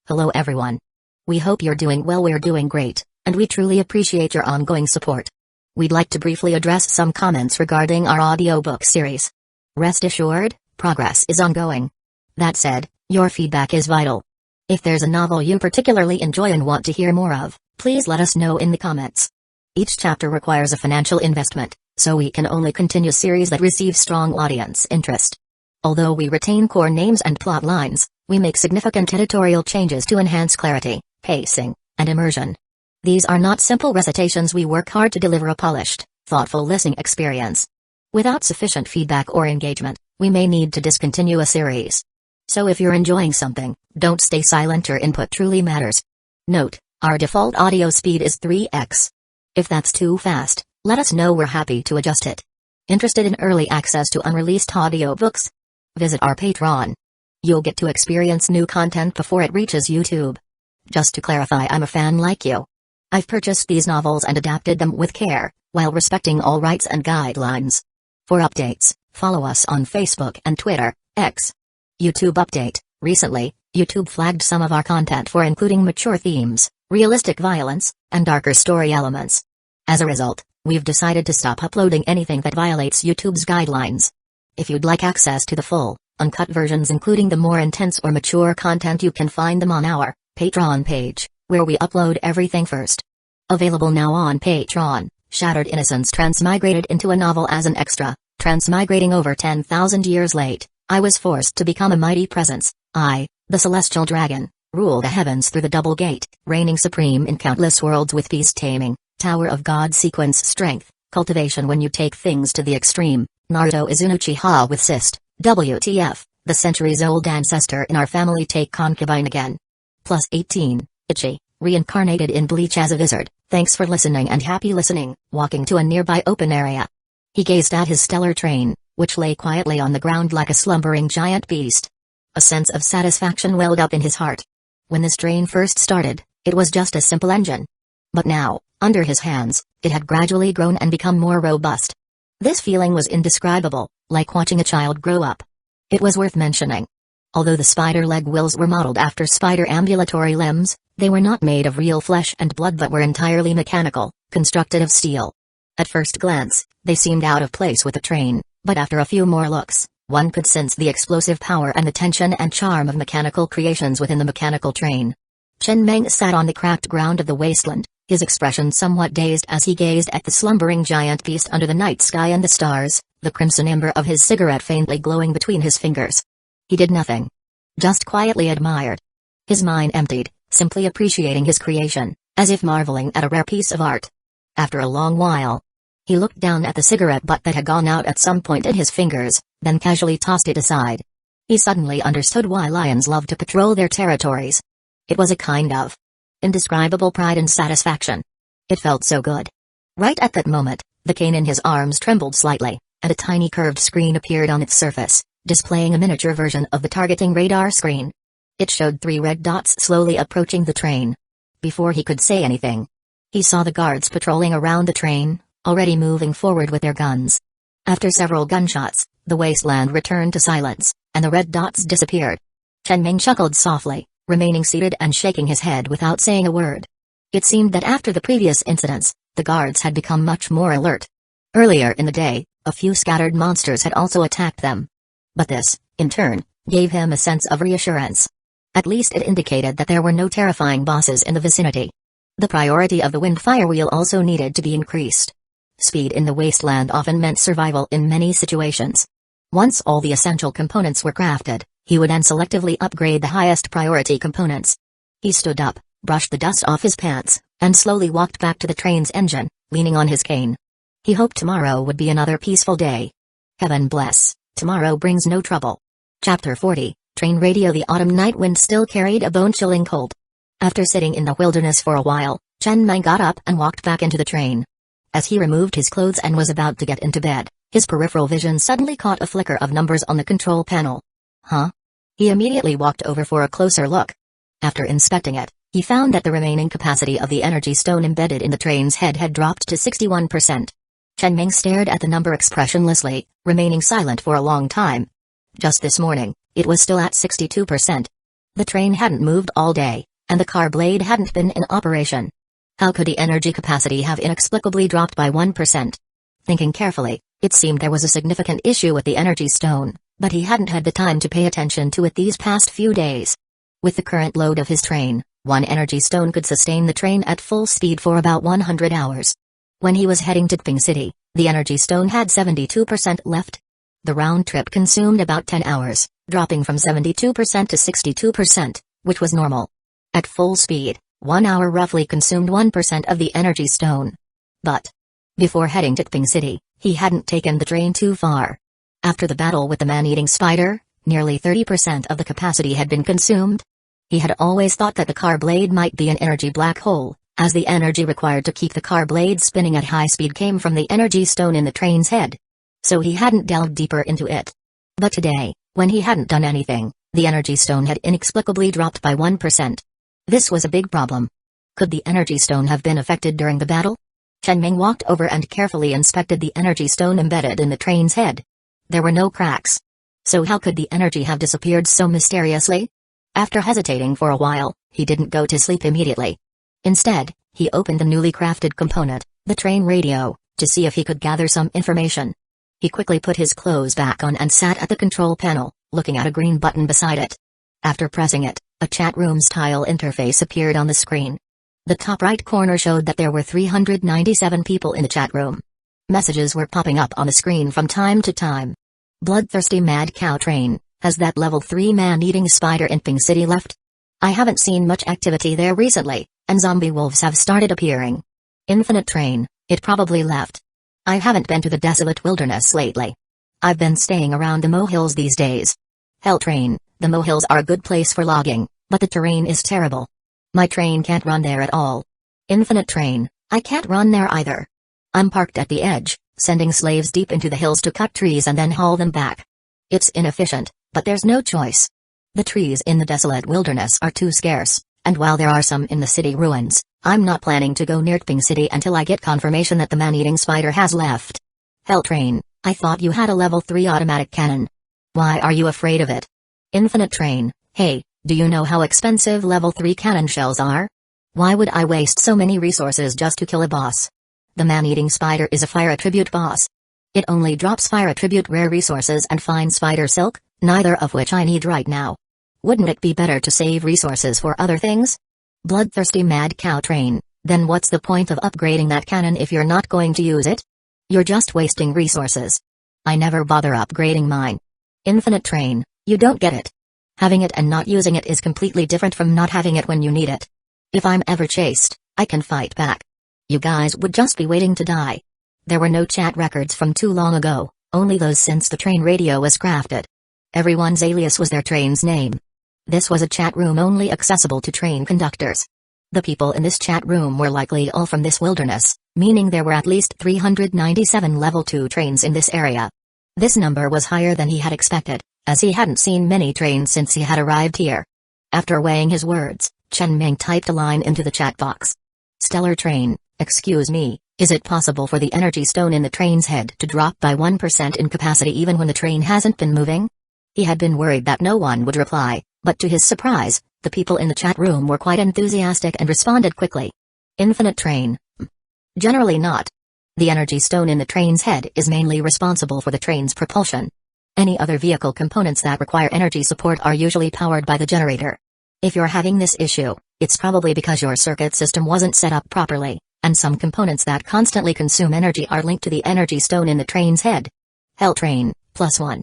Hello everyone. We hope you're doing well. We're doing great, and we truly appreciate your ongoing support. We'd like to briefly address some comments regarding our audiobook series. Rest assured, progress is ongoing. That said, your feedback is vital. If there's a novel you particularly enjoy and want to hear more of, please let us know in the comments. Each chapter requires a financial investment, so we can only continue series that receive strong audience interest. Although we retain core names and plot lines, we make significant editorial changes to enhance clarity, pacing, and immersion. These are not simple recitations. We work hard to deliver a polished, thoughtful listening experience. Without sufficient feedback or engagement, we may need to discontinue a series. So if you're enjoying something, don't stay silent. Your input truly matters. Note, our default audio speed is 3x. If that's too fast, let us know. We're happy to adjust it. Interested in early access to unreleased audiobooks? Visit our Patreon. You'll get to experience new content before it reaches YouTube. Just to clarify, I'm a fan like you. I've purchased these novels and adapted them with care, while respecting all rights and guidelines. For updates, follow us on Facebook and Twitter, X. YouTube update: recently, YouTube flagged some of our content for including mature themes, realistic violence, and darker story elements. As a result, we've decided to stop uploading anything that violates YouTube's guidelines. If you'd like access to the full, uncut versions including the more intense or mature content, you can find them on our Patreon page, where we upload everything first. Available now on Patreon: Shattered Innocence transmigrated into a novel as an extra. Transmigrating over 10,000 years late, I was forced to become a mighty presence. I, the celestial dragon, rule the heavens through the double gate, reigning supreme in countless worlds with peace taming, Tower of God sequence strength, cultivation when you take things to the extreme. Naruto is an Uchiha with cyst. WTF, the centuries-old ancestor in our family take concubine again. Plus 18, Ichi, reincarnated in Bleach as a wizard. Thanks for listening and happy listening. Walking to a nearby open area, he gazed at his stellar train, which lay quietly on the ground like a slumbering giant beast. A sense of satisfaction welled up in his heart. When this train first started, it was just a simple engine. But now, under his hands, it had gradually grown and become more robust. This feeling was indescribable, like watching a child grow up. It was worth mentioning. Although the spider leg wheels were modeled after spider ambulatory limbs, they were not made of real flesh and blood but were entirely mechanical, constructed of steel. At first glance, they seemed out of place with the train, but after a few more looks, one could sense the explosive power and the tension and charm of mechanical creations within the mechanical train. Chen Meng sat on the cracked ground of the wasteland, his expression somewhat dazed as he gazed at the slumbering giant beast under the night sky and the stars, the crimson ember of his cigarette faintly glowing between his fingers. He did nothing. Just quietly admired. His mind emptied, simply appreciating his creation, as if marveling at a rare piece of art. After a long while, he looked down at the cigarette butt that had gone out at some point in his fingers, then casually tossed it aside. He suddenly understood why lions love to patrol their territories. It was a kind of indescribable pride and satisfaction. It felt so good. Right at that moment, the cane in his arms trembled slightly, and a tiny curved screen appeared on its surface, displaying a miniature version of the targeting radar screen. It showed 3 red dots slowly approaching the train. Before he could say anything, he saw the guards patrolling around the train, already moving forward with their guns. After several gunshots, the wasteland returned to silence, and the red dots disappeared. Chen Ming chuckled softly, remaining seated and shaking his head without saying a word. It seemed that after the previous incidents, the guards had become much more alert. Earlier in the day, a few scattered monsters had also attacked them. But this, in turn, gave him a sense of reassurance. At least it indicated that there were no terrifying bosses in the vicinity. The priority of the Windfire Wheel also needed to be increased. Speed in the wasteland often meant survival in many situations. Once all the essential components were crafted, he would then selectively upgrade the highest priority components. He stood up, brushed the dust off his pants, and slowly walked back to the train's engine, leaning on his cane. He hoped tomorrow would be another peaceful day. Heaven bless, tomorrow brings no trouble. Chapter 40, Train Radio. The autumn night wind still carried a bone-chilling cold. After sitting in the wilderness for a while, Chen Meng got up and walked back into the train. As he removed his clothes and was about to get into bed, his peripheral vision suddenly caught a flicker of numbers on the control panel. Huh? He immediately walked over for a closer look. After inspecting it, he found that the remaining capacity of the energy stone embedded in the train's head had dropped to 61%. Chen Ming stared at the number expressionlessly, remaining silent for a long time. Just this morning, it was still at 62%. The train hadn't moved all day, and the car blade hadn't been in operation. How could the energy capacity have inexplicably dropped by 1%? Thinking carefully, it seemed there was a significant issue with the energy stone, but he hadn't had the time to pay attention to it these past few days. With the current load of his train, one energy stone could sustain the train at full speed for about 100 hours. When he was heading to Ping City, the energy stone had 72% left. The round trip consumed about 10 hours, dropping from 72% to 62%, which was normal. At full speed, 1 hour roughly consumed 1% of the energy stone. But before heading to Ping City, he hadn't taken the train too far. After the battle with the man-eating spider, nearly 30% of the capacity had been consumed. He had always thought that the car blade might be an energy black hole, as the energy required to keep the car blade spinning at high speed came from the energy stone in the train's head. So he hadn't delved deeper into it. But today, when he hadn't done anything, the energy stone had inexplicably dropped by 1%. This was a big problem. Could the energy stone have been affected during the battle? Chen Ming walked over and carefully inspected the energy stone embedded in the train's head. There were no cracks. So how could the energy have disappeared so mysteriously? After hesitating for a while, he didn't go to sleep immediately. Instead, he opened the newly crafted component, the train radio, to see if he could gather some information. He quickly put his clothes back on and sat at the control panel, looking at a green button beside it. After pressing it, a chat room-style interface appeared on the screen. The top right corner showed that there were 397 people in the chat room. Messages were popping up on the screen from time to time. Bloodthirsty Mad Cow Train, has that level 3 man-eating spider in Ping City left? I haven't seen much activity there recently, and zombie wolves have started appearing. Infinite Train, it probably left. I haven't been to the desolate wilderness lately. I've been staying around the molehills these days. Hell Train, the molehills are a good place for logging, but the terrain is terrible. My train can't run there at all. Infinite Train, I can't run there either. I'm parked at the edge, sending slaves deep into the hills to cut trees and then haul them back. It's inefficient, but there's no choice. The trees in the desolate wilderness are too scarce, and while there are some in the city ruins, I'm not planning to go near Ping City until I get confirmation that the man-eating spider has left. Hell Train, I thought you had a level 3 automatic cannon. Why are you afraid of it? Infinite Train, hey, do you know how expensive level 3 cannon shells are? Why would I waste so many resources just to kill a boss? The man-eating spider is a fire attribute boss. It only drops fire attribute rare resources and fine spider silk, neither of which I need right now. Wouldn't it be better to save resources for other things? Bloodthirsty Mad Cow Train, then what's the point of upgrading that cannon if you're not going to use it? You're just wasting resources. I never bother upgrading mine. Infinite Train, you don't get it. Having it and not using it is completely different from not having it when you need it. If I'm ever chased, I can fight back. You guys would just be waiting to die. There were no chat records from too long ago, only those since the train radio was crafted. Everyone's alias was their train's name. This was a chat room only accessible to train conductors. The people in this chat room were likely all from this wilderness, meaning there were at least 397 level 2 trains in this area. This number was higher than he had expected, as he hadn't seen many trains since he had arrived here. After weighing his words, Chen Ming typed a line into the chat box. Stellar Train, excuse me, is it possible for the energy stone in the train's head to drop by 1% in capacity even when the train hasn't been moving? He had been worried that no one would reply, but to his surprise, the people in the chat room were quite enthusiastic and responded quickly. Infinite Train. Generally not. The energy stone in the train's head is mainly responsible for the train's propulsion. Any other vehicle components that require energy support are usually powered by the generator. If you're having this issue, it's probably because your circuit system wasn't set up properly, and some components that constantly consume energy are linked to the energy stone in the train's head. Hell Train, +1.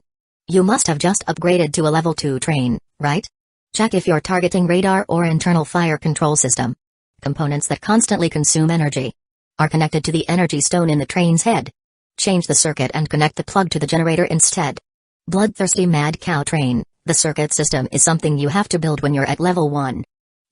You must have just upgraded to a level 2 train, right? Check if you're targeting radar or internal fire control system. Components that constantly consume energy are connected to the energy stone in the train's head. Change the circuit and connect the plug to the generator instead. Bloodthirsty Mad Cow Train, the circuit system is something you have to build when you're at level 1.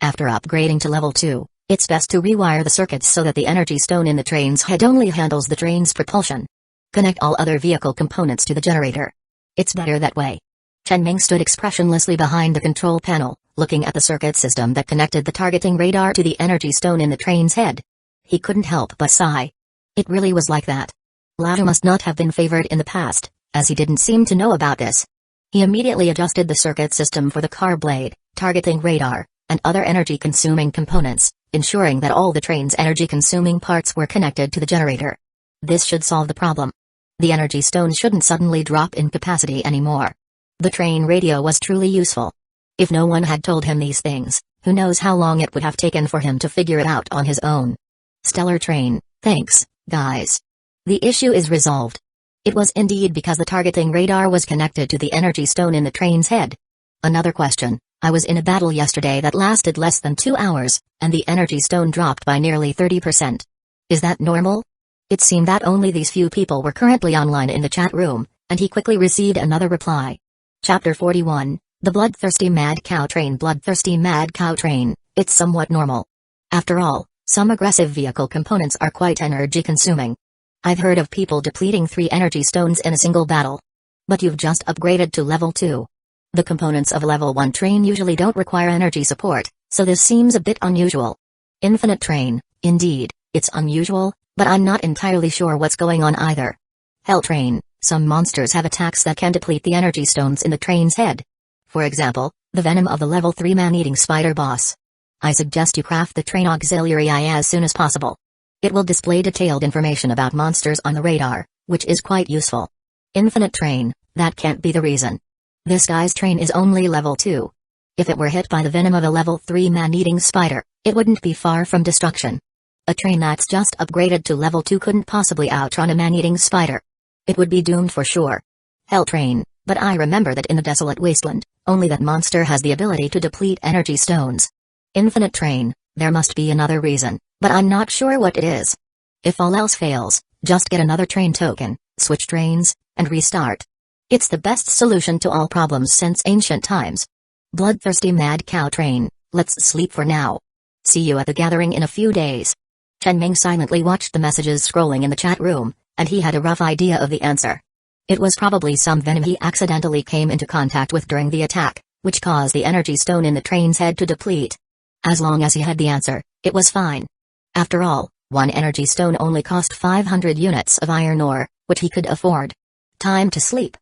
After upgrading to level 2, it's best to rewire the circuits so that the energy stone in the train's head only handles the train's propulsion. Connect all other vehicle components to the generator. It's better that way. Chen Ming stood expressionlessly behind the control panel, looking at the circuit system that connected the targeting radar to the energy stone in the train's head. He couldn't help but sigh. It really was like that. Ladu must not have been favored in the past, as he didn't seem to know about this. He immediately adjusted the circuit system for the car blade, targeting radar, and other energy-consuming components, ensuring that all the train's energy-consuming parts were connected to the generator. This should solve the problem. The energy stone shouldn't suddenly drop in capacity anymore. The train radio was truly useful. If no one had told him these things, who knows how long it would have taken for him to figure it out on his own. Stellar train, thanks, guys. The issue is resolved. It was indeed because the targeting radar was connected to the energy stone in the train's head. Another question: I was in a battle yesterday that lasted less than 2 hours, and the energy stone dropped by nearly 30%. Is that normal? It seemed that only these few people were currently online in the chat room, and he quickly received another reply. Chapter 41, The Bloodthirsty Mad Cow Train. Bloodthirsty Mad Cow Train, it's somewhat normal. After all, some aggressive vehicle components are quite energy-consuming. I've heard of people depleting 3 energy stones in a single battle. But you've just upgraded to level 2. The components of a level 1 train usually don't require energy support, so this seems a bit unusual. Infinite train, indeed, it's unusual, but I'm not entirely sure what's going on either. Hell train, some monsters have attacks that can deplete the energy stones in the train's head. For example, the venom of the level 3 man-eating spider boss. I suggest you craft the train auxiliary as soon as possible. It will display detailed information about monsters on the radar, which is quite useful. Infinite train, that can't be the reason. This guy's train is only level 2. If it were hit by the venom of a level 3 man-eating spider, it wouldn't be far from destruction. A train that's just upgraded to level 2 couldn't possibly outrun a man-eating spider. It would be doomed for sure. Hell train, but I remember that in the desolate wasteland, only that monster has the ability to deplete energy stones. Infinite train, there must be another reason, but I'm not sure what it is. If all else fails, just get another train token, switch trains, and restart. It's the best solution to all problems since ancient times. Bloodthirsty Mad Cow Train, let's sleep for now. See you at the gathering in a few days. Chen Ming silently watched the messages scrolling in the chat room, and he had a rough idea of the answer. It was probably some venom he accidentally came into contact with during the attack, which caused the energy stone in the train's head to deplete. As long as he had the answer, it was fine. After all, one energy stone only cost 500 units of iron ore, which he could afford. Time to sleep.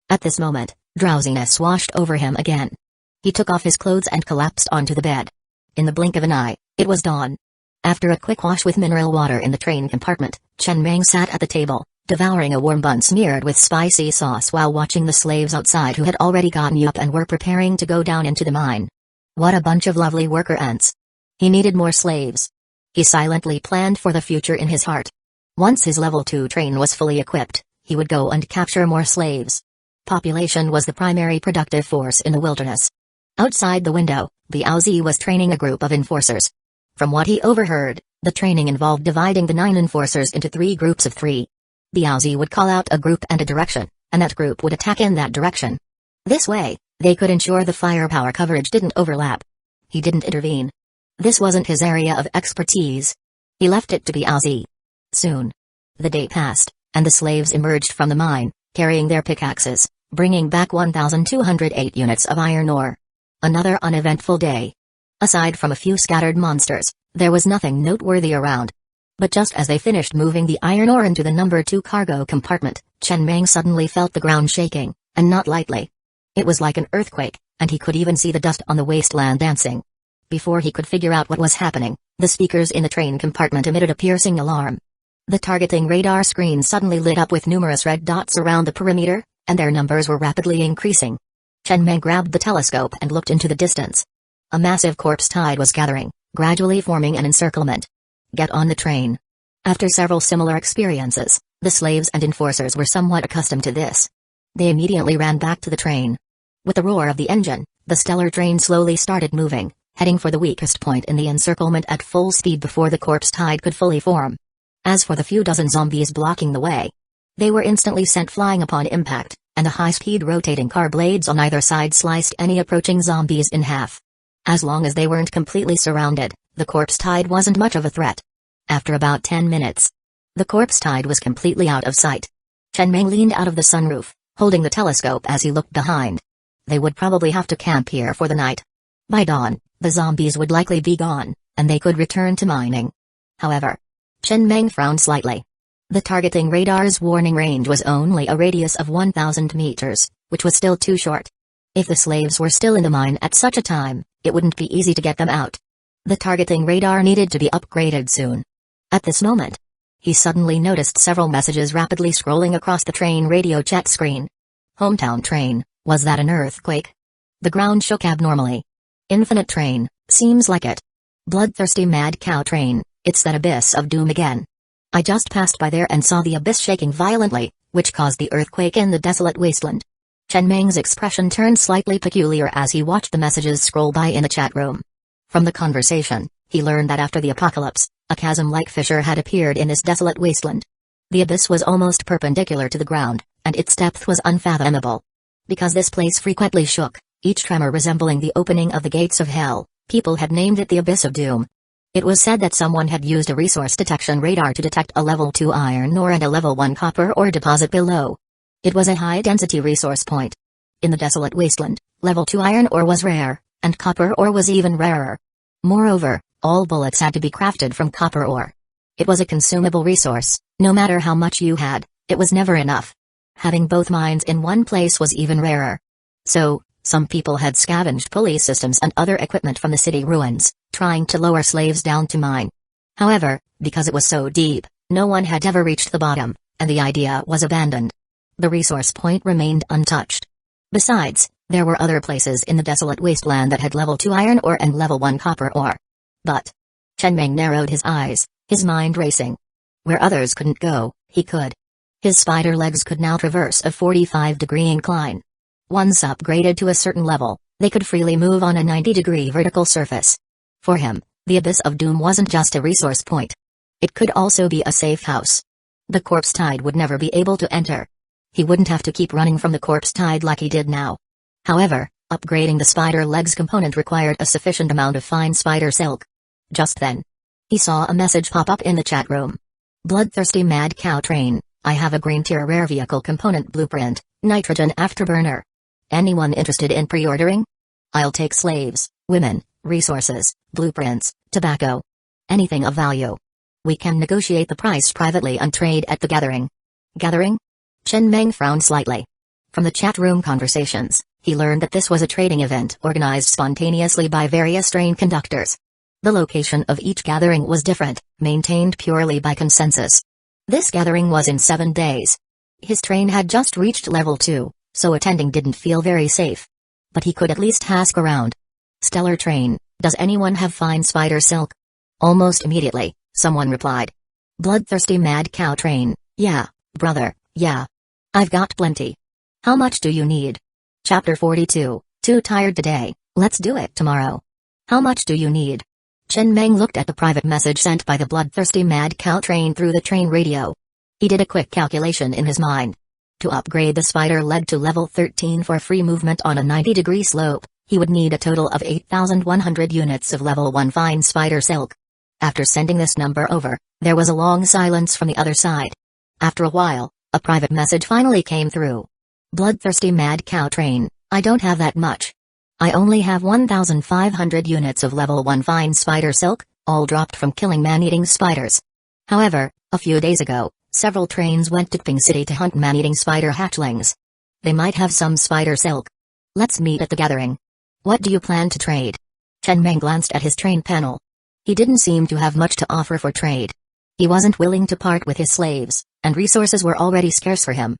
At this moment, drowsiness washed over him again. He took off his clothes and collapsed onto the bed. In the blink of an eye, it was dawn. After a quick wash with mineral water in the train compartment, Chen Ming sat at the table, devouring a warm bun smeared with spicy sauce while watching the slaves outside who had already gotten up and were preparing to go down into the mine. What a bunch of lovely worker ants. He needed more slaves. He silently planned for the future in his heart. Once his level 2 train was fully equipped, he would go and capture more slaves. Population was the primary productive force in the wilderness. Outside the window, Biaozi was training a group of enforcers. From what he overheard, the training involved dividing the 9 enforcers into 3 groups of 3. Biaozi would call out a group and a direction, and that group would attack in that direction. This way, they could ensure the firepower coverage didn't overlap. He didn't intervene. This wasn't his area of expertise. He left it to Biaozi. Soon. The day passed, and the slaves emerged from the mine, carrying their pickaxes, bringing back 1,208 units of iron ore. Another uneventful day. Aside from a few scattered monsters, there was nothing noteworthy around. But just as they finished moving the iron ore into the number 2 cargo compartment, Chen Ming suddenly felt the ground shaking, and not lightly. It was like an earthquake, and he could even see the dust on the wasteland dancing. Before he could figure out what was happening, the speakers in the train compartment emitted a piercing alarm. The targeting radar screen suddenly lit up with numerous red dots around the perimeter, and their numbers were rapidly increasing. Chen Ming grabbed the telescope and looked into the distance. A massive corpse tide was gathering, gradually forming an encirclement. Get on the train. After several similar experiences, the slaves and enforcers were somewhat accustomed to this. They immediately ran back to the train. With the roar of the engine, the stellar train slowly started moving, heading for the weakest point in the encirclement at full speed before the corpse tide could fully form. As for the few dozen zombies blocking the way, they were instantly sent flying upon impact, and the high-speed rotating car blades on either side sliced any approaching zombies in half. As long as they weren't completely surrounded, the corpse tide wasn't much of a threat. After about 10 minutes, the corpse tide was completely out of sight. Chen Ming leaned out of the sunroof, holding the telescope as he looked behind. They would probably have to camp here for the night. By dawn, the zombies would likely be gone, and they could return to mining. However, Chen Ming frowned slightly. The targeting radar's warning range was only a radius of 1,000 meters, which was still too short. If the slaves were still in the mine at such a time, it wouldn't be easy to get them out. The targeting radar needed to be upgraded soon. At this moment, he suddenly noticed several messages rapidly scrolling across the train radio chat screen. Hometown train, was that an earthquake? The ground shook abnormally. Infinite train, seems like it. Bloodthirsty mad cow train, it's that abyss of doom again. I just passed by there and saw the abyss shaking violently, which caused the earthquake in the desolate wasteland. Chen Meng's expression turned slightly peculiar as he watched the messages scroll by in the chat room. From the conversation, he learned that after the apocalypse, a chasm-like fissure had appeared in this desolate wasteland. The abyss was almost perpendicular to the ground, and its depth was unfathomable. Because this place frequently shook, each tremor resembling the opening of the gates of hell, people had named it the Abyss of Doom. It was said that someone had used a resource detection radar to detect a level 2 iron ore and a level 1 copper ore deposit below. It was a high-density resource point. In the desolate wasteland, level 2 iron ore was rare, and copper ore was even rarer. Moreover, all bullets had to be crafted from copper ore. It was a consumable resource. No matter how much you had, it was never enough. Having both mines in one place was even rarer. So, some people had scavenged pulley systems and other equipment from the city ruins, trying to lower slaves down to mine. However, because it was so deep, no one had ever reached the bottom, and the idea was abandoned. The resource point remained untouched. Besides, there were other places in the desolate wasteland that had level 2 iron ore and level 1 copper ore. But Chen Meng narrowed his eyes, his mind racing. Where others couldn't go, he could. His spider legs could now traverse a 45-degree incline. Once upgraded to a certain level, they could freely move on a 90-degree vertical surface. For him, the Abyss of Doom wasn't just a resource point. It could also be a safe house. The corpse tide would never be able to enter. He wouldn't have to keep running from the corpse tide like he did now. However, upgrading the spider legs component required a sufficient amount of fine spider silk. Just then, he saw a message pop up in the chat room. Bloodthirsty mad cow train, I have a green tier rare vehicle component blueprint, nitrogen afterburner. Anyone interested in pre-ordering? I'll take slaves, women, resources, blueprints, tobacco. Anything of value. We can negotiate the price privately and trade at the gathering. Gathering? Chen Meng frowned slightly. From the chat room conversations, he learned that this was a trading event organized spontaneously by various train conductors. The location of each gathering was different, maintained purely by consensus. This gathering was in 7 days. His train had just reached level 2, so attending didn't feel very safe. But he could at least ask around. Stellar train, does anyone have fine spider silk? Almost immediately, someone replied. Bloodthirsty mad cow train, yeah, brother, yeah. I've got plenty. How much do you need? Chapter 42, too tired today, let's do it tomorrow. How much do you need? Chen Meng looked at the private message sent by the bloodthirsty mad cow train through the train radio. He did a quick calculation in his mind. To upgrade the spider leg to level 13 for free movement on a 90-degree slope, he would need a total of 8,100 units of level 1 fine spider silk. After sending this number over, there was a long silence from the other side. After a while, a private message finally came through. Bloodthirsty mad cow train, I don't have that much. I only have 1,500 units of level 1 fine spider silk, all dropped from killing man-eating spiders. However, a few days ago, several trains went to Ping City to hunt man-eating spider hatchlings. They might have some spider silk. Let's meet at the gathering. What do you plan to trade? Chen Meng glanced at his train panel. He didn't seem to have much to offer for trade. He wasn't willing to part with his slaves, and resources were already scarce for him.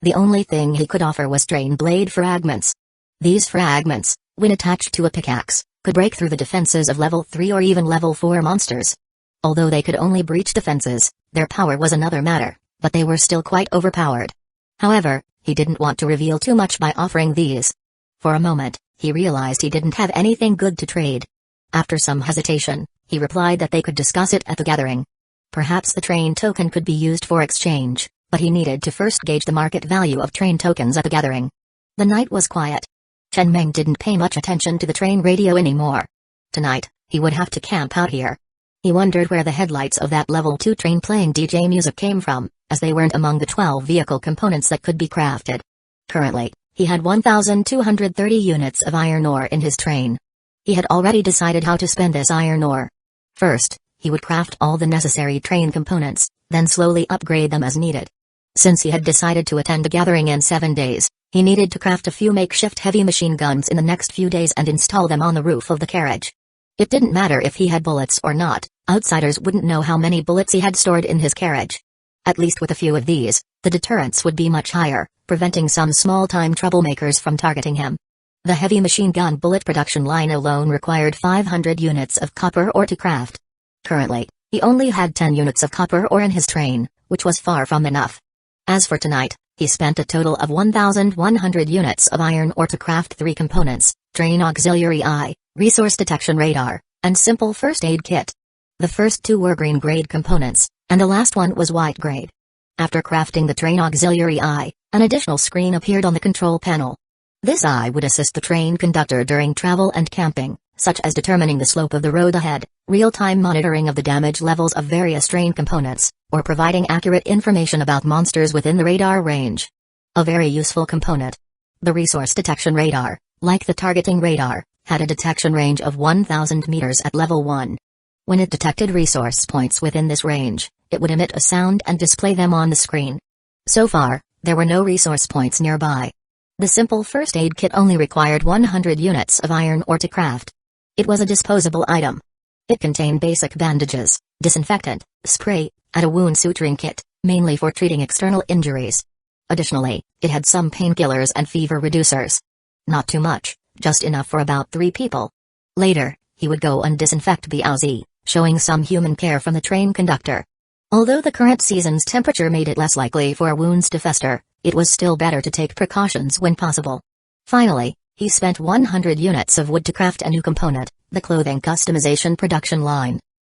The only thing he could offer was train blade fragments. These fragments, when attached to a pickaxe, could break through the defenses of level 3 or even level 4 monsters. Although they could only breach defenses, their power was another matter, but they were still quite overpowered. However, he didn't want to reveal too much by offering these. For a moment, he realized he didn't have anything good to trade. After some hesitation, he replied that they could discuss it at the gathering. Perhaps the train token could be used for exchange, but he needed to first gauge the market value of train tokens at the gathering. The night was quiet. Chen Meng didn't pay much attention to the train radio anymore. Tonight, he would have to camp out here. He wondered where the headlights of that level 2 train playing DJ music came from, as they weren't among the 12 vehicle components that could be crafted. Currently, he had 1,230 units of iron ore in his train. He had already decided how to spend this iron ore. First, he would craft all the necessary train components, then slowly upgrade them as needed. Since he had decided to attend the gathering in 7 days, He needed to craft a few makeshift heavy machine guns in the next few days and install them on the roof of the carriage. It didn't matter if he had bullets or not, outsiders wouldn't know how many bullets he had stored in his carriage. At least with a few of these, the deterrence would be much higher, preventing some small-time troublemakers from targeting him. The heavy machine gun bullet production line alone required 500 units of copper ore to craft. Currently, he only had 10 units of copper ore in his train, which was far from enough. As for tonight, he spent a total of 1,100 units of iron ore to craft 3 components: train auxiliary eye, resource detection radar, and simple first aid kit. The first 2 were green-grade components, and the last one was white-grade. After crafting the train auxiliary eye, an additional screen appeared on the control panel. This eye would assist the train conductor during travel and camping, such as determining the slope of the road ahead, real-time monitoring of the damage levels of various train components, or providing accurate information about monsters within the radar range. A very useful component. The resource detection radar, like the targeting radar, had a detection range of 1,000 meters at level 1. When it detected resource points within this range, it would emit a sound and display them on the screen. So far, there were no resource points nearby. The simple first aid kit only required 100 units of iron ore to craft. It was a disposable item. It contained basic bandages, disinfectant, spray, and a wound suturing kit, mainly for treating external injuries. Additionally, it had some painkillers and fever reducers. Not too much, just enough for about 3 people. Later, he would go and disinfect Biaozi, showing some human care from the train conductor. Although the current season's temperature made it less likely for wounds to fester, it was still better to take precautions when possible. Finally, he spent 100 units of wood to craft a new component, the clothing customization production line.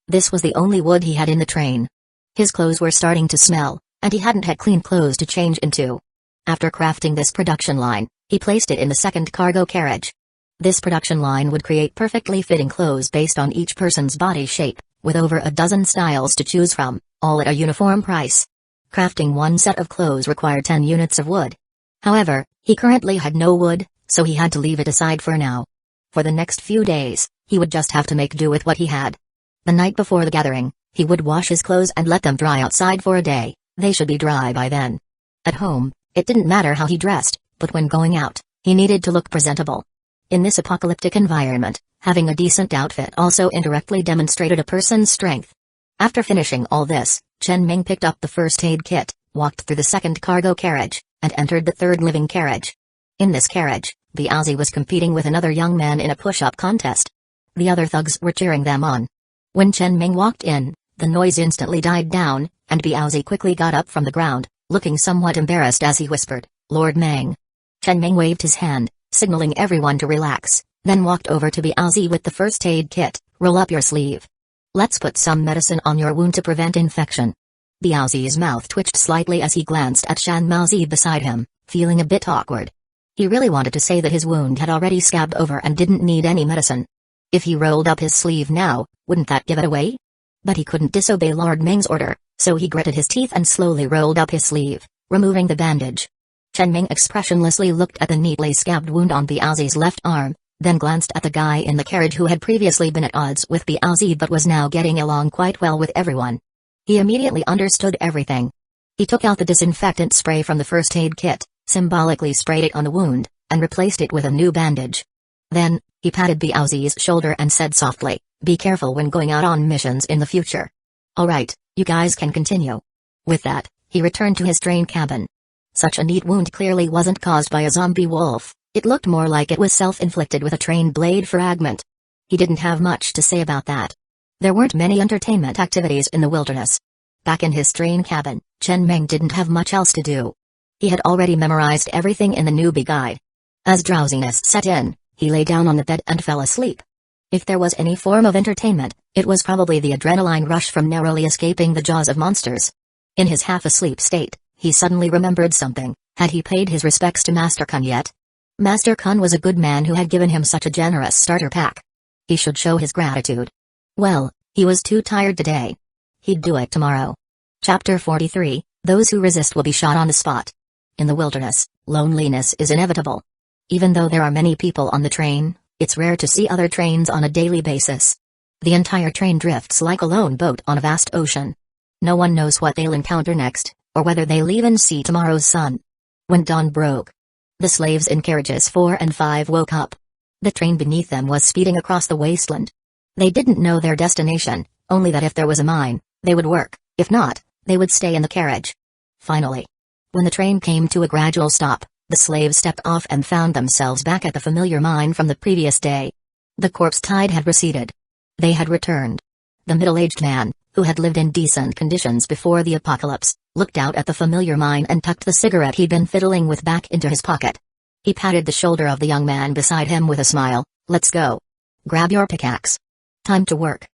This was the only wood he had in the train. His clothes were starting to smell, and he hadn't had clean clothes to change into. After crafting this production line, he placed it in the second cargo carriage. This production line would create perfectly fitting clothes based on each person's body shape, with over a dozen styles to choose from, all at a uniform price. Crafting one set of clothes required 10 units of wood. However, he currently had no wood, so he had to leave it aside for now. For the next few days, he would just have to make do with what he had. The night before the gathering, he would wash his clothes and let them dry outside for a day. They should be dry by then. At home, it didn't matter how he dressed, but when going out, he needed to look presentable. In this apocalyptic environment, having a decent outfit also indirectly demonstrated a person's strength. After finishing all this, Chen Ming picked up the first aid kit, walked through the second cargo carriage, and entered the third living carriage. In this carriage, Biaozi was competing with another young man in a push-up contest. The other thugs were cheering them on. When Chen Ming walked in, the noise instantly died down, and Biaozi quickly got up from the ground, looking somewhat embarrassed as he whispered, "Lord Meng." Chen Ming waved his hand, signaling everyone to relax, then walked over to Biaozi with the first aid kit. "Roll up your sleeve. Let's put some medicine on your wound to prevent infection." Biaozi's mouth twitched slightly as he glanced at Shan Maozi beside him, feeling a bit awkward. He really wanted to say that his wound had already scabbed over and didn't need any medicine. If he rolled up his sleeve now, wouldn't that give it away? But he couldn't disobey Lord Ming's order, so he gritted his teeth and slowly rolled up his sleeve, removing the bandage. Chen Ming expressionlessly looked at the neatly scabbed wound on Biaozi's left arm, then glanced at the guy in the carriage who had previously been at odds with Biaozi but was now getting along quite well with everyone. He immediately understood everything. He took out the disinfectant spray from the first aid kit, symbolically sprayed it on the wound, and replaced it with a new bandage. Then, he patted Biaozi's shoulder and said softly, "Be careful when going out on missions in the future. Alright, you guys can continue." With that, he returned to his train cabin. Such a neat wound clearly wasn't caused by a zombie wolf, it looked more like it was self-inflicted with a train blade fragment. He didn't have much to say about that. There weren't many entertainment activities in the wilderness. Back in his train cabin, Chen Meng didn't have much else to do. He had already memorized everything in the newbie guide. As drowsiness set in, he lay down on the bed and fell asleep. If there was any form of entertainment, it was probably the adrenaline rush from narrowly escaping the jaws of monsters. In his half-asleep state, he suddenly remembered something. Had he paid his respects to Master Kun yet? Master Kun was a good man who had given him such a generous starter pack. He should show his gratitude. Well, he was too tired today. He'd do it tomorrow. Chapter 43, Those who resist will be shot on the spot. In the wilderness, loneliness is inevitable. Even though there are many people on the train, it's rare to see other trains on a daily basis. The entire train drifts like a lone boat on a vast ocean. No one knows what they'll encounter next, or whether they'll even see tomorrow's sun. When dawn broke, The slaves in carriages 4 and 5 woke up. The train beneath them was speeding across the wasteland. They didn't know their destination, only that if there was a mine, they would work, if not, they would stay in the carriage. Finally, when the train came to a gradual stop, the slaves stepped off and found themselves back at the familiar mine from the previous day. The corpse tide had receded. They had returned. The middle-aged man, who had lived in decent conditions before the apocalypse, looked out at the familiar mine and tucked the cigarette he'd been fiddling with back into his pocket. He patted the shoulder of the young man beside him with a smile. "Let's go. Grab your pickaxe. Time to work."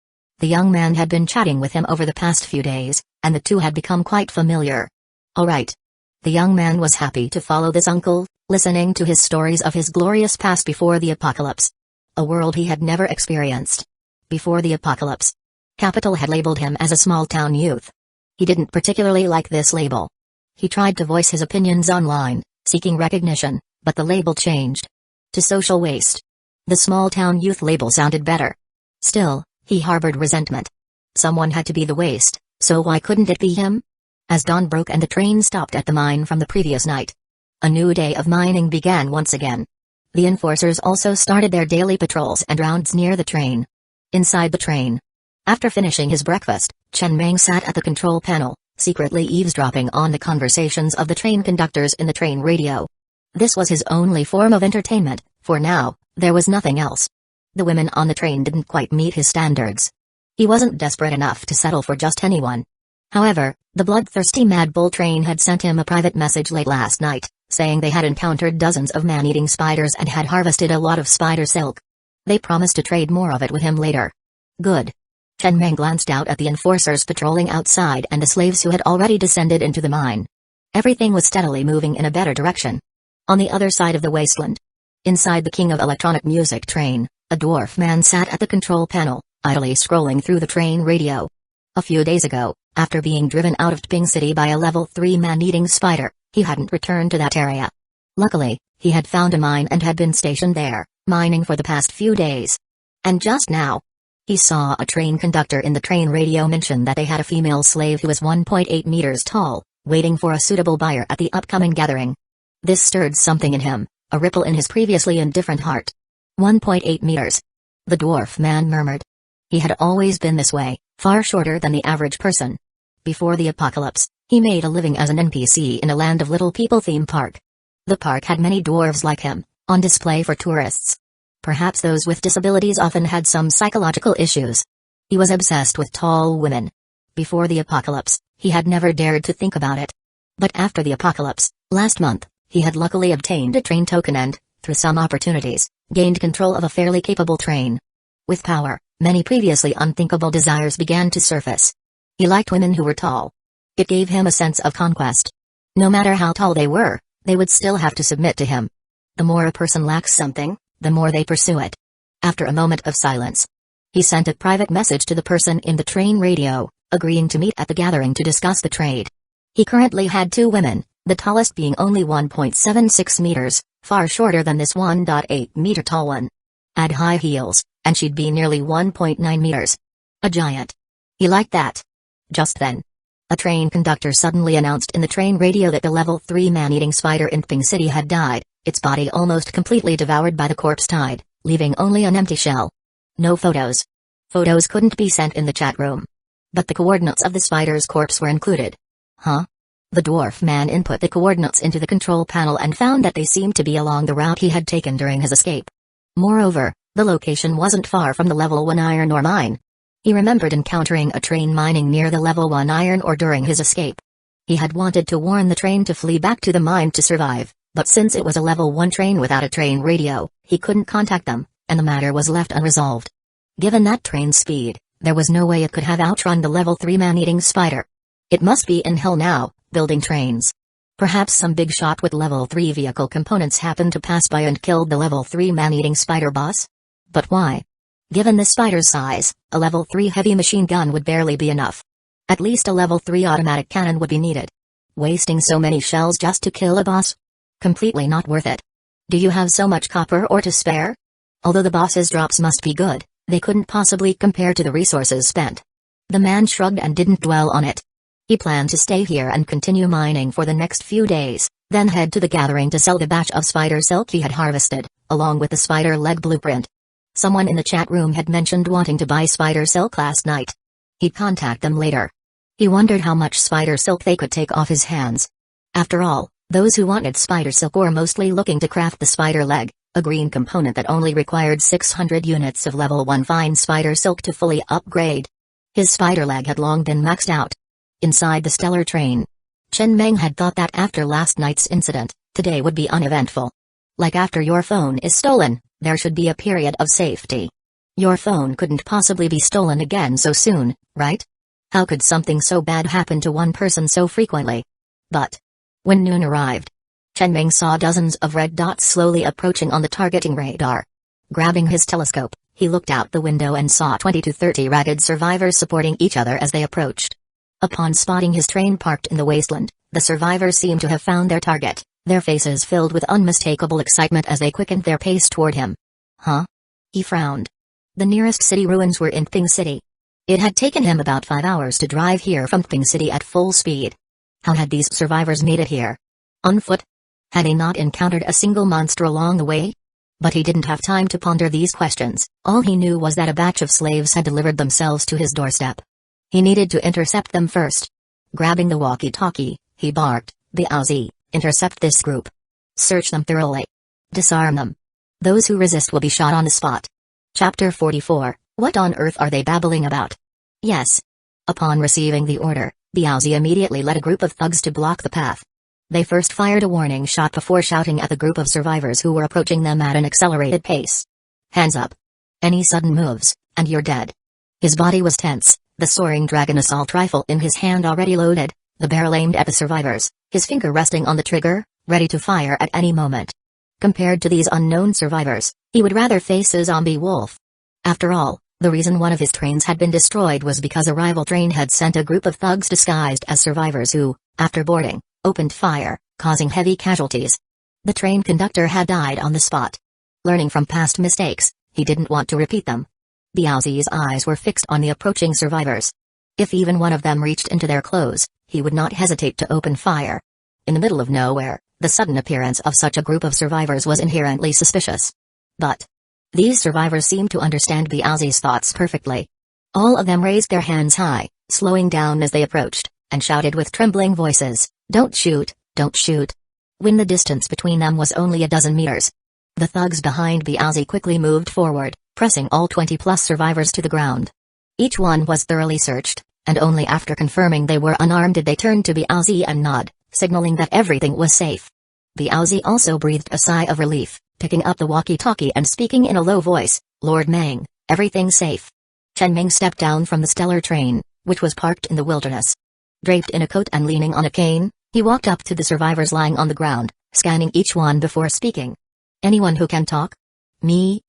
The young man had been chatting with him over the past few days, and the two had become quite familiar. "All right." The young man was happy to follow this uncle, listening to his stories of his glorious past before the apocalypse. A world he had never experienced. Before the apocalypse, Capital had labeled him as a small-town youth. He didn't particularly like this label. He tried to voice his opinions online, seeking recognition, but the label changed to social waste. The small-town youth label sounded better. Still, he harbored resentment. Someone had to be the waste, so why couldn't it be him? As dawn broke and the train stopped at the mine from the previous night, a new day of mining began once again. The enforcers also started their daily patrols and rounds near the train. Inside the train, after finishing his breakfast, Chen Meng sat at the control panel, secretly eavesdropping on the conversations of the train conductors in the train radio. This was his only form of entertainment, for now, there was nothing else. The women on the train didn't quite meet his standards. He wasn't desperate enough to settle for just anyone. However, the bloodthirsty Mad Bull train had sent him a private message late last night, saying they had encountered dozens of man-eating spiders and had harvested a lot of spider silk. They promised to trade more of it with him later. Good. Chen Meng glanced out at the enforcers patrolling outside and the slaves who had already descended into the mine. Everything was steadily moving in a better direction. On the other side of the wasteland, inside the King of Electronic Music train, a dwarf man sat at the control panel, idly scrolling through the train radio. A few days ago, after being driven out of Tping City by a level 3 man-eating spider, he hadn't returned to that area. Luckily, he had found a mine and had been stationed there, mining for the past few days. And just now, he saw a train conductor in the train radio mention that they had a female slave who was 1.8 meters tall, waiting for a suitable buyer at the upcoming gathering. This stirred something in him, a ripple in his previously indifferent heart. 1.8 meters. The dwarf man murmured. He had always been this way, far shorter than the average person. Before the apocalypse, he made a living as an NPC in a Land of Little People theme park. The park had many dwarves like him, on display for tourists. Perhaps those with disabilities often had some psychological issues. He was obsessed with tall women. Before the apocalypse, he had never dared to think about it. But after the apocalypse, last month, he had luckily obtained a train token and, through some opportunities, gained control of a fairly capable train. With power, many previously unthinkable desires began to surface. He liked women who were tall. It gave him a sense of conquest. No matter how tall they were, they would still have to submit to him. The more a person lacks something, the more they pursue it. After a moment of silence, he sent a private message to the person in the train radio, agreeing to meet at the gathering to discuss the trade. He currently had 2 women, the tallest being only 1.76 meters, far shorter than this 1.8 meter tall one. Add high heels, and she'd be nearly 1.9 meters. A giant. He liked that. Just then, a train conductor suddenly announced in the train radio that the level 3 man-eating spider in Tping City had died, its body almost completely devoured by the corpse tide, leaving only an empty shell. No photos. Photos couldn't be sent in the chat room. But the coordinates of the spider's corpse were included. Huh? The dwarf man input the coordinates into the control panel and found that they seemed to be along the route he had taken during his escape. Moreover, the location wasn't far from the level 1 iron ore mine. He remembered encountering a train mining near the level 1 iron ore during his escape. He had wanted to warn the train to flee back to the mine to survive, but since it was a level 1 train without a train radio, he couldn't contact them, and the matter was left unresolved. Given that train's speed, there was no way it could have outrun the level 3 man-eating spider. It must be in hell now, building trains. Perhaps some big shot with level 3 vehicle components happened to pass by and killed the level 3 man-eating spider boss? But why? Given the spider's size, a level 3 heavy machine gun would barely be enough. At least a level 3 automatic cannon would be needed. Wasting so many shells just to kill a boss? Completely not worth it. Do you have so much copper ore to spare? Although the boss's drops must be good, they couldn't possibly compare to the resources spent. The man shrugged and didn't dwell on it. He planned to stay here and continue mining for the next few days, then head to the gathering to sell the batch of spider silk he had harvested, along with the spider leg blueprint. Someone in the chat room had mentioned wanting to buy spider silk last night. He'd contact them later. He wondered how much spider silk they could take off his hands. After all, those who wanted spider silk were mostly looking to craft the spider leg, a green component that only required 600 units of level 1 fine spider silk to fully upgrade. His spider leg had long been maxed out. Inside the stellar train, Chen Meng had thought that after last night's incident, today would be uneventful. Like after your phone is stolen, there should be a period of safety. Your phone couldn't possibly be stolen again so soon, right? How could something so bad happen to one person so frequently? But when noon arrived, Chen Meng saw dozens of red dots slowly approaching on the targeting radar. Grabbing his telescope, he looked out the window and saw 20 to 30 ragged survivors supporting each other as they approached. Upon spotting his train parked in the wasteland, the survivors seemed to have found their target, their faces filled with unmistakable excitement as they quickened their pace toward him. Huh? He frowned. The nearest city ruins were in Ping City. It had taken him about 5 hours to drive here from Ping City at full speed. How had these survivors made it here? On foot? Had he not encountered a single monster along the way? But he didn't have time to ponder these questions. All he knew was that a batch of slaves had delivered themselves to his doorstep. He needed to intercept them first. Grabbing the walkie-talkie, he barked, "Biaozi, intercept this group. Search them thoroughly. Disarm them. Those who resist will be shot on the spot." Chapter 44, What on earth are they babbling about? Yes. Upon receiving the order, Biaozi immediately led a group of thugs to block the path. They first fired a warning shot before shouting at the group of survivors who were approaching them at an accelerated pace. "Hands up. Any sudden moves, and you're dead." His body was tense, the soaring dragon assault rifle in his hand already loaded, the barrel aimed at the survivors, his finger resting on the trigger, ready to fire at any moment. Compared to these unknown survivors, he would rather face a zombie wolf. After all, the reason one of his trains had been destroyed was because a rival train had sent a group of thugs disguised as survivors who, after boarding, opened fire, causing heavy casualties. The train conductor had died on the spot. Learning from past mistakes, he didn't want to repeat them. Biaozi's eyes were fixed on the approaching survivors. If even one of them reached into their clothes, he would not hesitate to open fire. In the middle of nowhere, the sudden appearance of such a group of survivors was inherently suspicious. But these survivors seemed to understand Biaozi's thoughts perfectly. All of them raised their hands high, slowing down as they approached, and shouted with trembling voices, "Don't shoot, don't shoot." When the distance between them was only a dozen meters, the thugs behind Biaozi quickly moved forward, pressing all 20-plus survivors to the ground. Each one was thoroughly searched, and only after confirming they were unarmed did they turn to Biaozi and nod, signaling that everything was safe. Biaozi also breathed a sigh of relief, picking up the walkie-talkie and speaking in a low voice, "Lord Meng, everything's safe." Chen Meng stepped down from the stellar train, which was parked in the wilderness. Draped in a coat and leaning on a cane, he walked up to the survivors lying on the ground, scanning each one before speaking. "Anyone who can talk?" Me."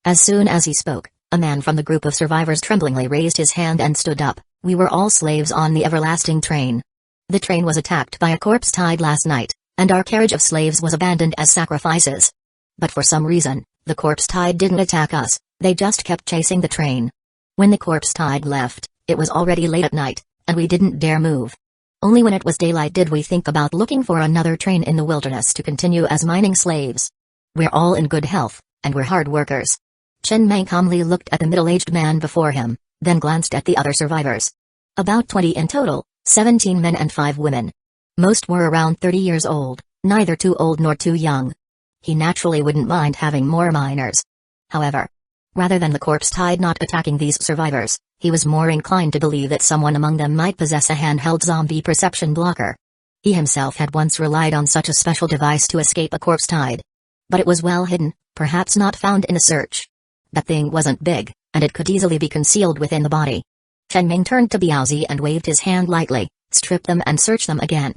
As soon as he spoke, a man from the group of survivors tremblingly raised his hand and stood up. "We were all slaves on the everlasting train. The train was attacked by a corpse tide last night, and our carriage of slaves was abandoned as sacrifices. But for some reason, the corpse tide didn't attack us, they just kept chasing the train. When the corpse tide left, it was already late at night, and we didn't dare move. Only when it was daylight did we think about looking for another train in the wilderness to continue as mining slaves. We're all in good health, and we're hard workers." Chen Meng calmly looked at the middle-aged man before him, then glanced at the other survivors. About 20 in total, 17 men and 5 women. Most were around 30 years old, neither too old nor too young. He naturally wouldn't mind having more miners. However, rather than the corpse tide not attacking these survivors, he was more inclined to believe that someone among them might possess a handheld zombie perception blocker. He himself had once relied on such a special device to escape a corpse tide. But it was well hidden, perhaps not found in a search. That thing wasn't big, and it could easily be concealed within the body. Chen Meng turned to Biaozi and waved his hand lightly, "Strip them and search them again.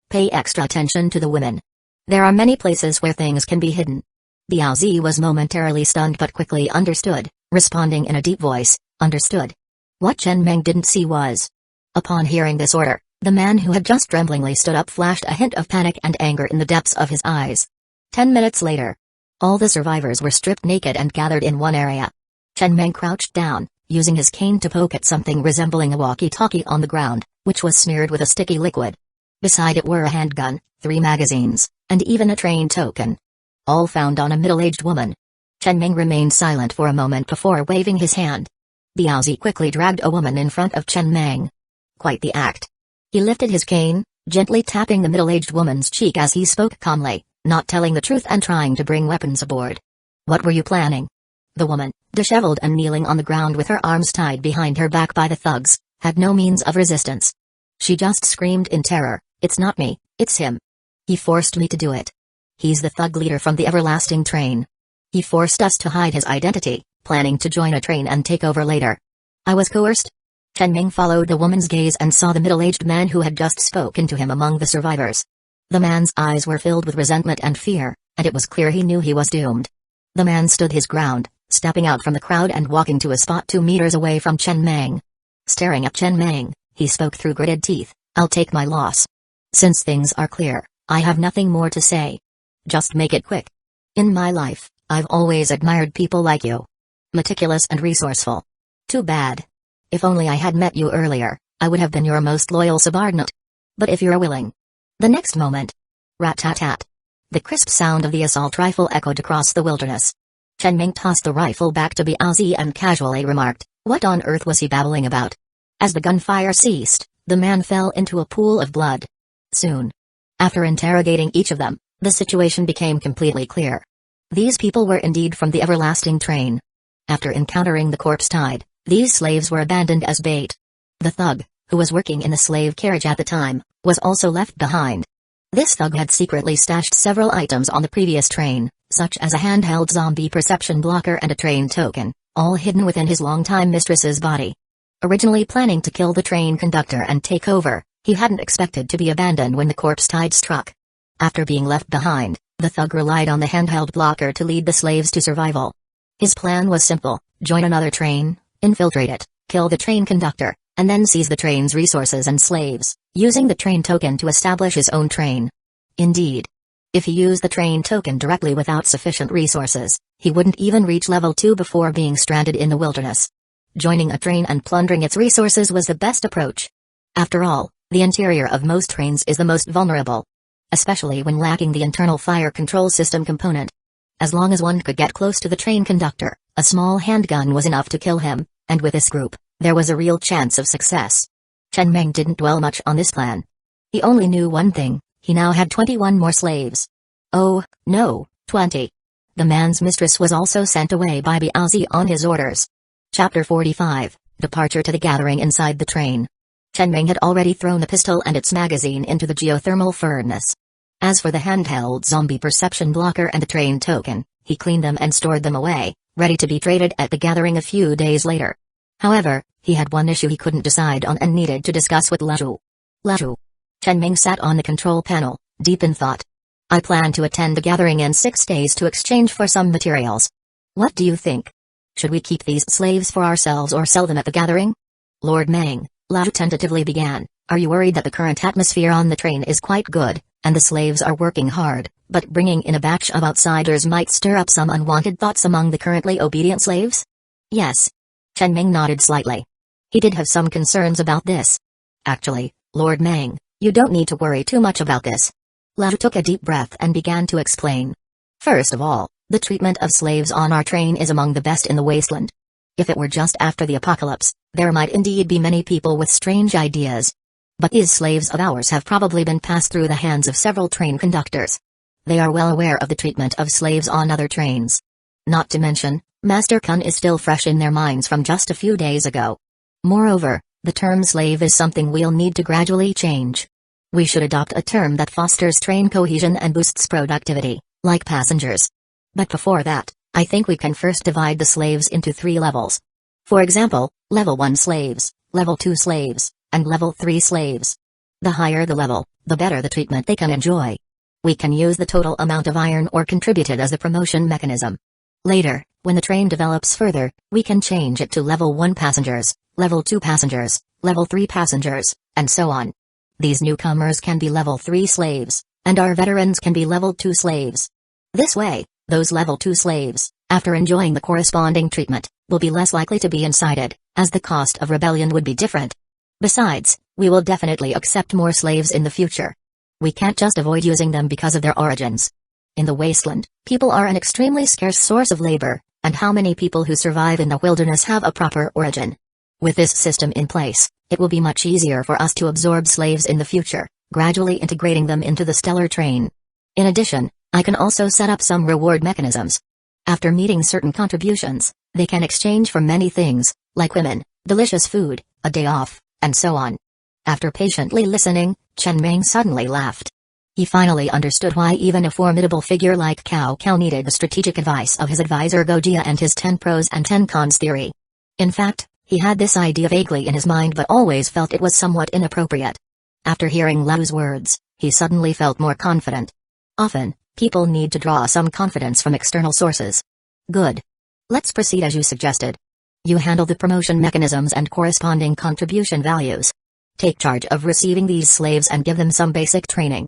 Pay extra attention to the women. There are many places where things can be hidden." Biaozi was momentarily stunned but quickly understood, responding in a deep voice, "Understood." What Chen Meng didn't see was, upon hearing this order, the man who had just tremblingly stood up flashed a hint of panic and anger in the depths of his eyes. 10 minutes later, all the survivors were stripped naked and gathered in one area. Chen Meng crouched down, using his cane to poke at something resembling a walkie-talkie on the ground, which was smeared with a sticky liquid. Beside it were a handgun, 3 magazines, and even a train token. All found on a middle-aged woman. Chen Ming remained silent for a moment before waving his hand. Biaozi quickly dragged a woman in front of Chen Ming. Quite the act. He lifted his cane, gently tapping the middle-aged woman's cheek as he spoke calmly, not telling the truth and trying to bring weapons aboard. What were you planning? The woman, disheveled and kneeling on the ground with her arms tied behind her back by the thugs, had no means of resistance. She just screamed in terror, "It's not me, it's him. He forced me to do it. He's the thug leader from the Everlasting Train. He forced us to hide his identity, planning to join a train and take over later. I was coerced." Chen Ming followed the woman's gaze and saw the middle-aged man who had just spoken to him among the survivors. The man's eyes were filled with resentment and fear, and it was clear he knew he was doomed. The man stood his ground, stepping out from the crowd and walking to a spot 2 meters away from Chen Ming. Staring at Chen Ming, he spoke through gritted teeth, "I'll take my loss. Since things are clear, I have nothing more to say. Just make it quick. In my life, I've always admired people like you. Meticulous and resourceful. Too bad. If only I had met you earlier, I would have been your most loyal subordinate. But if you're willing." The next moment. Rat-tat-tat. The crisp sound of the assault rifle echoed across the wilderness. Chen Ming tossed the rifle back to Biaozi and casually remarked, "What on earth was he babbling about?" As the gunfire ceased, the man fell into a pool of blood. Soon after interrogating each of them, the situation became completely clear. These people were indeed from the Everlasting Train. After encountering the corpse tide, these slaves were abandoned as bait. The thug, who was working in the slave carriage at the time, was also left behind. This thug had secretly stashed several items on the previous train, such as a handheld zombie perception blocker and a train token, all hidden within his longtime mistress's body. Originally planning to kill the train conductor and take over, he hadn't expected to be abandoned when the corpse tide struck. After being left behind, the thug relied on the handheld blocker to lead the slaves to survival. His plan was simple: join another train, infiltrate it, kill the train conductor, and then seize the train's resources and slaves, using the train token to establish his own train. Indeed, if he used the train token directly without sufficient resources, he wouldn't even reach level 2 before being stranded in the wilderness. Joining a train and plundering its resources was the best approach. After all, the interior of most trains is the most vulnerable, especially when lacking the internal fire control system component. As long as one could get close to the train conductor, a small handgun was enough to kill him, and with this group, there was a real chance of success. Chen Ming didn't dwell much on this plan. He only knew one thing: he now had 21 more slaves. Oh, no, 20. The man's mistress was also sent away by Biaozi on his orders. Chapter 45, Departure to the Gathering inside the train. Chen Ming had already thrown the pistol and its magazine into the geothermal furnace. As for the handheld zombie perception blocker and the train token, he cleaned them and stored them away, ready to be traded at the gathering a few days later. However, he had one issue he couldn't decide on and needed to discuss with Laju. Laju. Chen Ming sat on the control panel, deep in thought. "I plan to attend the gathering in 6 days to exchange for some materials. What do you think? Should we keep these slaves for ourselves or sell them at the gathering?" "Lord Meng," Laju tentatively began, "are you worried that the current atmosphere on the train is quite good, and the slaves are working hard, but bringing in a batch of outsiders might stir up some unwanted thoughts among the currently obedient slaves?" "Yes." Chen Ming nodded slightly. He did have some concerns about this. "Actually, Lord Meng, you don't need to worry too much about this." Laju took a deep breath and began to explain. "First of all, the treatment of slaves on our train is among the best in the wasteland. If it were just after the apocalypse, there might indeed be many people with strange ideas. But these slaves of ours have probably been passed through the hands of several train conductors. They are well aware of the treatment of slaves on other trains. Not to mention, Master Kun is still fresh in their minds from just a few days ago. Moreover, the term slave is something we'll need to gradually change. We should adopt a term that fosters train cohesion and boosts productivity, like passengers. But before that, I think we can first divide the slaves into 3 levels. For example, level 1 slaves, level 2 slaves, and level 3 slaves. The higher the level, the better the treatment they can enjoy. We can use the total amount of iron ore contributed as the promotion mechanism. Later, when the train develops further, we can change it to level 1 passengers, level 2 passengers, level 3 passengers, and so on. These newcomers can be level 3 slaves, and our veterans can be level 2 slaves. This way, those level 2 slaves, after enjoying the corresponding treatment, will be less likely to be incited, as the cost of rebellion would be different. Besides, we will definitely accept more slaves in the future. We can't just avoid using them because of their origins. In the wasteland, people are an extremely scarce source of labor, and how many people who survive in the wilderness have a proper origin? With this system in place, it will be much easier for us to absorb slaves in the future, gradually integrating them into the stellar train. In addition, I can also set up some reward mechanisms. After meeting certain contributions, they can exchange for many things, like women, delicious food, a day off, and so on. After patiently listening, Chen Meng suddenly laughed. He finally understood why even a formidable figure like Cao Cao needed the strategic advice of his advisor Gojia and his 10 pros and 10 cons theory. In fact, he had this idea vaguely in his mind but always felt it was somewhat inappropriate. After hearing Lau's words, he suddenly felt more confident. Often, people need to draw some confidence from external sources. Good. Let's proceed as you suggested. You handle the promotion mechanisms and corresponding contribution values. Take charge of receiving these slaves and give them some basic training.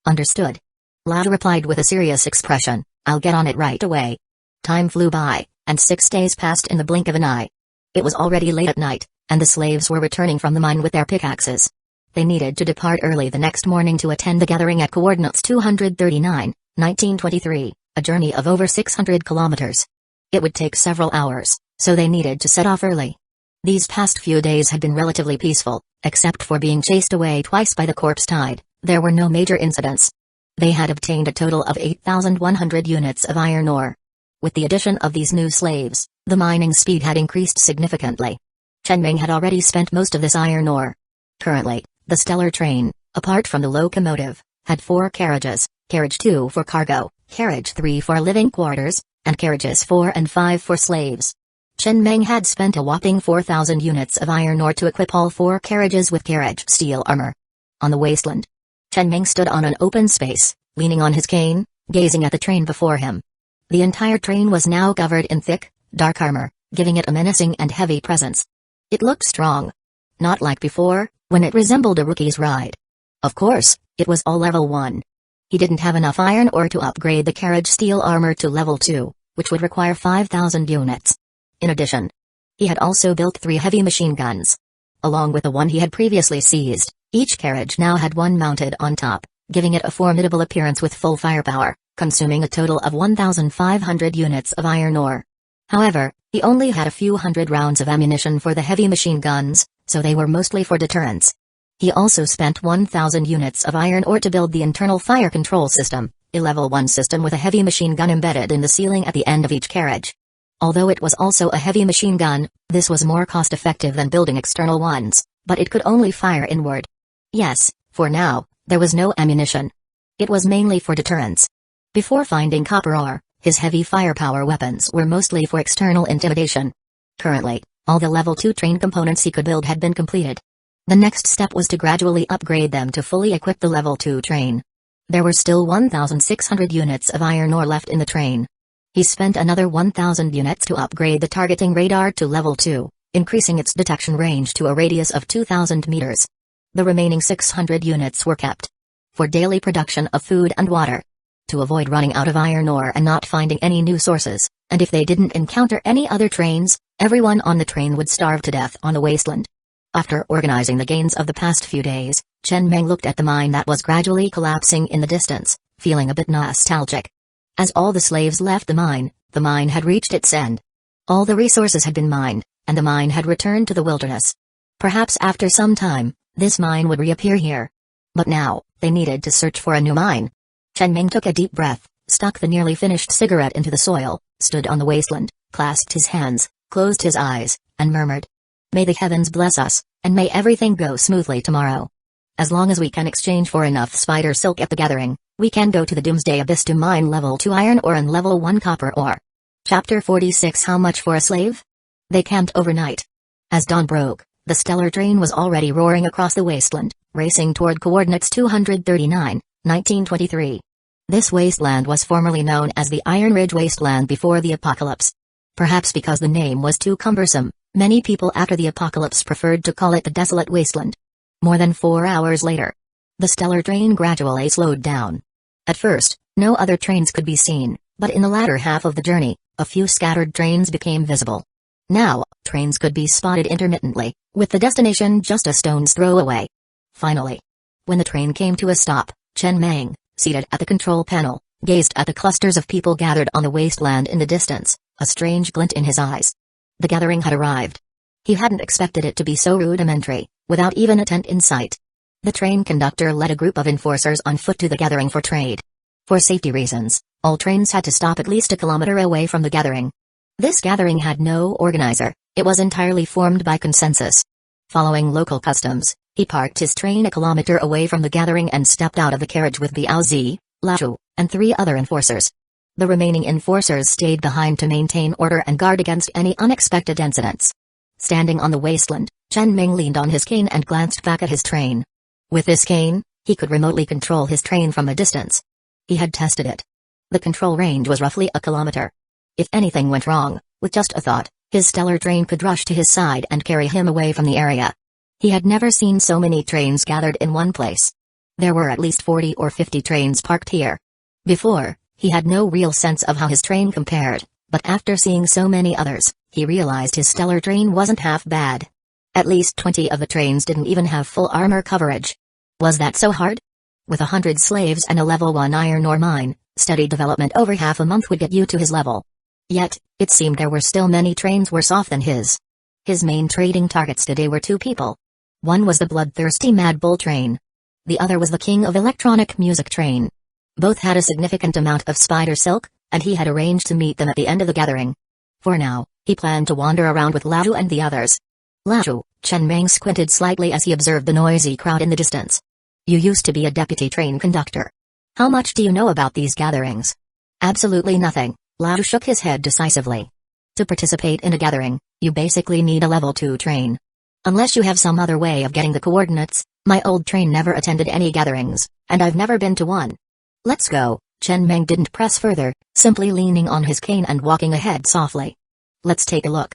Understood. Lau replied with a serious expression, I'll get on it right away. Time flew by, and 6 days passed in the blink of an eye. It was already late at night, and the slaves were returning from the mine with their pickaxes. They needed to depart early the next morning to attend the gathering at coordinates 239, 1923, a journey of over 600 kilometers. It would take several hours, so they needed to set off early. These past few days had been relatively peaceful, except for being chased away twice by the corpse tide. There were no major incidents. They had obtained a total of 8,100 units of iron ore. With the addition of these new slaves, the mining speed had increased significantly. Chen Ming had already spent most of this iron ore. Currently, the stellar train, apart from the locomotive, had 4 carriages, carriage 2 for cargo, carriage 3 for living quarters, and carriages 4 and 5 for slaves. Chen Meng had spent a whopping 4,000 units of iron ore to equip all 4 carriages with carriage steel armor. On the wasteland, Chen Meng stood on an open space, leaning on his cane, gazing at the train before him. The entire train was now covered in thick, dark armor, giving it a menacing and heavy presence. It looked strong. Not like before, when it resembled a rookie's ride. Of course, it was all level 1. He didn't have enough iron ore to upgrade the carriage steel armor to level 2, which would require 5,000 units. In addition, he had also built 3 heavy machine guns. Along with the one he had previously seized, each carriage now had one mounted on top, giving it a formidable appearance with full firepower, consuming a total of 1,500 units of iron ore. However, he only had a few hundred rounds of ammunition for the heavy machine guns, so they were mostly for deterrence. He also spent 1,000 units of iron ore to build the internal fire control system, a level 1 system with a heavy machine gun embedded in the ceiling at the end of each carriage. Although it was also a heavy machine gun, this was more cost-effective than building external ones, but it could only fire inward. Yes, for now, there was no ammunition. It was mainly for deterrence. Before finding copper ore, his heavy firepower weapons were mostly for external intimidation. Currently, all the level 2 train components he could build had been completed. The next step was to gradually upgrade them to fully equip the level 2 train. There were still 1,600 units of iron ore left in the train. He spent another 1,000 units to upgrade the targeting radar to level 2, increasing its detection range to a radius of 2,000 meters. The remaining 600 units were kept for daily production of food and water. To avoid running out of iron ore and not finding any new sources, and if they didn't encounter any other trains, everyone on the train would starve to death on the wasteland. After organizing the gains of the past few days, Chen Meng looked at the mine that was gradually collapsing in the distance, feeling a bit nostalgic. As all the slaves left the mine had reached its end. All the resources had been mined, and the mine had returned to the wilderness. Perhaps after some time, this mine would reappear here. But now, they needed to search for a new mine. Chen Ming took a deep breath, stuck the nearly finished cigarette into the soil, stood on the wasteland, clasped his hands, closed his eyes, and murmured. May the heavens bless us, and may everything go smoothly tomorrow. As long as we can exchange for enough spider silk at the gathering, we can go to the Doomsday Abyss to mine level 2 iron ore and level 1 copper ore. Chapter 46 How much for a slave? They camped overnight. As dawn broke, the stellar train was already roaring across the wasteland, racing toward coordinates 239, 1923. This wasteland was formerly known as the Iron Ridge Wasteland before the apocalypse. Perhaps because the name was too cumbersome, many people after the apocalypse preferred to call it the Desolate Wasteland. More than 4 hours later, the stellar train gradually slowed down. At first, no other trains could be seen, but in the latter half of the journey, a few scattered trains became visible. Now, trains could be spotted intermittently, with the destination just a stone's throw away. Finally, when the train came to a stop, Chen Meng, seated at the control panel, gazed at the clusters of people gathered on the wasteland in the distance, a strange glint in his eyes. The gathering had arrived. He hadn't expected it to be so rudimentary, without even a tent in sight. The train conductor led a group of enforcers on foot to the gathering for trade. For safety reasons, all trains had to stop at least a kilometer away from the gathering. This gathering had no organizer, it was entirely formed by consensus. Following local customs, he parked his train a kilometer away from the gathering and stepped out of the carriage with Biaozi, Lao, and 3 other enforcers. The remaining enforcers stayed behind to maintain order and guard against any unexpected incidents. Standing on the wasteland, Chen Meng leaned on his cane and glanced back at his train. With this cane, he could remotely control his train from a distance. He had tested it. The control range was roughly a kilometer. If anything went wrong, with just a thought, his stellar train could rush to his side and carry him away from the area. He had never seen so many trains gathered in one place. There were at least 40 or 50 trains parked here. Before, he had no real sense of how his train compared, but after seeing so many others, he realized his stellar train wasn't half bad. At least 20 of the trains didn't even have full armor coverage. Was that so hard? With 100 slaves and a level 1 iron ore mine, steady development over half a month would get you to his level. Yet, it seemed there were still many trains worse off than his. His main trading targets today were 2 people. One was the bloodthirsty Mad Bull train. The other was the king of electronic music train. Both had a significant amount of spider silk, and he had arranged to meet them at the end of the gathering. For now, he planned to wander around with Lao and the others. Lao, Chen Meng squinted slightly as he observed the noisy crowd in the distance. You used to be a deputy train conductor. How much do you know about these gatherings? Absolutely nothing, Lao shook his head decisively. To participate in a gathering, you basically need a level 2 train. Unless you have some other way of getting the coordinates, my old train never attended any gatherings, and I've never been to one. Let's go, Chen Meng didn't press further, simply leaning on his cane and walking ahead softly. Let's take a look.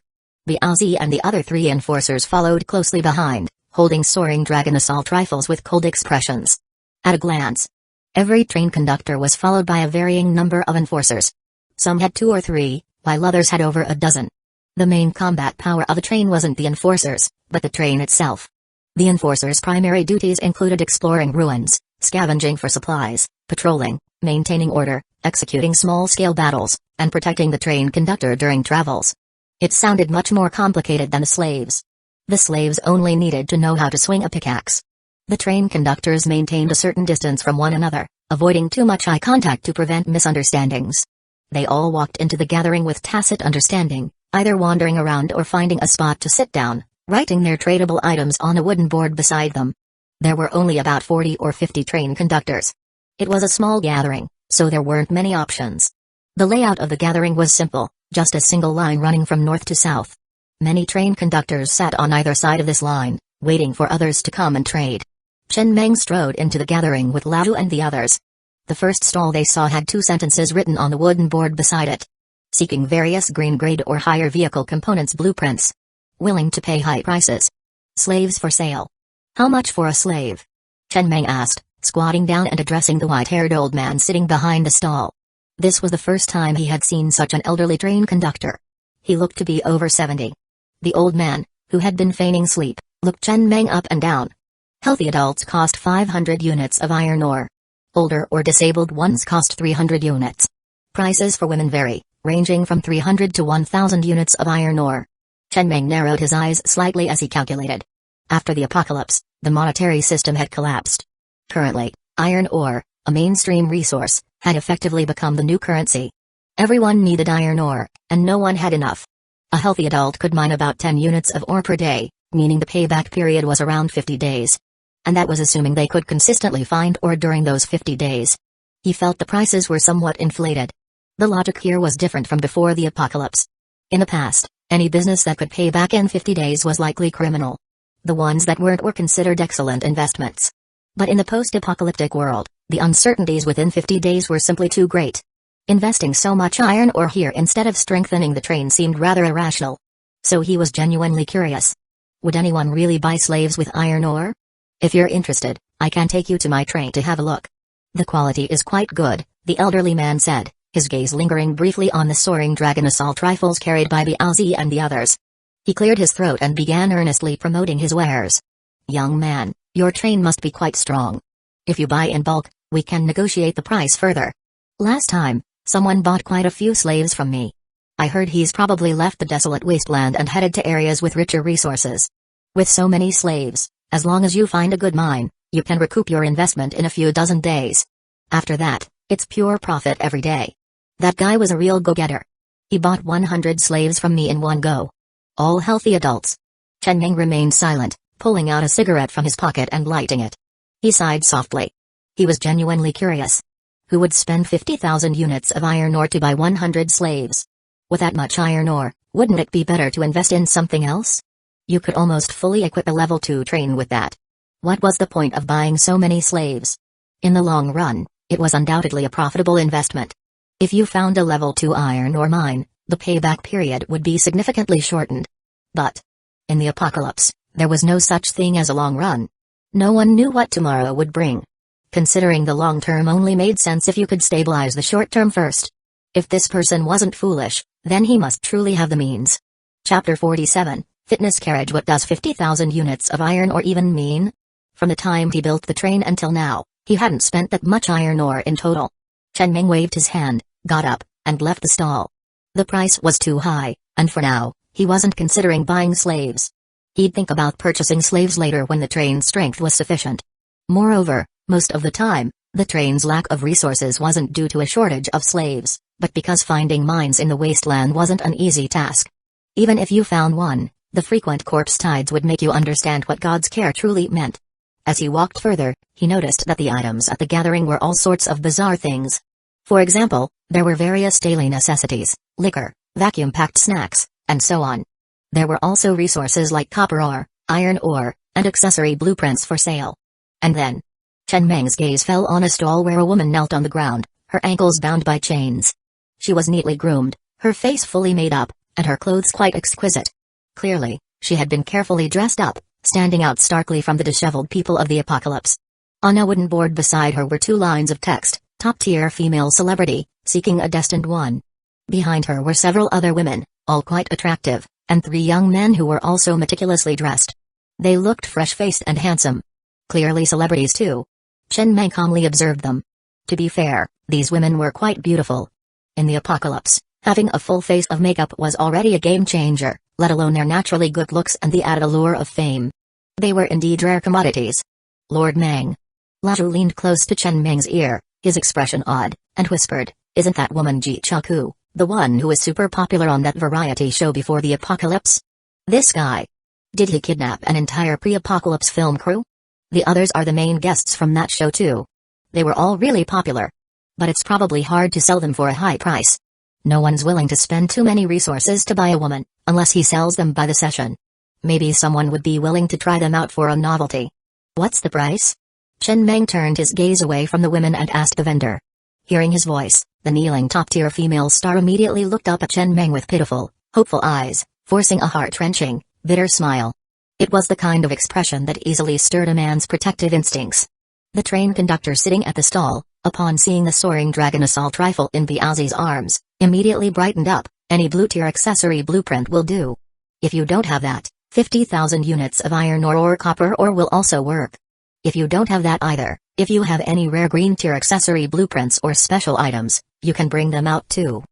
Biaozi and the other 3 enforcers followed closely behind, holding soaring dragon assault rifles with cold expressions. At a glance, every train conductor was followed by a varying number of enforcers. Some had 2 or 3, while others had over a dozen. The main combat power of a train wasn't the enforcers, but the train itself. The enforcers' primary duties included exploring ruins, scavenging for supplies, patrolling, maintaining order, executing small-scale battles, and protecting the train conductor during travels. It sounded much more complicated than the slaves. The slaves only needed to know how to swing a pickaxe. The train conductors maintained a certain distance from one another, avoiding too much eye contact to prevent misunderstandings. They all walked into the gathering with tacit understanding, either wandering around or finding a spot to sit down, writing their tradable items on a wooden board beside them. There were only about 40 or 50 train conductors. It was a small gathering, so there weren't many options. The layout of the gathering was simple, just a single line running from north to south. Many train conductors sat on either side of this line, waiting for others to come and trade. Chen Meng strode into the gathering with Lao and the others. The first stall they saw had 2 sentences written on the wooden board beside it. Seeking various green-grade or higher vehicle components blueprints. Willing to pay high prices. Slaves for sale. How much for a slave? Chen Meng asked, squatting down and addressing the white-haired old man sitting behind the stall. This was the first time he had seen such an elderly train conductor. He looked to be over 70. The old man, who had been feigning sleep, looked Chen Meng up and down. Healthy adults cost 500 units of iron ore. Older or disabled ones cost 300 units. Prices for women vary, ranging from 300 to 1,000 units of iron ore. Chen Meng narrowed his eyes slightly as he calculated. After the apocalypse, the monetary system had collapsed. Currently, iron ore, a mainstream resource, had effectively become the new currency. Everyone needed iron ore, and no one had enough. A healthy adult could mine about 10 units of ore per day, meaning the payback period was around 50 days. And that was assuming they could consistently find ore during those 50 days. He felt the prices were somewhat inflated. The logic here was different from before the apocalypse. In the past, any business that could pay back in 50 days was likely criminal. The ones that weren't were considered excellent investments. But in the post-apocalyptic world, the uncertainties within 50 days were simply too great. Investing so much iron ore here instead of strengthening the train seemed rather irrational. So he was genuinely curious. Would anyone really buy slaves with iron ore? If you're interested, I can take you to my train to have a look. The quality is quite good, the elderly man said, his gaze lingering briefly on the soaring dragon assault rifles carried by Biaozi and the others. He cleared his throat and began earnestly promoting his wares. "Young man, your train must be quite strong. If you buy in bulk, we can negotiate the price further. Last time, someone bought quite a few slaves from me. I heard he's probably left the desolate wasteland and headed to areas with richer resources. With so many slaves, as long as you find a good mine, you can recoup your investment in a few dozen days. After that, it's pure profit every day." That guy was a real go-getter. He bought 100 slaves from me in one go. All healthy adults. Chen Meng remained silent, pulling out a cigarette from his pocket and lighting it. He sighed softly. He was genuinely curious. Who would spend 50,000 units of iron ore to buy 100 slaves? With that much iron ore, wouldn't it be better to invest in something else? You could almost fully equip a level 2 train with that. What was the point of buying so many slaves? In the long run, it was undoubtedly a profitable investment. If you found a level 2 iron ore mine, the payback period would be significantly shortened. But in the apocalypse, there was no such thing as a long run. No one knew what tomorrow would bring. Considering the long term only made sense if you could stabilize the short term first. If this person wasn't foolish, then he must truly have the means. Chapter 47, Fitness Carriage. What does 50,000 units of iron ore even mean? From the time he built the train until now, he hadn't spent that much iron ore in total. Chen Meng waved his hand, got up, and left the stall. The price was too high, and for now, he wasn't considering buying slaves. He'd think about purchasing slaves later when the train's strength was sufficient. Moreover, most of the time, the train's lack of resources wasn't due to a shortage of slaves, but because finding mines in the wasteland wasn't an easy task. Even if you found one, the frequent corpse tides would make you understand what God's care truly meant. As he walked further, he noticed that the items at the gathering were all sorts of bizarre things. For example, there were various daily necessities, liquor, vacuum-packed snacks, and so on. There were also resources like copper ore, iron ore, and accessory blueprints for sale. And then, Chen Meng's gaze fell on a stall where a woman knelt on the ground, her ankles bound by chains. She was neatly groomed, her face fully made up, and her clothes quite exquisite. Clearly, she had been carefully dressed up, standing out starkly from the disheveled people of the apocalypse. On a wooden board beside her were 2 lines of text, "Top-tier female celebrity, seeking a destined one." Behind her were several other women, all quite attractive, and 3 young men who were also meticulously dressed. They looked fresh-faced and handsome. Clearly celebrities too. Chen Meng calmly observed them. To be fair, these women were quite beautiful. In the apocalypse, having a full face of makeup was already a game-changer, let alone their naturally good looks and the added allure of fame. They were indeed rare commodities. "Lord Meng." Laju leaned close to Chen Meng's ear, his expression odd, and whispered, "Isn't that woman Jichaku, the one who was super popular on that variety show before the apocalypse? This guy. Did he kidnap an entire pre-apocalypse film crew? The others are the main guests from that show too. They were all really popular. But it's probably hard to sell them for a high price. No one's willing to spend too many resources to buy a woman, unless he sells them by the session. Maybe someone would be willing to try them out for a novelty. What's the price?" Chen Meng turned his gaze away from the women and asked the vendor. Hearing his voice, the kneeling top-tier female star immediately looked up at Chen Meng with pitiful, hopeful eyes, forcing a heart-wrenching, bitter smile. It was the kind of expression that easily stirred a man's protective instincts. The train conductor sitting at the stall, upon seeing the soaring dragon assault rifle in Biazi's arms, immediately brightened up. "Any blue-tier accessory blueprint will do. If you don't have that, 50,000 units of iron ore or copper ore will also work. If you don't have that either, if you have any rare green-tier accessory blueprints or special items, you can bring them out too.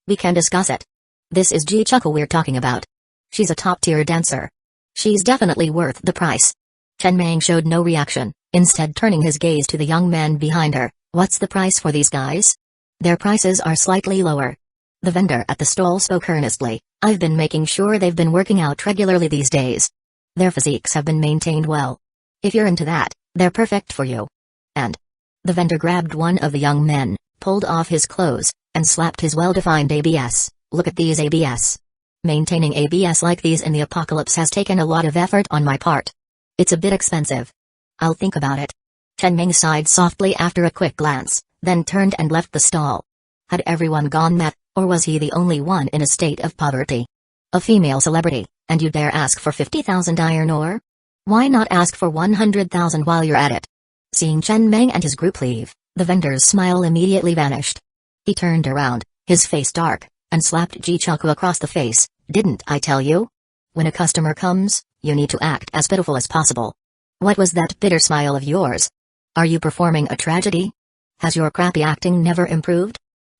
We can discuss it. This is Jichaku we're talking about. She's a top-tier dancer. She's definitely worth the price." Chen Meng showed no reaction, instead turning his gaze to the young man behind her. "What's the price for these guys?" "Their prices are slightly lower." The vendor at the stall spoke earnestly. "I've been making sure they've been working out regularly these days. Their physiques have been maintained well. If you're into that, they're perfect for you." And the vendor grabbed one of the young men, pulled off his clothes, and slapped his well-defined ABS. "Look at these ABS. Maintaining ABS like these in the apocalypse has taken a lot of effort on my part. It's a bit expensive. I'll think about it." Chen Meng sighed softly after a quick glance, then turned and left the stall. Had everyone gone mad, or was he the only one in a state of poverty? A female celebrity, and you dare ask for 50,000 iron ore? Why not ask for 100,000 while you're at it? Seeing Chen Meng and his group leave, the vendor's smile immediately vanished. He turned around, his face dark, and slapped Jichaku across the face. "Didn't I tell you? When a customer comes, you need to act as pitiful as possible. What was that bitter smile of yours? Are you performing a tragedy? Has your crappy acting never improved?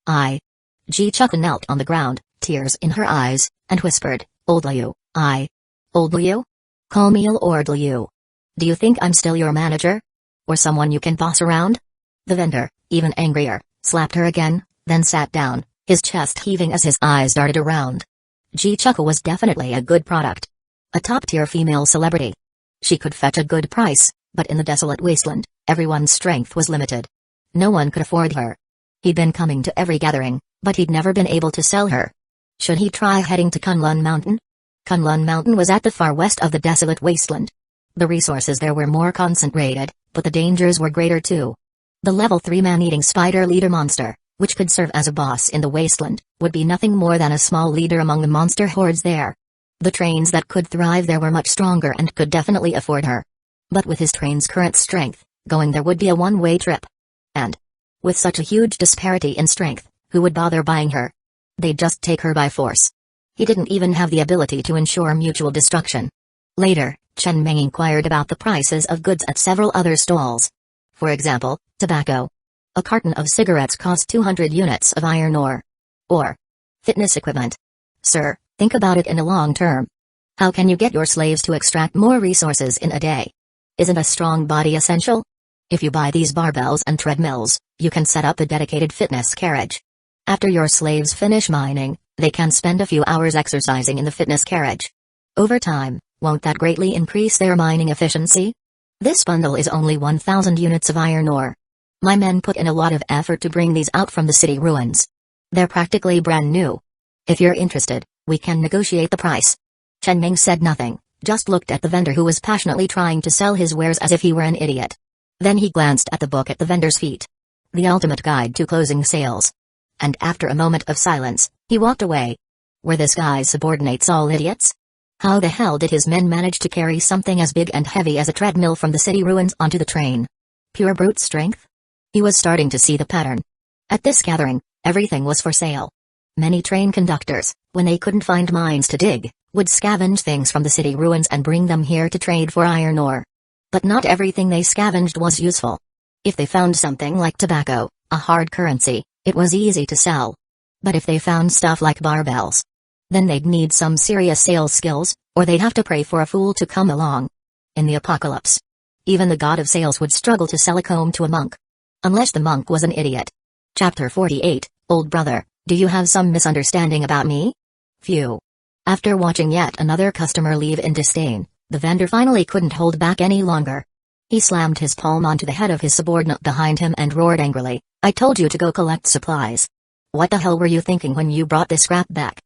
Chuka knelt on the ground, tears in her eyes, and whispered, Old Liu. Old Liu? Call me Lord Liu. Do you think I'm still your manager? Or someone you can boss around? The vendor, even angrier, slapped her again, then sat down, his chest heaving as his eyes darted around. Chuka was definitely a good product. A top-tier female celebrity. She could fetch a good price, but in the desolate wasteland, everyone's strength was limited. No one could afford her. He'd been coming to every gathering, but he'd never been able to sell her. Should he try heading to Kunlun Mountain? Kunlun Mountain was at the far west of the desolate wasteland. The resources there were more concentrated, but the dangers were greater too. The level 3 man-eating spider leader monster, which could serve as a boss in the wasteland, would be nothing more than a small leader among the monster hordes there. The trains that could thrive there were much stronger and could definitely afford her. But with his train's current strength, going there would be a one-way trip. And with such a huge disparity in strength, who would bother buying her? They'd just take her by force. He didn't even have the ability to ensure mutual destruction. Later, Chen Meng inquired about the prices of goods at several other stalls. For example, tobacco. A carton of cigarettes cost 200 units of iron ore. Or fitness equipment. Sir, think about it in a long term. How can you get your slaves to extract more resources in a day? Isn't a strong body essential? If you buy these barbells and treadmills, you can set up a dedicated fitness carriage. After your slaves finish mining, they can spend a few hours exercising in the fitness carriage. Over time, won't that greatly increase their mining efficiency? This bundle is only 1,000 units of iron ore. My men put in a lot of effort to bring these out from the city ruins. They're practically brand new. If you're interested, we can negotiate the price. Chen Ming said nothing, just looked at the vendor who was passionately trying to sell his wares as if he were an idiot. Then he glanced at the book at the vendor's feet. The Ultimate Guide to Closing Sales. And after a moment of silence, he walked away. Were this guy's subordinates all idiots? How the hell did his men manage to carry something as big and heavy as a treadmill from the city ruins onto the train? Pure brute strength? He was starting to see the pattern. At this gathering, everything was for sale. Many train conductors, when they couldn't find mines to dig, would scavenge things from the city ruins and bring them here to trade for iron ore. But not everything they scavenged was useful. If they found something like tobacco, a hard currency, it was easy to sell. But if they found stuff like barbells, then they'd need some serious sales skills, or they'd have to pray for a fool to come along. In the apocalypse, even the god of sales would struggle to sell a comb to a monk. Unless the monk was an idiot. Chapter 48, Old Brother, do you have some misunderstanding about me? Phew. After watching yet another customer leave in disdain, the vendor finally couldn't hold back any longer. He slammed his palm onto the head of his subordinate behind him and roared angrily, I told you to go collect supplies. What the hell were you thinking when you brought this crap back?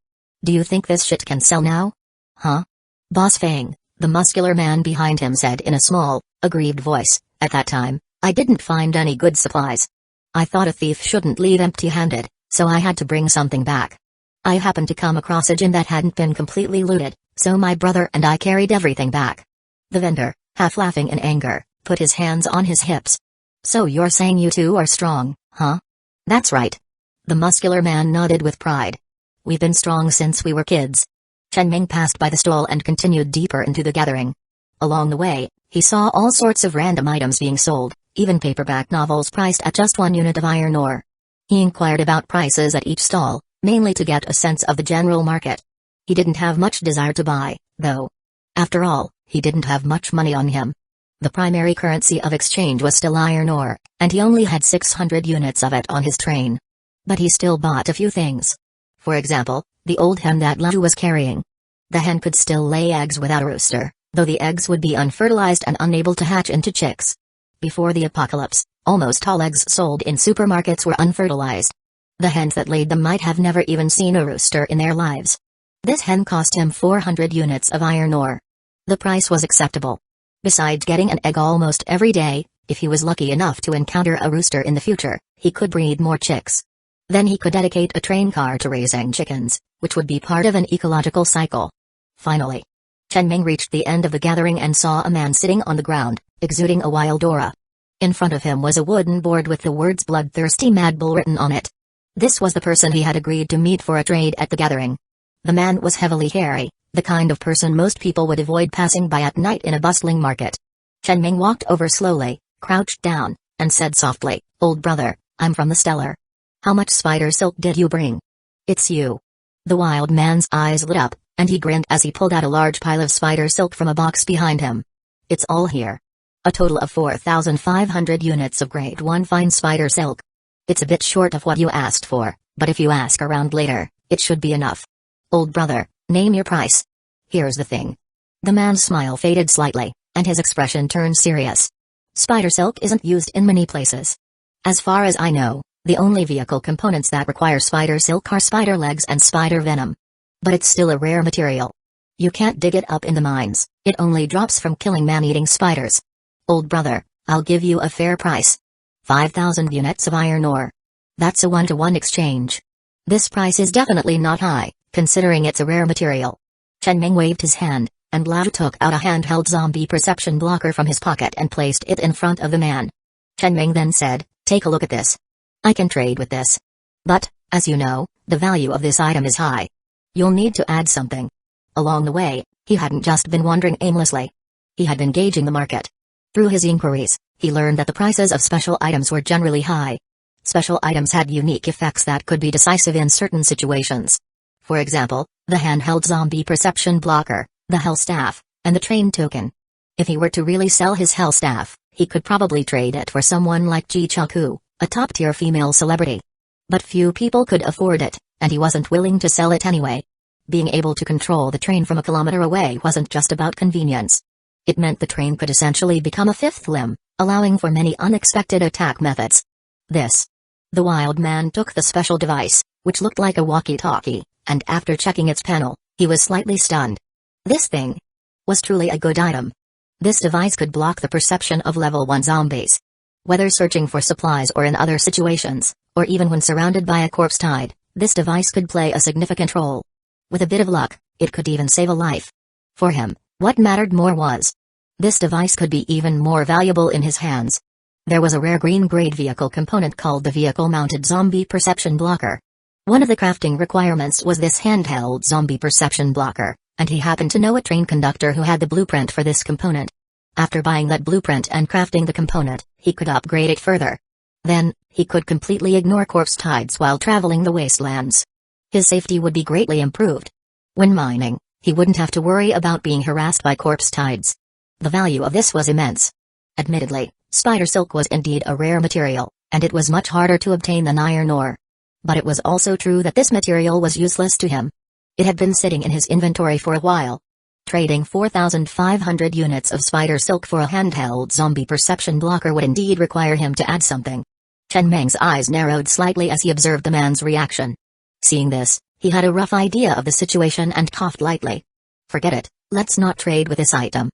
Do you think this shit can sell now? Huh? Boss Fang, the muscular man behind him said in a small, aggrieved voice, at that time, I didn't find any good supplies. I thought a thief shouldn't leave empty-handed, so I had to bring something back. I happened to come across a gym that hadn't been completely looted, so my brother and I carried everything back. The vendor, half laughing in anger, put his hands on his hips. So you're saying you two are strong, huh? That's right. The muscular man nodded with pride. We've been strong since we were kids. Chen Ming passed by the stall and continued deeper into the gathering. Along the way, he saw all sorts of random items being sold, even paperback novels priced at just 1 unit of iron ore. He inquired about prices at each stall, mainly to get a sense of the general market. He didn't have much desire to buy, though. After all, he didn't have much money on him. The primary currency of exchange was still iron ore, and he only had 600 units of it on his train. But he still bought a few things. For example, the old hen that Liu was carrying. The hen could still lay eggs without a rooster, though the eggs would be unfertilized and unable to hatch into chicks. Before the apocalypse, almost all eggs sold in supermarkets were unfertilized. The hens that laid them might have never even seen a rooster in their lives. This hen cost him 400 units of iron ore. The price was acceptable. Besides getting an egg almost every day, if he was lucky enough to encounter a rooster in the future, he could breed more chicks. Then he could dedicate a train car to raising chickens, which would be part of an ecological cycle. Finally, Chen Ming reached the end of the gathering and saw a man sitting on the ground, exuding a wild aura. In front of him was a wooden board with the words Bloodthirsty Mad Bull written on it. This was the person he had agreed to meet for a trade at the gathering. The man was heavily hairy, the kind of person most people would avoid passing by at night in a bustling market. Chen Ming walked over slowly, crouched down, and said softly, "Old brother, I'm from the Stellar. How much spider silk did you bring?" "It's you." The wild man's eyes lit up, and he grinned as he pulled out a large pile of spider silk from a box behind him. "It's all here. A total of 4,500 units of grade 1 fine spider silk. It's a bit short of what you asked for, but if you ask around later, it should be enough. Old brother, name your price." "Here's the thing." The man's smile faded slightly, and his expression turned serious. "Spider silk isn't used in many places. As far as I know, the only vehicle components that require spider silk are spider legs and spider venom. But it's still a rare material. You can't dig it up in the mines, it only drops from killing man-eating spiders. Old brother, I'll give you a fair price. 5,000 units of iron ore. That's a 1-to-1 exchange. This price is definitely not high, considering it's a rare material." Chen Ming waved his hand, and Lao took out a handheld zombie perception blocker from his pocket and placed it in front of the man. Chen Ming then said, "Take a look at this. I can trade with this. But, as you know, the value of this item is high. You'll need to add something." Along the way, he hadn't just been wandering aimlessly. He had been gauging the market. Through his inquiries, he learned that the prices of special items were generally high. Special items had unique effects that could be decisive in certain situations. For example, the handheld zombie perception blocker, the Hell Staff, and the train token. If he were to really sell his Hell Staff, he could probably trade it for someone like Ji Chaku, a top-tier female celebrity. But few people could afford it, and he wasn't willing to sell it anyway. Being able to control the train from a kilometer away wasn't just about convenience. It meant the train could essentially become a fifth limb, allowing for many unexpected attack methods. This. The wild man took the special device, which looked like a walkie-talkie, and after checking its panel, he was slightly stunned. This thing was truly a good item. This device could block the perception of level 1 zombies. Whether searching for supplies or in other situations, or even when surrounded by a corpse tide, this device could play a significant role. With a bit of luck, it could even save a life. For him, what mattered more was this device could be even more valuable in his hands. There was a rare green-grade vehicle component called the Vehicle-Mounted Zombie Perception Blocker. One of the crafting requirements was this handheld zombie perception blocker, and he happened to know a train conductor who had the blueprint for this component. After buying that blueprint and crafting the component, he could upgrade it further. Then, he could completely ignore corpse tides while traveling the wastelands. His safety would be greatly improved. When mining, he wouldn't have to worry about being harassed by corpse tides. The value of this was immense. Admittedly, spider silk was indeed a rare material, and it was much harder to obtain than iron ore. But it was also true that this material was useless to him. It had been sitting in his inventory for a while. Trading 4,500 units of spider silk for a handheld zombie perception blocker would indeed require him to add something. Chen Meng's eyes narrowed slightly as he observed the man's reaction. Seeing this, he had a rough idea of the situation and coughed lightly. "Forget it, let's not trade with this item.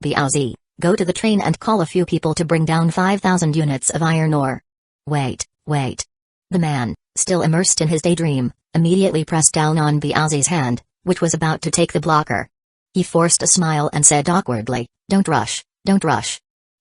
Biaozi, go to the train and call a few people to bring down 5,000 units of iron ore." Wait. The man, still immersed in his daydream, immediately pressed down on Biaozi's hand, which was about to take the blocker. He forced a smile and said awkwardly, don't rush.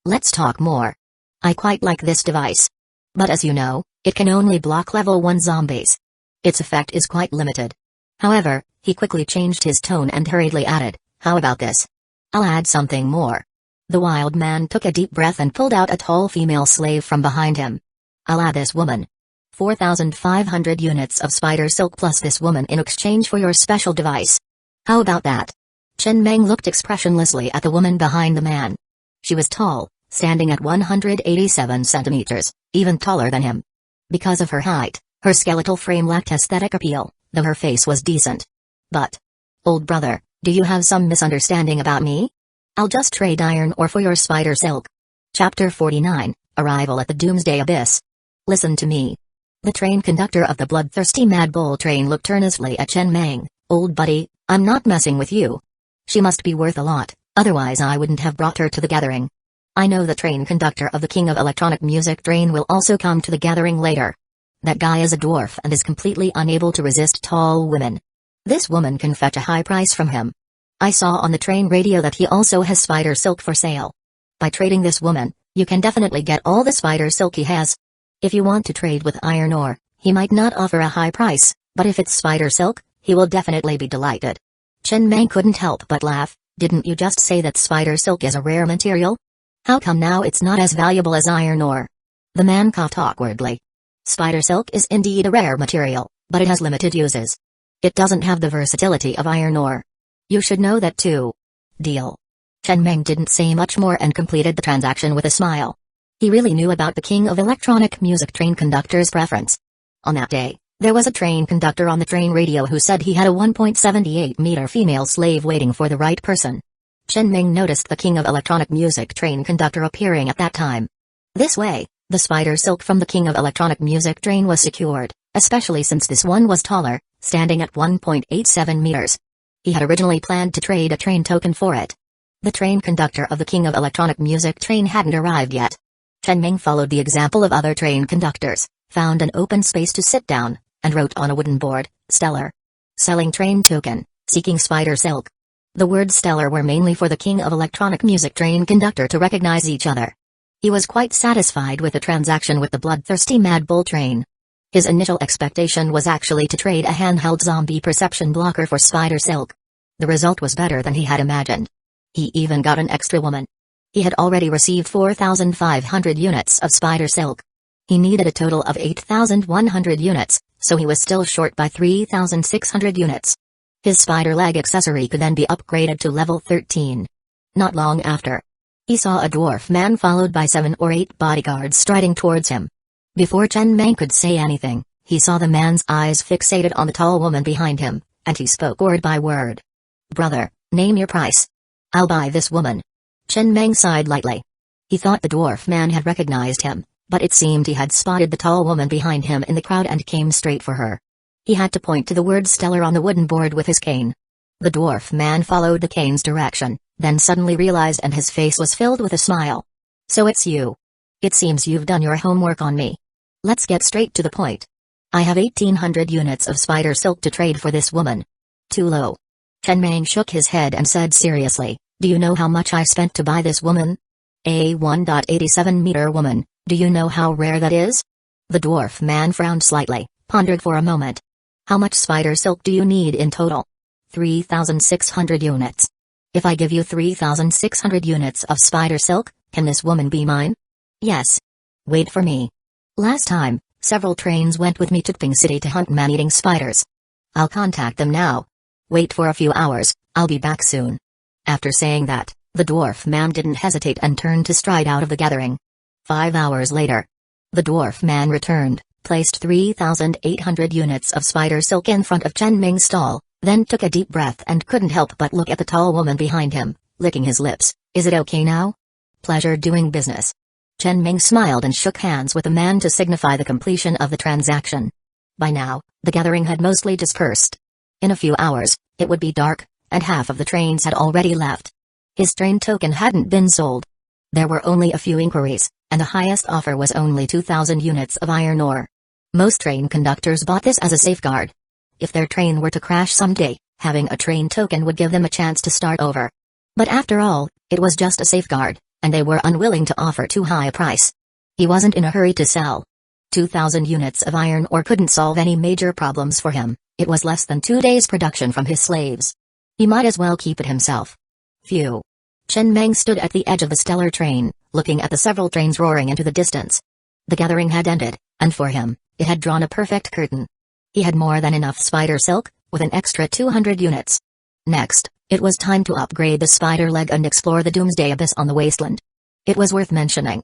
Let's talk more. I quite like this device. But as you know, it can only block level 1 zombies. Its effect is quite limited. However, he quickly changed his tone and hurriedly added, how about this? I'll add something more. The wild man took a deep breath and pulled out a tall female slave from behind him. I'll add this woman. 4,500 units of spider silk plus this woman in exchange for your special device. How about that? Chen Meng looked expressionlessly at the woman behind the man. She was tall, standing at 187 centimeters, even taller than him. Because of her height, her skeletal frame lacked aesthetic appeal, though her face was decent. But, old brother, do you have some misunderstanding about me? I'll just trade iron ore for your spider silk. Chapter 49, Arrival at the Doomsday Abyss. Listen to me. The train conductor of the bloodthirsty Mad Bull train looked earnestly at Chen Meng. Old buddy, I'm not messing with you. She must be worth a lot, otherwise I wouldn't have brought her to the gathering. I know the train conductor of the King of Electronic Music train will also come to the gathering later. That guy is a dwarf and is completely unable to resist tall women. This woman can fetch a high price from him. I saw on the train radio that he also has spider silk for sale. By trading this woman, you can definitely get all the spider silk he has. If you want to trade with iron ore, he might not offer a high price, but if it's spider silk, He will definitely be delighted. Chen Meng couldn't help but laugh. Didn't you just say that spider silk is a rare material? How come now it's not as valuable as iron ore? The man coughed awkwardly. Spider silk is indeed a rare material, but it has limited uses. It doesn't have the versatility of iron ore. You should know that too. Deal. Chen Meng didn't say much more and completed the transaction with a smile. He really knew about the king of electronic music train conductor's preference. On that day, there was a train conductor on the train radio who said he had a 1.78-meter female slave waiting for the right person. Chen Meng noticed the king of electronic music train conductor appearing at that time. This way, the spider silk from the king of electronic music train was secured, especially since this one was taller, standing at 1.87 meters. He had originally planned to trade a train token for it. The train conductor of the king of electronic music train hadn't arrived yet. Chen Meng followed the example of other train conductors, found an open space to sit down, and wrote on a wooden board, "Stellar. Selling train token, seeking spider silk." The words stellar were mainly for the king of electronic music train conductor to recognize each other. He was quite satisfied with the transaction with the bloodthirsty Mad Bull train. His initial expectation was actually to trade a handheld zombie perception blocker for spider silk. The result was better than he had imagined. He even got an extra woman. He had already received 4,500 units of spider silk. He needed a total of 8,100 units, so he was still short by 3,600 units. His spider leg accessory could then be upgraded to level 13. Not long after, he saw a dwarf man followed by 7 or 8 bodyguards striding towards him. Before Chen Meng could say anything, he saw the man's eyes fixated on the tall woman behind him, and he spoke word by word. "Brother, name your price. I'll buy this woman." Chen Meng sighed lightly. He thought the dwarf man had recognized him, but it seemed he had spotted the tall woman behind him in the crowd and came straight for her. He had to point to the word stellar on the wooden board with his cane. The dwarf man followed the cane's direction, then suddenly realized and his face was filled with a smile. "So it's you. It seems you've done your homework on me. Let's get straight to the point. I have 1,800 units of spider silk to trade for this woman." "Too low." Chen Meng shook his head and said seriously, "Do you know how much I spent to buy this woman? A 1.87-meter woman, do you know how rare that is?" The dwarf man frowned slightly, pondered for a moment. "How much spider silk do you need in total?" 3,600 units. "If I give you 3,600 units of spider silk, can this woman be mine?" "Yes." "Wait for me. Last time, several trains went with me to Ping City to hunt man-eating spiders. I'll contact them now. Wait for a few hours, I'll be back soon." After saying that, the dwarf man didn't hesitate and turned to stride out of the gathering. 5 hours later, the dwarf man returned, placed 3,800 units of spider silk in front of Chen Meng's stall, then took a deep breath and couldn't help but look at the tall woman behind him, licking his lips. "Is it okay now? Pleasure doing business." Chen Meng smiled and shook hands with the man to signify the completion of the transaction. By now, the gathering had mostly dispersed. In a few hours, it would be dark, and half of the trains had already left. His train token hadn't been sold. There were only a few inquiries, and the highest offer was only 2,000 units of iron ore. Most train conductors bought this as a safeguard. If their train were to crash someday, having a train token would give them a chance to start over. But after all, it was just a safeguard, and they were unwilling to offer too high a price. He wasn't in a hurry to sell. 2,000 units of iron ore couldn't solve any major problems for him. It was less than 2 days' production from his slaves. He might as well keep it himself. Phew. Chen Meng stood at the edge of the stellar train, looking at the several trains roaring into the distance. The gathering had ended, and for him, it had drawn a perfect curtain. He had more than enough spider silk, with an extra 200 units. Next, it was time to upgrade the spider leg and explore the Doomsday Abyss on the wasteland. It was worth mentioning.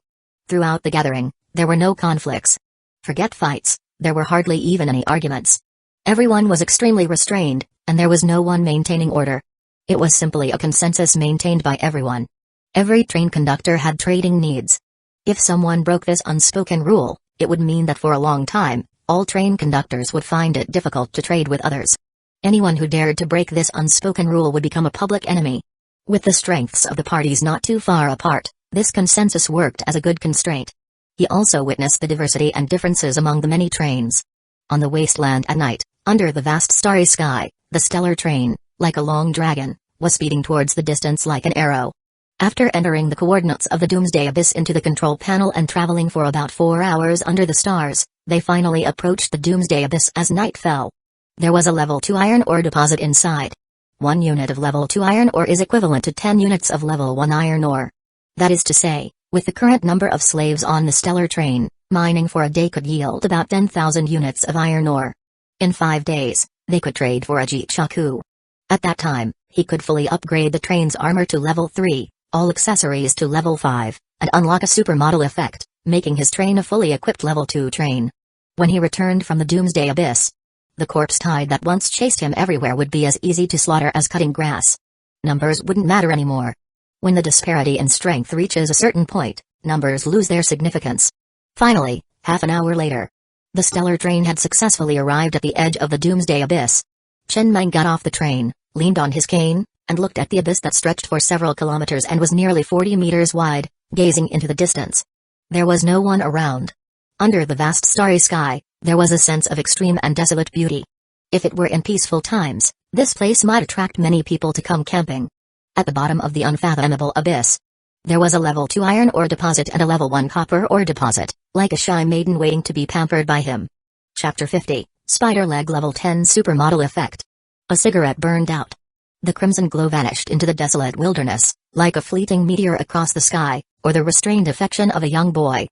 Throughout the gathering, there were no conflicts. Forget fights, there were hardly even any arguments. Everyone was extremely restrained, and there was no one maintaining order. It was simply a consensus maintained by everyone. Every train conductor had trading needs. If someone broke this unspoken rule, it would mean that for a long time, all train conductors would find it difficult to trade with others. Anyone who dared to break this unspoken rule would become a public enemy. With the strengths of the parties not too far apart, this consensus worked as a good constraint. He also witnessed the diversity and differences among the many trains. On the wasteland at night, under the vast starry sky, the stellar train, like a long dragon, was speeding towards the distance like an arrow. After entering the coordinates of the Doomsday Abyss into the control panel and traveling for about 4 hours under the stars, they finally approached the Doomsday Abyss as night fell. There was a level 2 iron ore deposit inside. 1 unit of level 2 iron ore is equivalent to 10 units of level 1 iron ore. That is to say, with the current number of slaves on the stellar train, mining for a day could yield about 10,000 units of iron ore. In 5 days, they could trade for a Jichaku. At that time, he could fully upgrade the train's armor to level 3, all accessories to level 5, and unlock a supermodel effect, making his train a fully equipped level 2 train. When he returned from the Doomsday Abyss, the corpse tide that once chased him everywhere would be as easy to slaughter as cutting grass. Numbers wouldn't matter anymore. When the disparity in strength reaches a certain point, numbers lose their significance. Finally, half an hour later, the stellar train had successfully arrived at the edge of the Doomsday Abyss. Chen Meng got off the train, leaned on his cane, and looked at the abyss that stretched for several kilometers and was nearly 40 meters wide, gazing into the distance. There was no one around. Under the vast starry sky, there was a sense of extreme and desolate beauty. If it were in peaceful times, this place might attract many people to come camping. At the bottom of the unfathomable abyss, there was a level 2 iron ore deposit and a level 1 copper ore deposit, like a shy maiden waiting to be pampered by him. Chapter 50, Spider Leg Level 10 Supermodel Effect. A cigarette burned out. The crimson glow vanished into the desolate wilderness, like a fleeting meteor across the sky, or the restrained affection of a young boy.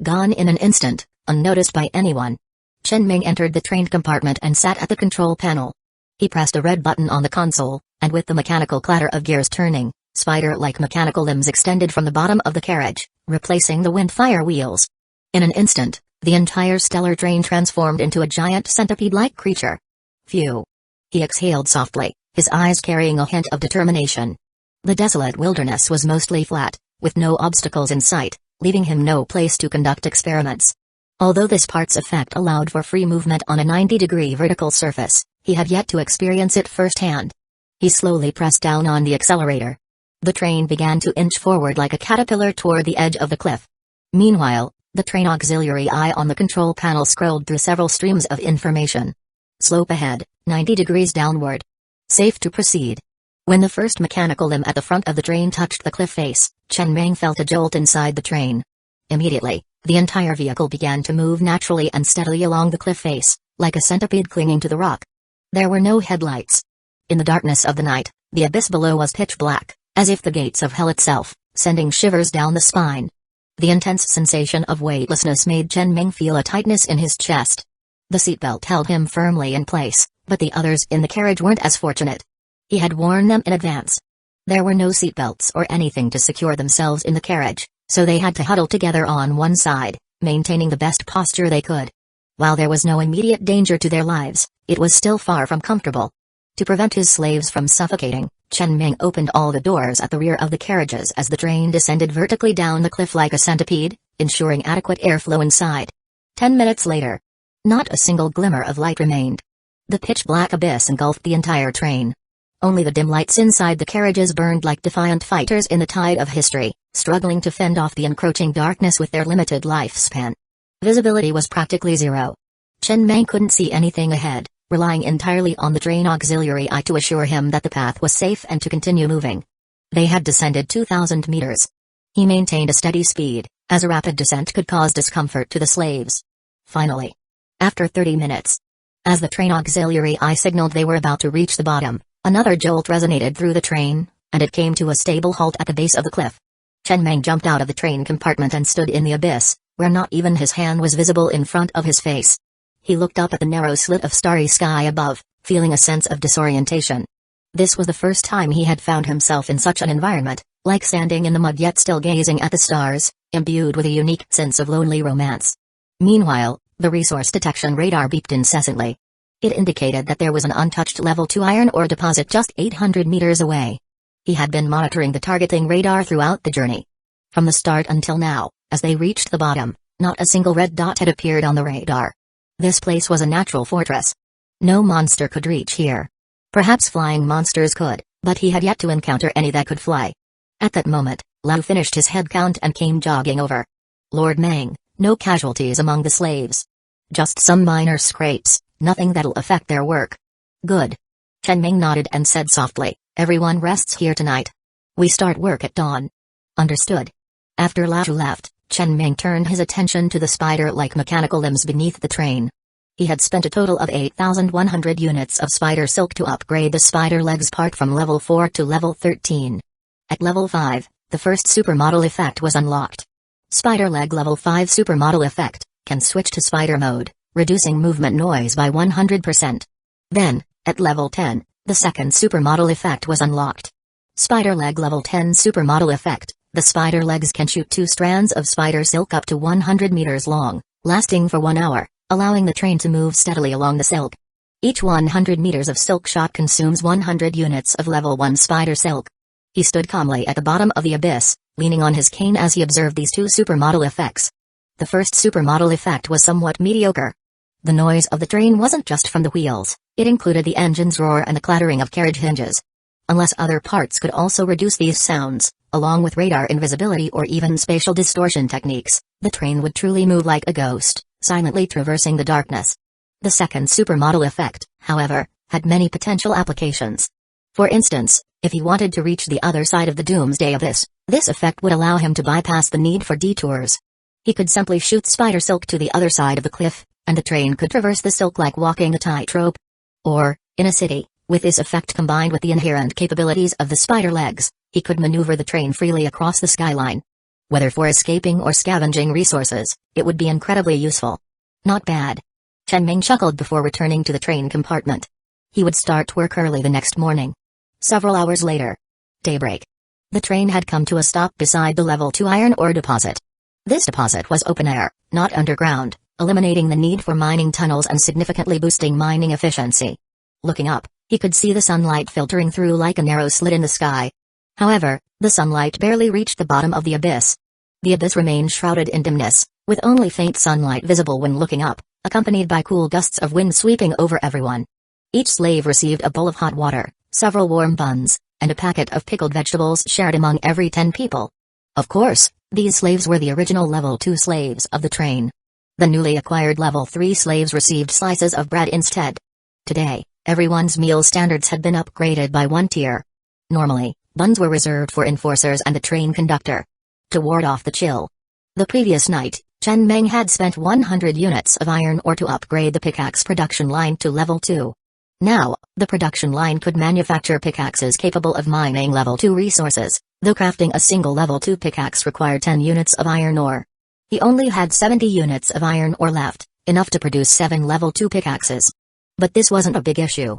Gone in an instant, unnoticed by anyone. Chen Ming entered the train compartment and sat at the control panel. He pressed a red button on the console, and with the mechanical clatter of gears turning, spider-like mechanical limbs extended from the bottom of the carriage, replacing the wind-fire wheels. In an instant, the entire stellar train transformed into a giant centipede-like creature. Phew. He exhaled softly, his eyes carrying a hint of determination. The desolate wilderness was mostly flat, with no obstacles in sight, leaving him no place to conduct experiments. Although this part's effect allowed for free movement on a 90-degree vertical surface, he had yet to experience it firsthand. He slowly pressed down on the accelerator. The train began to inch forward like a caterpillar toward the edge of the cliff. Meanwhile, the train auxiliary eye on the control panel scrolled through several streams of information. Slope ahead, 90 degrees downward. Safe to proceed. When the first mechanical limb at the front of the train touched the cliff face, Chen Meng felt a jolt inside the train. Immediately, the entire vehicle began to move naturally and steadily along the cliff face, like a centipede clinging to the rock. There were no headlights. In the darkness of the night, the abyss below was pitch black, as if the gates of hell itself, sending shivers down the spine. The intense sensation of weightlessness made Chen Ming feel a tightness in his chest. The seatbelt held him firmly in place, but the others in the carriage weren't as fortunate. He had worn them in advance. There were no seatbelts or anything to secure themselves in the carriage, so they had to huddle together on one side, maintaining the best posture they could. While there was no immediate danger to their lives, it was still far from comfortable. To prevent his slaves from suffocating, Chen Ming opened all the doors at the rear of the carriages as the train descended vertically down the cliff like a centipede, ensuring adequate airflow inside. 10 minutes later, not a single glimmer of light remained. The pitch-black abyss engulfed the entire train. Only the dim lights inside the carriages burned like defiant fighters in the tide of history, struggling to fend off the encroaching darkness with their limited lifespan. Visibility was practically zero. Chen Meng couldn't see anything ahead, relying entirely on the train auxiliary eye to assure him that the path was safe and to continue moving. They had descended 2,000 meters. He maintained a steady speed, as a rapid descent could cause discomfort to the slaves. Finally, after 30 minutes, as the train auxiliary eye signaled they were about to reach the bottom, another jolt resonated through the train, and it came to a stable halt at the base of the cliff. Chen Meng jumped out of the train compartment and stood in the abyss, where not even his hand was visible in front of his face. He looked up at the narrow slit of starry sky above, feeling a sense of disorientation. This was the first time he had found himself in such an environment, like standing in the mud yet still gazing at the stars, imbued with a unique sense of lonely romance. Meanwhile, the resource detection radar beeped incessantly. It indicated that there was an untouched level 2 iron ore deposit just 800 meters away. He had been monitoring the targeting radar throughout the journey. From the start until now, as they reached the bottom, not a single red dot had appeared on the radar. This place was a natural fortress. No monster could reach here. Perhaps flying monsters could, but he had yet to encounter any that could fly. At that moment, Lau finished his head count and came jogging over. Lord Meng, no casualties among the slaves. Just some minor scrapes, nothing that'll affect their work. Good. Chen Ming nodded and said softly, everyone rests here tonight. We start work at dawn. Understood. After Lau left, Chen Ming turned his attention to the spider-like mechanical limbs beneath the train. He had spent a total of 8,100 units of spider silk to upgrade the spider legs part from level 4 to level 13. At level 5, the first supermodel effect was unlocked. Spider leg level 5 supermodel effect can switch to spider mode, reducing movement noise by 100%. Then, at level 10, the second supermodel effect was unlocked. Spider leg level 10 supermodel effect. The spider legs can shoot 2 strands of spider silk up to 100 meters long, lasting for 1 hour, allowing the train to move steadily along the silk. Each 100 meters of silk shot consumes 100 units of level 1 spider silk. He stood calmly at the bottom of the abyss, leaning on his cane as he observed these 2 supermodel effects. The first supermodel effect was somewhat mediocre. The noise of the train wasn't just from the wheels, it included the engine's roar and the clattering of carriage hinges. Unless other parts could also reduce these sounds, along with radar invisibility or even spatial distortion techniques, the train would truly move like a ghost, silently traversing the darkness. The second supermodel effect, however, had many potential applications. For instance, if he wanted to reach the other side of the Doomsday Abyss, this effect would allow him to bypass the need for detours. He could simply shoot spider silk to the other side of the cliff, and the train could traverse the silk like walking a tightrope. Or, in a city, with this effect combined with the inherent capabilities of the spider legs, he could maneuver the train freely across the skyline. Whether for escaping or scavenging resources, it would be incredibly useful. Not bad. Chen Ming chuckled before returning to the train compartment. He would start work early the next morning. Several hours later. Daybreak. The train had come to a stop beside the level 2 iron ore deposit. This deposit was open air, not underground, eliminating the need for mining tunnels and significantly boosting mining efficiency. Looking up, he could see the sunlight filtering through like a narrow slit in the sky. However, the sunlight barely reached the bottom of the abyss. The abyss remained shrouded in dimness, with only faint sunlight visible when looking up, accompanied by cool gusts of wind sweeping over everyone. Each slave received a bowl of hot water, several warm buns, and a packet of pickled vegetables shared among every 10 people. Of course, these slaves were the original level 2 slaves of the train. The newly acquired level 3 slaves received slices of bread instead. Today, everyone's meal standards had been upgraded by 1 tier. Normally, buns were reserved for enforcers and the train conductor. To ward off the chill. The previous night, Chen Meng had spent 100 units of iron ore to upgrade the pickaxe production line to level 2. Now, the production line could manufacture pickaxes capable of mining level 2 resources, though crafting a single level 2 pickaxe required 10 units of iron ore. He only had 70 units of iron ore left, enough to produce 7 level 2 pickaxes. But this wasn't a big issue.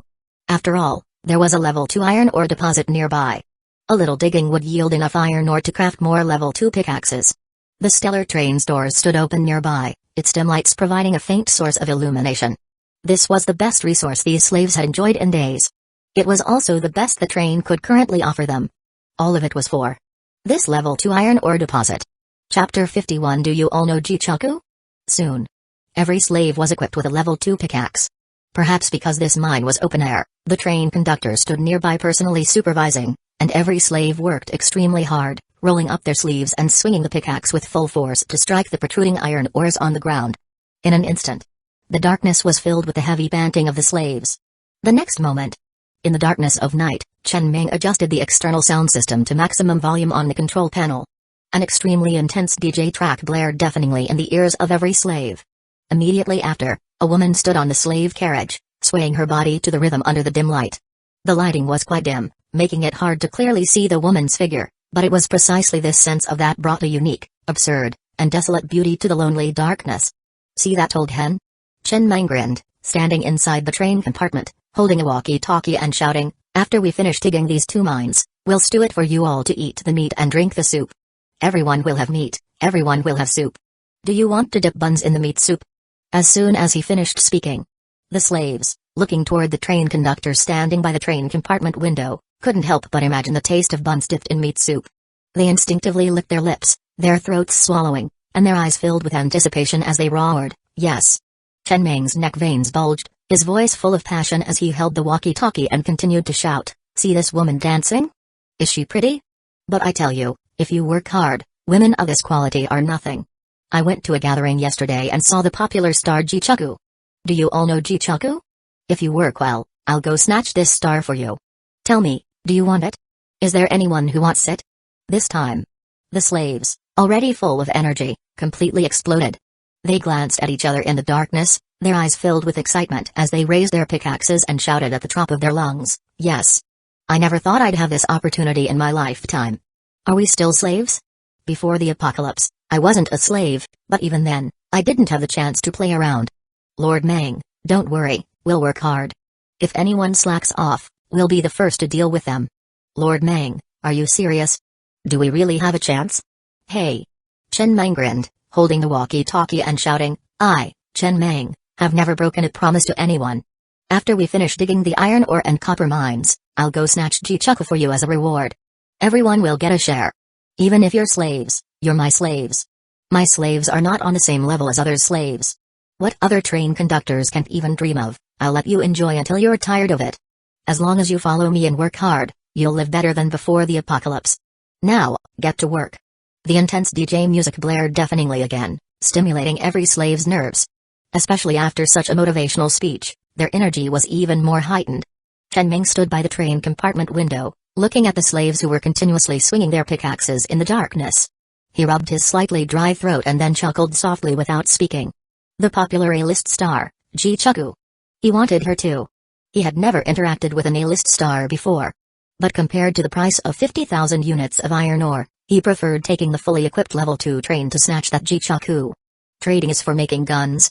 After all, there was a level 2 iron ore deposit nearby. A little digging would yield enough iron ore to craft more level 2 pickaxes. The stellar train's doors stood open nearby, its dim lights providing a faint source of illumination. This was the best resource these slaves had enjoyed in days. It was also the best the train could currently offer them. All of it was for this level 2 iron ore deposit. Chapter 51. Do you all know Jichaku? Soon. Every slave was equipped with a level 2 pickaxe. Perhaps because this mine was open air, the train conductor stood nearby personally supervising, and every slave worked extremely hard, rolling up their sleeves and swinging the pickaxe with full force to strike the protruding iron ores on the ground. In an instant, the darkness was filled with the heavy panting of the slaves. The next moment, in the darkness of night, Chen Ming adjusted the external sound system to maximum volume on the control panel. An extremely intense DJ track blared deafeningly in the ears of every slave. Immediately after, a woman stood on the slave carriage, swaying her body to the rhythm under the dim light. The lighting was quite dim, making it hard to clearly see the woman's figure, but it was precisely this sense of that brought a unique, absurd, and desolate beauty to the lonely darkness. See that old hen? Chen Meng grinned, standing inside the train compartment, holding a walkie-talkie and shouting, "After we finish digging these 2 mines, we'll stew it for you all to eat the meat and drink the soup. Everyone will have meat, everyone will have soup. Do you want to dip buns in the meat soup?" As soon as he finished speaking, the slaves, looking toward the train conductor standing by the train compartment window, couldn't help but imagine the taste of buns dipped in meat soup. They instinctively licked their lips, their throats swallowing, and their eyes filled with anticipation as they roared, "Yes!" Chen Meng's neck veins bulged, his voice full of passion as he held the walkie-talkie and continued to shout, "See this woman dancing? Is she pretty? But I tell you, if you work hard, women of this quality are nothing. I went to a gathering yesterday and saw the popular star Jichaku. Do you all know Jichaku? If you work well, I'll go snatch this star for you. Tell me, do you want it? Is there anyone who wants it?" This time, the slaves, already full of energy, completely exploded. They glanced at each other in the darkness, their eyes filled with excitement as they raised their pickaxes and shouted at the top of their lungs, "Yes! I never thought I'd have this opportunity in my lifetime." Are we still slaves? Before the apocalypse, I wasn't a slave, but even then, I didn't have the chance to play around. Lord Mang, don't worry, we'll work hard. If anyone slacks off, we'll be the first to deal with them. Lord Mang, are you serious? Do we really have a chance? Hey! Chen Mang grinned, holding the walkie-talkie and shouting, "I, Chen Mang, have never broken a promise to anyone. After we finish digging the iron ore and copper mines, I'll go snatch Jichuku for you as a reward. Everyone will get a share. Even if you're slaves, you're my slaves. My slaves are not on the same level as others' slaves. What other train conductors can't even dream of, I'll let you enjoy until you're tired of it. As long as you follow me and work hard, you'll live better than before the apocalypse. Now, get to work." The intense DJ music blared deafeningly again, stimulating every slave's nerves. Especially after such a motivational speech, their energy was even more heightened. Chen Ming stood by the train compartment window, looking at the slaves who were continuously swinging their pickaxes in the darkness. He rubbed his slightly dry throat and then chuckled softly without speaking. The popular A-list star, Jichuku. He wanted her too. He had never interacted with an A-list star before. But compared to the price of 50,000 units of iron ore, he preferred taking the fully equipped level 2 train to snatch that Jichuku. Trading is for making guns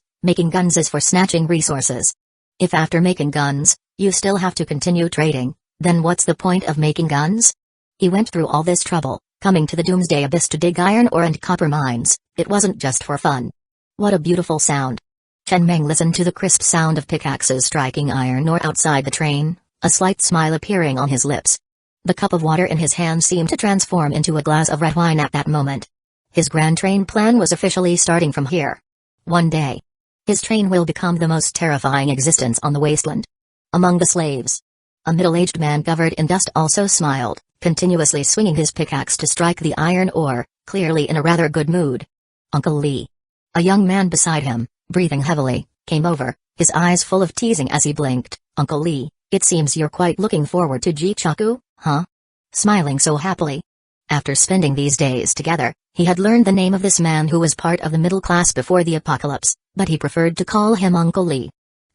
is for snatching resources. If after making guns, you still have to continue trading, then what's the point of making guns? He went through all this trouble, coming to the Doomsday Abyss to dig iron ore and copper mines. It wasn't just for fun. What a beautiful sound. Chen Meng listened to the crisp sound of pickaxes striking iron ore outside the train, a slight smile appearing on his lips. The cup of water in his hand seemed to transform into a glass of red wine at that moment. His grand train plan was officially starting from here. One day, his train will become the most terrifying existence on the wasteland. Among the slaves, a middle-aged man covered in dust also smiled, continuously swinging his pickaxe to strike the iron ore, clearly in a rather good mood. Uncle Lee. A young man beside him, breathing heavily, came over, his eyes full of teasing as he blinked. "Uncle Lee, it seems you're quite looking forward to Jichuku, huh?" Smiling so happily. After spending these days together, he had learned the name of this man who was part of the middle class before the apocalypse, but he preferred to call him Uncle Lee.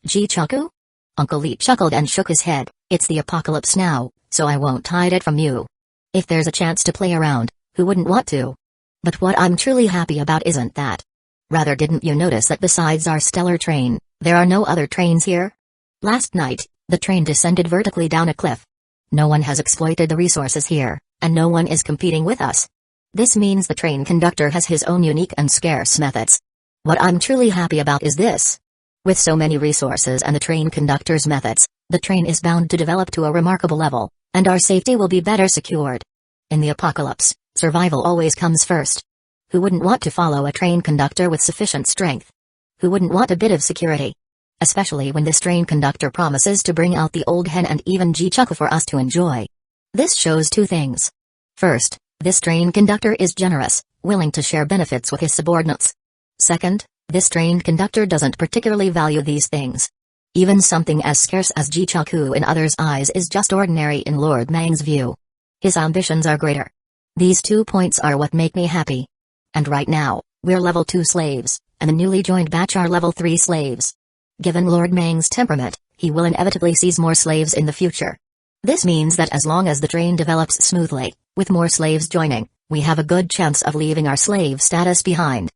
"Jichuku?" Uncle Lee chuckled and shook his head. "It's the apocalypse now, so I won't hide it from you. If there's a chance to play around, who wouldn't want to? But what I'm truly happy about isn't that. Rather, didn't you notice that besides our stellar train, there are no other trains here? Last night, the train descended vertically down a cliff. No one has exploited the resources here, and no one is competing with us. This means the train conductor has his own unique and scarce methods. What I'm truly happy about is this. With so many resources and the train conductor's methods, the train is bound to develop to a remarkable level, and our safety will be better secured. In the apocalypse, survival always comes first. Who wouldn't want to follow a train conductor with sufficient strength? Who wouldn't want a bit of security? Especially when this train conductor promises to bring out the old hen and even Jichuku for us to enjoy. This shows two things. First, this train conductor is generous, willing to share benefits with his subordinates. Second, this train conductor doesn't particularly value these things. Even something as scarce as Jichuku in others' eyes is just ordinary in Lord Mang's view. His ambitions are greater. These 2 points are what make me happy. And right now, we're level 2 slaves, and the newly joined batch are level 3 slaves. Given Lord Mang's temperament, he will inevitably seize more slaves in the future. This means that as long as the train develops smoothly, with more slaves joining, we have a good chance of leaving our slave status behind.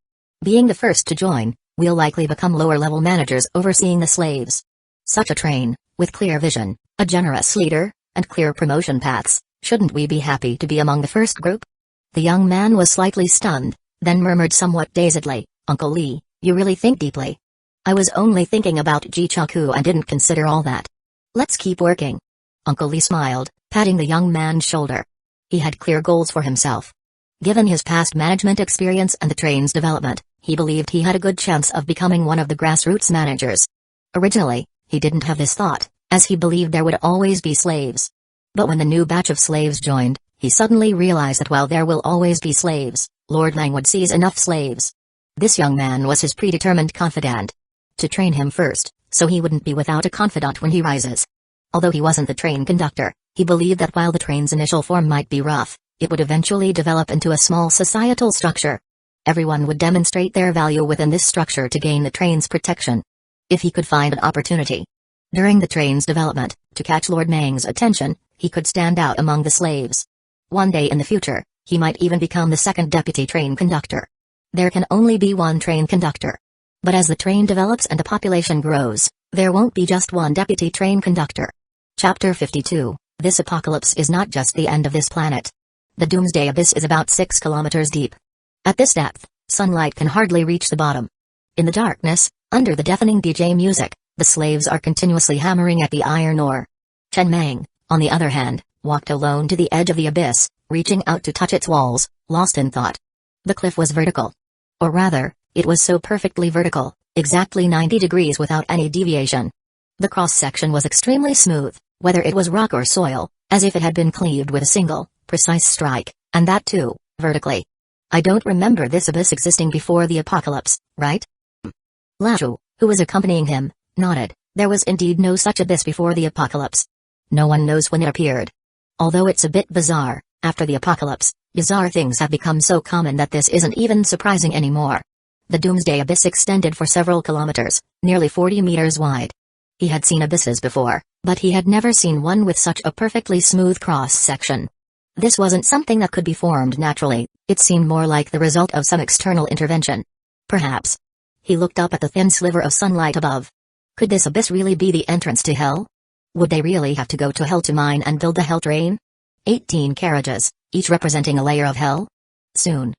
Being the first to join, we'll likely become lower-level managers overseeing the slaves. Such a train, with clear vision, a generous leader, and clear promotion paths, shouldn't we be happy to be among the first group? The young man was slightly stunned, then murmured somewhat dazedly, "Uncle Lee, you really think deeply. I was only thinking about Jichuku and didn't consider all that. Let's keep working." Uncle Lee smiled, patting the young man's shoulder. He had clear goals for himself. Given his past management experience and the train's development, he believed he had a good chance of becoming one of the grassroots managers. Originally, he didn't have this thought, as he believed there would always be slaves. But when the new batch of slaves joined, he suddenly realized that while there will always be slaves, Lord Lang would seize enough slaves. This young man was his predetermined confidant. To train him first, so he wouldn't be without a confidant when he rises. Although he wasn't the train conductor, he believed that while the train's initial form might be rough, it would eventually develop into a small societal structure. Everyone would demonstrate their value within this structure to gain the train's protection. If he could find an opportunity during the train's development to catch Lord Meng's attention, he could stand out among the slaves. One day in the future, he might even become the second deputy train conductor. There can only be one train conductor. But as the train develops and the population grows, there won't be just one deputy train conductor. Chapter 52. This apocalypse is not just the end of this planet. The Doomsday Abyss is about 6 kilometers deep. At this depth, sunlight can hardly reach the bottom. In the darkness, under the deafening DJ music, the slaves are continuously hammering at the iron ore. Chen Meng, on the other hand, walked alone to the edge of the abyss, reaching out to touch its walls, lost in thought. The cliff was vertical. Or rather, it was so perfectly vertical, exactly 90 degrees without any deviation. The cross-section was extremely smooth, whether it was rock or soil, as if it had been cleaved with a single, precise strike, and that too, vertically. I don't remember this abyss existing before the apocalypse, right? Lashu, who was accompanying him, nodded. There was indeed no such abyss before the apocalypse. No one knows when it appeared. Although it's a bit bizarre, after the apocalypse, bizarre things have become so common that this isn't even surprising anymore. The Doomsday Abyss extended for several kilometers, nearly 40 meters wide. He had seen abysses before, but he had never seen one with such a perfectly smooth cross-section. This wasn't something that could be formed naturally, it seemed more like the result of some external intervention. Perhaps. He looked up at the thin sliver of sunlight above. Could this abyss really be the entrance to hell? Would they really have to go to hell to mine and build the hell train? 18 carriages, each representing a layer of hell? Soon.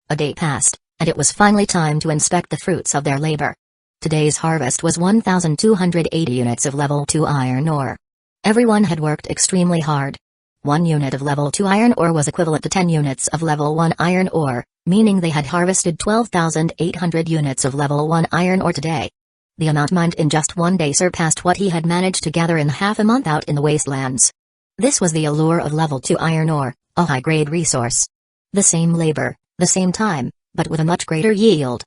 A day passed, and it was finally time to inspect the fruits of their labor. Today's harvest was 1,280 units of level 2 iron ore. Everyone had worked extremely hard. 1 unit of level 2 iron ore was equivalent to 10 units of level 1 iron ore, meaning they had harvested 12,800 units of level 1 iron ore today. The amount mined in just one day surpassed what he had managed to gather in half a month out in the wastelands. This was the allure of level 2 iron ore, a high-grade resource. The same labor, the same time, but with a much greater yield.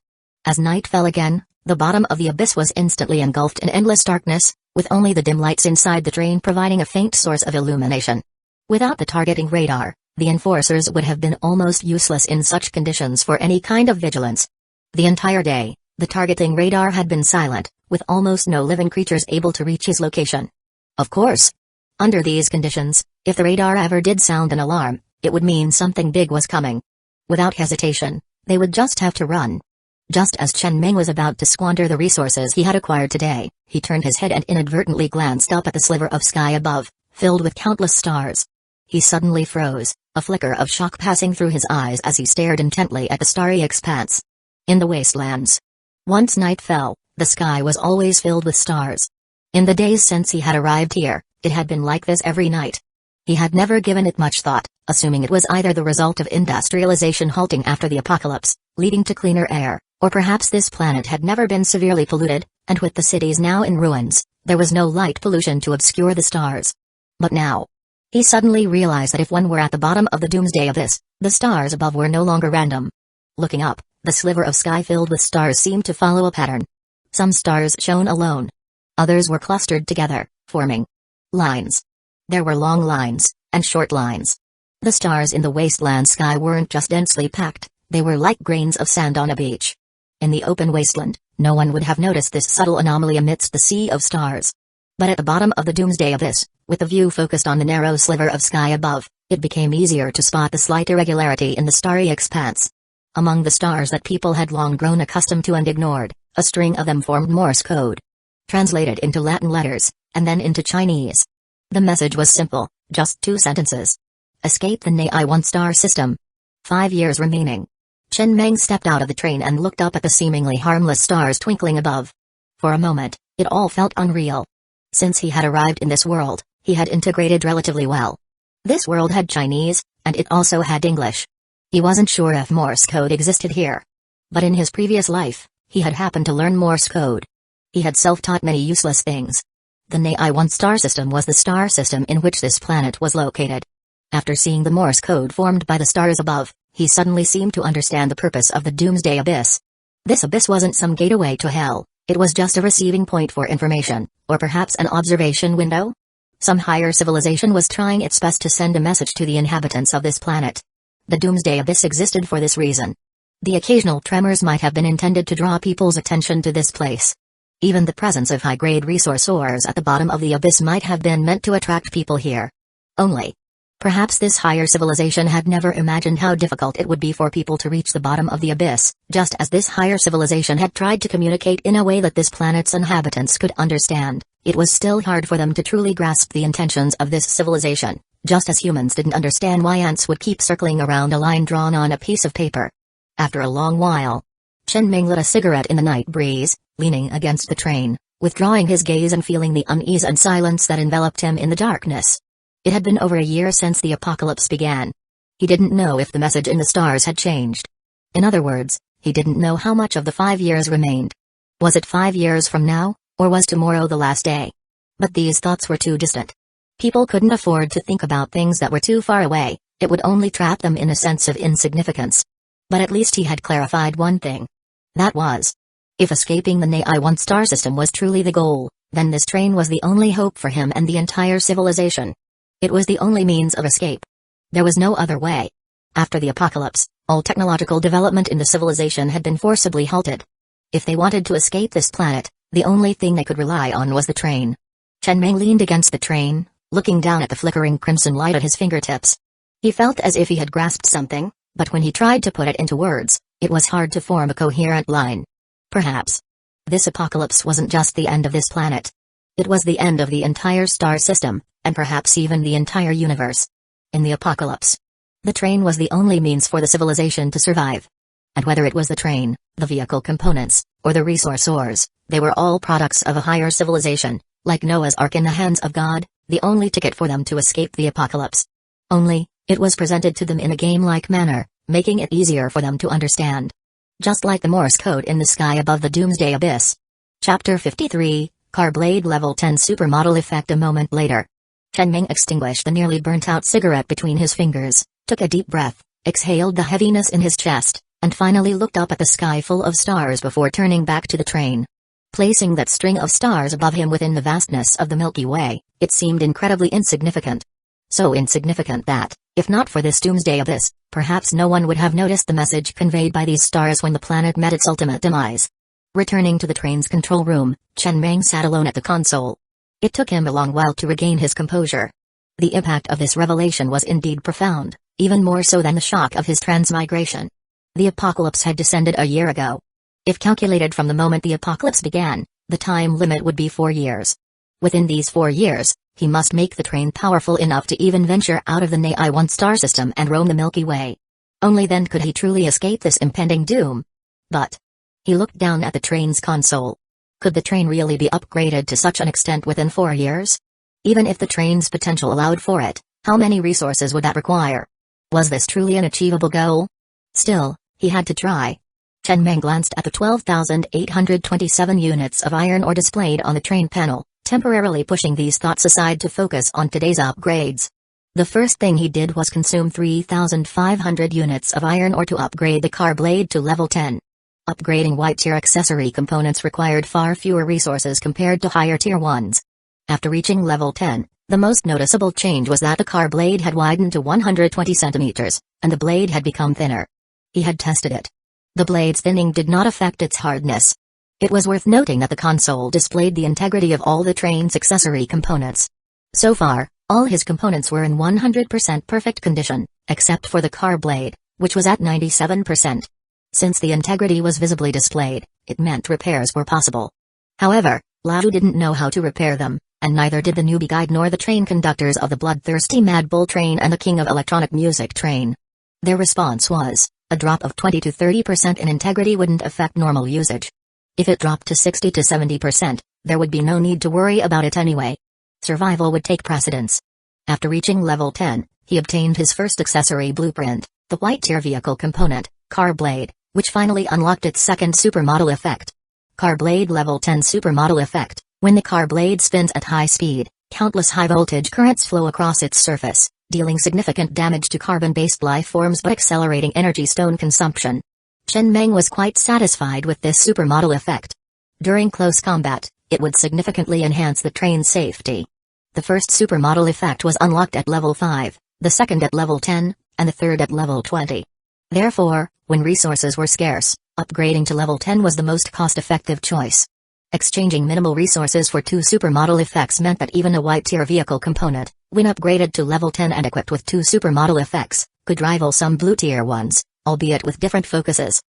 As night fell again, the bottom of the abyss was instantly engulfed in endless darkness, with only the dim lights inside the train providing a faint source of illumination. Without the targeting radar, the enforcers would have been almost useless in such conditions for any kind of vigilance. The entire day, the targeting radar had been silent, with almost no living creatures able to reach his location. Of course. Under these conditions, if the radar ever did sound an alarm, it would mean something big was coming. Without hesitation, they would just have to run. Just as Chen Meng was about to squander the resources he had acquired today, he turned his head and inadvertently glanced up at the sliver of sky above, filled with countless stars. He suddenly froze, a flicker of shock passing through his eyes as he stared intently at the starry expanse. In the wastelands. Once night fell, the sky was always filled with stars. In the days since he had arrived here, it had been like this every night. He had never given it much thought, assuming it was either the result of industrialization halting after the apocalypse, leading to cleaner air, or perhaps this planet had never been severely polluted, and with the cities now in ruins, there was no light pollution to obscure the stars. But now, he suddenly realized that if one were at the bottom of the Doomsday Abyss, the stars above were no longer random. Looking up, the sliver of sky filled with stars seemed to follow a pattern. Some stars shone alone. Others were clustered together, forming lines. There were long lines, and short lines. The stars in the wasteland sky weren't just densely packed, they were like grains of sand on a beach. In the open wasteland, no one would have noticed this subtle anomaly amidst the sea of stars. But at the bottom of the Doomsday Abyss, with the view focused on the narrow sliver of sky above, it became easier to spot the slight irregularity in the starry expanse. Among the stars that people had long grown accustomed to and ignored, a string of them formed Morse code. Translated into Latin letters, and then into Chinese. The message was simple, just 2 sentences. Escape the Nai-1 star system. 5 years remaining. Chen Meng stepped out of the train and looked up at the seemingly harmless stars twinkling above. For a moment, it all felt unreal. Since he had arrived in this world, he had integrated relatively well. This world had Chinese, and it also had English. He wasn't sure if Morse code existed here. But in his previous life, he had happened to learn Morse code. He had self-taught many useless things. The Nai-1 star system was the star system in which this planet was located. After seeing the Morse code formed by the stars above, he suddenly seemed to understand the purpose of the Doomsday Abyss. This abyss wasn't some gateway to hell, it was just a receiving point for information, or perhaps an observation window? Some higher civilization was trying its best to send a message to the inhabitants of this planet. The Doomsday Abyss existed for this reason. The occasional tremors might have been intended to draw people's attention to this place. Even the presence of high-grade resource ores at the bottom of the abyss might have been meant to attract people here. Only, perhaps this higher civilization had never imagined how difficult it would be for people to reach the bottom of the abyss, just as this higher civilization had tried to communicate in a way that this planet's inhabitants could understand. It was still hard for them to truly grasp the intentions of this civilization, just as humans didn't understand why ants would keep circling around a line drawn on a piece of paper. After a long while, Chen Ming lit a cigarette in the night breeze, leaning against the train, withdrawing his gaze and feeling the unease and silence that enveloped him in the darkness. It had been over a year since the apocalypse began. He didn't know if the message in the stars had changed. In other words, he didn't know how much of the 5 years remained. Was it 5 years from now, or was tomorrow the last day? But these thoughts were too distant. People couldn't afford to think about things that were too far away, it would only trap them in a sense of insignificance. But at least he had clarified one thing. That was, if escaping the Nai-1 star system was truly the goal, then this train was the only hope for him and the entire civilization. It was the only means of escape. There was no other way. After the apocalypse, all technological development in the civilization had been forcibly halted. If they wanted to escape this planet, the only thing they could rely on was the train. Chen Ming leaned against the train, looking down at the flickering crimson light at his fingertips. He felt as if he had grasped something, but when he tried to put it into words, it was hard to form a coherent line. Perhaps this apocalypse wasn't just the end of this planet. It was the end of the entire star system, and perhaps even the entire universe. In the apocalypse, the train was the only means for the civilization to survive. And whether it was the train, the vehicle components, or the resource ores, they were all products of a higher civilization, like Noah's Ark in the hands of God, the only ticket for them to escape the apocalypse. Only, it was presented to them in a game-like manner, making it easier for them to understand. Just like the Morse code in the sky above the Doomsday Abyss. Chapter 53, Carblade Level 10 Supermodel Effect. A moment later, Chen Ming extinguished the nearly burnt-out cigarette between his fingers, took a deep breath, exhaled the heaviness in his chest, and finally looked up at the sky full of stars before turning back to the train. Placing that string of stars above him within the vastness of the Milky Way, it seemed incredibly insignificant. So insignificant that, if not for this Doomsday Abyss, perhaps no one would have noticed the message conveyed by these stars when the planet met its ultimate demise. Returning to the train's control room, Chen Ming sat alone at the console. It took him a long while to regain his composure. The impact of this revelation was indeed profound, even more so than the shock of his transmigration. The apocalypse had descended a year ago. If calculated from the moment the apocalypse began, the time limit would be 4 years. Within these 4 years, he must make the train powerful enough to even venture out of the Nai-1 star system and roam the Milky Way. Only then could he truly escape this impending doom. But he looked down at the train's console. Could the train really be upgraded to such an extent within 4 years? Even if the train's potential allowed for it, how many resources would that require? Was this truly an achievable goal? Still, he had to try. Chen Ming glanced at the 12,827 units of iron ore displayed on the train panel, temporarily pushing these thoughts aside to focus on today's upgrades. The first thing he did was consume 3,500 units of iron ore to upgrade the car blade to level 10. Upgrading white-tier accessory components required far fewer resources compared to higher-tier ones. After reaching level 10, the most noticeable change was that the car blade had widened to 120 centimeters, and the blade had become thinner. He had tested it. The blade's thinning did not affect its hardness. It was worth noting that the console displayed the integrity of all the train's accessory components. So far, all his components were in 100% perfect condition, except for the car blade, which was at 97%. Since the integrity was visibly displayed, it meant repairs were possible. However, Lao didn't know how to repair them, and neither did the newbie guide nor the train conductors of the bloodthirsty Mad Bull train and the King of Electronic Music train. Their response was, a drop of 20 to 30% in integrity wouldn't affect normal usage. If it dropped to 60 to 70%, there would be no need to worry about it anyway. Survival would take precedence. After reaching level 10, he obtained his first accessory blueprint, the white-tier vehicle component, car blade, which finally unlocked its second supermodel effect. Car blade level 10 supermodel effect. When the car blade spins at high speed, countless high-voltage currents flow across its surface, dealing significant damage to carbon-based life forms but accelerating energy stone consumption. Chen Ming was quite satisfied with this supermodel effect. During close combat, it would significantly enhance the train's safety. The first supermodel effect was unlocked at level 5, the second at level 10, and the third at level 20. Therefore, when resources were scarce, upgrading to level 10 was the most cost-effective choice. Exchanging minimal resources for 2 supermodel effects meant that even a white-tier vehicle component, when upgraded to level 10 and equipped with 2 supermodel effects, could rival some blue-tier ones, albeit with different focuses.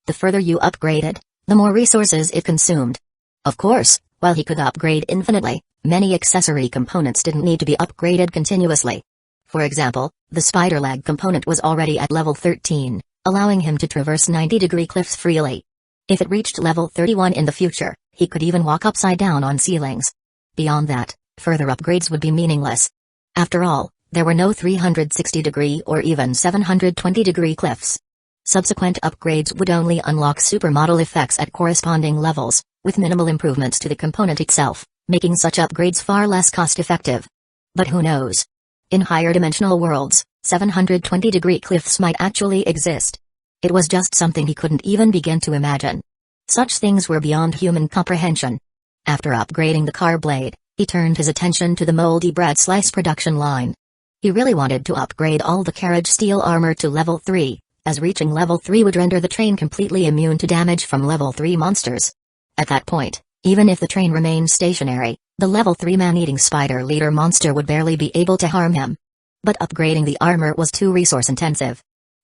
The further you upgraded, the more resources it consumed. Of course, while he could upgrade infinitely, many accessory components didn't need to be upgraded continuously. For example, the spider leg component was already at level 13, allowing him to traverse 90-degree cliffs freely. If it reached level 31 in the future, he could even walk upside down on ceilings. Beyond that, further upgrades would be meaningless. After all, there were no 360-degree or even 720-degree cliffs. Subsequent upgrades would only unlock supermodel effects at corresponding levels, with minimal improvements to the component itself, making such upgrades far less cost-effective. But who knows? In higher dimensional worlds, 720-degree cliffs might actually exist. It was just something he couldn't even begin to imagine. Such things were beyond human comprehension. After upgrading the car blade, he turned his attention to the moldy bread slice production line. He really wanted to upgrade all the carriage steel armor to level 3, as reaching level 3 would render the train completely immune to damage from level 3 monsters. At that point, even if the train remained stationary, the level 3 man-eating spider leader monster would barely be able to harm him. But upgrading the armor was too resource-intensive.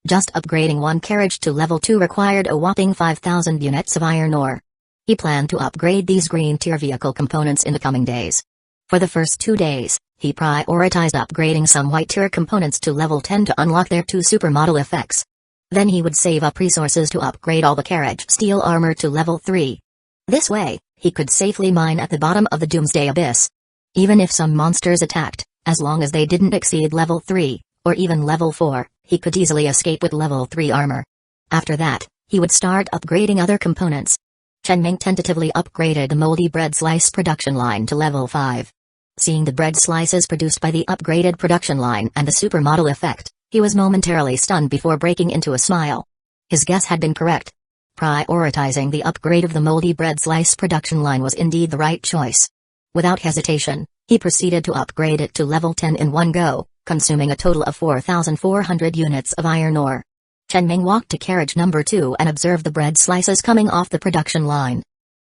Just upgrading one carriage to level 2 required a whopping 5,000 units of iron ore. He planned to upgrade these green-tier vehicle components in the coming days. For the first 2 days, he prioritized upgrading some white-tier components to level 10 to unlock their 2 supermodel effects. Then he would save up resources to upgrade all the carriage steel armor to level 3. This way, he could safely mine at the bottom of the Doomsday Abyss. Even if some monsters attacked, as long as they didn't exceed level 3, or even level 4, he could easily escape with level 3 armor. After that, he would start upgrading other components. Chen Ming tentatively upgraded the moldy bread slice production line to level 5. Seeing the bread slices produced by the upgraded production line and the supermodel effect, he was momentarily stunned before breaking into a smile. His guess had been correct. Prioritizing the upgrade of the moldy bread slice production line was indeed the right choice. Without hesitation, he proceeded to upgrade it to level 10 in one go, consuming a total of 4,400 units of iron ore. Chen Ming walked to carriage number 2 and observed the bread slices coming off the production line.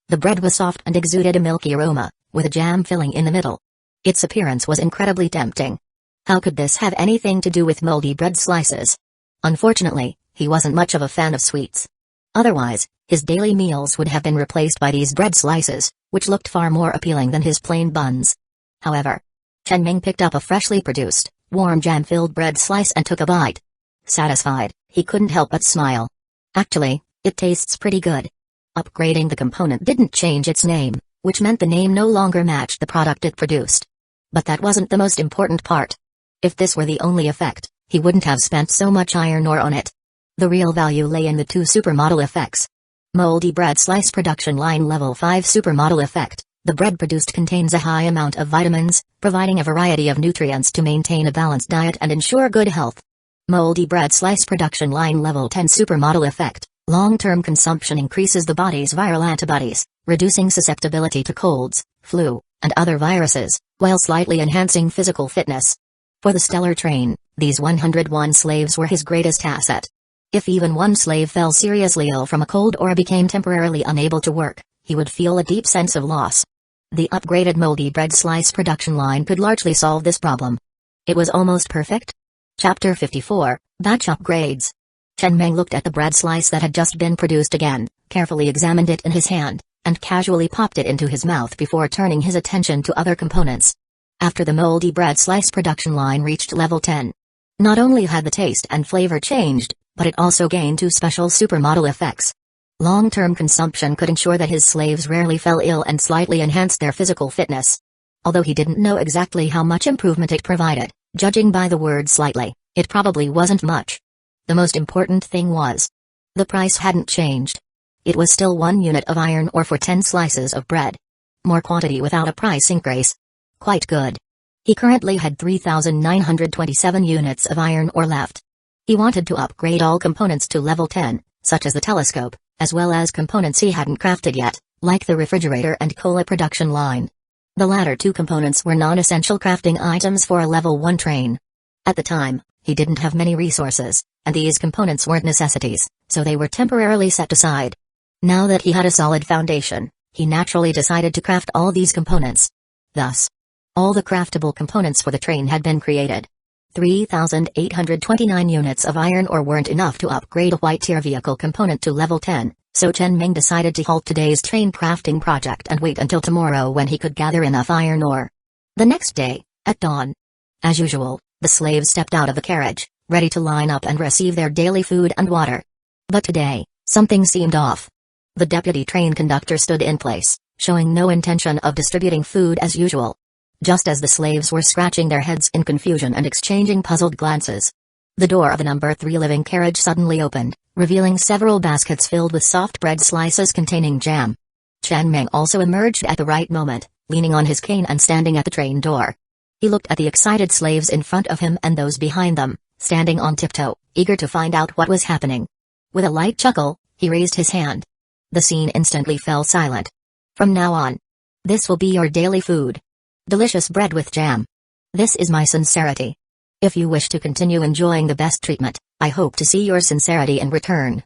The bread was soft and exuded a milky aroma, with a jam filling in the middle. Its appearance was incredibly tempting. How could this have anything to do with moldy bread slices? Unfortunately, he wasn't much of a fan of sweets. Otherwise, his daily meals would have been replaced by these bread slices, which looked far more appealing than his plain buns. However, Chen Ming picked up a freshly produced, warm jam-filled bread slice and took a bite. Satisfied, he couldn't help but smile. Actually, it tastes pretty good. Upgrading the component didn't change its name, which meant the name no longer matched the product it produced. But that wasn't the most important part. If this were the only effect, he wouldn't have spent so much iron ore on it. The real value lay in the 2 supermodel effects. Moldy bread slice production line level 5 supermodel effect. The bread produced contains a high amount of vitamins, providing a variety of nutrients to maintain a balanced diet and ensure good health. Moldy bread slice production line level 10 supermodel effect. Long-term consumption increases the body's viral antibodies, reducing susceptibility to colds, flu, and other viruses, while slightly enhancing physical fitness. For the stellar train, these 101 slaves were his greatest asset. If even one slave fell seriously ill from a cold or became temporarily unable to work, he would feel a deep sense of loss. The upgraded moldy bread slice production line could largely solve this problem. It was almost perfect. Chapter 54, Batch Upgrades. Chen Ming looked at the bread slice that had just been produced again, carefully examined it in his hand, and casually popped it into his mouth before turning his attention to other components. After the moldy bread slice production line reached level 10, not only had the taste and flavor changed, but it also gained 2 special supermodel effects. Long-term consumption could ensure that his slaves rarely fell ill and slightly enhanced their physical fitness. Although he didn't know exactly how much improvement it provided, judging by the word slightly, it probably wasn't much. The most important thing was, the price hadn't changed. It was still 1 unit of iron ore for 10 slices of bread. More quantity without a price increase. Quite good. He currently had 3,927 units of iron ore left. He wanted to upgrade all components to level 10, such as the telescope, as well as components he hadn't crafted yet, like the refrigerator and cola production line. The latter 2 components were non-essential crafting items for a level 1 train. At the time, he didn't have many resources, and these components weren't necessities, so they were temporarily set aside. Now that he had a solid foundation, he naturally decided to craft all these components. Thus, all the craftable components for the train had been created. 3,829 units of iron ore weren't enough to upgrade a white-tier vehicle component to level 10, so Chen Ming decided to halt today's train crafting project and wait until tomorrow when he could gather enough iron ore. The next day, at dawn, as usual, the slaves stepped out of the carriage, ready to line up and receive their daily food and water. But today, something seemed off. The deputy train conductor stood in place, showing no intention of distributing food as usual. Just as the slaves were scratching their heads in confusion and exchanging puzzled glances, the door of the number 3 living carriage suddenly opened, revealing several baskets filled with soft bread slices containing jam. Chen Ming also emerged at the right moment, leaning on his cane and standing at the train door. He looked at the excited slaves in front of him and those behind them, standing on tiptoe, eager to find out what was happening. With a light chuckle, he raised his hand. The scene instantly fell silent. From now on, this will be your daily food. Delicious bread with jam. This is my sincerity. If you wish to continue enjoying the best treatment, I hope to see your sincerity in return.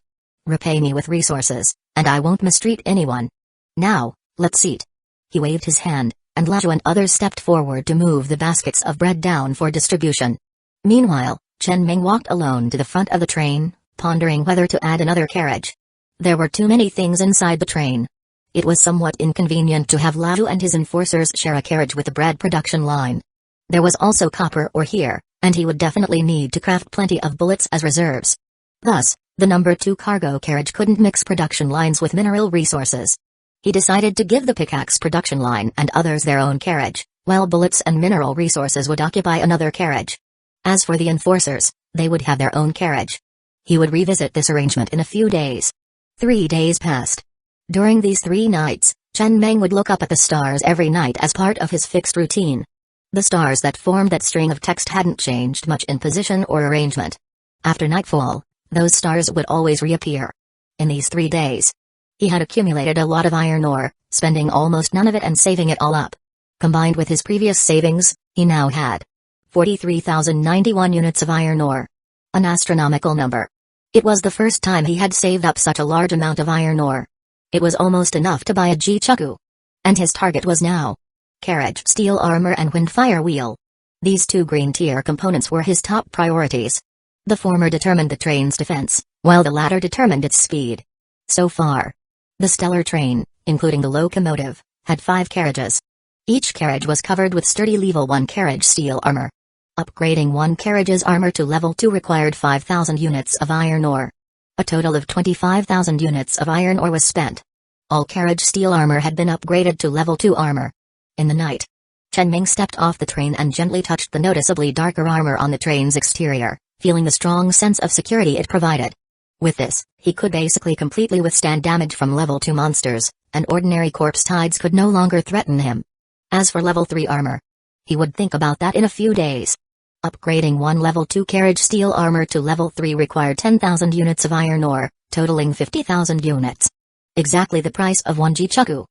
Repay me with resources, and I won't mistreat anyone. Now, let's eat. He waved his hand, and Laju and others stepped forward to move the baskets of bread down for distribution. Meanwhile, Chen Ming walked alone to the front of the train, pondering whether to add another carriage. There were too many things inside the train. It was somewhat inconvenient to have Laju and his enforcers share a carriage with the bread production line. There was also copper ore here, and he would definitely need to craft plenty of bullets as reserves. Thus, the number 2 cargo carriage couldn't mix production lines with mineral resources. He decided to give the pickaxe production line and others their own carriage, while bullets and mineral resources would occupy another carriage. As for the enforcers, they would have their own carriage. He would revisit this arrangement in a few days. 3 days passed. During these 3 nights, Chen Ming would look up at the stars every night as part of his fixed routine. The stars that formed that string of text hadn't changed much in position or arrangement. After nightfall, those stars would always reappear. In these 3 days, he had accumulated a lot of iron ore, spending almost none of it and saving it all up. Combined with his previous savings, he now had 43,091 units of iron ore. An astronomical number. It was the first time he had saved up such a large amount of iron ore. It was almost enough to buy a Jichuku. And his target was now carriage, steel armor and windfire wheel. These 2 green-tier components were his top priorities. The former determined the train's defense, while the latter determined its speed. So far, the stellar train, including the locomotive, had 5 carriages. Each carriage was covered with sturdy level 1 carriage steel armor. Upgrading one carriage's armor to level 2 required 5,000 units of iron ore. A total of 25,000 units of iron ore was spent. All carriage steel armor had been upgraded to level 2 armor. In the night, Chen Ming stepped off the train and gently touched the noticeably darker armor on the train's exterior, feeling the strong sense of security it provided. With this, he could basically completely withstand damage from level 2 monsters, and ordinary corpse tides could no longer threaten him. As for level 3 armor, he would think about that in a few days. Upgrading one level 2 carriage steel armor to level 3 required 10,000 units of iron ore, totaling 50,000 units. Exactly the price of one Jichuku.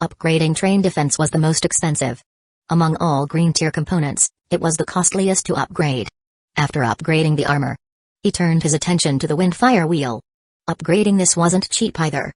Upgrading train defense was the most expensive. Among all green-tier components, it was the costliest to upgrade. After upgrading the armor, he turned his attention to the windfire wheel. Upgrading this wasn't cheap either.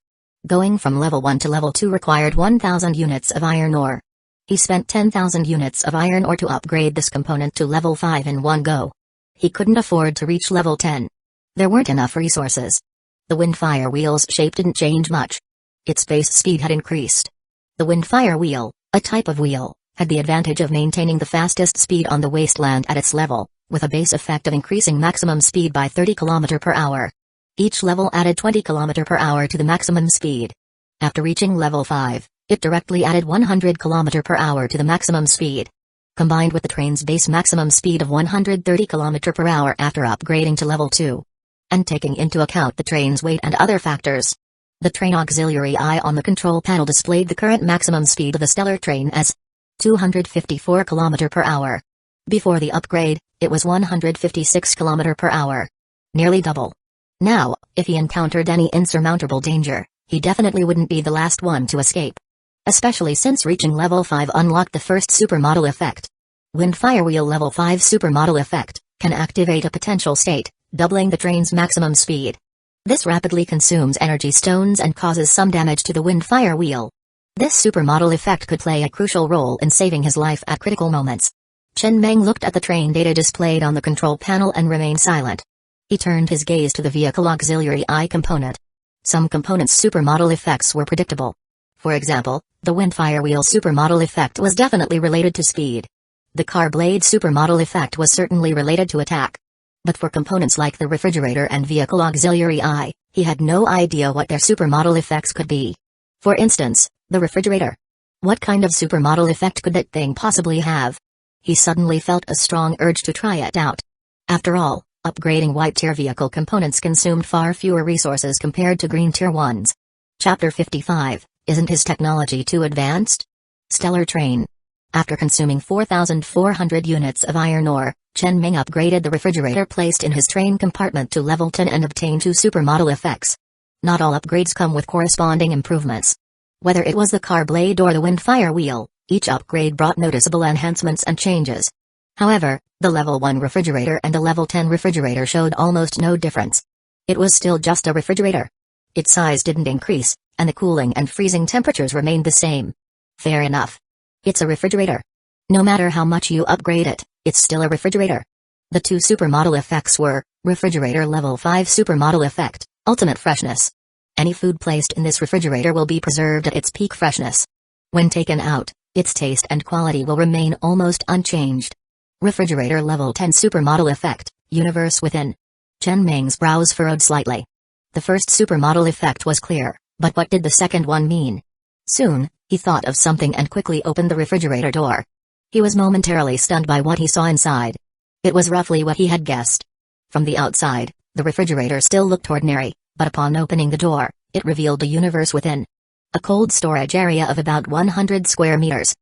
Going from level 1 to level 2 required 1,000 units of iron ore. He spent 10,000 units of iron ore to upgrade this component to level 5 in one go. He couldn't afford to reach level 10. There weren't enough resources. The windfire wheel's shape didn't change much. Its base speed had increased. The windfire wheel, a type of wheel, had the advantage of maintaining the fastest speed on the wasteland at its level, with a base effect of increasing maximum speed by 30 km per hour. Each level added 20 km per hour to the maximum speed. After reaching level 5, it directly added 100 km per hour to the maximum speed. Combined with the train's base maximum speed of 130 km per hour after upgrading to level 2. And taking into account the train's weight and other factors, the train auxiliary eye on the control panel displayed the current maximum speed of the stellar train as 254 km per hour. Before the upgrade, it was 156 km per hour. Nearly double. Now, if he encountered any insurmountable danger, he definitely wouldn't be the last one to escape. Especially since reaching level 5 unlocked the first supermodel effect. Windfire Wheel Level 5 Supermodel Effect, can activate a potential state, doubling the train's maximum speed. This rapidly consumes energy stones and causes some damage to the wind-fire wheel. This supermodel effect could play a crucial role in saving his life at critical moments. Chen Meng looked at the train data displayed on the control panel and remained silent. He turned his gaze to the vehicle auxiliary eye component. Some components' supermodel effects were predictable. For example, the wind-fire wheel supermodel effect was definitely related to speed. The car blade supermodel effect was certainly related to attack. But for components like the refrigerator and vehicle auxiliary eye, he had no idea what their supermodel effects could be. For instance, the refrigerator. What kind of supermodel effect could that thing possibly have? He suddenly felt a strong urge to try it out. After all, upgrading white-tier vehicle components consumed far fewer resources compared to green-tier ones. Chapter 55, Isn't his technology too advanced? Stellar Train. After consuming 4,400 units of iron ore, Chen Ming upgraded the refrigerator placed in his train compartment to level 10 and obtained 2 supermodel effects. Not all upgrades come with corresponding improvements. Whether it was the car blade or the wind-fire wheel, each upgrade brought noticeable enhancements and changes. However, the level 1 refrigerator and the level 10 refrigerator showed almost no difference. It was still just a refrigerator. Its size didn't increase, and the cooling and freezing temperatures remained the same. Fair enough. It's a refrigerator. No matter how much you upgrade it, it's still a refrigerator. The 2 supermodel effects were, refrigerator level 5 supermodel effect, ultimate freshness. Any food placed in this refrigerator will be preserved at its peak freshness. When taken out, its taste and quality will remain almost unchanged. Refrigerator level 10 supermodel effect, universe within. Chen Ming's brows furrowed slightly. The first supermodel effect was clear, but what did the second one mean? Soon, he thought of something and quickly opened the refrigerator door. He was momentarily stunned by what he saw inside. It was roughly what he had guessed. From the outside, the refrigerator still looked ordinary, but upon opening the door, it revealed a universe within. A cold storage area of about 100 square meters.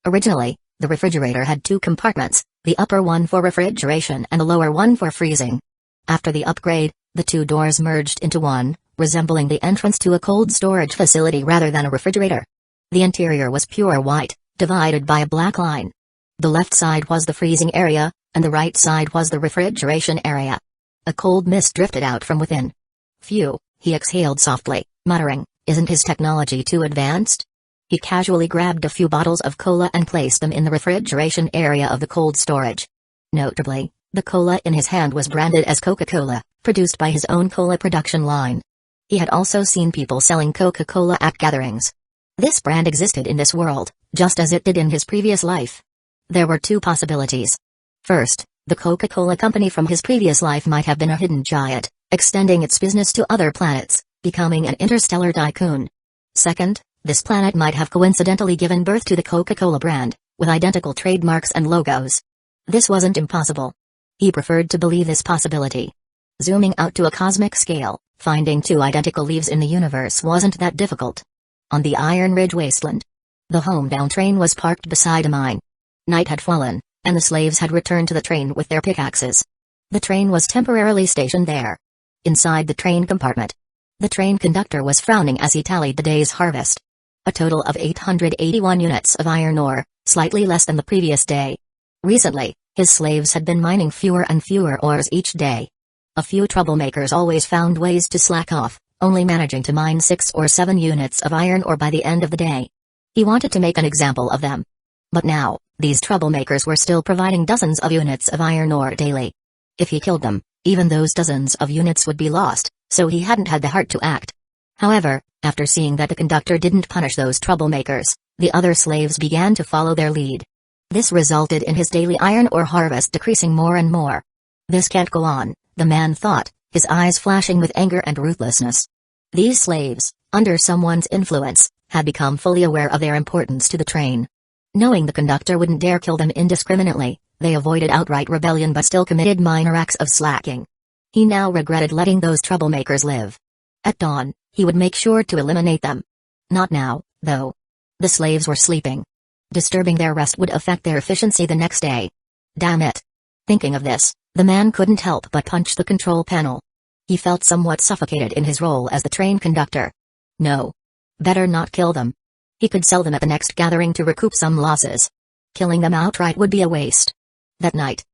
Originally, the refrigerator had 2 compartments, the upper one for refrigeration and the lower one for freezing. After the upgrade, the 2 doors merged into one, resembling the entrance to a cold storage facility rather than a refrigerator. The interior was pure white, divided by a black line. The left side was the freezing area, and the right side was the refrigeration area. A cold mist drifted out from within. Phew, he exhaled softly, muttering, isn't his technology too advanced? He casually grabbed a few bottles of cola and placed them in the refrigeration area of the cold storage. Notably, the cola in his hand was branded as Coca-Cola, produced by his own cola production line. He had also seen people selling Coca-Cola at gatherings. This brand existed in this world, just as it did in his previous life. There were 2 possibilities. First, the Coca-Cola company from his previous life might have been a hidden giant, extending its business to other planets, becoming an interstellar tycoon. Second, this planet might have coincidentally given birth to the Coca-Cola brand, with identical trademarks and logos. This wasn't impossible. He preferred to believe this possibility. Zooming out to a cosmic scale, finding 2 identical leaves in the universe wasn't that difficult. On the Iron Ridge wasteland, the homebound train was parked beside a mine. Night had fallen, and the slaves had returned to the train with their pickaxes. The train was temporarily stationed there. Inside the train compartment, the train conductor was frowning as he tallied the day's harvest. A total of 881 units of iron ore, slightly less than the previous day. Recently, his slaves had been mining fewer and fewer ores each day. A few troublemakers always found ways to slack off, only managing to mine 6 or 7 units of iron ore by the end of the day. He wanted to make an example of them. But now, these troublemakers were still providing dozens of units of iron ore daily. If he killed them, even those dozens of units would be lost, so he hadn't had the heart to act. However, after seeing that the conductor didn't punish those troublemakers, the other slaves began to follow their lead. This resulted in his daily iron ore harvest decreasing more and more. This can't go on, the man thought, his eyes flashing with anger and ruthlessness. These slaves, under someone's influence, had become fully aware of their importance to the train. Knowing the conductor wouldn't dare kill them indiscriminately, they avoided outright rebellion but still committed minor acts of slacking. He now regretted letting those troublemakers live. At dawn, he would make sure to eliminate them. Not now, though. The slaves were sleeping. Disturbing their rest would affect their efficiency the next day. Damn it. Thinking of this, the man couldn't help but punch the control panel. He felt somewhat suffocated in his role as the train conductor. No. Better not kill them. He could sell them at the next gathering to recoup some losses. Killing them outright would be a waste. That night,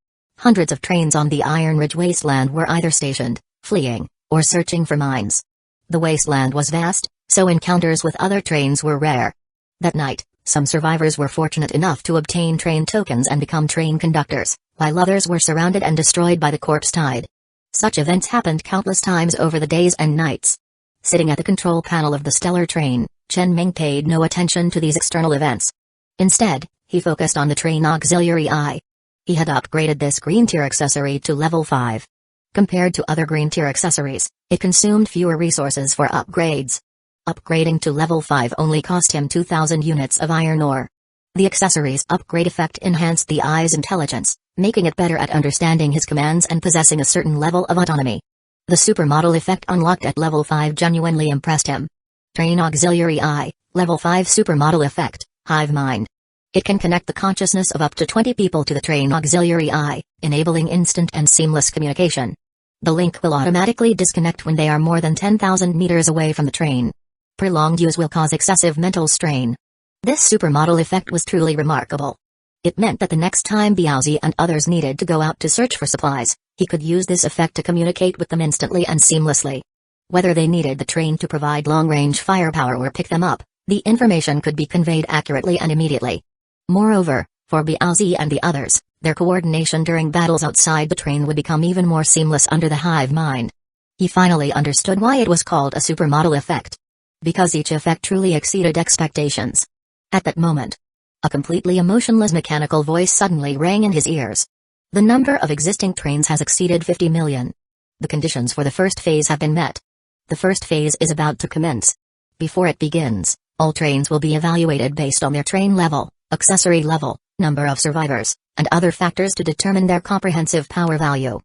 Hundreds of trains on the Iron Ridge wasteland were either stationed, fleeing, or searching for mines. The wasteland was vast, so encounters with other trains were rare. That night, some survivors were fortunate enough to obtain train tokens and become train conductors, while others were surrounded and destroyed by the corpse tide. Such events happened countless times over the days and nights. Sitting at the control panel of the stellar train, Chen Ming paid no attention to these external events. Instead, he focused on the train auxiliary eye. He had upgraded this green tier accessory to level 5. Compared to other green tier accessories, it consumed fewer resources for upgrades. Upgrading to level 5 only cost him 2,000 units of iron ore. The accessory's upgrade effect enhanced the eye's intelligence, making it better at understanding his commands and possessing a certain level of autonomy. The supermodel effect unlocked at level 5 genuinely impressed him. Train auxiliary eye, level 5 supermodel effect, hive mind. It can connect the consciousness of up to 20 people to the train auxiliary eye, enabling instant and seamless communication. The link will automatically disconnect when they are more than 10,000 meters away from the train. Prolonged use will cause excessive mental strain. This supermodel effect was truly remarkable. It meant that the next time Biaozi and others needed to go out to search for supplies, he could use this effect to communicate with them instantly and seamlessly. Whether they needed the train to provide long-range firepower or pick them up, the information could be conveyed accurately and immediately. Moreover, for Biaozi and the others, their coordination during battles outside the train would become even more seamless under the hive mind. He finally understood why it was called a supermodel effect. Because each effect truly exceeded expectations. At that moment, a completely emotionless mechanical voice suddenly rang in his ears. The number of existing trains has exceeded 50 million. The conditions for the first phase have been met. The first phase is about to commence. Before it begins, all trains will be evaluated based on their train level, accessory level, number of survivors, and other factors to determine their comprehensive power value.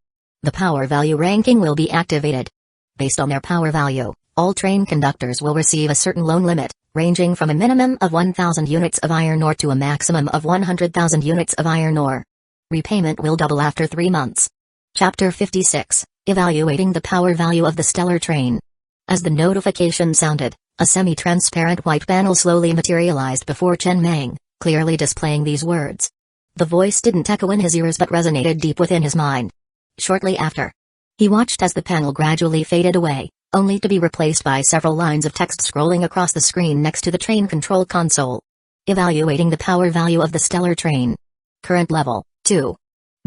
The power value ranking will be activated. Based on their power value, all train conductors will receive a certain loan limit, ranging from a minimum of 1,000 units of iron ore to a maximum of 100,000 units of iron ore. Repayment will double after 3 months. Chapter 56, Evaluating the Power Value of the Stellar Train. As the notification sounded, a semi-transparent white panel slowly materialized before Chen Ming, clearly displaying these words. The voice didn't echo in his ears but resonated deep within his mind. Shortly after, he watched as the panel gradually faded away, only to be replaced by several lines of text scrolling across the screen next to the train control console. Evaluating the power value of the stellar train. Current level, 2.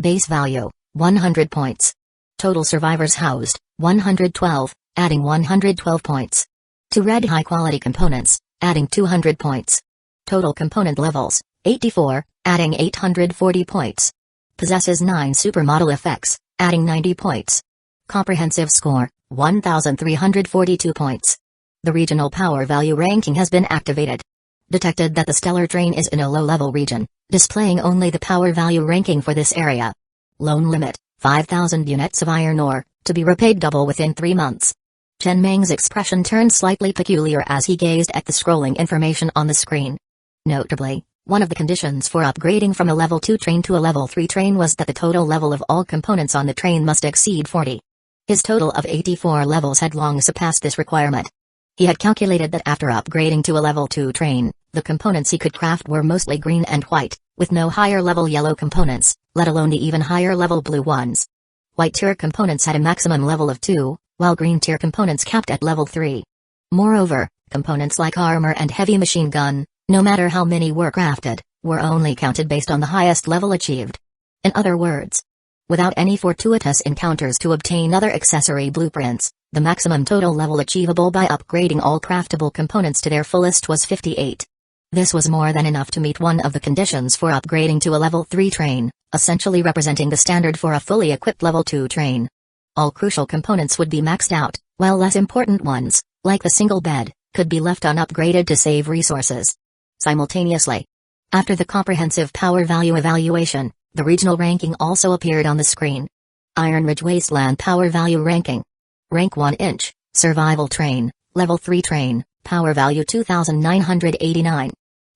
Base value, 100 points. Total survivors housed, 112, adding 112 points. To red high-quality components, adding 200 points. Total component levels, 84, adding 840 points. Possesses 9 supermodel effects, adding 90 points. Comprehensive score, 1,342 points. The regional power value ranking has been activated. Detected that the stellar train is in a low-level region, displaying only the power value ranking for this area. Loan limit, 5,000 units of iron ore, to be repaid double within 3 months. Chen Ming's expression turned slightly peculiar as he gazed at the scrolling information on the screen. Notably, one of the conditions for upgrading from a level 2 train to a level 3 train was that the total level of all components on the train must exceed 40. His total of 84 levels had long surpassed this requirement. He had calculated that after upgrading to a level 2 train, the components he could craft were mostly green and white, with no higher level yellow components, let alone the even higher level blue ones. White tier components had a maximum level of 2, while green tier components capped at level 3. Moreover, components like armor and heavy machine gun, no matter how many were crafted, were only counted based on the highest level achieved. In other words, without any fortuitous encounters to obtain other accessory blueprints, the maximum total level achievable by upgrading all craftable components to their fullest was 58. This was more than enough to meet one of the conditions for upgrading to a level 3 train, essentially representing the standard for a fully equipped level 2 train. All crucial components would be maxed out, while less important ones, like the single bed, could be left unupgraded to save resources. Simultaneously, after the comprehensive power value evaluation, the regional ranking also appeared on the screen. Iron Ridge Wasteland Power Value Ranking. Rank 1 Inch, Survival Train, Level 3 Train, Power Value 2989.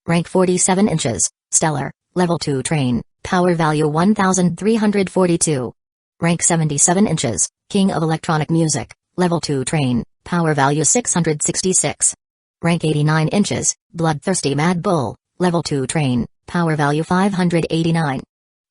Rank 47 Inches, Stellar, Level 2 Train, Power Value 1342. Rank 77 Inches, King of Electronic Music, Level 2 Train, Power Value 666. Rank 89 Inches, Bloodthirsty Mad Bull, Level 2 Train, Power Value 589.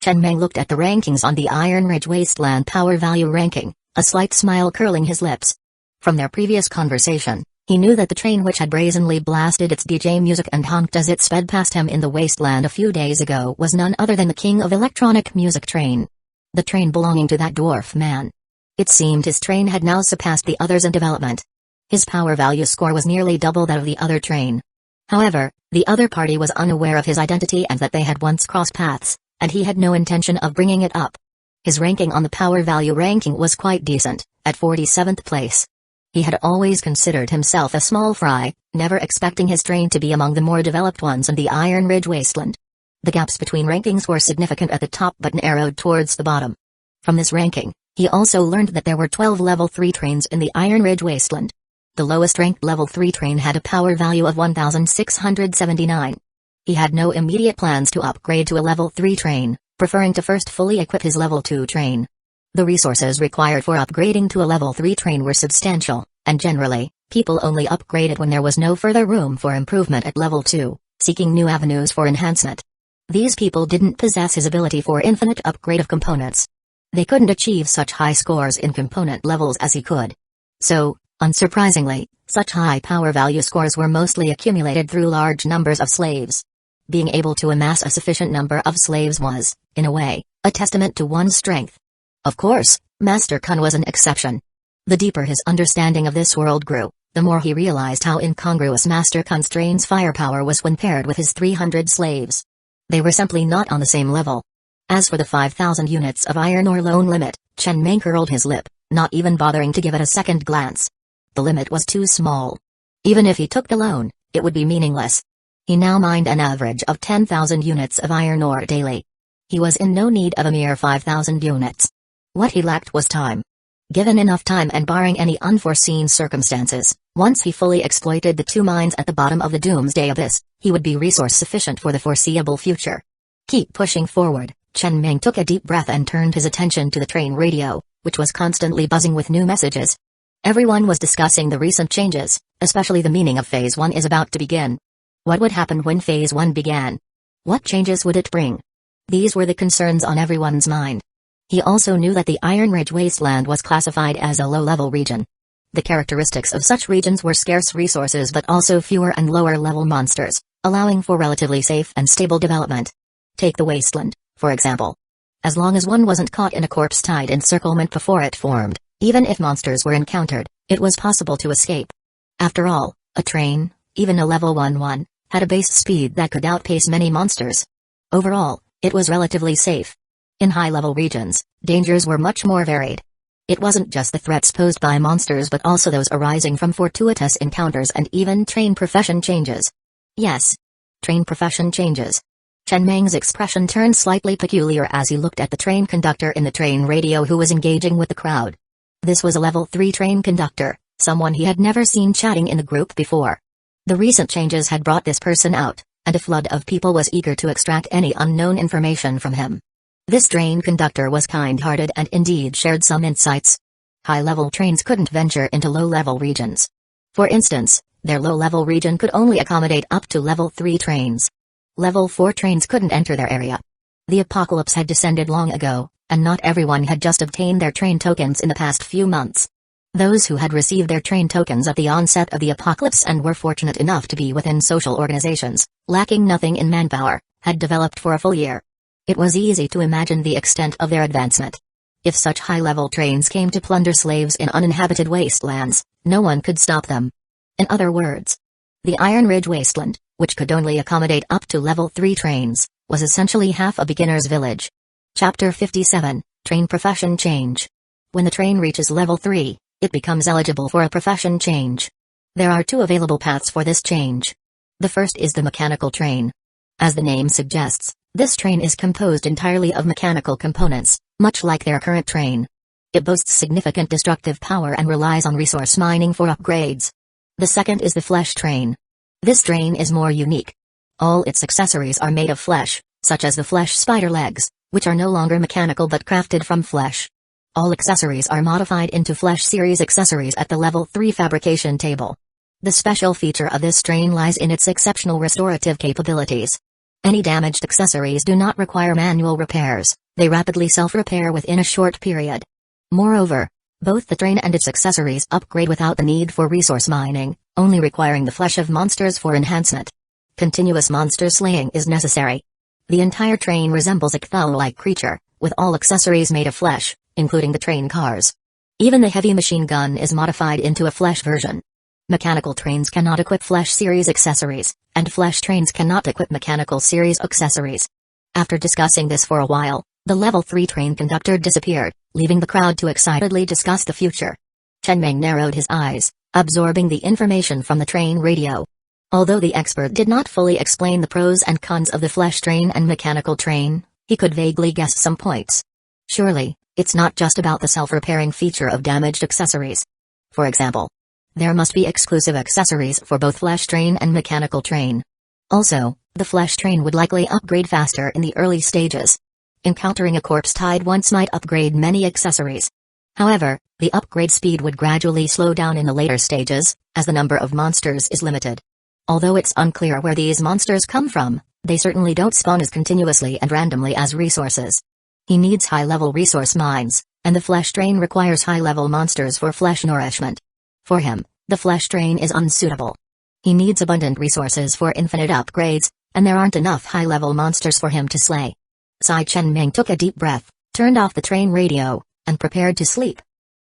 Chen Meng looked at the rankings on the Iron Ridge Wasteland Power Value ranking, a slight smile curling his lips. From their previous conversation, he knew that the train which had brazenly blasted its DJ music and honked as it sped past him in the wasteland a few days ago was none other than the king of electronic music train. The train belonging to that dwarf man. It seemed his train had now surpassed the others in development. His power value score was nearly double that of the other train. However, the other party was unaware of his identity and that they had once crossed paths, and he had no intention of bringing it up. His ranking on the power value ranking was quite decent, at 47th place. He had always considered himself a small fry, never expecting his train to be among the more developed ones in the Iron Ridge Wasteland. The gaps between rankings were significant at the top but narrowed towards the bottom. From this ranking, he also learned that there were 12 level 3 trains in the Iron Ridge Wasteland. The lowest ranked level 3 train had a power value of 1,679. He had no immediate plans to upgrade to a level 3 train, preferring to first fully equip his level 2 train. The resources required for upgrading to a level 3 train were substantial, and generally, people only upgraded when there was no further room for improvement at level 2, seeking new avenues for enhancement. These people didn't possess his ability for infinite upgrade of components. They couldn't achieve such high scores in component levels as he could. So, unsurprisingly, such high power value scores were mostly accumulated through large numbers of slaves. Being able to amass a sufficient number of slaves was, in a way, a testament to one's strength. Of course, Master Kun was an exception. The deeper his understanding of this world grew, the more he realized how incongruous Master Kun's train's firepower was when paired with his 300 slaves. They were simply not on the same level. As for the 5,000 units of iron ore loan limit, Chen Meng curled his lip, not even bothering to give it a second glance. The limit was too small. Even if he took the loan, it would be meaningless. He now mined an average of 10,000 units of iron ore daily. He was in no need of a mere 5,000 units. What he lacked was time. Given enough time and barring any unforeseen circumstances, once he fully exploited the 2 mines at the bottom of the Doomsday Abyss, he would be resource sufficient for the foreseeable future. Keep pushing forward. Chen Meng took a deep breath and turned his attention to the train radio, which was constantly buzzing with new messages. Everyone was discussing the recent changes, especially the meaning of Phase 1 is about to begin. What would happen when Phase 1 began? What changes would it bring? These were the concerns on everyone's mind. He also knew that the Iron Ridge Wasteland was classified as a low-level region. The characteristics of such regions were scarce resources but also fewer and lower-level monsters, allowing for relatively safe and stable development. Take the wasteland, for example. As long as one wasn't caught in a corpse-tide encirclement before it formed, even if monsters were encountered, it was possible to escape. After all, a train, even a level 1-1, had a base speed that could outpace many monsters. Overall, it was relatively safe. In high-level regions, dangers were much more varied. It wasn't just the threats posed by monsters but also those arising from fortuitous encounters and even train profession changes. Yes. Train profession changes. Chen Meng's expression turned slightly peculiar as he looked at the train conductor in the train radio who was engaging with the crowd. This was a level 3 train conductor, someone he had never seen chatting in the group before. The recent changes had brought this person out, and a flood of people was eager to extract any unknown information from him. This train conductor was kind-hearted and indeed shared some insights. High-level trains couldn't venture into low-level regions. For instance, their low-level region could only accommodate up to level 3 trains. Level 4 trains couldn't enter their area. The apocalypse had descended long ago, and not everyone had just obtained their train tokens in the past few months. Those who had received their train tokens at the onset of the apocalypse and were fortunate enough to be within social organizations, lacking nothing in manpower, had developed for a full year. It was easy to imagine the extent of their advancement. If such high-level trains came to plunder slaves in uninhabited wastelands, no one could stop them. In other words, the Iron Ridge Wasteland, which could only accommodate up to level 3 trains, was essentially half a beginner's village. Chapter 57, Train Profession Change. When the train reaches level 3, it becomes eligible for a profession change. There are 2 available paths for this change. The first is the mechanical train. As the name suggests, this train is composed entirely of mechanical components, much like their current train. It boasts significant destructive power and relies on resource mining for upgrades. The second is the flesh train. This train is more unique. All its accessories are made of flesh, such as the flesh spider legs, which are no longer mechanical but crafted from flesh. All accessories are modified into Flesh Series accessories at the level 3 fabrication table. The special feature of this train lies in its exceptional restorative capabilities. Any damaged accessories do not require manual repairs, they rapidly self-repair within a short period. Moreover, both the train and its accessories upgrade without the need for resource mining, only requiring the flesh of monsters for enhancement. Continuous monster slaying is necessary. The entire train resembles a Cthulhu-like creature, with all accessories made of flesh, including the train cars. Even the heavy machine gun is modified into a flesh version. Mechanical trains cannot equip flesh series accessories, and flesh trains cannot equip mechanical series accessories. After discussing this for a while, the level 3 train conductor disappeared, leaving the crowd to excitedly discuss the future. Chenming narrowed his eyes, absorbing the information from the train radio. Although the expert did not fully explain the pros and cons of the flesh train and mechanical train, he could vaguely guess some points. Surely, it's not just about the self-repairing feature of damaged accessories. For example, there must be exclusive accessories for both flesh train and mechanical train. Also, the flesh train would likely upgrade faster in the early stages. Encountering a corpse tied once might upgrade many accessories. However, the upgrade speed would gradually slow down in the later stages, as the number of monsters is limited. Although it's unclear where these monsters come from, they certainly don't spawn as continuously and randomly as resources. He needs high-level resource mines, and the flesh train requires high-level monsters for flesh nourishment. For him, the flesh train is unsuitable. He needs abundant resources for infinite upgrades, and there aren't enough high-level monsters for him to slay. Sai Chenming took a deep breath, turned off the train radio, and prepared to sleep.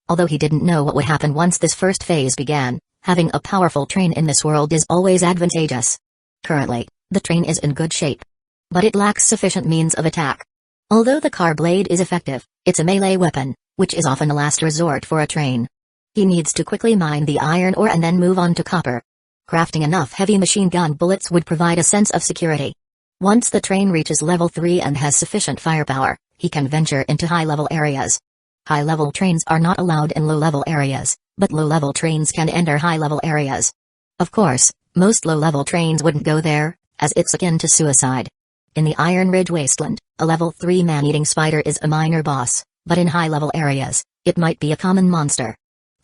Although he didn't know what would happen once this first phase began, having a powerful train in this world is always advantageous. Currently, the train is in good shape. But it lacks sufficient means of attack. Although the car blade is effective, it's a melee weapon, which is often a last resort for a train. He needs to quickly mine the iron ore and then move on to copper. Crafting enough heavy machine gun bullets would provide a sense of security. Once the train reaches level 3 and has sufficient firepower, he can venture into high-level areas. High-level trains are not allowed in low-level areas, but low-level trains can enter high-level areas. Of course, most low-level trains wouldn't go there, as it's akin to suicide. In the Iron Ridge Wasteland, a level 3 man-eating spider is a minor boss, but in high-level areas, it might be a common monster.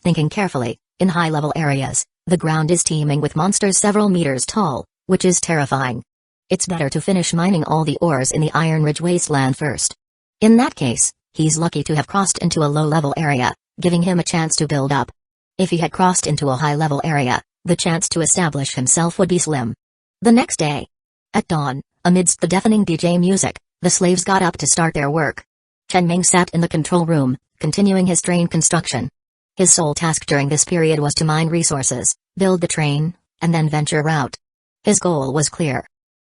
Thinking carefully, in high-level areas, the ground is teeming with monsters several meters tall, which is terrifying. It's better to finish mining all the ores in the Iron Ridge Wasteland first. In that case, he's lucky to have crossed into a low-level area, giving him a chance to build up. If he had crossed into a high-level area, the chance to establish himself would be slim. The next day, at dawn, amidst the deafening DJ music, the slaves got up to start their work. Chenming sat in the control room, continuing his train construction. His sole task during this period was to mine resources, build the train, and then venture out. His goal was clear.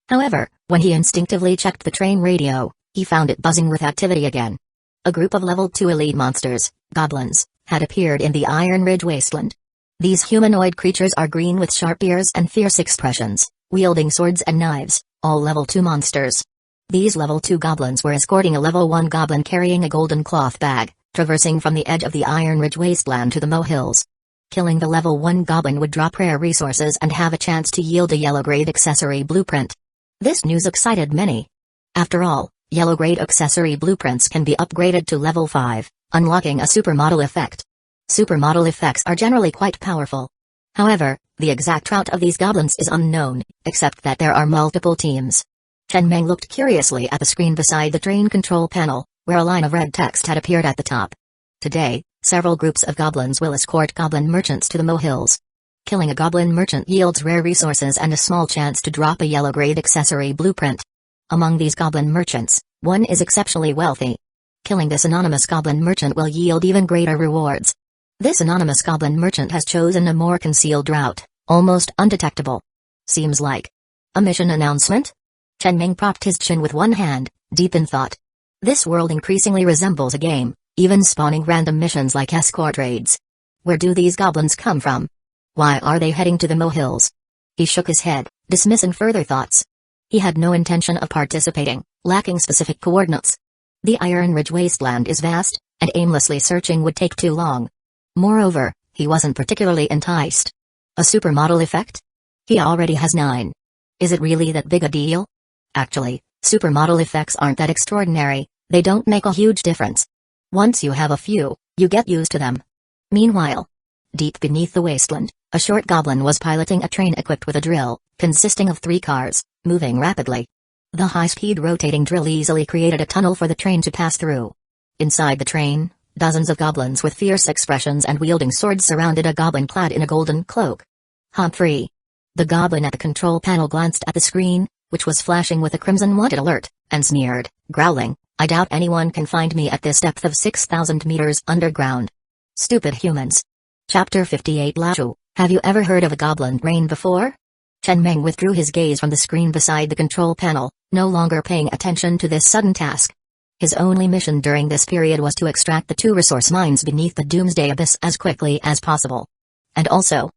However, when he instinctively checked the train radio, he found it buzzing with activity again. A group of level 2 elite monsters, goblins, had appeared in the Iron Ridge Wasteland. These humanoid creatures are green with sharp ears and fierce expressions, wielding swords and knives, all level 2 monsters. These level 2 goblins were escorting a level 1 goblin carrying a golden cloth bag, traversing from the edge of the Iron Ridge Wasteland to the molehills. Killing the level 1 goblin would drop rare resources and have a chance to yield a yellow-grade accessory blueprint. This news excited many. After all, yellow-grade accessory blueprints can be upgraded to level 5, unlocking a supermodel effect. Supermodel effects are generally quite powerful. However, the exact route of these goblins is unknown, except that there are multiple teams. Chenming looked curiously at the screen beside the train control panel, where a line of red text had appeared at the top. Today, several groups of goblins will escort goblin merchants to the molehills. Killing a goblin merchant yields rare resources and a small chance to drop a yellow-grade accessory blueprint. Among these goblin merchants, one is exceptionally wealthy. Killing this anonymous goblin merchant will yield even greater rewards. This anonymous goblin merchant has chosen a more concealed route, almost undetectable. Seems like a mission announcement? Chenming propped his chin with one hand, deep in thought. This world increasingly resembles a game, even spawning random missions like escort raids. Where do these goblins come from? Why are they heading to the molehills? He shook his head, dismissing further thoughts. He had no intention of participating, lacking specific coordinates. The Iron Ridge Wasteland is vast, and aimlessly searching would take too long. Moreover, he wasn't particularly enticed. A supermodel effect? He already has 9. Is it really that big a deal? Actually, supermodel effects aren't that extraordinary, they don't make a huge difference. Once you have a few, you get used to them. Meanwhile, deep beneath the wasteland, a short goblin was piloting a train equipped with a drill, consisting of 3 cars, moving rapidly. The high-speed rotating drill easily created a tunnel for the train to pass through. Inside the train, dozens of goblins with fierce expressions and wielding swords surrounded a goblin clad in a golden cloak. Humphrey. The goblin at the control panel glanced at the screen, which was flashing with a crimson wanted alert, and sneered, growling, "I doubt anyone can find me at this depth of 6,000 meters underground. Stupid humans." Chapter 58 Lashu, have you ever heard of a goblin brain before? Chen Meng withdrew his gaze from the screen beside the control panel, no longer paying attention to this sudden task. His only mission during this period was to extract the 2 resource mines beneath the Doomsday Abyss as quickly as possible. And also,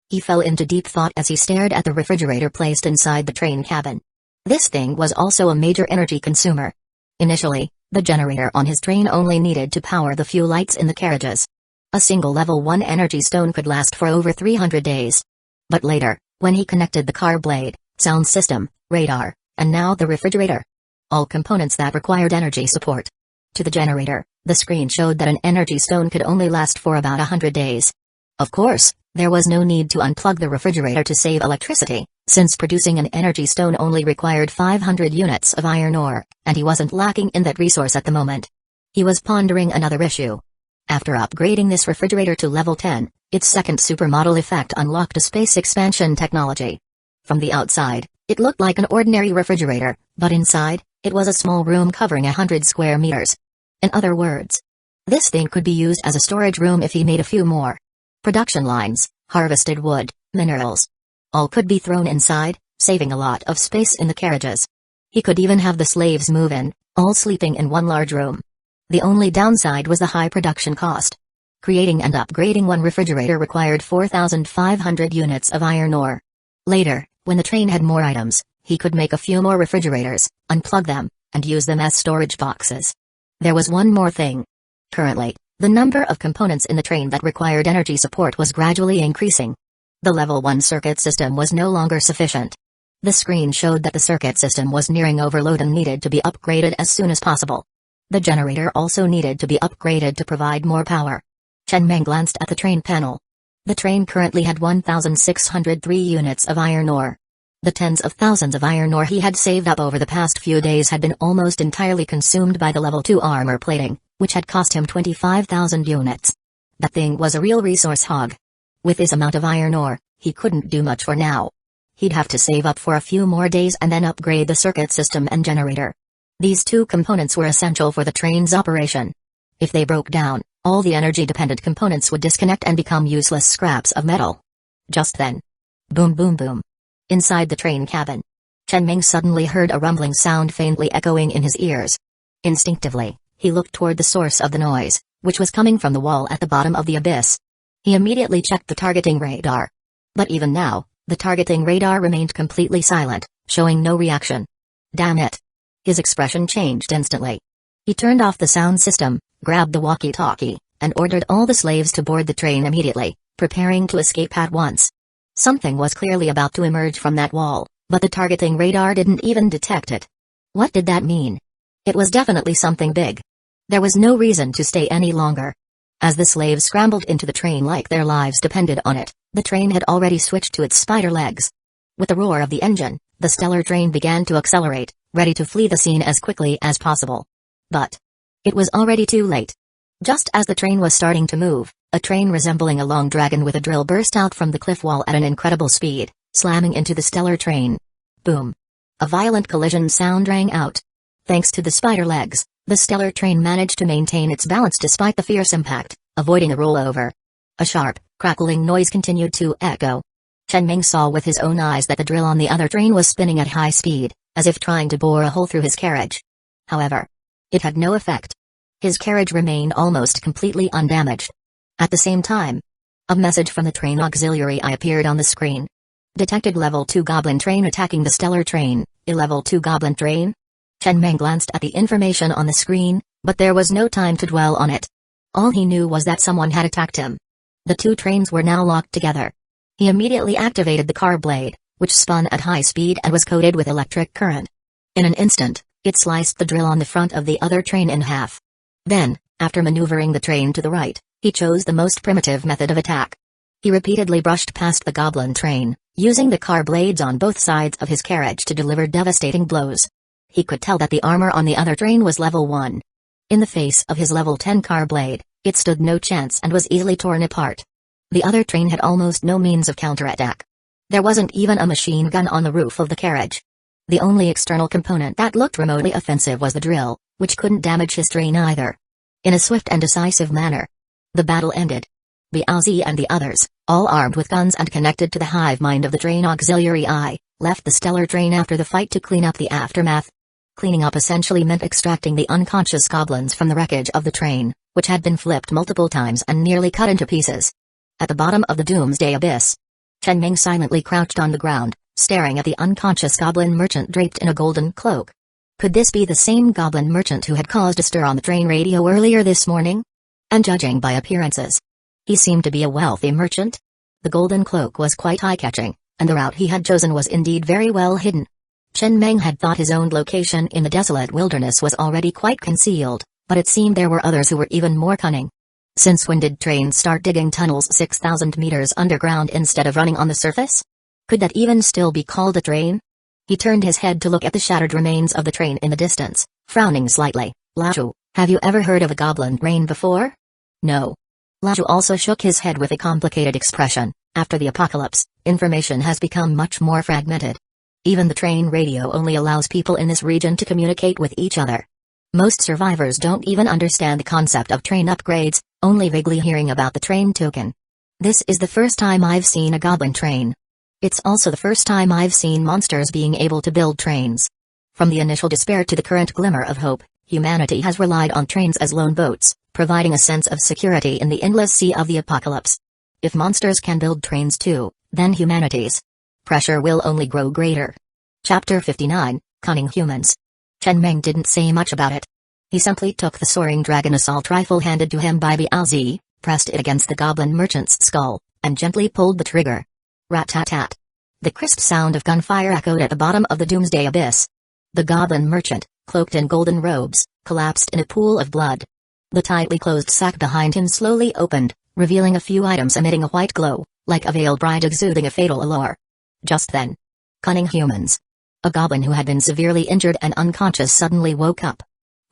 he fell into deep thought as he stared at the refrigerator placed inside the train cabin. This thing was also a major energy consumer. Initially, the generator on his train only needed to power the few lights in the carriages. A single level 1 energy stone could last for over 300 days. But later, when he connected the car blade, sound system, radar, and now the refrigerator, all components that required energy support, to the generator, the screen showed that an energy stone could only last for about 100 days. Of course, there was no need to unplug the refrigerator to save electricity, since producing an energy stone only required 500 units of iron ore, and he wasn't lacking in that resource at the moment. He was pondering another issue. After upgrading this refrigerator to level 10, its second supermodel effect unlocked a space expansion technology. From the outside, it looked like an ordinary refrigerator, but inside, it was a small room covering 100 square meters. In other words, this thing could be used as a storage room if he made a few more production lines, harvested wood, minerals. All could be thrown inside, saving a lot of space in the carriages. He could even have the slaves move in, all sleeping in one large room. The only downside was the high production cost. Creating and upgrading one refrigerator required 4,500 units of iron ore. Later, when the train had more items, he could make a few more refrigerators, unplug them, and use them as storage boxes. There was one more thing. Currently, the number of components in the train that required energy support was gradually increasing. The level 1 circuit system was no longer sufficient. The screen showed that the circuit system was nearing overload and needed to be upgraded as soon as possible. The generator also needed to be upgraded to provide more power. Chen Meng glanced at the train panel. The train currently had 1,603 units of iron ore. The tens of thousands of iron ore he had saved up over the past few days had been almost entirely consumed by the level 2 armor plating, which had cost him 25,000 units. That thing was a real resource hog. With this amount of iron ore, he couldn't do much for now. He'd have to save up for a few more days and then upgrade the circuit system and generator. These 2 components were essential for the train's operation. If they broke down, all the energy-dependent components would disconnect and become useless scraps of metal. Just then, boom boom boom. Inside the train cabin, Chen Meng suddenly heard a rumbling sound faintly echoing in his ears. Instinctively, he looked toward the source of the noise, which was coming from the wall at the bottom of the abyss. He immediately checked the targeting radar. But even now, the targeting radar remained completely silent, showing no reaction. Damn it. His expression changed instantly. He turned off the sound system, grabbed the walkie-talkie, and ordered all the slaves to board the train immediately, preparing to escape at once. Something was clearly about to emerge from that wall, but the targeting radar didn't even detect it. What did that mean? It was definitely something big. There was no reason to stay any longer. As the slaves scrambled into the train like their lives depended on it, the train had already switched to its spider legs. With the roar of the engine, the stellar train began to accelerate, ready to flee the scene as quickly as possible. But it was already too late. Just as the train was starting to move, a train resembling a long dragon with a drill burst out from the cliff wall at an incredible speed, slamming into the stellar train. Boom. A violent collision sound rang out. Thanks to the spider legs, the stellar train managed to maintain its balance despite the fierce impact, avoiding a rollover. A sharp, crackling noise continued to echo. Chen Meng saw with his own eyes that the drill on the other train was spinning at high speed, as if trying to bore a hole through his carriage. However, it had no effect. His carriage remained almost completely undamaged. At the same time, a message from the train auxiliary eye appeared on the screen. Detected level 2 goblin train attacking the stellar train. A level 2 goblin train? Chen Meng glanced at the information on the screen, but there was no time to dwell on it. All he knew was that someone had attacked him. The 2 trains were now locked together. He immediately activated the car blade, which spun at high speed and was coated with electric current. In an instant, it sliced the drill on the front of the other train in half. Then, after maneuvering the train to the right, he chose the most primitive method of attack. He repeatedly brushed past the goblin train, using the car blades on both sides of his carriage to deliver devastating blows. He could tell that the armor on the other train was level 1. In the face of his level 10 car blade, it stood no chance and was easily torn apart. The other train had almost no means of counterattack. There wasn't even a machine gun on the roof of the carriage. The only external component that looked remotely offensive was the drill, which couldn't damage his train either. In a swift and decisive manner, the battle ended. Biaozi and the others, all armed with guns and connected to the hive mind of the train auxiliary I, left the stellar train after the fight to clean up the aftermath. Cleaning up essentially meant extracting the unconscious goblins from the wreckage of the train, which had been flipped multiple times and nearly cut into pieces. At the bottom of the Doomsday Abyss, Chen Ming silently crouched on the ground, staring at the unconscious goblin merchant draped in a golden cloak. Could this be the same goblin merchant who had caused a stir on the train radio earlier this morning? And judging by appearances, he seemed to be a wealthy merchant. The golden cloak was quite eye-catching, and the route he had chosen was indeed very well hidden. Chen Meng had thought his own location in the desolate wilderness was already quite concealed, but it seemed there were others who were even more cunning. Since when did trains start digging tunnels 6,000 meters underground instead of running on the surface? Could that even still be called a train? He turned his head to look at the shattered remains of the train in the distance, frowning slightly. Laju, have you ever heard of a goblin train before? No. Laju also shook his head with a complicated expression. After the apocalypse, information has become much more fragmented. Even the train radio only allows people in this region to communicate with each other. Most survivors don't even understand the concept of train upgrades, only vaguely hearing about the train token. This is the first time I've seen a goblin train. It's also the first time I've seen monsters being able to build trains. From the initial despair to the current glimmer of hope, humanity has relied on trains as lone boats, providing a sense of security in the endless sea of the apocalypse. If monsters can build trains too, then humanity's pressure will only grow greater. Chapter 59, Cunning Humans. Chen Meng didn't say much about it. He simply took the soaring dragon assault rifle handed to him by Biaozi, pressed it against the goblin merchant's skull, and gently pulled the trigger. Rat-tat-tat. The crisp sound of gunfire echoed at the bottom of the Doomsday Abyss. The goblin merchant, cloaked in golden robes, collapsed in a pool of blood. The tightly closed sack behind him slowly opened, revealing a few items emitting a white glow, like a veiled bride exuding a fatal allure. Just then, cunning humans. A goblin who had been severely injured and unconscious suddenly woke up.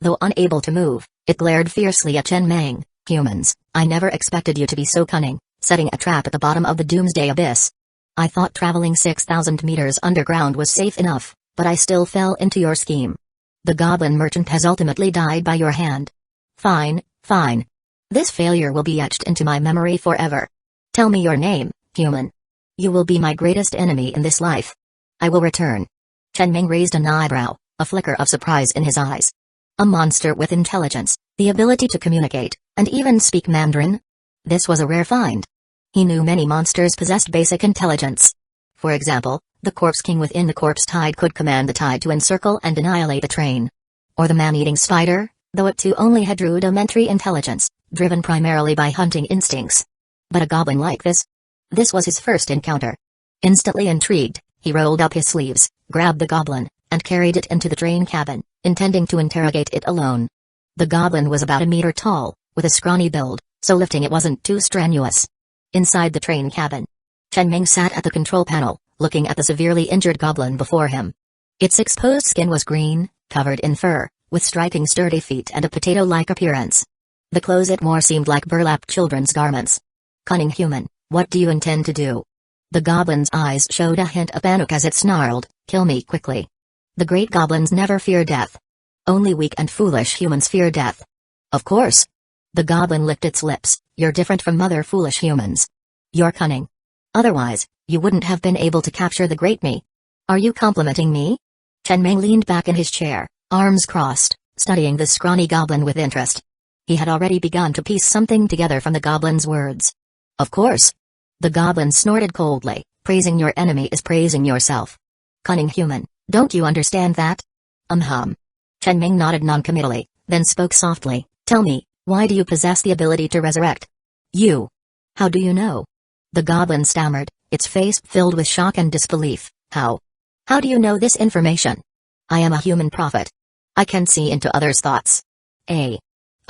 Though unable to move, it glared fiercely at Chen Meng. Humans, I never expected you to be so cunning, setting a trap at the bottom of the Doomsday Abyss. I thought traveling 6,000 meters underground was safe enough, but I still fell into your scheme. The goblin merchant has ultimately died by your hand. Fine, fine. This failure will be etched into my memory forever. Tell me your name, human. You will be my greatest enemy in this life. I will return. Chen Ming raised an eyebrow, a flicker of surprise in his eyes. A monster with intelligence, the ability to communicate, and even speak Mandarin? This was a rare find. He knew many monsters possessed basic intelligence. For example, the corpse king within the corpse tide could command the tide to encircle and annihilate a train. Or the man-eating spider, though it too only had rudimentary intelligence, driven primarily by hunting instincts. But a goblin like this? This was his first encounter. Instantly intrigued, he rolled up his sleeves, grabbed the goblin, and carried it into the train cabin, intending to interrogate it alone. The goblin was about a meter tall, with a scrawny build, so lifting it wasn't too strenuous. Inside the train cabin, Chen Ming sat at the control panel, looking at the severely injured goblin before him. Its exposed skin was green, covered in fur, with striking sturdy feet and a potato-like appearance. The clothes it wore seemed like burlap children's garments. Cunning human, what do you intend to do? The goblin's eyes showed a hint of panic as it snarled, kill me quickly. The great goblins never fear death. Only weak and foolish humans fear death. Of course. The goblin licked its lips, you're different from other foolish humans. You're cunning. Otherwise, you wouldn't have been able to capture the great me. Are you complimenting me? Chen Ming leaned back in his chair, arms crossed, studying the scrawny goblin with interest. He had already begun to piece something together from the goblin's words. Of course. The goblin snorted coldly, praising your enemy is praising yourself. Cunning human, don't you understand that? Chen Ming nodded noncommittally, then spoke softly, tell me, why do you possess the ability to resurrect? You. How do you know? The goblin stammered, its face filled with shock and disbelief. How? How do you know this information? I am a human prophet. I can see into others' thoughts. A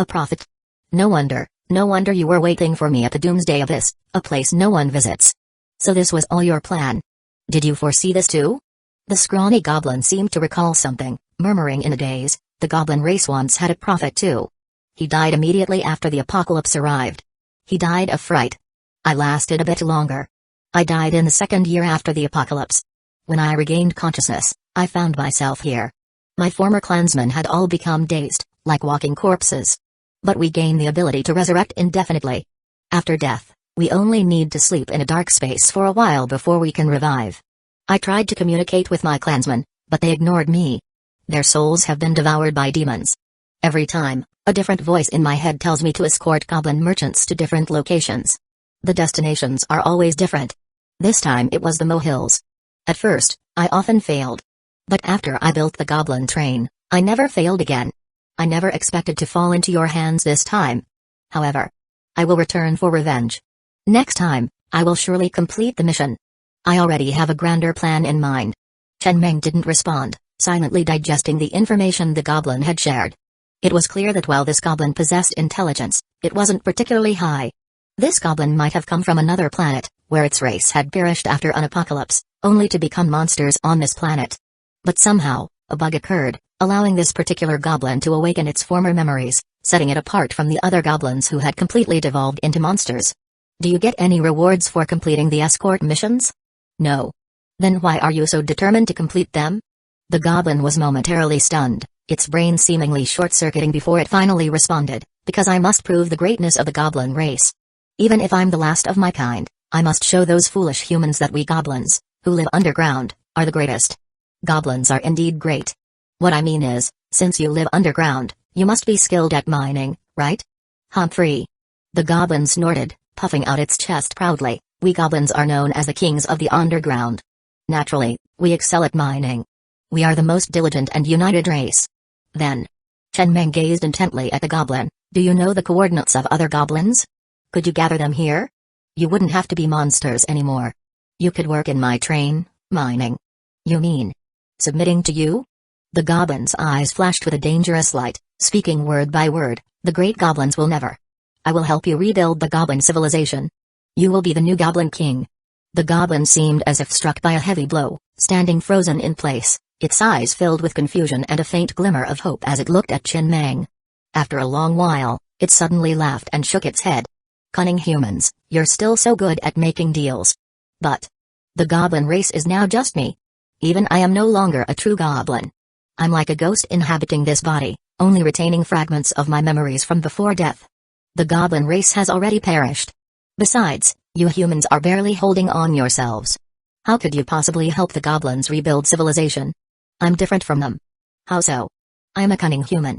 prophet? No wonder you were waiting for me at the Doomsday Abyss, a place no one visits. So this was all your plan. Did you foresee this too? The scrawny goblin seemed to recall something, murmuring in a daze, the goblin race once had a prophet too. He died immediately after the apocalypse arrived. He died of fright. I lasted a bit longer. I died in the second year after the apocalypse. When I regained consciousness, I found myself here. My former clansmen had all become dazed, like walking corpses. But we gain the ability to resurrect indefinitely. After death, we only need to sleep in a dark space for a while before we can revive. I tried to communicate with my clansmen, but they ignored me. Their souls have been devoured by demons. Every time, a different voice in my head tells me to escort goblin merchants to different locations. The destinations are always different. This time it was the Mohills. At first, I often failed. But after I built the goblin train, I never failed again. I never expected to fall into your hands this time. However, I will return for revenge. Next time, I will surely complete the mission. I already have a grander plan in mind. Chen Meng didn't respond, silently digesting the information the goblin had shared. It was clear that while this goblin possessed intelligence, it wasn't particularly high. This goblin might have come from another planet, where its race had perished after an apocalypse, only to become monsters on this planet. But somehow, a bug occurred, allowing this particular goblin to awaken its former memories, setting it apart from the other goblins who had completely devolved into monsters. Do you get any rewards for completing the escort missions? No. Then why are you so determined to complete them? The goblin was momentarily stunned, its brain seemingly short-circuiting before it finally responded, because I must prove the greatness of the goblin race. Even if I'm the last of my kind, I must show those foolish humans that we goblins, who live underground, are the greatest. Goblins are indeed great. What I mean is, since you live underground, you must be skilled at mining, right? Humphrey. The goblin snorted, puffing out its chest proudly. We goblins are known as the kings of the underground. Naturally, we excel at mining. We are the most diligent and united race. Then, Chen Meng gazed intently at the goblin. Do you know the coordinates of other goblins? Could you gather them here? You wouldn't have to be monsters anymore. You could work in my train, mining. You mean submitting to you? The goblin's eyes flashed with a dangerous light, speaking word by word. The great goblins will never. I will help you rebuild the goblin civilization. You will be the new goblin king. The goblin seemed as if struck by a heavy blow, standing frozen in place, its eyes filled with confusion and a faint glimmer of hope as it looked at Chen Meng. After a long while, it suddenly laughed and shook its head. Cunning humans, you're still so good at making deals. But the goblin race is now just me. Even I am no longer a true goblin. I'm like a ghost inhabiting this body, only retaining fragments of my memories from before death. The goblin race has already perished. Besides, you humans are barely holding on yourselves. How could you possibly help the goblins rebuild civilization? I'm different from them. How so? I'm a cunning human.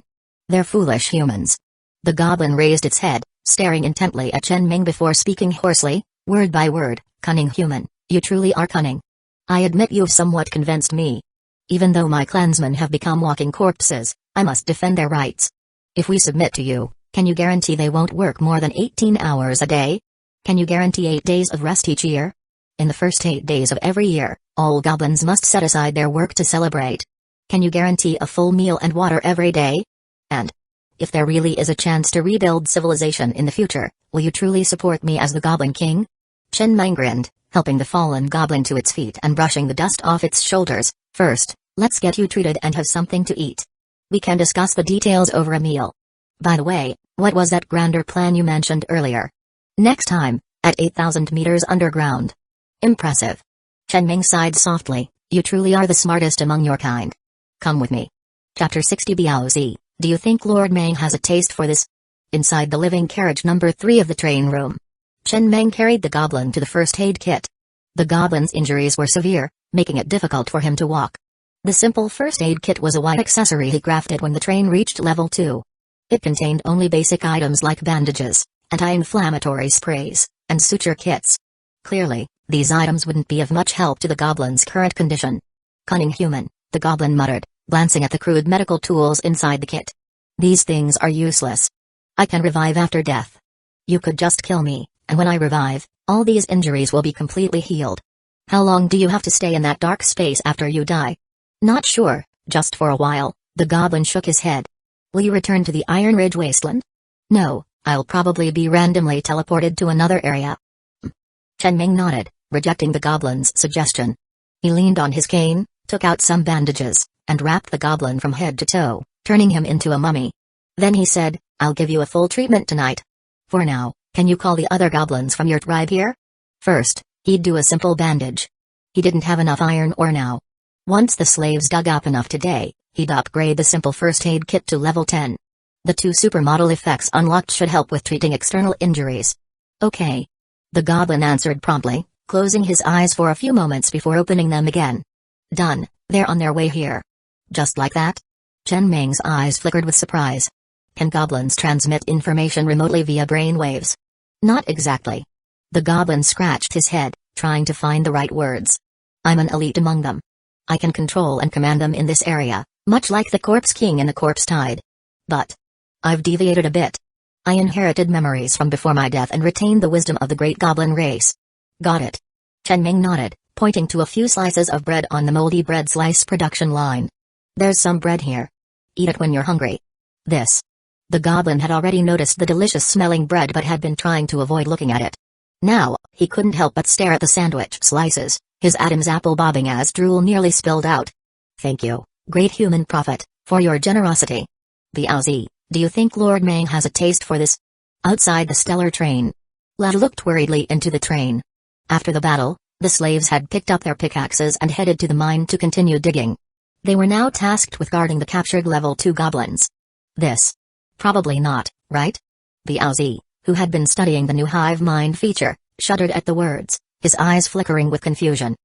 They're foolish humans. The goblin raised its head, staring intently at Chen Meng before speaking hoarsely, word by word. Cunning human, you truly are cunning. I admit you've somewhat convinced me. Even though my clansmen have become walking corpses, I must defend their rights. If we submit to you, can you guarantee they won't work more than 18 hours a day? Can you guarantee 8 days of rest each year? In the first 8 days of every year, all goblins must set aside their work to celebrate. Can you guarantee a full meal and water every day? And if there really is a chance to rebuild civilization in the future, will you truly support me as the Goblin King? Chen Meng grinned, helping the fallen goblin to its feet and brushing the dust off its shoulders. First, let's get you treated and have something to eat. We can discuss the details over a meal. By the way, what was that grander plan you mentioned earlier? Next time, at 8,000 meters underground. Impressive. Chen Meng sighed softly. You truly are the smartest among your kind. Come with me. Chapter 60 Biaozi. Do you think Lord Meng has a taste for this? Inside the living carriage number 3 of the train room, Chen Meng carried the goblin to the first aid kit. The goblin's injuries were severe, making it difficult for him to walk. The simple first aid kit was a white accessory he crafted when the train reached level 2. It contained only basic items like bandages, anti-inflammatory sprays, and suture kits. Clearly, these items wouldn't be of much help to the goblin's current condition. Cunning human, the goblin muttered, glancing at the crude medical tools inside the kit. These things are useless. I can revive after death. You could just kill me, and when I revive, all these injuries will be completely healed. How long do you have to stay in that dark space after you die? Not sure, just for a while. The goblin shook his head. Will you return to the Iron Ridge Wasteland? No, I'll probably be randomly teleported to another area. Chen Meng nodded, rejecting the goblin's suggestion. He leaned on his cane, took out some bandages, and wrapped the goblin from head to toe, turning him into a mummy. Then he said, "I'll give you a full treatment tonight. For now, can you call the other goblins from your tribe here?" First, he'd do a simple bandage. He didn't have enough iron ore now. Once the slaves dug up enough today, he'd upgrade the simple first aid kit to level 10. The 2 supermodel effects unlocked should help with treating external injuries. "Okay." The goblin answered promptly, closing his eyes for a few moments before opening them again. "Done, they're on their way here." Just like that? Chen Meng's eyes flickered with surprise. Can goblins transmit information remotely via brainwaves? Not exactly. The goblin scratched his head, trying to find the right words. "I'm an elite among them. I can control and command them in this area, much like the Corpse King in the Corpse Tide. But I've deviated a bit. I inherited memories from before my death and retained the wisdom of the great goblin race." "Got it." Chen Meng nodded, pointing to a few slices of bread on the moldy bread slice production line. "There's some bread here. Eat it when you're hungry." This. The goblin had already noticed the delicious-smelling bread but had been trying to avoid looking at it. Now, he couldn't help but stare at the sandwich slices, his Adam's apple bobbing as drool nearly spilled out. "Thank you, great human prophet, for your generosity. Biaozi, do you think Lord Meng has a taste for this?" Outside the stellar train, Lao looked worriedly into the train. After the battle, the slaves had picked up their pickaxes and headed to the mine to continue digging. They were now tasked with guarding the captured level 2 goblins. This. Probably not, right? Biaozi, who had been studying the new hive mind feature, shuddered at the words, his eyes flickering with confusion.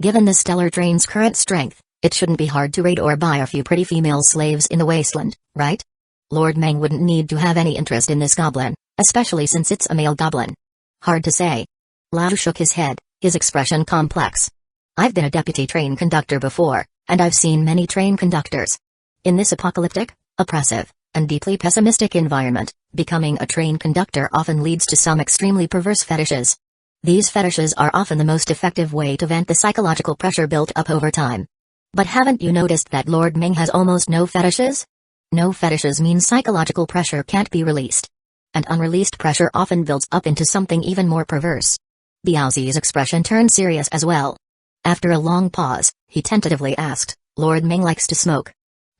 Given the stellar train's current strength, it shouldn't be hard to raid or buy a few pretty female slaves in the wasteland, right? Lord Meng wouldn't need to have any interest in this goblin, especially since it's a male goblin. Hard to say. Lao shook his head, his expression complex. "I've been a deputy train conductor before, and I've seen many train conductors. In this apocalyptic, oppressive, and deeply pessimistic environment, becoming a train conductor often leads to some extremely perverse fetishes. These fetishes are often the most effective way to vent the psychological pressure built up over time. But haven't you noticed that Lord Meng has almost no fetishes? No fetishes means psychological pressure can't be released. And unreleased pressure often builds up into something even more perverse." Biaozi's expression turned serious as well. After a long pause, he tentatively asked, "Lord Meng likes to smoke.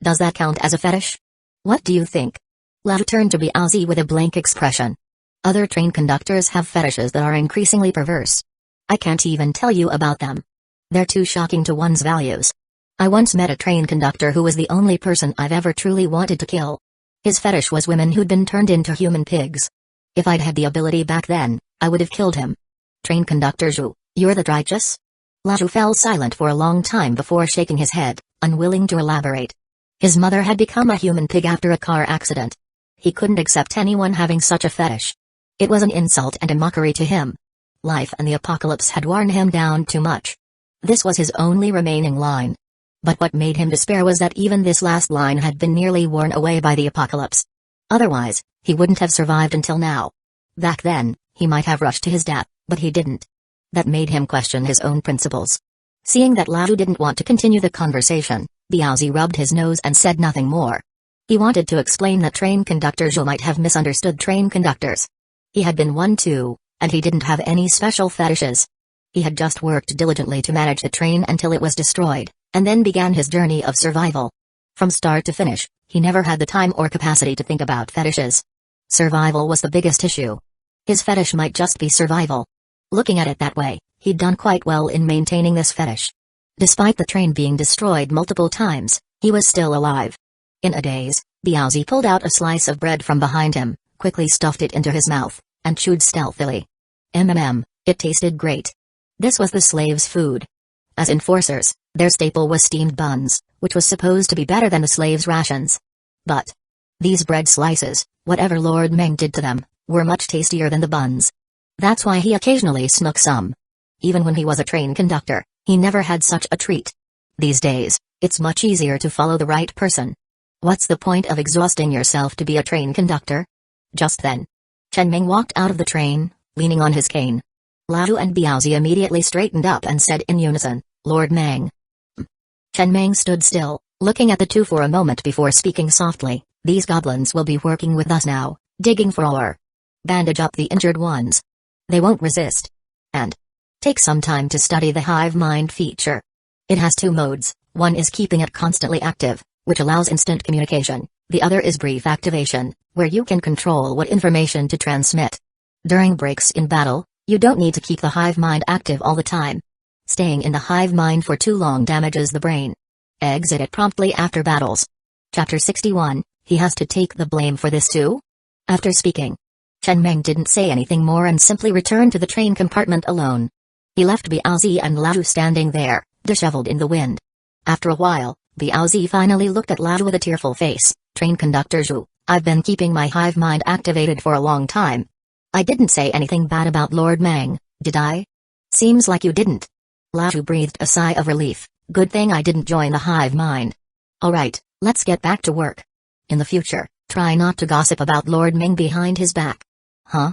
Does that count as a fetish? What do you think?" Lao turned to Biaozi with a blank expression. "Other train conductors have fetishes that are increasingly perverse. I can't even tell you about them. They're too shocking to one's values. I once met a train conductor who was the only person I've ever truly wanted to kill. His fetish was women who'd been turned into human pigs. If I'd had the ability back then, I would have killed him." "Train conductor Zhu, you're the righteous?" Lao fell silent for a long time before shaking his head, unwilling to elaborate. His mother had become a human pig after a car accident. He couldn't accept anyone having such a fetish. It was an insult and a mockery to him. Life and the apocalypse had worn him down too much. This was his only remaining line. But what made him despair was that even this last line had been nearly worn away by the apocalypse. Otherwise, he wouldn't have survived until now. Back then, he might have rushed to his death, but he didn't. That made him question his own principles. Seeing that Lao didn't want to continue the conversation, Biaozi rubbed his nose and said nothing more. He wanted to explain that train conductor Zhou might have misunderstood train conductors. He had been one too, and he didn't have any special fetishes. He had just worked diligently to manage the train until it was destroyed, and then began his journey of survival. From start to finish, he never had the time or capacity to think about fetishes. Survival was the biggest issue. His fetish might just be survival. Looking at it that way, he'd done quite well in maintaining this fetish. Despite the train being destroyed multiple times, he was still alive. In a daze, Biaozi pulled out a slice of bread from behind him, quickly stuffed it into his mouth, and chewed stealthily. It tasted great. This was the slaves' food. As enforcers, their staple was steamed buns, which was supposed to be better than the slaves' rations. But these bread slices, whatever Lord Meng did to them, were much tastier than the buns. That's why he occasionally snuck some. Even when he was a train conductor, he never had such a treat. These days, it's much easier to follow the right person. What's the point of exhausting yourself to be a train conductor? Just then, Chen Meng walked out of the train, leaning on his cane. Lao and Biaozi immediately straightened up and said in unison, "Lord Meng." Chen Meng stood still, looking at the two for a moment before speaking softly. "These goblins will be working with us now, digging for ore. Bandage up the injured ones. They won't resist. And take some time to study the hive mind feature. It has two modes, one is keeping it constantly active, which allows instant communication, the other is brief activation, where you can control what information to transmit. During breaks in battle, you don't need to keep the hive mind active all the time. Staying in the hive mind for too long damages the brain. Exit it promptly after battles. Chapter 61, he has to take the blame for this too? After speaking, Chen Meng didn't say anything more and simply returned to the train compartment alone. He left Biaozi and Lao standing there, disheveled in the wind. After a while, Biaozi finally looked at Lao with a tearful face. Train conductor Zhu, I've been keeping my hive mind activated for a long time. I didn't say anything bad about Lord Meng, did I? Seems like you didn't. Lao breathed a sigh of relief. Good thing I didn't join the hive mind. Alright, let's get back to work. In the future, try not to gossip about Lord Meng behind his back. Huh?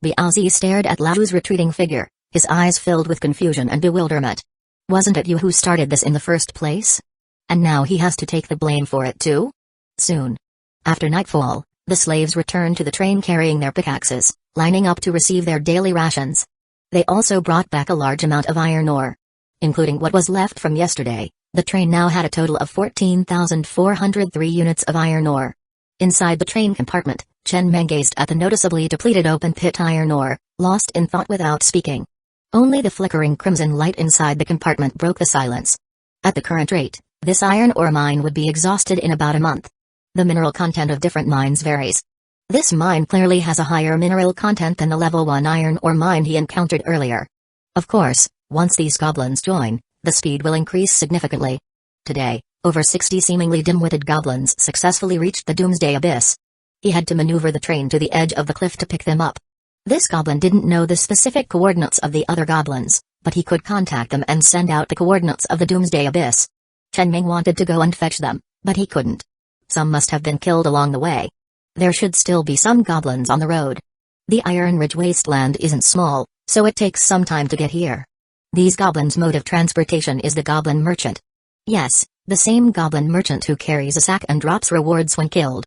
Biaozi stared at Lao's retreating figure, his eyes filled with confusion and bewilderment. Wasn't it you who started this in the first place? And now he has to take the blame for it too? Soon. After nightfall, the slaves returned to the train carrying their pickaxes, lining up to receive their daily rations. They also brought back a large amount of iron ore. Including what was left from yesterday, the train now had a total of 14,403 units of iron ore. Inside the train compartment, Chen Meng gazed at the noticeably depleted open-pit iron ore, lost in thought without speaking. Only the flickering crimson light inside the compartment broke the silence. At the current rate, this iron ore mine would be exhausted in about a month. The mineral content of different mines varies. This mine clearly has a higher mineral content than the level 1 iron ore mine he encountered earlier. Of course, once these goblins join, the speed will increase significantly. Today, over 60 seemingly dim-witted goblins successfully reached the Doomsday Abyss. He had to maneuver the train to the edge of the cliff to pick them up. This goblin didn't know the specific coordinates of the other goblins, but he could contact them and send out the coordinates of the Doomsday Abyss. Chen Meng wanted to go and fetch them, but he couldn't. Some must have been killed along the way. There should still be some goblins on the road. The Iron Ridge wasteland isn't small, so it takes some time to get here. These goblins' mode of transportation is the goblin merchant. Yes, the same goblin merchant who carries a sack and drops rewards when killed.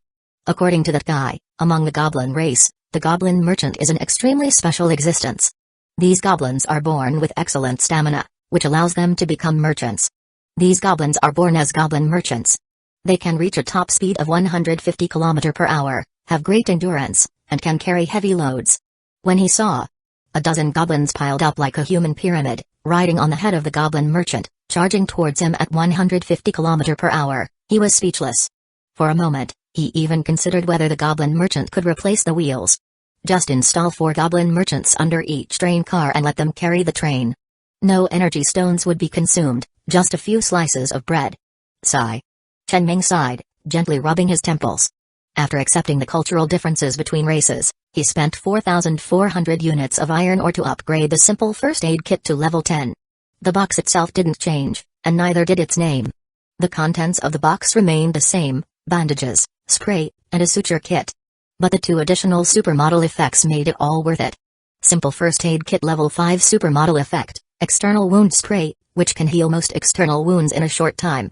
According to that guy, among the goblin race, the goblin merchant is an extremely special existence. These goblins are born with excellent stamina, which allows them to become merchants. These goblins are born as goblin merchants. They can reach a top speed of 150 km per hour, have great endurance, and can carry heavy loads. When he saw a dozen goblins piled up like a human pyramid, riding on the head of the goblin merchant, charging towards him at 150 km per hour, he was speechless. For a moment, he even considered whether the goblin merchant could replace the wheels. Just install 4 goblin merchants under each train car and let them carry the train. No energy stones would be consumed, just a few slices of bread. Sigh. Chen Meng sighed, gently rubbing his temples. After accepting the cultural differences between races, he spent 4,400 units of iron ore to upgrade the simple first aid kit to level 10. The box itself didn't change, and neither did its name. The contents of the box remained the same: bandages, spray, and a suture kit. But the 2 additional supermodel effects made it all worth it. Simple first aid kit level 5 supermodel effect, external wound spray, which can heal most external wounds in a short time.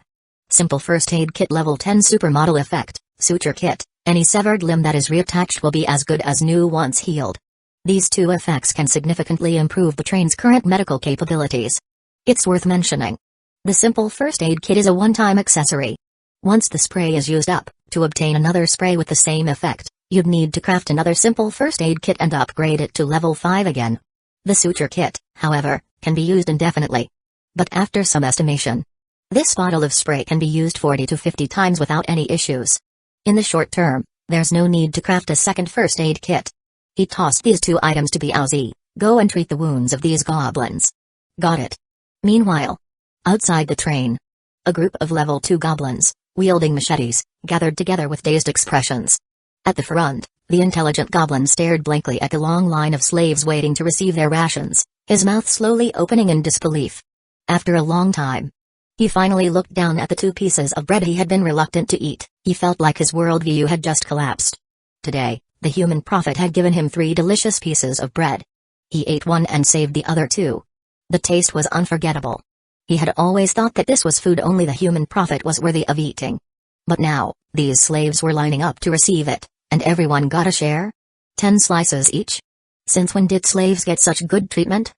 Simple first aid kit level 10 supermodel effect, suture kit, any severed limb that is reattached will be as good as new once healed. These 2 effects can significantly improve the train's current medical capabilities. It's worth mentioning. The simple first aid kit is a one-time accessory. Once the spray is used up, to obtain another spray with the same effect, you'd need to craft another simple first aid kit and upgrade it to level 5 again. The suture kit, however, can be used indefinitely. But after some estimation, this bottle of spray can be used 40 to 50 times without any issues. In the short term, there's no need to craft a second first aid kit. He tossed these 2 items to Biaozi. Go and treat the wounds of these goblins. Got it. Meanwhile, outside the train, a group of level 2 goblins, wielding machetes, gathered together with dazed expressions. At the front, the intelligent goblin stared blankly at the long line of slaves waiting to receive their rations, his mouth slowly opening in disbelief. After a long time, he finally looked down at the 2 pieces of bread he had been reluctant to eat. He felt like his worldview had just collapsed. Today, the human prophet had given him 3 delicious pieces of bread. He ate one and saved the other 2. The taste was unforgettable. He had always thought that this was food only the human prophet was worthy of eating. But now, these slaves were lining up to receive it, and everyone got a share? 10 slices each? Since when did slaves get such good treatment?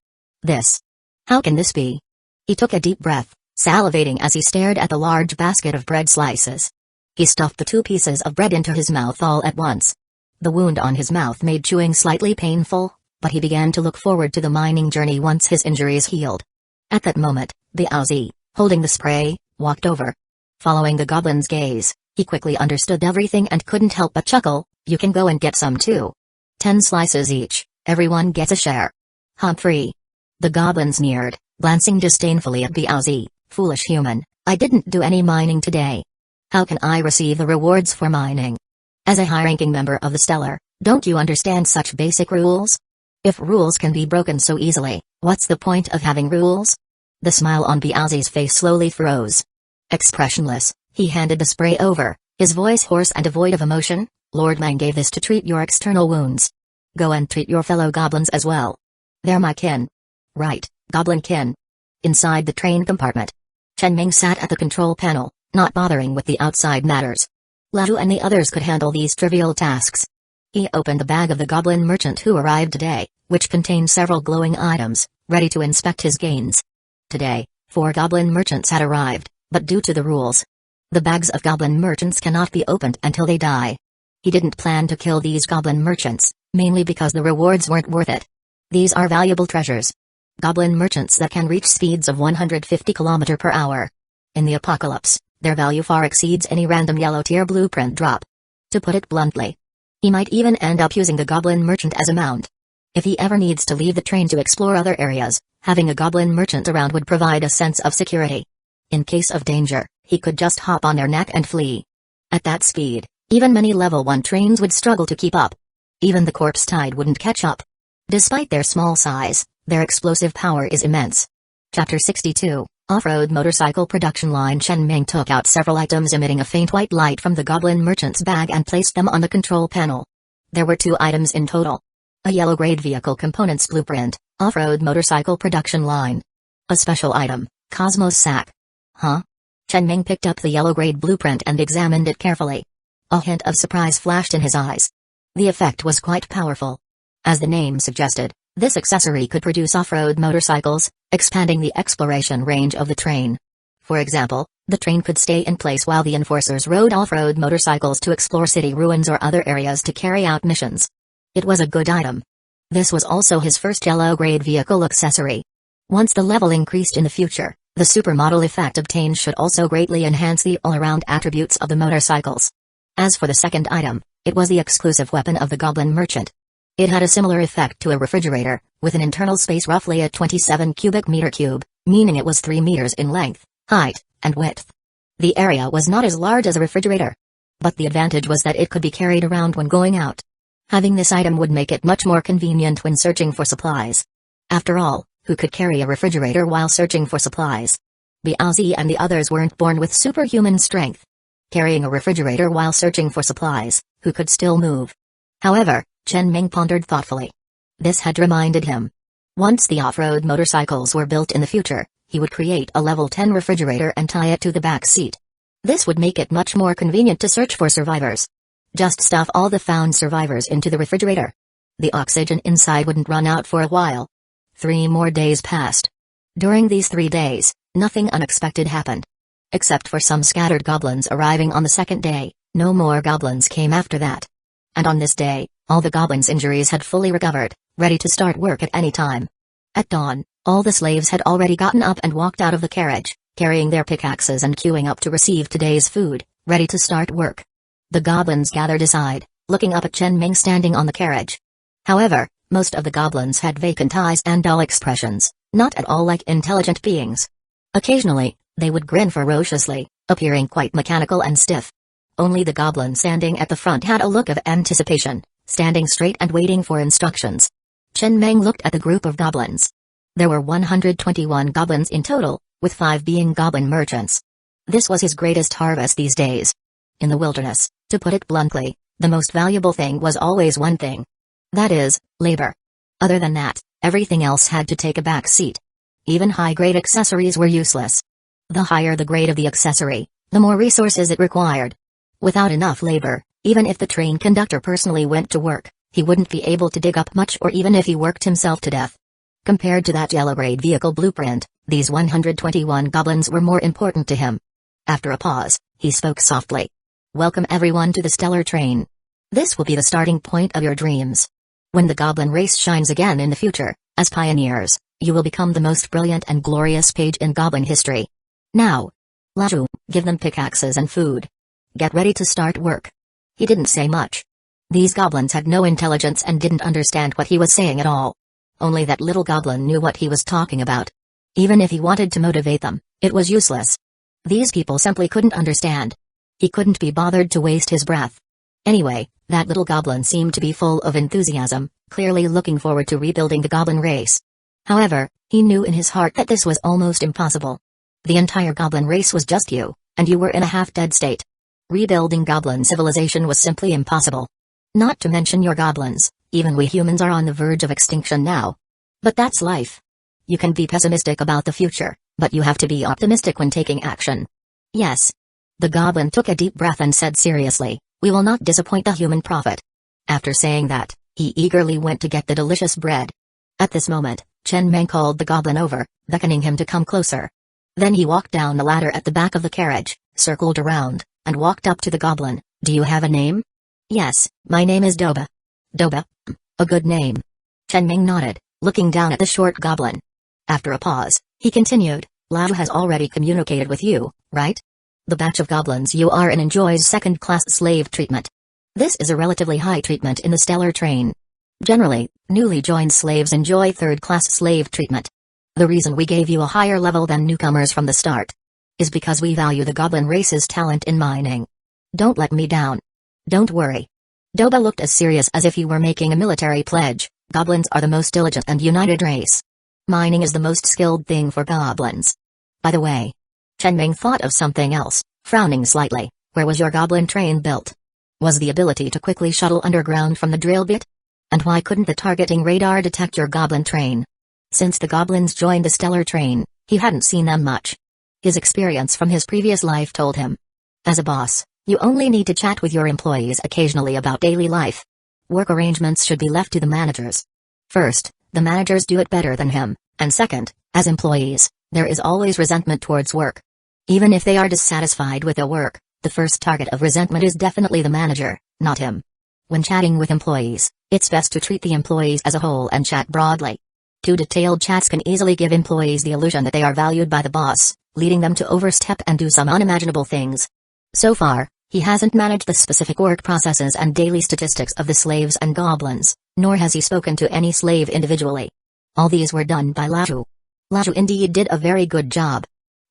How can this be? He took a deep breath, salivating as he stared at the large basket of bread slices. He stuffed the 2 pieces of bread into his mouth all at once. The wound on his mouth made chewing slightly painful, but he began to look forward to the mining journey once his injuries healed. At that moment, the Aussie, holding the spray, walked over. Following the goblin's gaze, he quickly understood everything and couldn't help but chuckle. You can go and get some too. 10 slices each, everyone gets a share. Humphrey. The goblin sneered, glancing disdainfully at the Aussie. Foolish human, I didn't do any mining today. How can I receive the rewards for mining? As a high-ranking member of the Stellar, don't you understand such basic rules? If rules can be broken so easily, what's the point of having rules? The smile on Biazi's face slowly froze. Expressionless, he handed the spray over, his voice hoarse and devoid of emotion. Lord Mang gave this to treat your external wounds. Go and treat your fellow goblins as well. They're my kin. Right, goblin kin. Inside the train compartment, Chen Ming sat at the control panel, not bothering with the outside matters. Lao and the others could handle these trivial tasks. He opened the bag of the goblin merchant who arrived today, which contained several glowing items, ready to inspect his gains. Today, 4 goblin merchants had arrived, but due to the rules, the bags of goblin merchants cannot be opened until they die. He didn't plan to kill these goblin merchants, mainly because the rewards weren't worth it. These are valuable treasures. Goblin merchants that can reach speeds of 150 km per hour. In the apocalypse, their value far exceeds any random yellow tier blueprint drop. To put it bluntly, he might even end up using the goblin merchant as a mount. If he ever needs to leave the train to explore other areas, having a goblin merchant around would provide a sense of security. In case of danger, he could just hop on their neck and flee. At that speed, even many level 1 trains would struggle to keep up. Even the corpse tide wouldn't catch up. Despite their small size, their explosive power is immense. Chapter 62, Off-Road Motorcycle Production Line. Chen Ming took out several items emitting a faint white light from the goblin merchant's bag and placed them on the control panel. There were 2 items in total. A yellow-grade vehicle components blueprint, Off-Road Motorcycle Production Line. A special item, Cosmos Sack. Huh? Chen Ming picked up the yellow-grade blueprint and examined it carefully. A hint of surprise flashed in his eyes. The effect was quite powerful. As the name suggested, this accessory could produce off-road motorcycles, expanding the exploration range of the train. For example, the train could stay in place while the enforcers rode off-road motorcycles to explore city ruins or other areas to carry out missions. It was a good item. This was also his first yellow-grade vehicle accessory. Once the level increased in the future, the supermodel effect obtained should also greatly enhance the all-around attributes of the motorcycles. As for the second item, it was the exclusive weapon of the goblin merchant. It had a similar effect to a refrigerator, with an internal space roughly at 27 cubic meter cube, meaning it was 3 meters in length, height, and width. The area was not as large as a refrigerator. But the advantage was that it could be carried around when going out. Having this item would make it much more convenient when searching for supplies. After all, who could carry a refrigerator while searching for supplies? Biazi and the others weren't born with superhuman strength. Carrying a refrigerator while searching for supplies, who could still move? However, Chen Ming pondered thoughtfully. This had reminded him. Once the off-road motorcycles were built in the future, he would create a level 10 refrigerator and tie it to the back seat. This would make it much more convenient to search for survivors. Just stuff all the found survivors into the refrigerator. The oxygen inside wouldn't run out for a while. 3 more days passed. During these 3 days, nothing unexpected happened. Except for some scattered goblins arriving on the second day, no more goblins came after that. And on this day, all the goblins' injuries had fully recovered, ready to start work at any time. At dawn, all the slaves had already gotten up and walked out of the carriage, carrying their pickaxes and queuing up to receive today's food, ready to start work. The goblins gathered aside, looking up at Chen Ming standing on the carriage. However, most of the goblins had vacant eyes and dull expressions, not at all like intelligent beings. Occasionally, they would grin ferociously, appearing quite mechanical and stiff. Only the goblin standing at the front had a look of anticipation, standing straight and waiting for instructions. Chen Ming looked at the group of goblins. There were 121 goblins in total, with 5 being goblin merchants. This was his greatest harvest these days. In the wilderness, to put it bluntly, the most valuable thing was always one thing. That is, labor. Other than that, everything else had to take a back seat. Even high-grade accessories were useless. The higher the grade of the accessory, the more resources it required. Without enough labor, even if the train conductor personally went to work, he wouldn't be able to dig up much, or even if he worked himself to death. Compared to that yellow-grade vehicle blueprint, these 121 goblins were more important to him. After a pause, he spoke softly. Welcome everyone to the Stellar Train. This will be the starting point of your dreams. When the goblin race shines again in the future, as pioneers, you will become the most brilliant and glorious page in goblin history. Now, Laju, give them pickaxes and food. Get ready to start work. He didn't say much. These goblins had no intelligence and didn't understand what he was saying at all. Only that little goblin knew what he was talking about. Even if he wanted to motivate them, it was useless. These people simply couldn't understand. He couldn't be bothered to waste his breath. Anyway, that little goblin seemed to be full of enthusiasm, clearly looking forward to rebuilding the goblin race. However, he knew in his heart that this was almost impossible. The entire goblin race was just you, and you were in a half-dead state. Rebuilding goblin civilization was simply impossible. Not to mention your goblins, even we humans are on the verge of extinction now. But that's life. You can be pessimistic about the future, but you have to be optimistic when taking action. Yes. The goblin took a deep breath and said seriously, we will not disappoint the human prophet. After saying that, he eagerly went to get the delicious bread. At this moment, Chen Meng called the goblin over, beckoning him to come closer. Then he walked down the ladder at the back of the carriage, circled around, and walked up to the goblin. Do you have a name? Yes, my name is Doba. Doba? A good name. Chen Meng nodded, looking down at the short goblin. After a pause, he continued, Lao has already communicated with you, right? The batch of goblins you are in enjoys second-class slave treatment. This is a relatively high treatment in the Stellar Train. Generally, newly joined slaves enjoy third-class slave treatment. The reason we gave you a higher level than newcomers from the start is because we value the goblin race's talent in mining. Don't let me down. Don't worry. Doba looked as serious as if he were making a military pledge. Goblins are the most diligent and united race. Mining is the most skilled thing for goblins. By the way, Chen Ming thought of something else, frowning slightly. Where was your goblin train built? Was the ability to quickly shuttle underground from the drill bit? And why couldn't the targeting radar detect your goblin train? Since the goblins joined the Stellar Train, he hadn't seen them much. His experience from his previous life told him. As a boss, you only need to chat with your employees occasionally about daily life. Work arrangements should be left to the managers. First, the managers do it better than him, and second, as employees, there is always resentment towards work. Even if they are dissatisfied with their work, the first target of resentment is definitely the manager, not him. When chatting with employees, it's best to treat the employees as a whole and chat broadly. Too detailed chats can easily give employees the illusion that they are valued by the boss, leading them to overstep and do some unimaginable things. So far, he hasn't managed the specific work processes and daily statistics of the slaves and goblins, nor has he spoken to any slave individually. All these were done by Laju. Laju indeed did a very good job.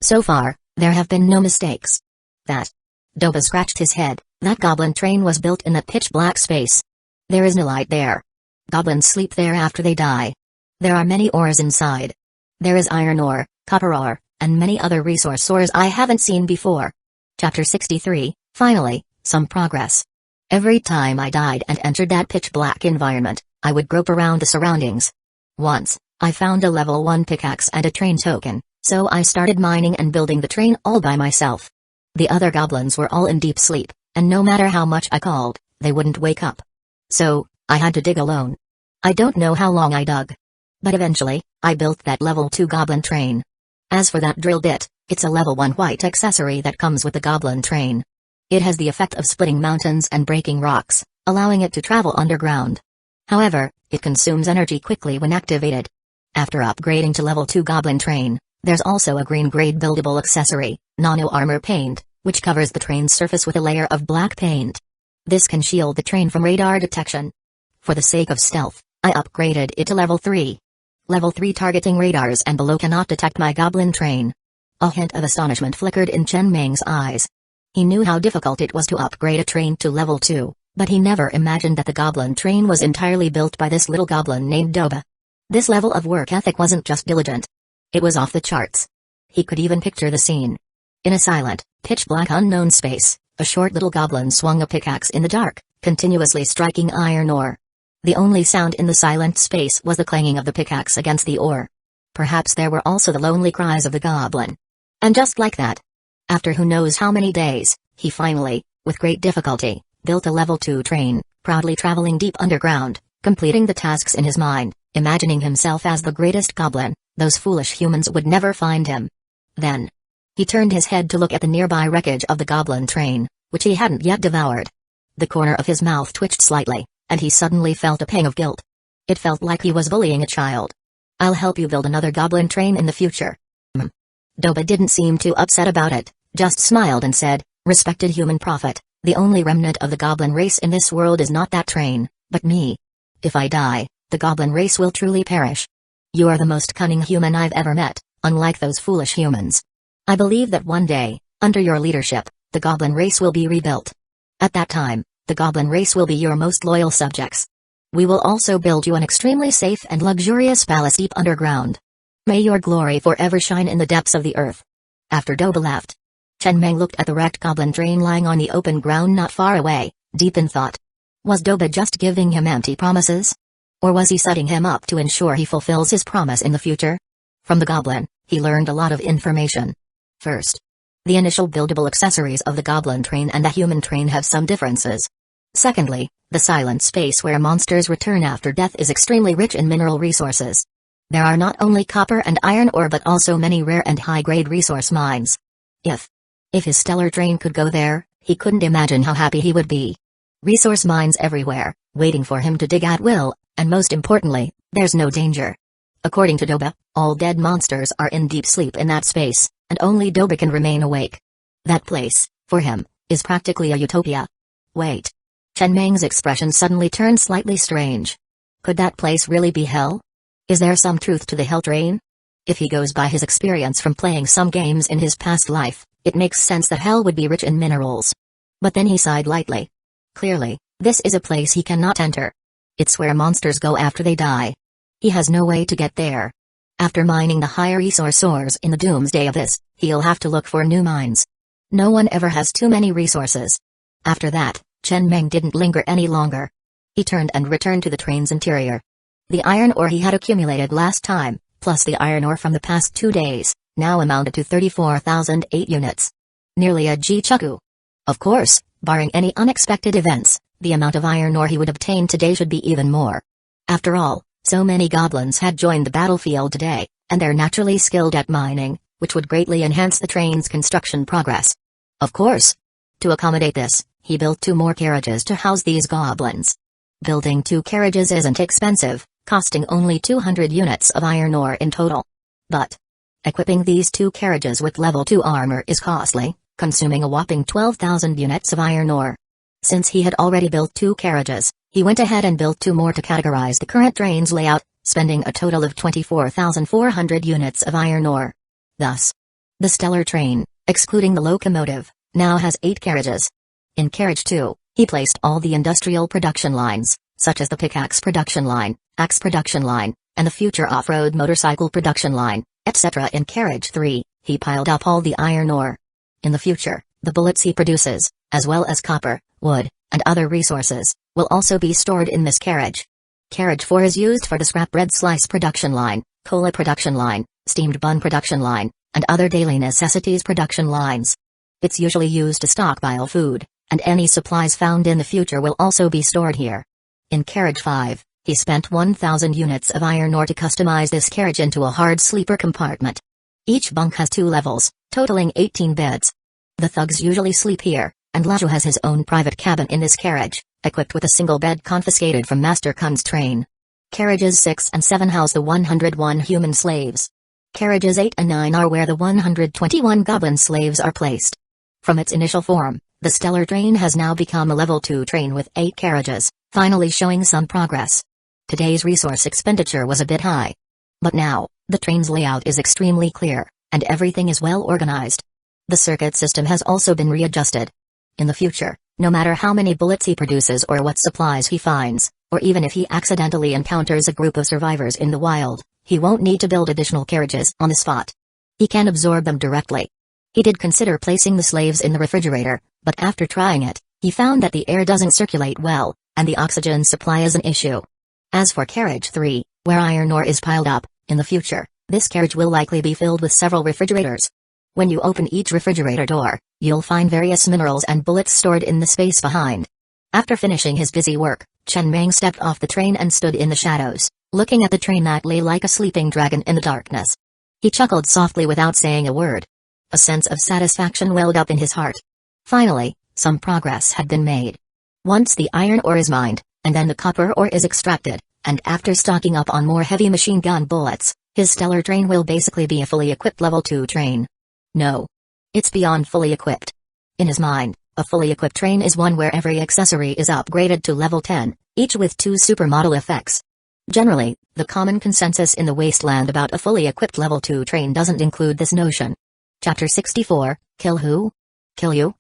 So far, there have been no mistakes. That. Doba scratched his head. That goblin train was built in a pitch-black space. There is no light there. Goblins sleep there after they die. There are many ores inside. There is iron ore, copper ore, and many other resource ores I haven't seen before. Chapter 63, finally, some progress. Every time I died and entered that pitch-black environment, I would grope around the surroundings. Once, I found a level 1 pickaxe and a train token, so I started mining and building the train all by myself. The other goblins were all in deep sleep, and no matter how much I called, they wouldn't wake up. So, I had to dig alone. I don't know how long I dug. But eventually, I built that level 2 goblin train. As for that drill bit, it's a level 1 white accessory that comes with the goblin train. It has the effect of splitting mountains and breaking rocks, allowing it to travel underground. However, it consumes energy quickly when activated. After upgrading to level 2 goblin train, there's also a green-grade buildable accessory, nano armor paint, which covers the train's surface with a layer of black paint. This can shield the train from radar detection. For the sake of stealth, I upgraded it to level 3. Level 3 targeting radars and below cannot detect my goblin train. A hint of astonishment flickered in Chen Meng's eyes. He knew how difficult it was to upgrade a train to level 2, but he never imagined that the goblin train was entirely built by this little goblin named Doba. This level of work ethic wasn't just diligent. It was off the charts. He could even picture the scene. In a silent, pitch-black unknown space, a short little goblin swung a pickaxe in the dark, continuously striking iron ore. The only sound in the silent space was the clanging of the pickaxe against the ore. Perhaps there were also the lonely cries of the goblin. And just like that, after who knows how many days, he finally, with great difficulty, built a level 2 train, proudly traveling deep underground, completing the tasks in his mind, Imagining himself as the greatest goblin, those foolish humans would never find him. Then, he turned his head to look at the nearby wreckage of the goblin train, which he hadn't yet devoured. The corner of his mouth twitched slightly, and he suddenly felt a pang of guilt. It felt like he was bullying a child. "I'll help you build another goblin train in the future." Doba didn't seem too upset about it, just smiled and said, "Respected human prophet, the only remnant of the goblin race in this world is not that train, but me. If I die, the goblin race will truly perish. You are the most cunning human I've ever met, unlike those foolish humans. I believe that one day, under your leadership, the goblin race will be rebuilt. At that time, the goblin race will be your most loyal subjects. We will also build you an extremely safe and luxurious palace deep underground. May your glory forever shine in the depths of the earth." After Doba left, Chen Meng looked at the wrecked goblin train lying on the open ground not far away, deep in thought. Was Doba just giving him empty promises? Or was he setting him up to ensure he fulfills his promise in the future? From the goblin, he learned a lot of information. First, the initial buildable accessories of the goblin train and the human train have some differences. Secondly, the silent space where monsters return after death is extremely rich in mineral resources. There are not only copper and iron ore but also many rare and high-grade resource mines. If his stellar train could go there, he couldn't imagine how happy he would be. Resource mines everywhere, waiting for him to dig at will, and most importantly, there's no danger. According to Doba, all dead monsters are in deep sleep in that space, and only Doba can remain awake. That place, for him, is practically a utopia. Wait. Chen Meng's expression suddenly turned slightly strange. Could that place really be hell? Is there some truth to the hell train? If he goes by his experience from playing some games in his past life, it makes sense that hell would be rich in minerals. But then he sighed lightly. Clearly, this is a place he cannot enter. It's where monsters go after they die. He has no way to get there. After mining the higher resource ores in the Doomsday Abyss, he'll have to look for new mines. No one ever has too many resources. After that, Chen Meng didn't linger any longer. He turned and returned to the train's interior. The iron ore he had accumulated last time, plus the iron ore from the past 2 days, now amounted to 34,008 units. Nearly a G-Chuku. Of course, barring any unexpected events, the amount of iron ore he would obtain today should be even more. After all, so many goblins had joined the battlefield today, and they're naturally skilled at mining, which would greatly enhance the train's construction progress. Of course. To accommodate this, he built 2 more carriages to house these goblins. Building 2 carriages isn't expensive, costing only 200 units of iron ore in total. But equipping these 2 carriages with level 2 armor is costly, consuming a whopping 12,000 units of iron ore. Since he had already built 2 carriages, he went ahead and built 2 more to categorize the current train's layout, spending a total of 24,400 units of iron ore. Thus, the stellar train, excluding the locomotive, now has 8 carriages. In carriage 2, he placed all the industrial production lines, such as the pickaxe production line, axe production line, and the future off-road motorcycle production line, etc. In carriage 3, he piled up all the iron ore. In the future, the bullets he produces, as well as copper, wood, and other resources, will also be stored in this carriage. Carriage 4 is used for the scrap bread slice production line, cola production line, steamed bun production line, and other daily necessities production lines. It's usually used to stockpile food, and any supplies found in the future will also be stored here. In carriage 5, he spent 1,000 units of iron ore to customize this carriage into a hard sleeper compartment. Each bunk has 2 levels, totaling 18 beds. The thugs usually sleep here, and Laju has his own private cabin in this carriage, equipped with a single bed confiscated from Master Kun's train. Carriages 6 and 7 house the 101 human slaves. Carriages 8 and 9 are where the 121 goblin slaves are placed. From its initial form, the stellar train has now become a level 2 train with 8 carriages, finally showing some progress. Today's resource expenditure was a bit high. But now, the train's layout is extremely clear, and everything is well organized. The circuit system has also been readjusted. In the future, no matter how many bullets he produces or what supplies he finds, or even if he accidentally encounters a group of survivors in the wild, he won't need to build additional carriages on the spot. He can absorb them directly. He did consider placing the slaves in the refrigerator, but after trying it, he found that the air doesn't circulate well, and the oxygen supply is an issue. As for carriage 3, where iron ore is piled up, in the future, this carriage will likely be filled with several refrigerators. When you open each refrigerator door, you'll find various minerals and bullets stored in the space behind. After finishing his busy work, Chen Meng stepped off the train and stood in the shadows, looking at the train that lay like a sleeping dragon in the darkness. He chuckled softly without saying a word. A sense of satisfaction welled up in his heart. Finally, some progress had been made. Once the iron ore is mined, and then the copper ore is extracted, and after stocking up on more heavy machine gun bullets, his stellar train will basically be a fully equipped level 2 train. No. It's beyond fully equipped. In his mind, a fully equipped train is one where every accessory is upgraded to level 10, each with 2 supermodel effects. Generally, the common consensus in the wasteland about a fully equipped level 2 train doesn't include this notion. Chapter 64, Kill Who? Kill You?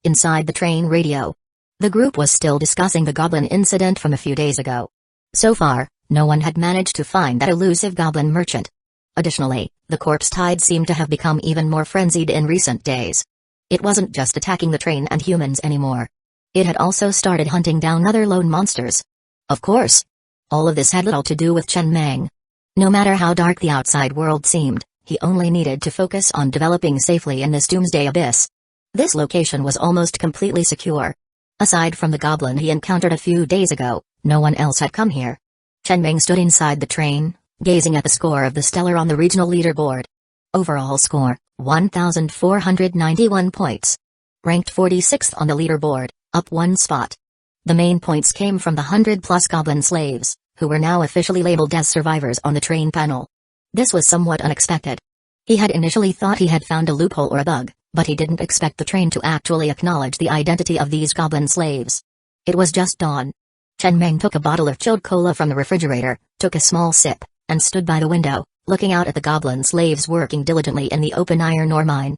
Inside the train radio. The group was still discussing the goblin incident from a few days ago. So far, no one had managed to find that elusive goblin merchant. Additionally, the corpse tide seemed to have become even more frenzied in recent days. It wasn't just attacking the train and humans anymore. It had also started hunting down other lone monsters. Of course. All of this had little to do with Chen Meng. No matter how dark the outside world seemed, he only needed to focus on developing safely in this doomsday abyss. This location was almost completely secure. Aside from the goblin he encountered a few days ago, no one else had come here. Chen Meng stood inside the train, gazing at the score of the stellar on the regional leaderboard. Overall score, 1,491 points. Ranked 46th on the leaderboard, up 1 spot. The main points came from the 100-plus goblin slaves, who were now officially labeled as survivors on the train panel. This was somewhat unexpected. He had initially thought he had found a loophole or a bug, but he didn't expect the train to actually acknowledge the identity of these goblin slaves. It was just dawn. Chen Meng took a bottle of chilled cola from the refrigerator, took a small sip, and stood by the window, looking out at the goblin slaves working diligently in the open iron ore mine.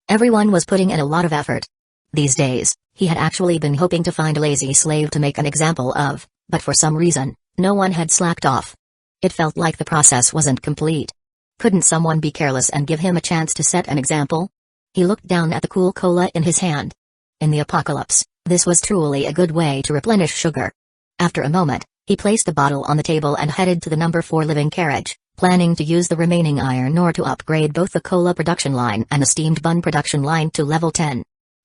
Everyone was putting in a lot of effort. These days, he had actually been hoping to find a lazy slave to make an example of, but for some reason, no one had slacked off. It felt like the process wasn't complete. Couldn't someone be careless and give him a chance to set an example? He looked down at the cool cola in his hand. In the apocalypse, this was truly a good way to replenish sugar. After a moment, he placed the bottle on the table and headed to the number 4 living carriage, planning to use the remaining iron ore to upgrade both the cola production line and the steamed bun production line to level 10.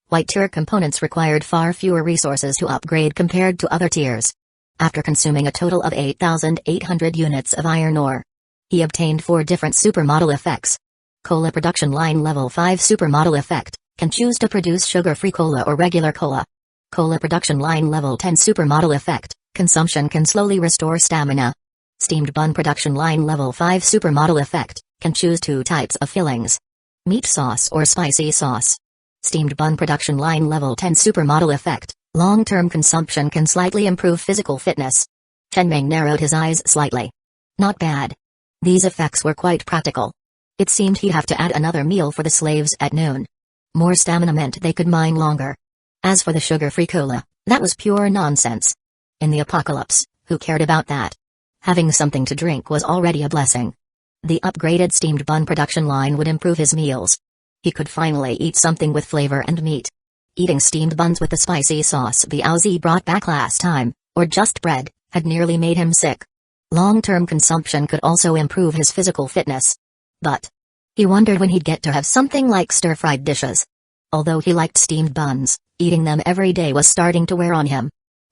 White tier components required far fewer resources to upgrade compared to other tiers. After consuming a total of 8,800 units of iron ore, he obtained 4 different supermodel effects. Cola production line level 5 supermodel effect, can choose to produce sugar-free cola or regular cola. Cola production line level 10 supermodel effect, consumption can slowly restore stamina. Steamed bun production line level 5 supermodel effect, can choose 2 types of fillings. Meat sauce or spicy sauce. Steamed bun production line level 10 supermodel effect, long-term consumption can slightly improve physical fitness. Chen Meng narrowed his eyes slightly. Not bad. These effects were quite practical. It seemed he'd have to add another meal for the slaves at noon. More stamina meant they could mine longer. As for the sugar-free cola, that was pure nonsense. In the apocalypse, who cared about that? Having something to drink was already a blessing. The upgraded steamed bun production line would improve his meals. He could finally eat something with flavor and meat. Eating steamed buns with the spicy sauce Biaozi brought back last time, or just bread, had nearly made him sick. Long-term consumption could also improve his physical fitness. But he wondered when he'd get to have something like stir-fried dishes. Although he liked steamed buns, eating them every day was starting to wear on him.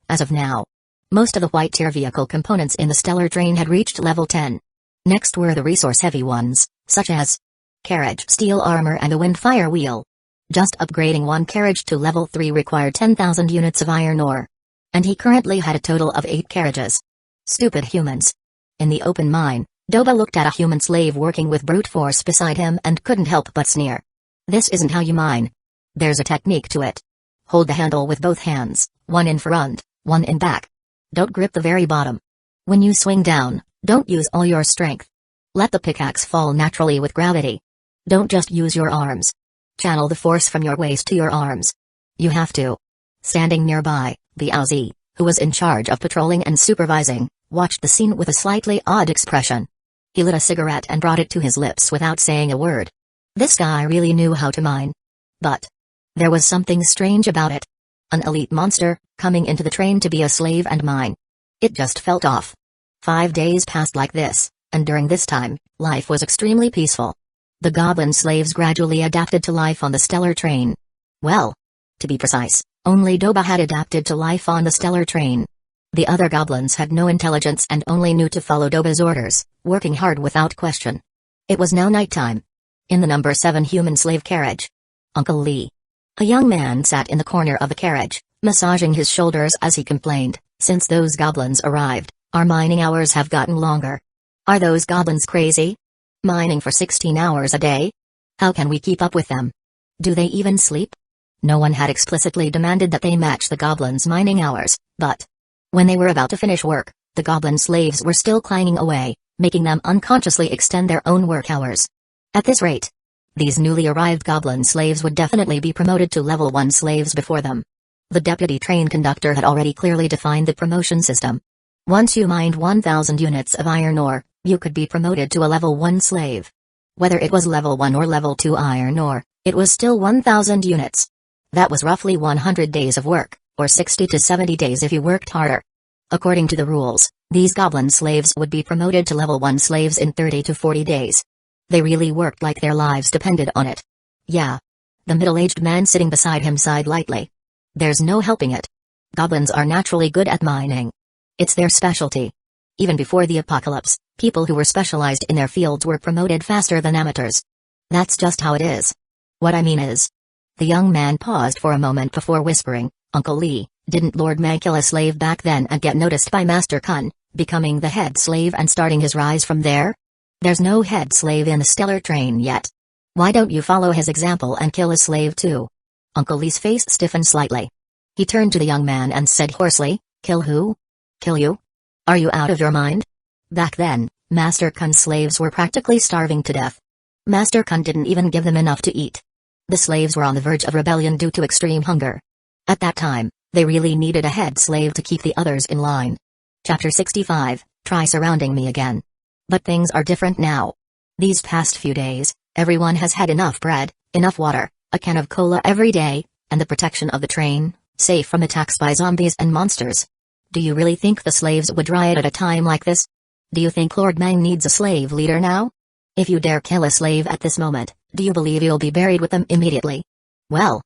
As of now, most of the white-tier vehicle components in the stellar train had reached level 10. Next were the resource-heavy ones, such as carriage, steel armor and a wind-fire wheel. Just upgrading one carriage to level 3 required 10,000 units of iron ore. And he currently had a total of 8 carriages. Stupid humans. In the open mine, Doba looked at a human slave working with brute force beside him and couldn't help but sneer. This isn't how you mine. There's a technique to it. Hold the handle with both hands, one in front, one in back. Don't grip the very bottom. When you swing down, don't use all your strength. Let the pickaxe fall naturally with gravity. Don't just use your arms. Channel the force from your waist to your arms. You have to. Standing nearby, Biaozi, who was in charge of patrolling and supervising, watched the scene with a slightly odd expression. He lit a cigarette and brought it to his lips without saying a word. This guy really knew how to mine. But there was something strange about it. An elite monster, coming into the train to be a slave and mine. It just felt off. 5 days passed like this, and during this time, life was extremely peaceful. The goblin slaves gradually adapted to life on the stellar train. Well, to be precise, only Doba had adapted to life on the stellar train. The other goblins had no intelligence and only knew to follow Doba's orders, working hard without question. It was now nighttime. In the number 7 human slave carriage, Uncle Lee, a young man, sat in the corner of the carriage, massaging his shoulders as he complained, "Since those goblins arrived, our mining hours have gotten longer. Are those goblins crazy? Mining for 16 hours a day? How can we keep up with them? Do they even sleep?" No one had explicitly demanded that they match the goblins' mining hours, but when they were about to finish work, the goblin slaves were still clanging away, making them unconsciously extend their own work hours. At this rate, these newly arrived goblin slaves would definitely be promoted to level 1 slaves before them. The deputy train conductor had already clearly defined the promotion system. Once you mined 1,000 units of iron ore, you could be promoted to a level 1 slave. Whether it was level 1 or level 2 iron ore, it was still 1,000 units. That was roughly 100 days of work, or 60 to 70 days if you worked harder. According to the rules, these goblin slaves would be promoted to level 1 slaves in 30 to 40 days. They really worked like their lives depended on it. Yeah. The middle-aged man sitting beside him sighed lightly. There's no helping it. Goblins are naturally good at mining. It's their specialty. Even before the apocalypse, people who were specialized in their fields were promoted faster than amateurs. That's just how it is. What I mean is... The young man paused for a moment before whispering, "Uncle Lee, didn't Lord Mag kill a slave back then and get noticed by Master Kun, becoming the head slave and starting his rise from there? There's no head slave in the stellar train yet. Why don't you follow his example and kill a slave too?" Uncle Lee's face stiffened slightly. He turned to the young man and said hoarsely, "Kill who? Kill you? Are you out of your mind? Back then, Master Kun's slaves were practically starving to death. Master Kun didn't even give them enough to eat. The slaves were on the verge of rebellion due to extreme hunger. At that time, they really needed a head slave to keep the others in line." Chapter 65, Try surrounding me again. But things are different now. These past few days, everyone has had enough bread, enough water, a can of cola every day, and the protection of the train, safe from attacks by zombies and monsters. Do you really think the slaves would riot at a time like this? Do you think Lord Mang needs a slave leader now? If you dare kill a slave at this moment, do you believe you'll be buried with them immediately? Well.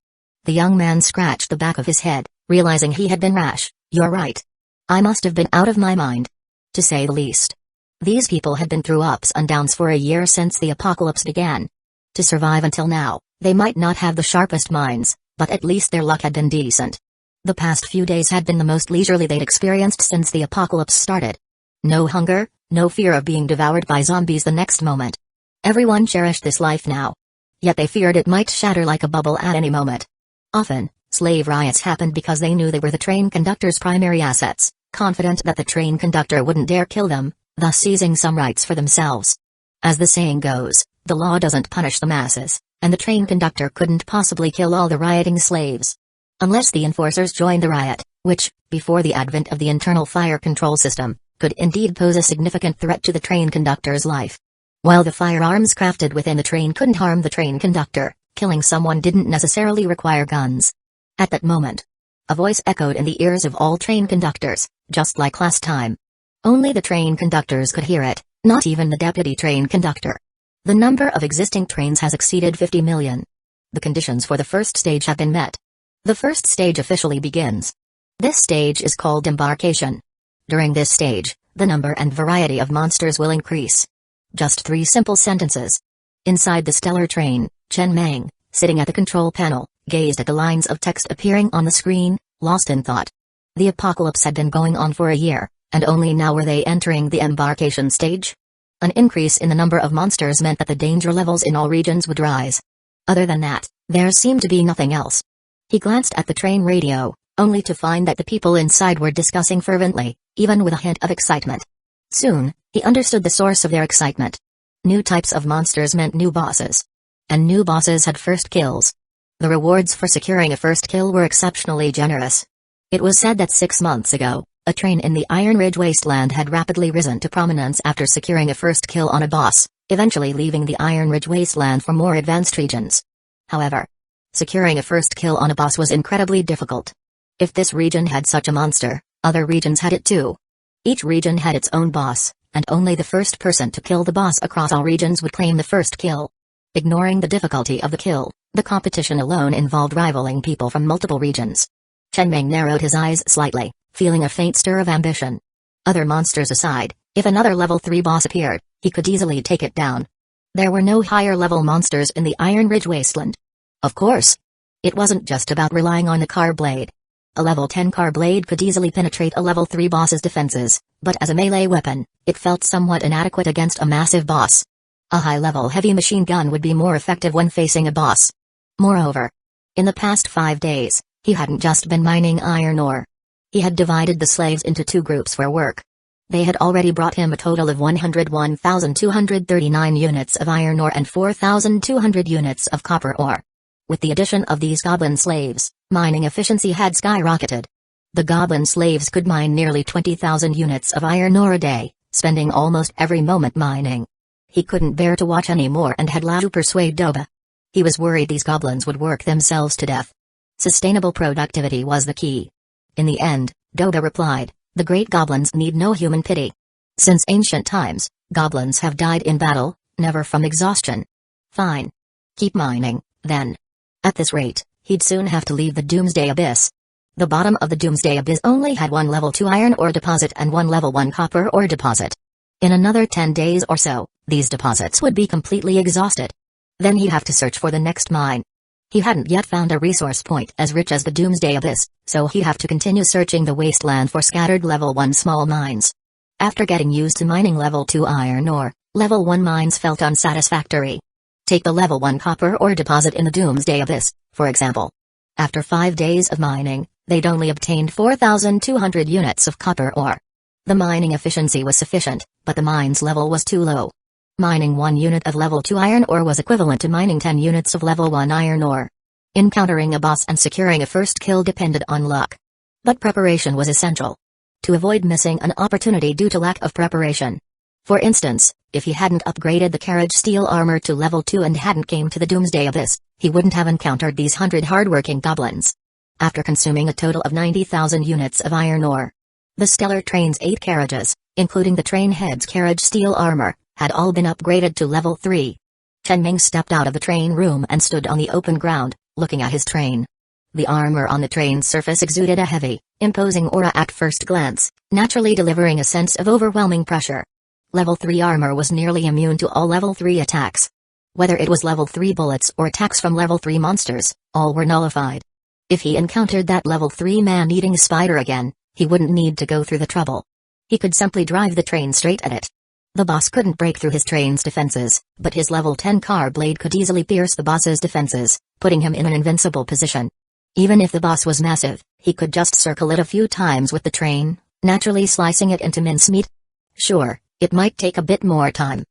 The young man scratched the back of his head, realizing he had been rash. You're right. I must have been out of my mind. To say the least. These people had been through ups and downs for a year since the apocalypse began. To survive until now, they might not have the sharpest minds, but at least their luck had been decent. The past few days had been the most leisurely they'd experienced since the apocalypse started. No hunger, no fear of being devoured by zombies the next moment. Everyone cherished this life now. Yet they feared it might shatter like a bubble at any moment. Often, slave riots happened because they knew they were the train conductor's primary assets, confident that the train conductor wouldn't dare kill them, thus seizing some rights for themselves. As the saying goes, the law doesn't punish the masses, and the train conductor couldn't possibly kill all the rioting slaves. Unless the enforcers joined the riot, which, before the advent of the internal fire control system, could indeed pose a significant threat to the train conductor's life. While the firearms crafted within the train couldn't harm the train conductor, killing someone didn't necessarily require guns. At that moment, a voice echoed in the ears of all train conductors, just like last time. Only the train conductors could hear it, not even the deputy train conductor. The number of existing trains has exceeded 50 million. The conditions for the first stage have been met. The first stage officially begins. This stage is called embarkation. During this stage, the number and variety of monsters will increase. Just 3 simple sentences. Inside the stellar train, Chen Meng, sitting at the control panel, gazed at the lines of text appearing on the screen, lost in thought. The apocalypse had been going on for a year, and only now were they entering the embarkation stage? An increase in the number of monsters meant that the danger levels in all regions would rise. Other than that, there seemed to be nothing else. He glanced at the train radio, only to find that the people inside were discussing fervently, even with a hint of excitement. Soon, he understood the source of their excitement. New types of monsters meant new bosses. And new bosses had first kills. The rewards for securing a first kill were exceptionally generous. It was said that 6 months ago, a train in the Iron Ridge Wasteland had rapidly risen to prominence after securing a first kill on a boss, eventually leaving the Iron Ridge Wasteland for more advanced regions. However, securing a first kill on a boss was incredibly difficult. If this region had such a monster, other regions had it too. Each region had its own boss, and only the first person to kill the boss across all regions would claim the first kill. Ignoring the difficulty of the kill, the competition alone involved rivaling people from multiple regions. Chen Meng narrowed his eyes slightly, feeling a faint stir of ambition. Other monsters aside, if another level 3 boss appeared, he could easily take it down. There were no higher level monsters in the Iron Ridge Wasteland. Of course. It wasn't just about relying on the car blade. A level 10 car blade could easily penetrate a level 3 boss's defenses, but as a melee weapon, it felt somewhat inadequate against a massive boss. A high-level heavy machine gun would be more effective when facing a boss. Moreover, in the past 5 days, he hadn't just been mining iron ore. He had divided the slaves into 2 groups for work. They had already brought him a total of 101,239 units of iron ore and 4,200 units of copper ore. With the addition of these goblin slaves, mining efficiency had skyrocketed. The goblin slaves could mine nearly 20,000 units of iron ore a day, spending almost every moment mining. He couldn't bear to watch anymore and had to persuade Doba. He was worried these goblins would work themselves to death. Sustainable productivity was the key. In the end, Doba replied, "The great goblins need no human pity. Since ancient times, goblins have died in battle, never from exhaustion." Fine. Keep mining, then. At this rate, he'd soon have to leave the Doomsday Abyss. The bottom of the Doomsday Abyss only had 1 level 2 iron ore deposit and 1 level 1 copper ore deposit. In another 10 days or so, these deposits would be completely exhausted. Then he'd have to search for the next mine. He hadn't yet found a resource point as rich as the Doomsday Abyss, so he'd have to continue searching the wasteland for scattered level 1 small mines. After getting used to mining level 2 iron ore, level 1 mines felt unsatisfactory. Take the level 1 copper ore deposit in the Doomsday Abyss, for example. After 5 days of mining, they'd only obtained 4,200 units of copper ore. The mining efficiency was sufficient, but the mine's level was too low. Mining 1 unit of level 2 iron ore was equivalent to mining 10 units of level 1 iron ore. Encountering a boss and securing a first kill depended on luck. But preparation was essential. To avoid missing an opportunity due to lack of preparation. For instance, if he hadn't upgraded the carriage steel armor to level 2 and hadn't came to the Doomsday Abyss, he wouldn't have encountered these 100 hardworking goblins. After consuming a total of 90,000 units of iron ore, the stellar train's 8 carriages, including the train head's carriage steel armor, had all been upgraded to level 3. Chen Ming stepped out of the train room and stood on the open ground, looking at his train. The armor on the train's surface exuded a heavy, imposing aura at first glance, naturally delivering a sense of overwhelming pressure. Level 3 armor was nearly immune to all level 3 attacks. Whether it was level 3 bullets or attacks from level 3 monsters, all were nullified. If he encountered that level 3 man-eating spider again, he wouldn't need to go through the trouble. He could simply drive the train straight at it. The boss couldn't break through his train's defenses, but his level 10 car blade could easily pierce the boss's defenses, putting him in an invincible position. Even if the boss was massive, he could just circle it a few times with the train, naturally slicing it into mincemeat. Sure, it might take a bit more time.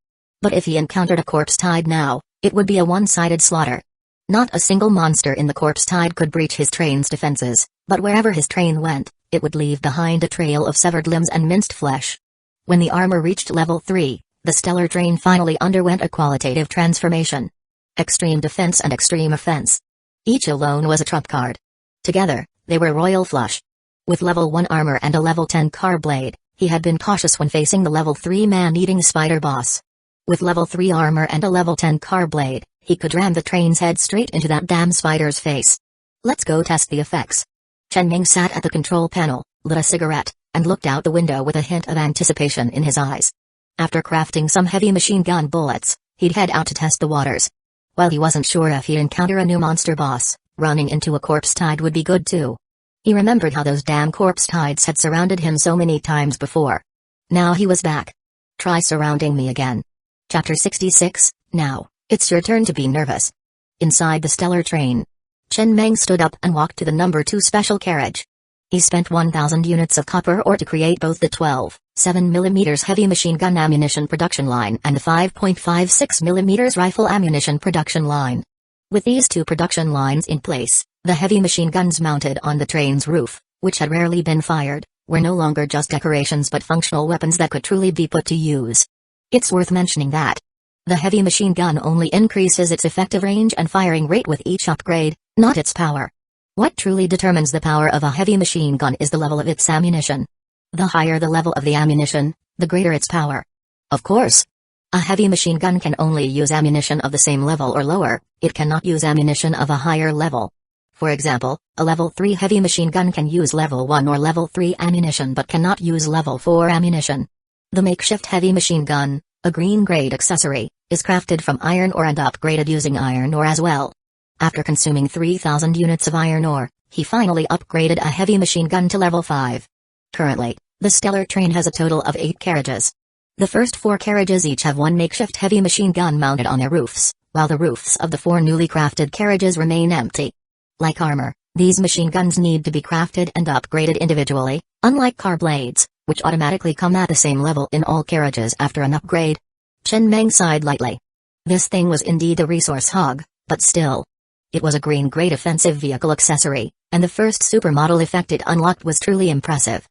But if he encountered a corpse tide now, it would be a one-sided slaughter. Not a single monster in the corpse tide could breach his train's defenses, but wherever his train went, it would leave behind a trail of severed limbs and minced flesh. When the armor reached level 3, the stellar train finally underwent a qualitative transformation. Extreme defense and extreme offense. Each alone was a trump card. Together, they were royal flush. With level 1 armor and a level 10 car blade, he had been cautious when facing the level 3 man-eating spider boss. With level 3 armor and a level 10 car blade, he could ram the train's head straight into that damn spider's face. Let's go test the effects. Chen Ming sat at the control panel, lit a cigarette, and looked out the window with a hint of anticipation in his eyes. After crafting some heavy machine gun bullets, he'd head out to test the waters. While he wasn't sure if he'd encounter a new monster boss, running into a corpse tide would be good too. He remembered how those damn corpse tides had surrounded him so many times before. Now he was back. Try surrounding me again. Chapter 66, Now, it's your turn to be nervous. Inside the stellar train, Chen Meng stood up and walked to the number 2 special carriage. He spent 1,000 units of copper ore to create both the 12.7mm heavy machine gun ammunition production line and the 5.56mm rifle ammunition production line. With these 2 production lines in place, the heavy machine guns mounted on the train's roof, which had rarely been fired, were no longer just decorations but functional weapons that could truly be put to use. It's worth mentioning that the heavy machine gun only increases its effective range and firing rate with each upgrade, not its power. What truly determines the power of a heavy machine gun is the level of its ammunition. The higher the level of the ammunition, the greater its power. Of course, a heavy machine gun can only use ammunition of the same level or lower, it cannot use ammunition of a higher level. For example, a level 3 heavy machine gun can use level 1 or level 3 ammunition but cannot use level 4 ammunition. The makeshift heavy machine gun, a green-grade accessory, is crafted from iron ore and upgraded using iron ore as well. After consuming 3,000 units of iron ore, he finally upgraded a heavy machine gun to level 5. Currently, the stellar train has a total of 8 carriages. The first 4 carriages each have one makeshift heavy machine gun mounted on their roofs, while the roofs of the 4 newly crafted carriages remain empty. Like armor, these machine guns need to be crafted and upgraded individually, unlike car blades, which automatically come at the same level in all carriages after an upgrade. Chen Meng sighed lightly. This thing was indeed a resource hog, but still. It was a green-grade offensive vehicle accessory, and the first supermodel effect it unlocked was truly impressive.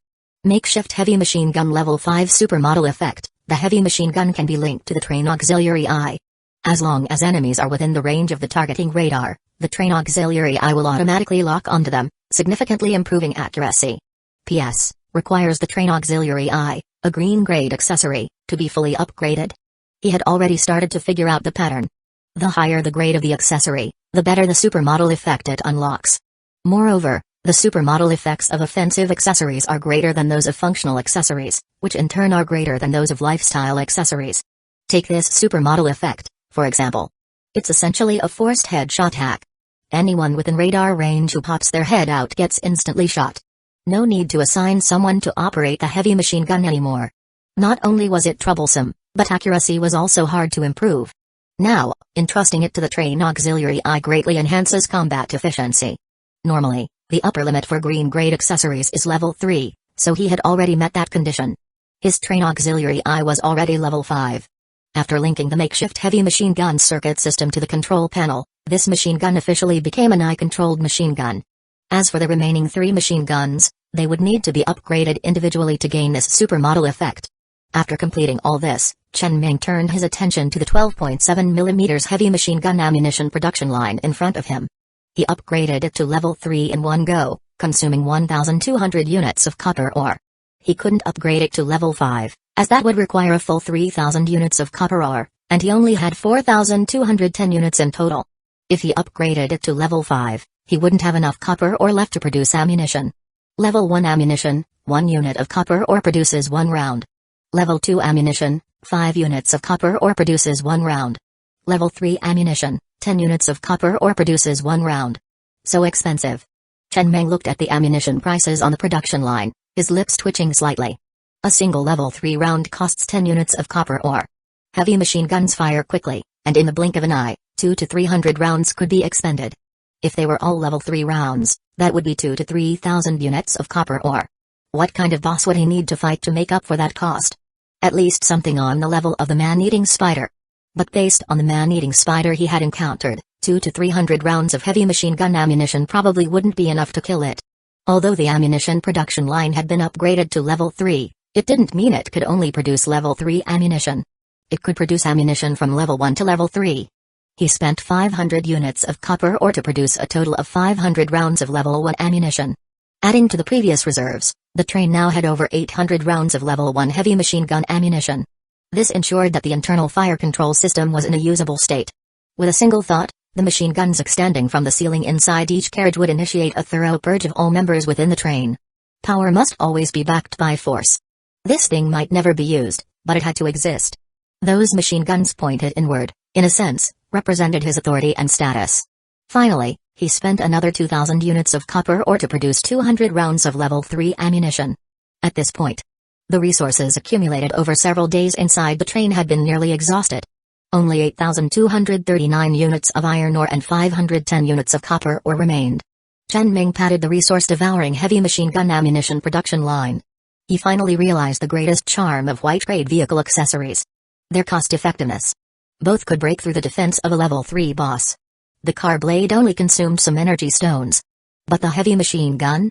Makeshift heavy machine gun level 5 supermodel effect. The heavy machine gun can be linked to the train auxiliary eye. As long as enemies are within the range of the targeting radar, the train auxiliary eye will automatically lock onto them, significantly improving accuracy. PS. Requires the train auxiliary eye, a green-grade accessory, to be fully upgraded. He had already started to figure out the pattern. The higher the grade of the accessory, the better the supermodel effect it unlocks. Moreover, the supermodel effects of offensive accessories are greater than those of functional accessories, which in turn are greater than those of lifestyle accessories. Take this supermodel effect, for example. It's essentially a forced headshot hack. Anyone within radar range who pops their head out gets instantly shot. No need to assign someone to operate the heavy machine gun anymore. Not only was it troublesome, but accuracy was also hard to improve. Now, entrusting it to the train auxiliary eye greatly enhances combat efficiency. Normally, the upper limit for green-grade accessories is level 3, so he had already met that condition. His train auxiliary eye was already level 5. After linking the makeshift heavy machine gun circuit system to the control panel, this machine gun officially became an eye-controlled machine gun. As for the remaining 3 machine guns, they would need to be upgraded individually to gain this supermodel effect. After completing all this, Chen Ming turned his attention to the 12.7mm heavy machine gun ammunition production line in front of him. He upgraded it to level 3 in one go, consuming 1,200 units of copper ore. He couldn't upgrade it to level 5, as that would require a full 3,000 units of copper ore, and he only had 4,210 units in total. If he upgraded it to level 5, he wouldn't have enough copper ore left to produce ammunition. Level 1 ammunition, 1 unit of copper ore produces 1 round. Level 2 ammunition, 5 units of copper ore produces 1 round. Level 3 ammunition, 10 units of copper ore produces 1 round. So expensive. Chen Meng looked at the ammunition prices on the production line, his lips twitching slightly. A single level 3 round costs 10 units of copper ore. Heavy machine guns fire quickly, and in the blink of an eye, 200 to 300 rounds could be expended. If they were all level 3 rounds, that would be 2,000 to 3,000 units of copper ore. What kind of boss would he need to fight to make up for that cost? At least something on the level of the man-eating spider. But based on the man-eating spider he had encountered, 200 to 300 rounds of heavy machine gun ammunition probably wouldn't be enough to kill it. Although the ammunition production line had been upgraded to level 3, it didn't mean it could only produce level 3 ammunition. It could produce ammunition from level 1 to level 3. He spent 500 units of copper ore to produce a total of 500 rounds of level 1 ammunition. Adding to the previous reserves, the train now had over 800 rounds of level 1 heavy machine gun ammunition. This ensured that the internal fire control system was in a usable state. With a single thought, the machine guns extending from the ceiling inside each carriage would initiate a thorough purge of all members within the train. Power must always be backed by force. This thing might never be used, but it had to exist. Those machine guns pointed inward, in a sense, represented his authority and status. Finally, he spent another 2,000 units of copper ore to produce 200 rounds of level 3 ammunition. At this point, the resources accumulated over several days inside the train had been nearly exhausted. Only 8,239 units of iron ore and 510 units of copper ore remained. Chen Ming patted the resource-devouring heavy machine gun ammunition production line. He finally realized the greatest charm of white-grade vehicle accessories. Their cost-effectiveness. Both could break through the defense of a level 3 boss. The car blade only consumed some energy stones. But the heavy machine gun?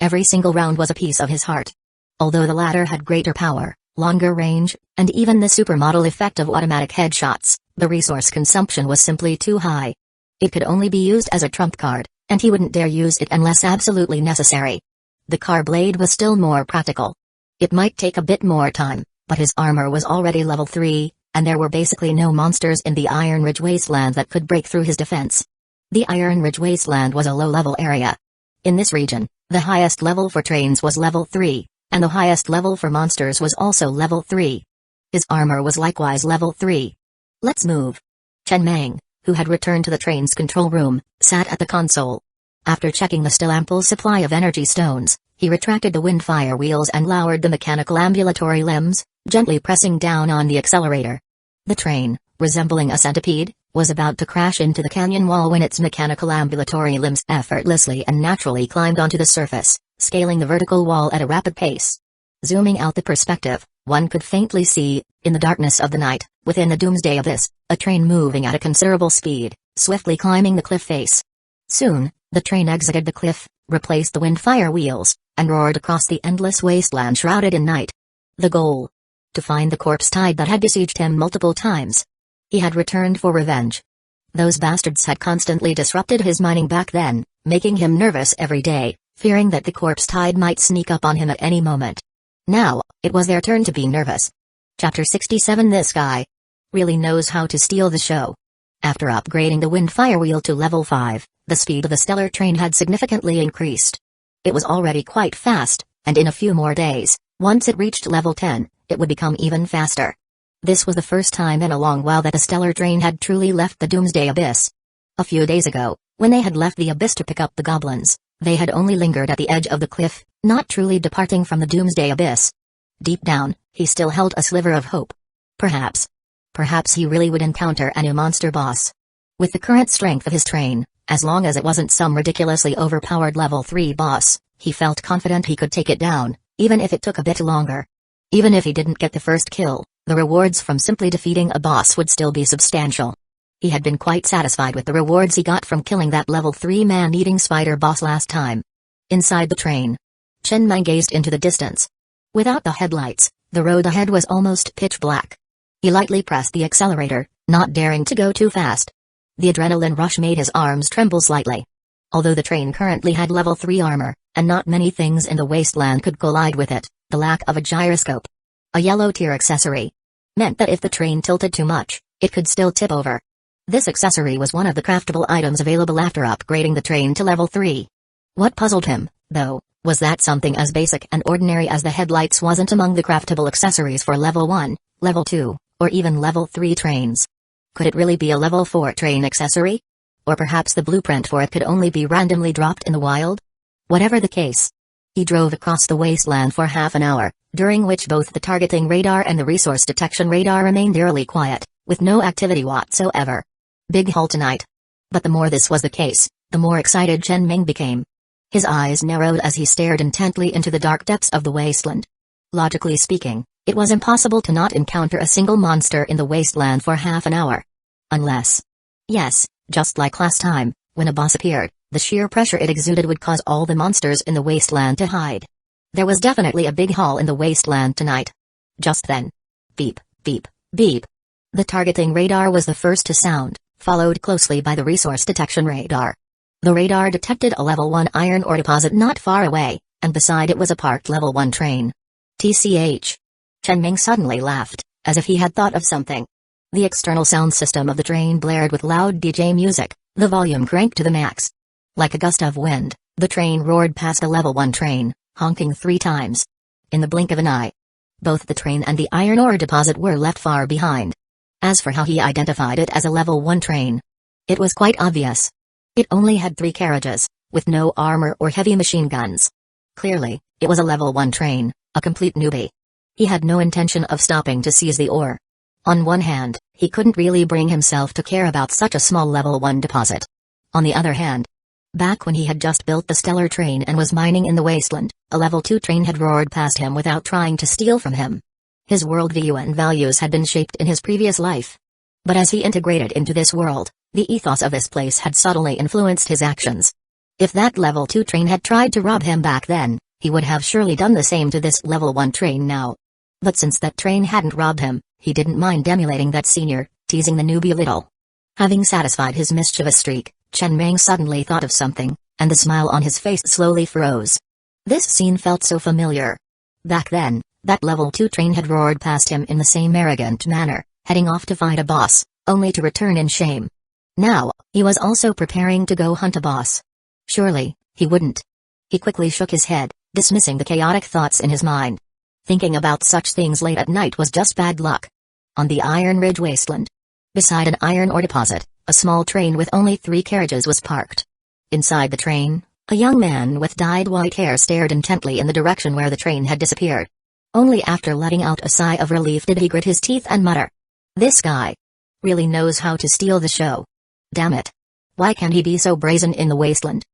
Every single round was a piece of his heart. Although the latter had greater power, longer range, and even the supermodel effect of automatic headshots, the resource consumption was simply too high. It could only be used as a trump card, and he wouldn't dare use it unless absolutely necessary. The car blade was still more practical. It might take a bit more time, but his armor was already level 3, and there were basically no monsters in the Iron Ridge wasteland that could break through his defense. The Iron Ridge Wasteland was a low-level area. In this region, the highest level for trains was level 3, and the highest level for monsters was also level 3. His armor was likewise level 3. Let's move. Chen Meng, who had returned to the train's control room, sat at the console. After checking the still ample supply of energy stones, he retracted the wind-fire wheels and lowered the mechanical ambulatory limbs, gently pressing down on the accelerator. The train, resembling a centipede, was about to crash into the canyon wall when its mechanical ambulatory limbs effortlessly and naturally climbed onto the surface, scaling the vertical wall at a rapid pace. Zooming out the perspective, one could faintly see, in the darkness of the night, within the Doomsday Abyss, a train moving at a considerable speed, swiftly climbing the cliff face. Soon, the train exited the cliff, replaced the wind-fire wheels, and roared across the endless wasteland shrouded in night. The goal? To find the corpse tide that had besieged him multiple times. He had returned for revenge. Those bastards had constantly disrupted his mining back then, making him nervous every day, fearing that the corpse tide might sneak up on him at any moment. Now, it was their turn to be nervous. Chapter 67. This guy really knows how to steal the show. After upgrading the wind-fire wheel to level 5, the speed of the stellar train had significantly increased. It was already quite fast, and in a few more days, once it reached level 10, it would become even faster. This was the first time in a long while that the stellar train had truly left the Doomsday Abyss. A few days ago, when they had left the abyss to pick up the goblins, they had only lingered at the edge of the cliff, not truly departing from the Doomsday Abyss. Deep down, he still held a sliver of hope. Perhaps he really would encounter a new monster boss. With the current strength of his train, as long as it wasn't some ridiculously overpowered level 3 boss, he felt confident he could take it down, even if it took a bit longer. Even if he didn't get the first kill, the rewards from simply defeating a boss would still be substantial. He had been quite satisfied with the rewards he got from killing that level 3 man-eating spider boss last time. Inside the train, Chen Meng gazed into the distance. Without the headlights, the road ahead was almost pitch black. He lightly pressed the accelerator, not daring to go too fast. The adrenaline rush made his arms tremble slightly. Although the train currently had level 3 armor, and not many things in the wasteland could collide with it, the lack of a gyroscope, a yellow tier accessory, meant that if the train tilted too much, it could still tip over. This accessory was one of the craftable items available after upgrading the train to level 3. What puzzled him, though, was that something as basic and ordinary as the headlights wasn't among the craftable accessories for level 1, level 2, or even level 3 trains. Could it really be a level 4 train accessory? Or perhaps the blueprint for it could only be randomly dropped in the wild? Whatever the case, he drove across the wasteland for half an hour, during which both the targeting radar and the resource detection radar remained eerily quiet, with no activity whatsoever. Big haul tonight. But the more this was the case, the more excited Chen Meng became. His eyes narrowed as he stared intently into the dark depths of the wasteland. Logically speaking, it was impossible to not encounter a single monster in the wasteland for half an hour. Unless... Yes, just like last time, when a boss appeared, the sheer pressure it exuded would cause all the monsters in the wasteland to hide. There was definitely a big haul in the wasteland tonight. Just then. Beep, beep, beep. The targeting radar was the first to sound, followed closely by the resource detection radar. The radar detected a level 1 iron ore deposit not far away, and beside it was a parked level 1 train. TCH. Chen Meng suddenly laughed, as if he had thought of something. The external sound system of the train blared with loud DJ music, the volume cranked to the max. Like a gust of wind, the train roared past a level 1 train, honking 3 times. In the blink of an eye, both the train and the iron ore deposit were left far behind. As for how he identified it as a level 1 train, it was quite obvious. It only had 3 carriages, with no armor or heavy machine guns. Clearly, it was a level 1 train, a complete newbie. He had no intention of stopping to seize the ore. On one hand, he couldn't really bring himself to care about such a small level 1 deposit. On the other hand, back when he had just built the stellar train and was mining in the wasteland, a level 2 train had roared past him without trying to steal from him. His worldview and values had been shaped in his previous life. But as he integrated into this world, the ethos of this place had subtly influenced his actions. If that level 2 train had tried to rob him back then, he would have surely done the same to this level 1 train now. But since that train hadn't robbed him, he didn't mind emulating that senior, teasing the newbie a little. Having satisfied his mischievous streak, Chen Meng suddenly thought of something, and the smile on his face slowly froze. This scene felt so familiar. Back then, that level 2 train had roared past him in the same arrogant manner, heading off to find a boss, only to return in shame. Now, he was also preparing to go hunt a boss. Surely, he wouldn't. He quickly shook his head, dismissing the chaotic thoughts in his mind. Thinking about such things late at night was just bad luck. On the Iron Ridge wasteland, beside an iron ore deposit, a small train with only 3 carriages was parked. Inside the train, a young man with dyed white hair stared intently in the direction where the train had disappeared. Only after letting out a sigh of relief did he grit his teeth and mutter, "This guy really knows how to steal the show. Damn it. Why can't he be so brazen in the wasteland?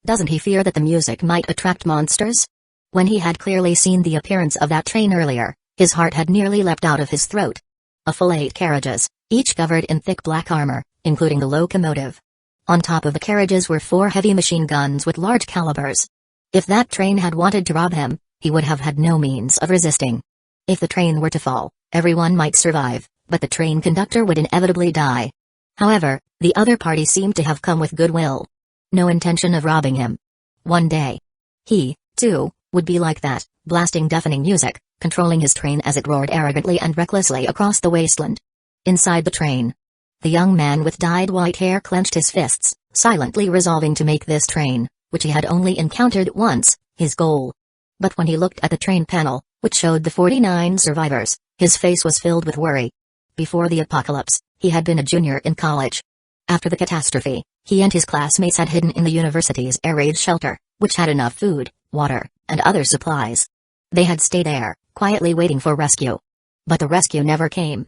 Doesn't he fear that the music might attract monsters?" When he had clearly seen the appearance of that train earlier, his heart had nearly leapt out of his throat. A full 8 carriages, each covered in thick black armor, including the locomotive. On top of the carriages were 4 heavy machine guns with large calibers. If that train had wanted to rob him, he would have had no means of resisting. If the train were to fall, everyone might survive, but the train conductor would inevitably die. However, the other party seemed to have come with goodwill. No intention of robbing him. One day, he, too, would be like that, blasting deafening music, controlling his train as it roared arrogantly and recklessly across the wasteland. Inside the train, the young man with dyed white hair clenched his fists, silently resolving to make this train, which he had only encountered once, his goal. But when he looked at the train panel, which showed the 49 survivors, his face was filled with worry. Before the apocalypse, he had been a junior in college. After the catastrophe, he and his classmates had hidden in the university's air raid shelter, which had enough food, water, and other supplies. They had stayed there, quietly waiting for rescue. But the rescue never came.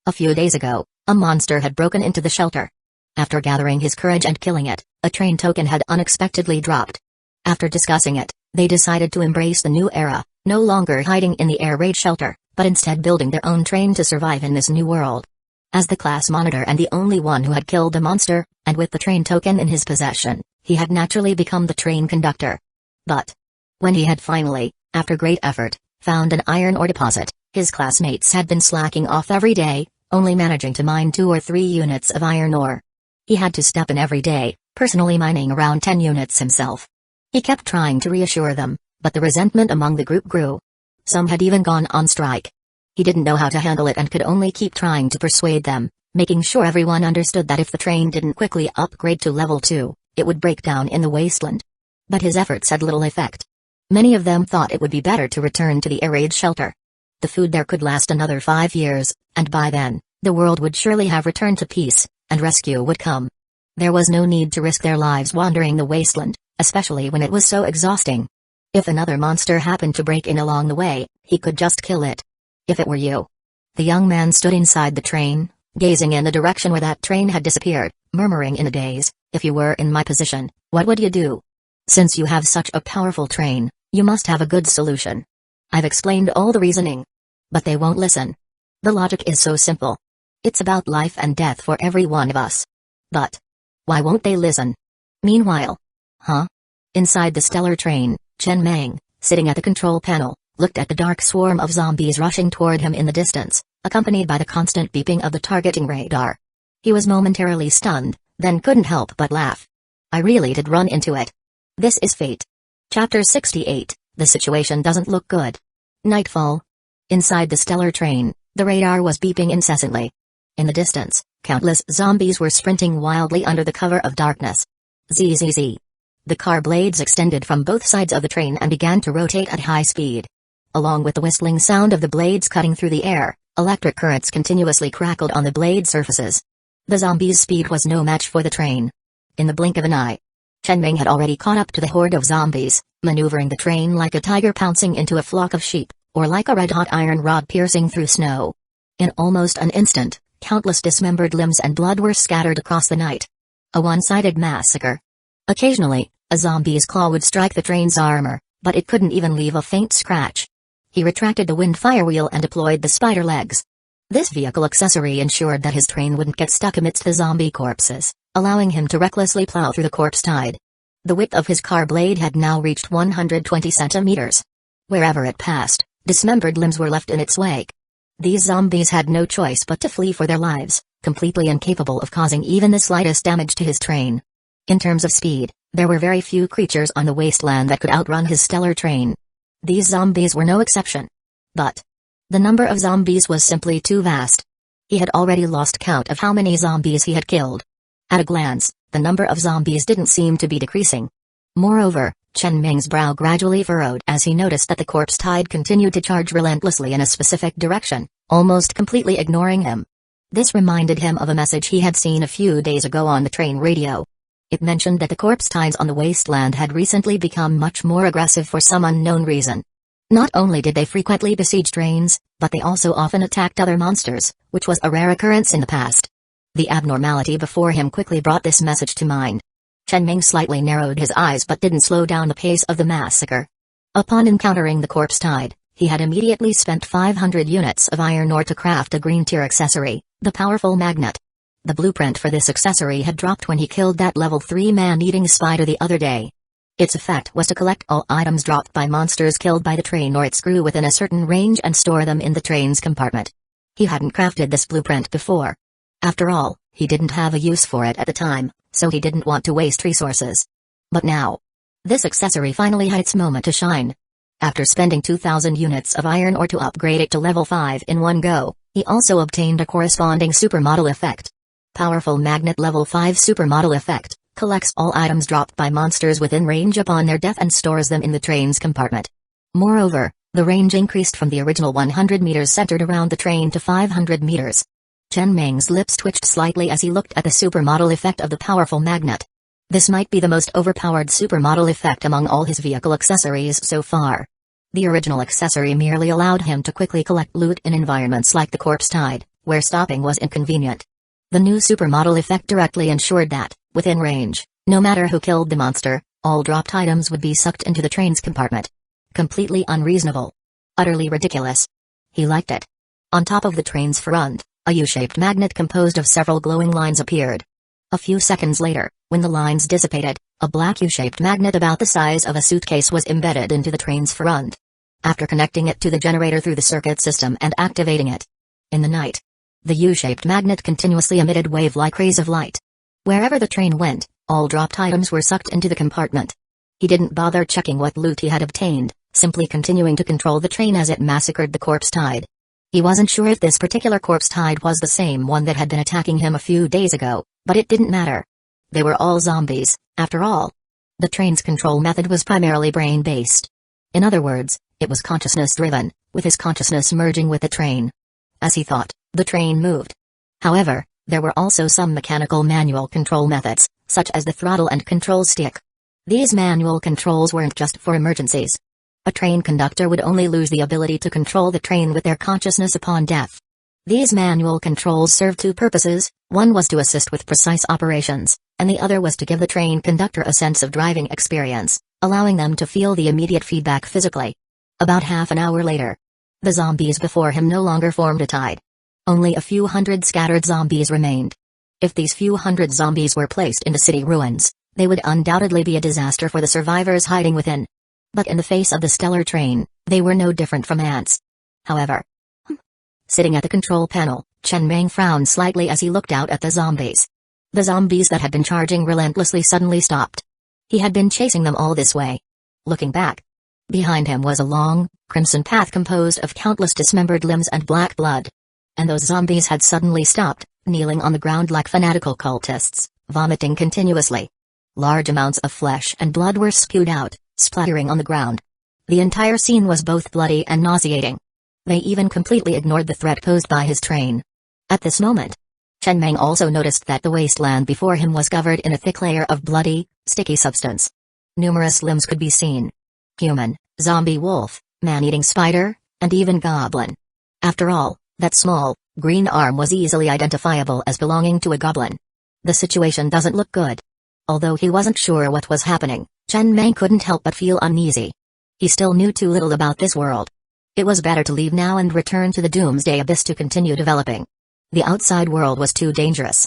A few days ago, a monster had broken into the shelter. After gathering his courage and killing it, a train token had unexpectedly dropped. After discussing it, they decided to embrace the new era, no longer hiding in the air raid shelter, but instead building their own train to survive in this new world. As the class monitor and the only one who had killed the monster, and with the train token in his possession, he had naturally become the train conductor. But when he had finally, after great effort, found an iron ore deposit, his classmates had been slacking off every day, only managing to mine 2 or 3 units of iron ore. He had to step in every day, personally mining around 10 units himself. He kept trying to reassure them, but the resentment among the group grew. Some had even gone on strike. He didn't know how to handle it and could only keep trying to persuade them, making sure everyone understood that if the train didn't quickly upgrade to level 2, it would break down in the wasteland. But his efforts had little effect. Many of them thought it would be better to return to the air raid shelter. The food there could last another 5 years, and by then, the world would surely have returned to peace, and rescue would come. There was no need to risk their lives wandering the wasteland, especially when it was so exhausting. If another monster happened to break in along the way, he could just kill it. If it were you. The young man stood inside the train, gazing in the direction where that train had disappeared, murmuring in a daze, "If you were in my position, what would you do? Since you have such a powerful train, you must have a good solution. I've explained all the reasoning. But they won't listen. The logic is so simple. It's about life and death for every one of us. But why won't they listen?" Meanwhile, inside the stellar train, Chen Meng, sitting at the control panel, looked at the dark swarm of zombies rushing toward him in the distance, accompanied by the constant beeping of the targeting radar. He was momentarily stunned, then couldn't help but laugh. I really did run into it. This is fate. Chapter 68, The situation doesn't look good. Nightfall. Inside the stellar train, the radar was beeping incessantly. In the distance, countless zombies were sprinting wildly under the cover of darkness. Zzz. The car blades extended from both sides of the train and began to rotate at high speed. Along with the whistling sound of the blades cutting through the air, electric currents continuously crackled on the blade surfaces. The zombies' speed was no match for the train. In the blink of an eye, Chen Ming had already caught up to the horde of zombies, maneuvering the train like a tiger pouncing into a flock of sheep, or like a red-hot iron rod piercing through snow. In almost an instant, countless dismembered limbs and blood were scattered across the night. A one-sided massacre. Occasionally, a zombie's claw would strike the train's armor, but it couldn't even leave a faint scratch. He retracted the wind firewheel and deployed the spider legs. This vehicle accessory ensured that his train wouldn't get stuck amidst the zombie corpses, allowing him to recklessly plow through the corpse tide. The width of his car blade had now reached 120 centimeters. Wherever it passed, dismembered limbs were left in its wake. These zombies had no choice but to flee for their lives, completely incapable of causing even the slightest damage to his train. In terms of speed, there were very few creatures on the wasteland that could outrun his stellar train. These zombies were no exception. But the number of zombies was simply too vast. He had already lost count of how many zombies he had killed. At a glance, the number of zombies didn't seem to be decreasing. Moreover, Chen Ming's brow gradually furrowed as he noticed that the corpse tide continued to charge relentlessly in a specific direction, almost completely ignoring him. This reminded him of a message he had seen a few days ago on the train radio. It mentioned that the corpse tides on the wasteland had recently become much more aggressive for some unknown reason. Not only did they frequently besiege trains, but they also often attacked other monsters, which was a rare occurrence in the past. The abnormality before him quickly brought this message to mind. Chen Ming slightly narrowed his eyes but didn't slow down the pace of the massacre. Upon encountering the corpse tide, he had immediately spent 500 units of iron ore to craft a green-tier accessory, the powerful magnet. The blueprint for this accessory had dropped when he killed that level 3 man-eating spider the other day. Its effect was to collect all items dropped by monsters killed by the train or its crew within a certain range and store them in the train's compartment. He hadn't crafted this blueprint before. After all, he didn't have a use for it at the time, so he didn't want to waste resources. But now, this accessory finally had its moment to shine. After spending 2,000 units of iron ore to upgrade it to level 5 in one go, he also obtained a corresponding supermodel effect. Powerful Magnet Level 5 Supermodel Effect collects all items dropped by monsters within range upon their death and stores them in the train's compartment. Moreover, the range increased from the original 100 meters centered around the train to 500 meters. Chen Ming's lips twitched slightly as he looked at the supermodel effect of the powerful magnet. This might be the most overpowered supermodel effect among all his vehicle accessories so far. The original accessory merely allowed him to quickly collect loot in environments like the corpse tide, where stopping was inconvenient. The new supermodel effect directly ensured that, within range, no matter who killed the monster, all dropped items would be sucked into the train's compartment. Completely unreasonable. Utterly ridiculous. He liked it. On top of the train's front, a U-shaped magnet composed of several glowing lines appeared. A few seconds later, when the lines dissipated, a black U-shaped magnet about the size of a suitcase was embedded into the train's front. After connecting it to the generator through the circuit system and activating it. In the night, the U-shaped magnet continuously emitted wave-like rays of light. Wherever the train went, all dropped items were sucked into the compartment. He didn't bother checking what loot he had obtained, simply continuing to control the train as it massacred the corpse tide. He wasn't sure if this particular corpse tide was the same one that had been attacking him a few days ago, but it didn't matter. They were all zombies, after all. The train's control method was primarily brain-based. In other words, it was consciousness-driven, with his consciousness merging with the train. As he thought, the train moved. However, there were also some mechanical manual control methods, such as the throttle and control stick. These manual controls weren't just for emergencies. A train conductor would only lose the ability to control the train with their consciousness upon death. These manual controls served two purposes: one was to assist with precise operations, and the other was to give the train conductor a sense of driving experience, allowing them to feel the immediate feedback physically. About half an hour later, the zombies before him no longer formed a tide. Only a few hundred scattered zombies remained. If these few hundred zombies were placed into city ruins, they would undoubtedly be a disaster for the survivors hiding within. But in the face of the stellar train, they were no different from ants. However, sitting at the control panel, Chen Ming frowned slightly as he looked out at the zombies. The zombies that had been charging relentlessly suddenly stopped. He had been chasing them all this way. Looking back, behind him was a long, crimson path composed of countless dismembered limbs and black blood. And those zombies had suddenly stopped, kneeling on the ground like fanatical cultists, vomiting continuously. Large amounts of flesh and blood were spewed out, splattering on the ground. The entire scene was both bloody and nauseating. They even completely ignored the threat posed by his train. At this moment, Chen Ming also noticed that the wasteland before him was covered in a thick layer of bloody, sticky substance. Numerous limbs could be seen. Human, zombie wolf, man-eating spider, and even goblin. After all, that small, green arm was easily identifiable as belonging to a goblin. The situation doesn't look good. Although he wasn't sure what was happening, Chen Ming couldn't help but feel uneasy. He still knew too little about this world. It was better to leave now and return to the Doomsday Abyss to continue developing. The outside world was too dangerous.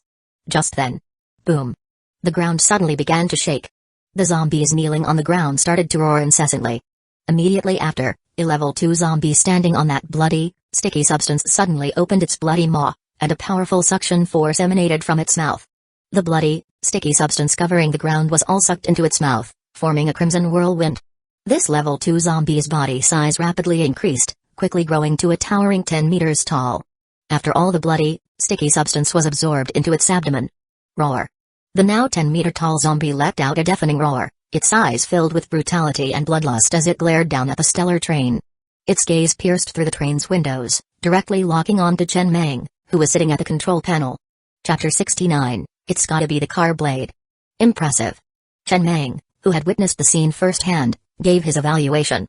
Just then, boom. The ground suddenly began to shake. The zombies kneeling on the ground started to roar incessantly. Immediately after, a level 2 zombie standing on that bloody, sticky substance suddenly opened its bloody maw, and a powerful suction force emanated from its mouth. The bloody, sticky substance covering the ground was all sucked into its mouth, forming a crimson whirlwind. This level 2 zombie's body size rapidly increased, quickly growing to a towering 10 meters tall. After all the bloody, sticky substance was absorbed into its abdomen. Roar. The now 10-meter-tall zombie let out a deafening roar, its eyes filled with brutality and bloodlust as it glared down at the stellar train. Its gaze pierced through the train's windows, directly locking onto Chen Meng, who was sitting at the control panel. Chapter 69, It's Gotta Be the Car Blade. Impressive. Chen Meng, who had witnessed the scene firsthand, gave his evaluation.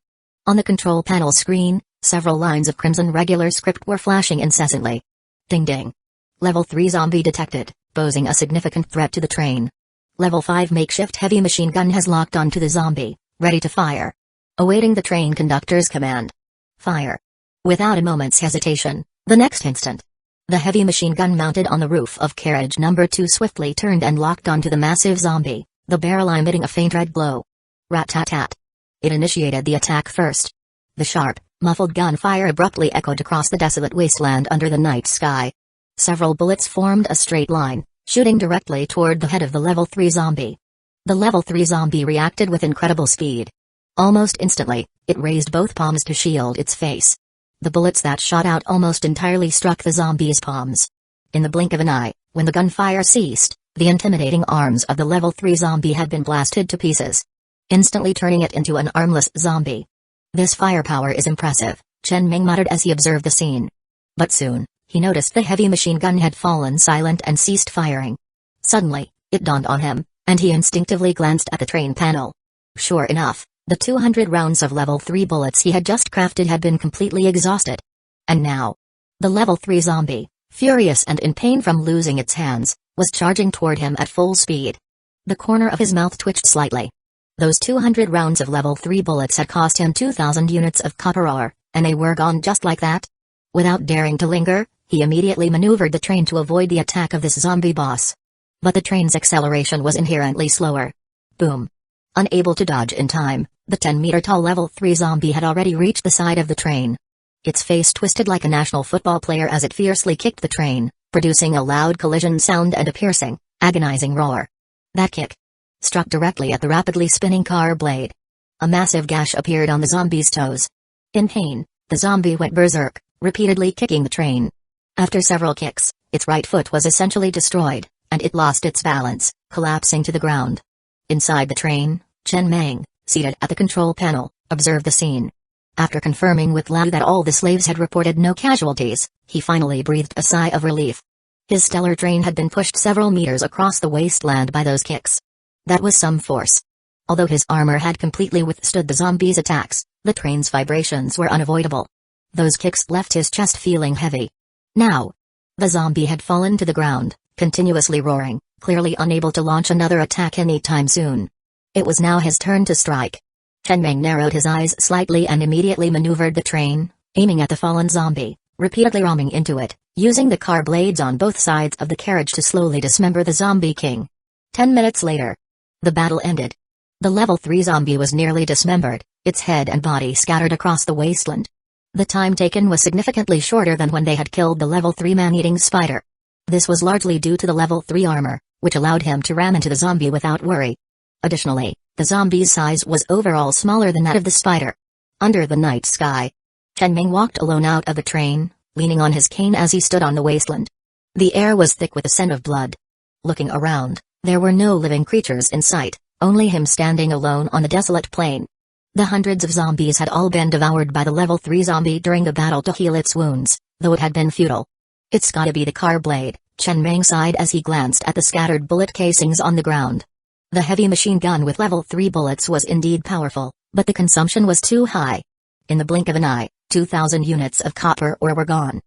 On the control panel screen, several lines of crimson regular script were flashing incessantly. Ding ding. Level 3 zombie detected, posing a significant threat to the train. Level 5 makeshift heavy machine gun has locked onto the zombie, ready to fire. Awaiting the train conductor's command. Fire. Without a moment's hesitation, the next instant, the heavy machine gun mounted on the roof of carriage number 2 swiftly turned and locked onto the massive zombie, the barrel emitting a faint red glow. Rat-tat-tat. It initiated the attack first. The sharp, muffled gunfire abruptly echoed across the desolate wasteland under the night sky. Several bullets formed a straight line, shooting directly toward the head of the level 3 zombie. The level 3 zombie reacted with incredible speed. Almost instantly, it raised both palms to shield its face. The bullets that shot out almost entirely struck the zombie's palms. In the blink of an eye, when the gunfire ceased, the intimidating arms of the level 3 zombie had been blasted to pieces, instantly turning it into an armless zombie. This firepower is impressive, Chen Meng muttered as he observed the scene. But soon, he noticed the heavy machine gun had fallen silent and ceased firing. Suddenly, it dawned on him, and he instinctively glanced at the train panel. Sure enough, the 200 rounds of level 3 bullets he had just crafted had been completely exhausted. And now, the level 3 zombie, furious and in pain from losing its hands, was charging toward him at full speed. The corner of his mouth twitched slightly. Those 200 rounds of level 3 bullets had cost him 2,000 units of copper ore, and they were gone just like that? Without daring to linger, he immediately maneuvered the train to avoid the attack of this zombie boss. But the train's acceleration was inherently slower. Boom. Unable to dodge in time, the 10-meter-tall level 3 zombie had already reached the side of the train. Its face twisted like a national football player as it fiercely kicked the train, producing a loud collision sound and a piercing, agonizing roar. That kick struck directly at the rapidly spinning car blade. A massive gash appeared on the zombie's toes. In pain, the zombie went berserk, repeatedly kicking the train. After several kicks, its right foot was essentially destroyed, and it lost its balance, collapsing to the ground. Inside the train, Chen Meng, seated at the control panel, observed the scene. After confirming with Lao that all the slaves had reported no casualties, he finally breathed a sigh of relief. His stellar train had been pushed several meters across the wasteland by those kicks. That was some force. Although his armor had completely withstood the zombies' attacks, the train's vibrations were unavoidable. Those kicks left his chest feeling heavy. Now, the zombie had fallen to the ground, continuously roaring, clearly unable to launch another attack any time soon. It was now his turn to strike. Chen Meng narrowed his eyes slightly and immediately maneuvered the train, aiming at the fallen zombie, repeatedly ramming into it, using the car blades on both sides of the carriage to slowly dismember the zombie king. 10 minutes later, the battle ended. The level 3 zombie was nearly dismembered, its head and body scattered across the wasteland. The time taken was significantly shorter than when they had killed the level 3 man-eating spider. This was largely due to the level 3 armor, which allowed him to ram into the zombie without worry. Additionally, the zombie's size was overall smaller than that of the spider. Under the night sky, Chen Meng walked alone out of the train, leaning on his cane as he stood on the wasteland. The air was thick with the scent of blood. Looking around, there were no living creatures in sight, only him standing alone on the desolate plain. The hundreds of zombies had all been devoured by the level 3 zombie during the battle to heal its wounds, though it had been futile. It's gotta be the car blade, Chen Meng sighed as he glanced at the scattered bullet casings on the ground. The heavy machine gun with level 3 bullets was indeed powerful, but the consumption was too high. In the blink of an eye, 2,000 units of copper ore were gone.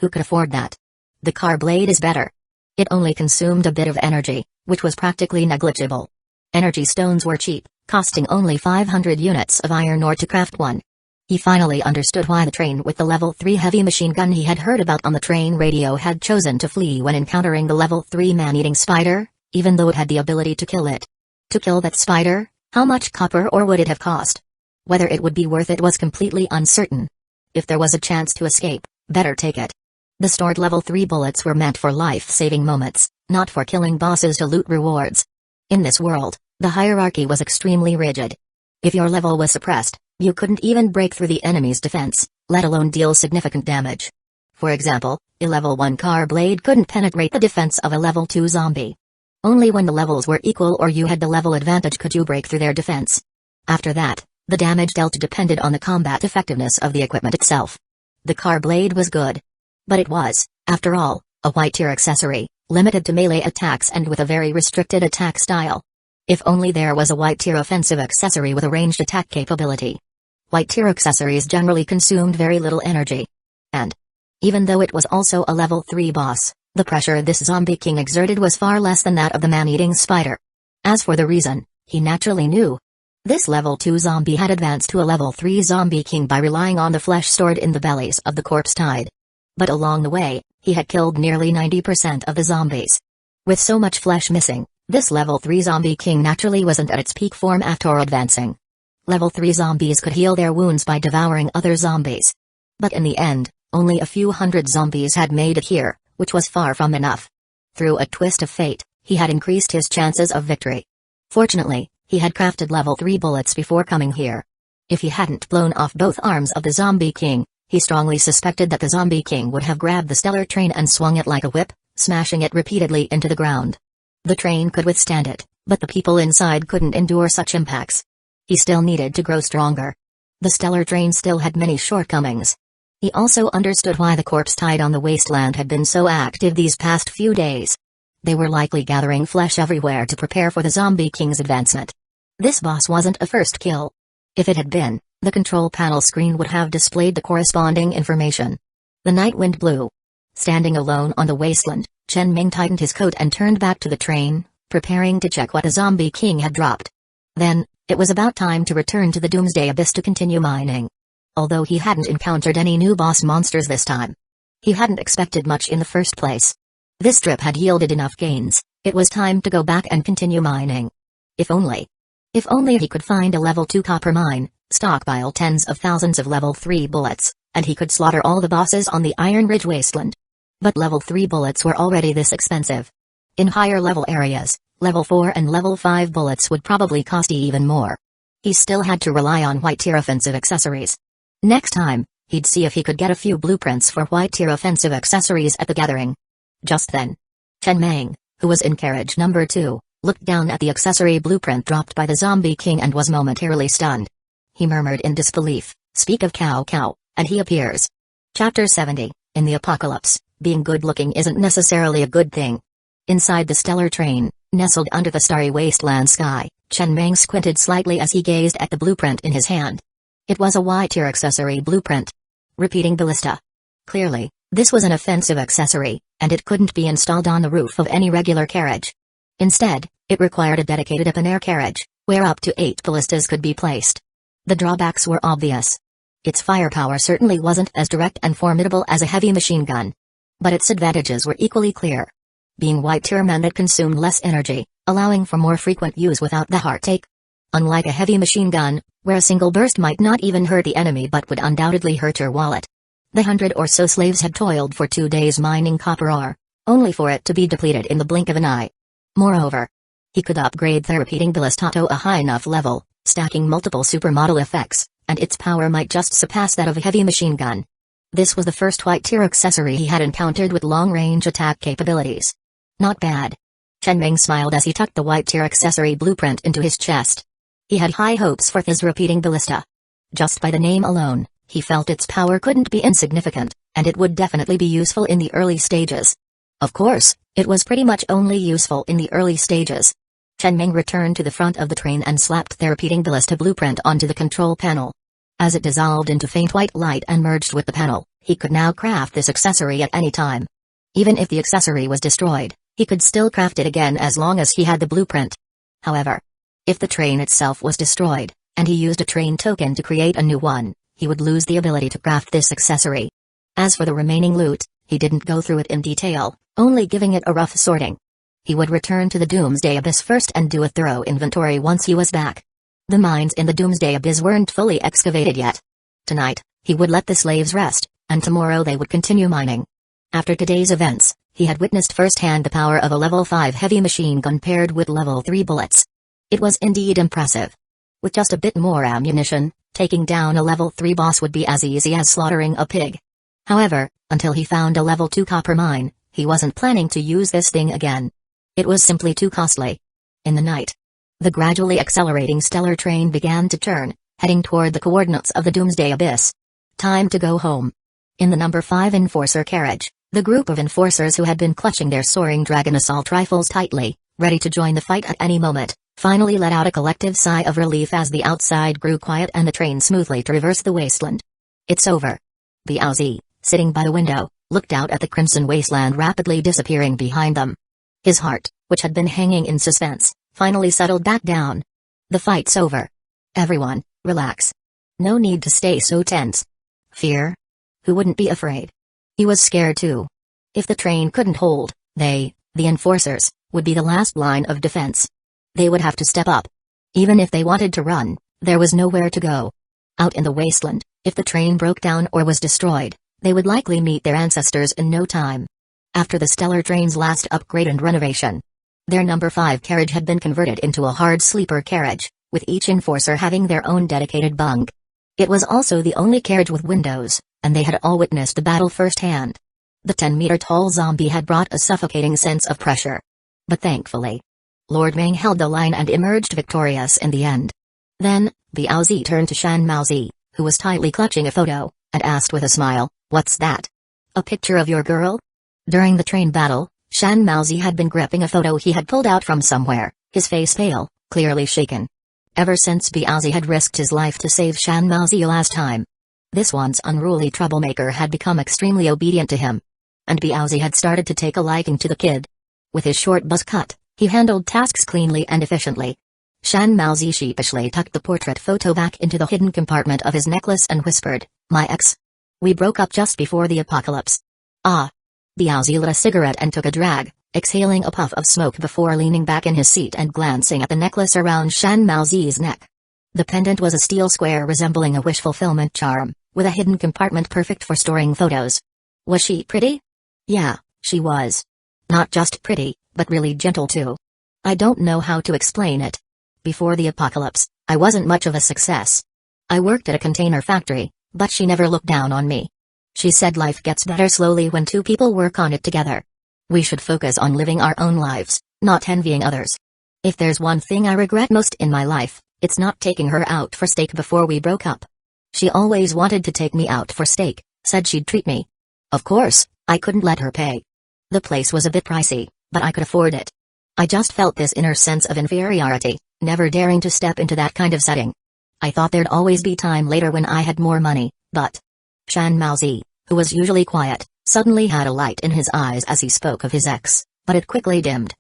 Who could afford that? The car blade is better. It only consumed a bit of energy, which was practically negligible. Energy stones were cheap, costing only 500 units of iron ore to craft one. He finally understood why the train with the level 3 heavy machine gun he had heard about on the train radio had chosen to flee when encountering the level 3 man-eating spider, even though it had the ability to kill it. To kill that spider, how much copper ore would it have cost? Whether it would be worth it was completely uncertain. If there was a chance to escape, better take it. The stored level 3 bullets were meant for life-saving moments, not for killing bosses to loot rewards. In this world, the hierarchy was extremely rigid. If your level was suppressed, you couldn't even break through the enemy's defense, let alone deal significant damage. For example, a level 1 car blade couldn't penetrate the defense of a level 2 zombie. Only when the levels were equal or you had the level advantage could you break through their defense. After that, the damage dealt depended on the combat effectiveness of the equipment itself. The car blade was good. But it was, after all, a white tier accessory, limited to melee attacks and with a very restricted attack style. If only there was a white tier offensive accessory with a ranged attack capability. White tier accessories generally consumed very little energy. And even though it was also a level 3 boss, the pressure this zombie king exerted was far less than that of the man-eating spider. As for the reason, he naturally knew. This level 2 zombie had advanced to a level 3 zombie king by relying on the flesh stored in the bellies of the corpse tide. But along the way, he had killed nearly 90% of the zombies. With so much flesh missing, this level 3 zombie king naturally wasn't at its peak form after advancing. Level 3 zombies could heal their wounds by devouring other zombies. But in the end, only a few hundred zombies had made it here, which was far from enough. Through a twist of fate, he had increased his chances of victory. Fortunately, he had crafted level 3 bullets before coming here. If he hadn't blown off both arms of the zombie king, he strongly suspected that the zombie king would have grabbed the stellar train and swung it like a whip, smashing it repeatedly into the ground. The train could withstand it, but the people inside couldn't endure such impacts. He still needed to grow stronger. The stellar train still had many shortcomings. He also understood why the corpse tide on the wasteland had been so active these past few days. They were likely gathering flesh everywhere to prepare for the zombie king's advancement. This boss wasn't a first kill. If it had been, the control panel screen would have displayed the corresponding information. The night wind blew. Standing alone on the wasteland, Chen Ming tightened his coat and turned back to the train, preparing to check what the zombie king had dropped. Then, it was about time to return to the Doomsday Abyss to continue mining. Although he hadn't encountered any new boss monsters this time. He hadn't expected much in the first place. This trip had yielded enough gains, it was time to go back and continue mining. If only he could find a level 2 copper mine, stockpile tens of thousands of level 3 bullets, and he could slaughter all the bosses on the Iron Ridge Wasteland. But level 3 bullets were already this expensive. In higher level areas, level 4 and level 5 bullets would probably cost even more. He still had to rely on white tier offensive accessories. Next time, he'd see if he could get a few blueprints for white tier offensive accessories at the gathering. Just then, Chen Ming, who was in carriage number 2, looked down at the accessory blueprint dropped by the zombie king and was momentarily stunned. He murmured in disbelief, "Speak of cow cow, and he appears." Chapter 70, In the Apocalypse, being good-looking isn't necessarily a good thing. Inside the stellar train, nestled under the starry wasteland sky, Chen Ming squinted slightly as he gazed at the blueprint in his hand. It was a white-tier accessory blueprint. Repeating ballista. Clearly, this was an offensive accessory, and it couldn't be installed on the roof of any regular carriage. Instead, it required a dedicated open-air carriage, where up to 8 ballistas could be placed. The drawbacks were obvious. Its firepower certainly wasn't as direct and formidable as a heavy machine gun. But its advantages were equally clear. Being white-tier meant it consumed less energy, allowing for more frequent use without the heartache. Unlike a heavy machine gun, where a single burst might not even hurt the enemy but would undoubtedly hurt your wallet. The 100 or so slaves had toiled for 2 days mining copper ore, only for it to be depleted in the blink of an eye. Moreover, he could upgrade the repeating ballista to a high enough level, stacking multiple supermodel effects, and its power might just surpass that of a heavy machine gun. This was the first white-tier accessory he had encountered with long-range attack capabilities. Not bad. Chen Ming smiled as he tucked the white-tier accessory blueprint into his chest. He had high hopes for his repeating ballista. Just by the name alone, he felt its power couldn't be insignificant, and it would definitely be useful in the early stages. Of course, it was pretty much only useful in the early stages. Chen Ming returned to the front of the train and slapped the repeating ballista blueprint onto the control panel. As it dissolved into faint white light and merged with the panel, he could now craft this accessory at any time. Even if the accessory was destroyed, he could still craft it again as long as he had the blueprint. However, if the train itself was destroyed, and he used a train token to create a new one, he would lose the ability to craft this accessory. As for the remaining loot, he didn't go through it in detail, only giving it a rough sorting. He would return to the Doomsday Abyss first and do a thorough inventory once he was back. The mines in the Doomsday Abyss weren't fully excavated yet. Tonight, he would let the slaves rest, and tomorrow they would continue mining. After today's events, he had witnessed firsthand the power of a level 5 heavy machine gun paired with level 3 bullets. It was indeed impressive. With just a bit more ammunition, taking down a level 3 boss would be as easy as slaughtering a pig. However, until he found a level 2 copper mine, he wasn't planning to use this thing again. It was simply too costly. In the night, the gradually accelerating stellar train began to turn, heading toward the coordinates of the Doomsday Abyss. Time to go home. In the number 5 Enforcer carriage, the group of enforcers who had been clutching their soaring dragon assault rifles tightly, ready to join the fight at any moment, finally let out a collective sigh of relief as the outside grew quiet and the train smoothly traversed the wasteland. It's over. Biaozi, sitting by the window, looked out at the crimson wasteland rapidly disappearing behind them. His heart, which had been hanging in suspense, finally settled back down. The fight's over. Everyone, relax. No need to stay so tense. Fear? Who wouldn't be afraid? He was scared too. If the train couldn't hold, they, the enforcers, would be the last line of defense. They would have to step up. Even if they wanted to run, there was nowhere to go. Out in the wasteland, if the train broke down or was destroyed, they would likely meet their ancestors in no time. After the stellar train's last upgrade and renovation, their number 5 carriage had been converted into a hard sleeper carriage, with each enforcer having their own dedicated bunk. It was also the only carriage with windows, and they had all witnessed the battle firsthand. The 10-meter-tall zombie had brought a suffocating sense of pressure. But thankfully, Lord Meng held the line and emerged victorious in the end. Then, Biaozi turned to Shan Maozi, who was tightly clutching a photo, and asked with a smile, "What's that? A picture of your girl?" During the train battle, Shan Maozi had been gripping a photo he had pulled out from somewhere, his face pale, clearly shaken. Ever since Biaozi had risked his life to save Shan Maozi last time, this once unruly troublemaker had become extremely obedient to him. And Biaozi had started to take a liking to the kid. With his short buzz cut, he handled tasks cleanly and efficiently. Shan Maozi sheepishly tucked the portrait photo back into the hidden compartment of his necklace and whispered, "My ex? We broke up just before the apocalypse." "Ah." Biaozi lit a cigarette and took a drag, exhaling a puff of smoke before leaning back in his seat and glancing at the necklace around Shan Maozi's neck. The pendant was a steel square resembling a wish fulfillment charm, with a hidden compartment perfect for storing photos. Was she pretty? Yeah, she was. Not just pretty, but really gentle too. I don't know how to explain it. Before the apocalypse, I wasn't much of a success. I worked at a container factory, but she never looked down on me. She said life gets better slowly when two people work on it together. We should focus on living our own lives, not envying others. If there's one thing I regret most in my life, it's not taking her out for steak before we broke up. She always wanted to take me out for steak, said she'd treat me. Of course, I couldn't let her pay. The place was a bit pricey, but I could afford it. I just felt this inner sense of inferiority, never daring to step into that kind of setting. I thought there'd always be time later when I had more money, but... Shan Maozi, who was usually quiet, suddenly had a light in his eyes as he spoke of his ex, but it quickly dimmed.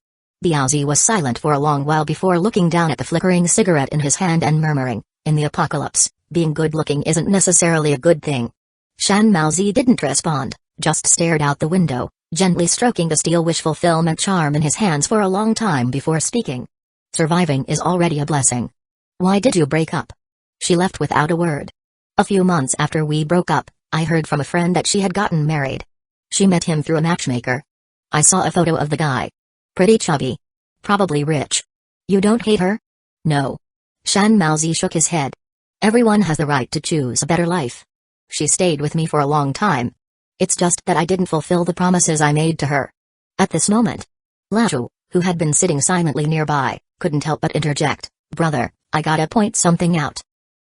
Biaozi was silent for a long while before looking down at the flickering cigarette in his hand and murmuring, "In the apocalypse, being good-looking isn't necessarily a good thing." Shan Maozi didn't respond, just stared out the window, gently stroking the steel wish fulfillment charm in his hands for a long time before speaking. "Surviving is already a blessing. Why did you break up?" She left without a word. "A few months after we broke up, I heard from a friend that she had gotten married. She met him through a matchmaker. I saw a photo of the guy. Pretty chubby. Probably rich. You don't hate her?" "No." Shan Maozi shook his head. "Everyone has the right to choose a better life. She stayed with me for a long time. It's just that I didn't fulfill the promises I made to her." At this moment, Laju, who had been sitting silently nearby, couldn't help but interject, "Brother, I gotta point something out.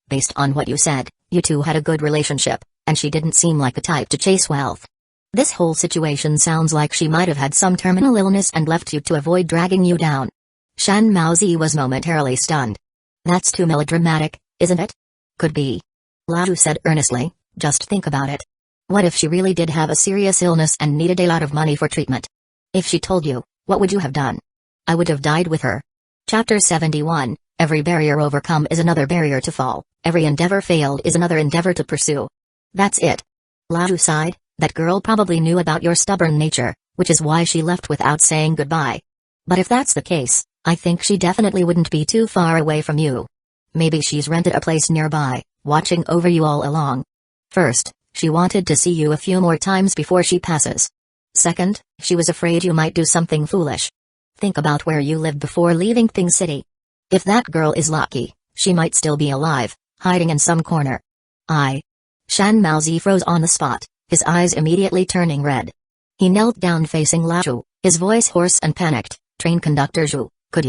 Based on what you said, you two had a good relationship, and she didn't seem like the type to chase wealth. This whole situation sounds like she might have had some terminal illness and left you to avoid dragging you down." Shan Maozi was momentarily stunned. "That's too melodramatic, isn't it?" "Could be." Laju said earnestly, "Just think about it. What if she really did have a serious illness and needed a lot of money for treatment? If she told you, what would you have done?" "I would have died with her." Chapter 71, Every barrier overcome is another barrier to fall, every endeavor failed is another endeavor to pursue. That's it. Laju sighed, "That girl probably knew about your stubborn nature, which is why she left without saying goodbye. But if that's the case, I think she definitely wouldn't be too far away from you. Maybe she's rented a place nearby, watching over you all along. First, she wanted to see you a few more times before she passes. Second, she was afraid you might do something foolish. Think about where you lived before leaving Ping City. If that girl is lucky, she might still be alive, hiding in some corner." Shan Maozi froze on the spot, his eyes immediately turning red. He knelt down facing Laju, his voice hoarse and panicked, Train conductor Zhu, could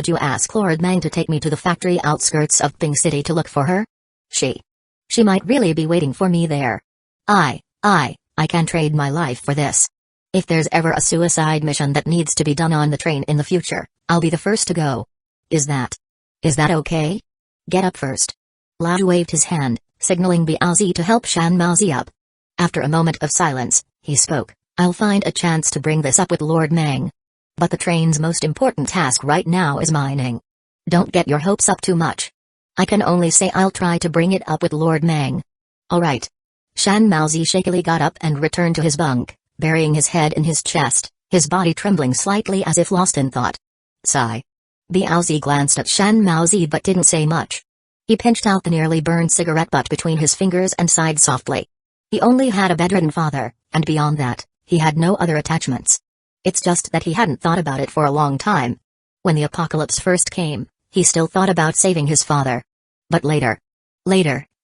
you ask Lord Mang to take me to the factory outskirts of Ping City to look for her? She might really be waiting for me there. I can trade my life for this. If there's ever a suicide mission that needs to be done on the train in the future, I'll be the first to go. Is that okay? Get up first. Lao waved his hand, signaling Biaozi to help Shan Maozi up. After a moment of silence, he spoke, I'll find a chance to bring this up with Lord Mang. But the train's most important task right now is mining. Don't get your hopes up too much. I can only say I'll try to bring it up with Lord Mang. Alright. Shan Maozi shakily got up and returned to his bunk, burying his head in his chest, his body trembling slightly as if lost in thought. Sigh. Biaozi glanced at Shan Maozi but didn't say much. He pinched out the nearly burned cigarette butt between his fingers and sighed softly. He only had a bedridden father, and beyond that, he had no other attachments. It's just that he hadn't thought about it for a long time. When the apocalypse first came, he still thought about saving his father. But later,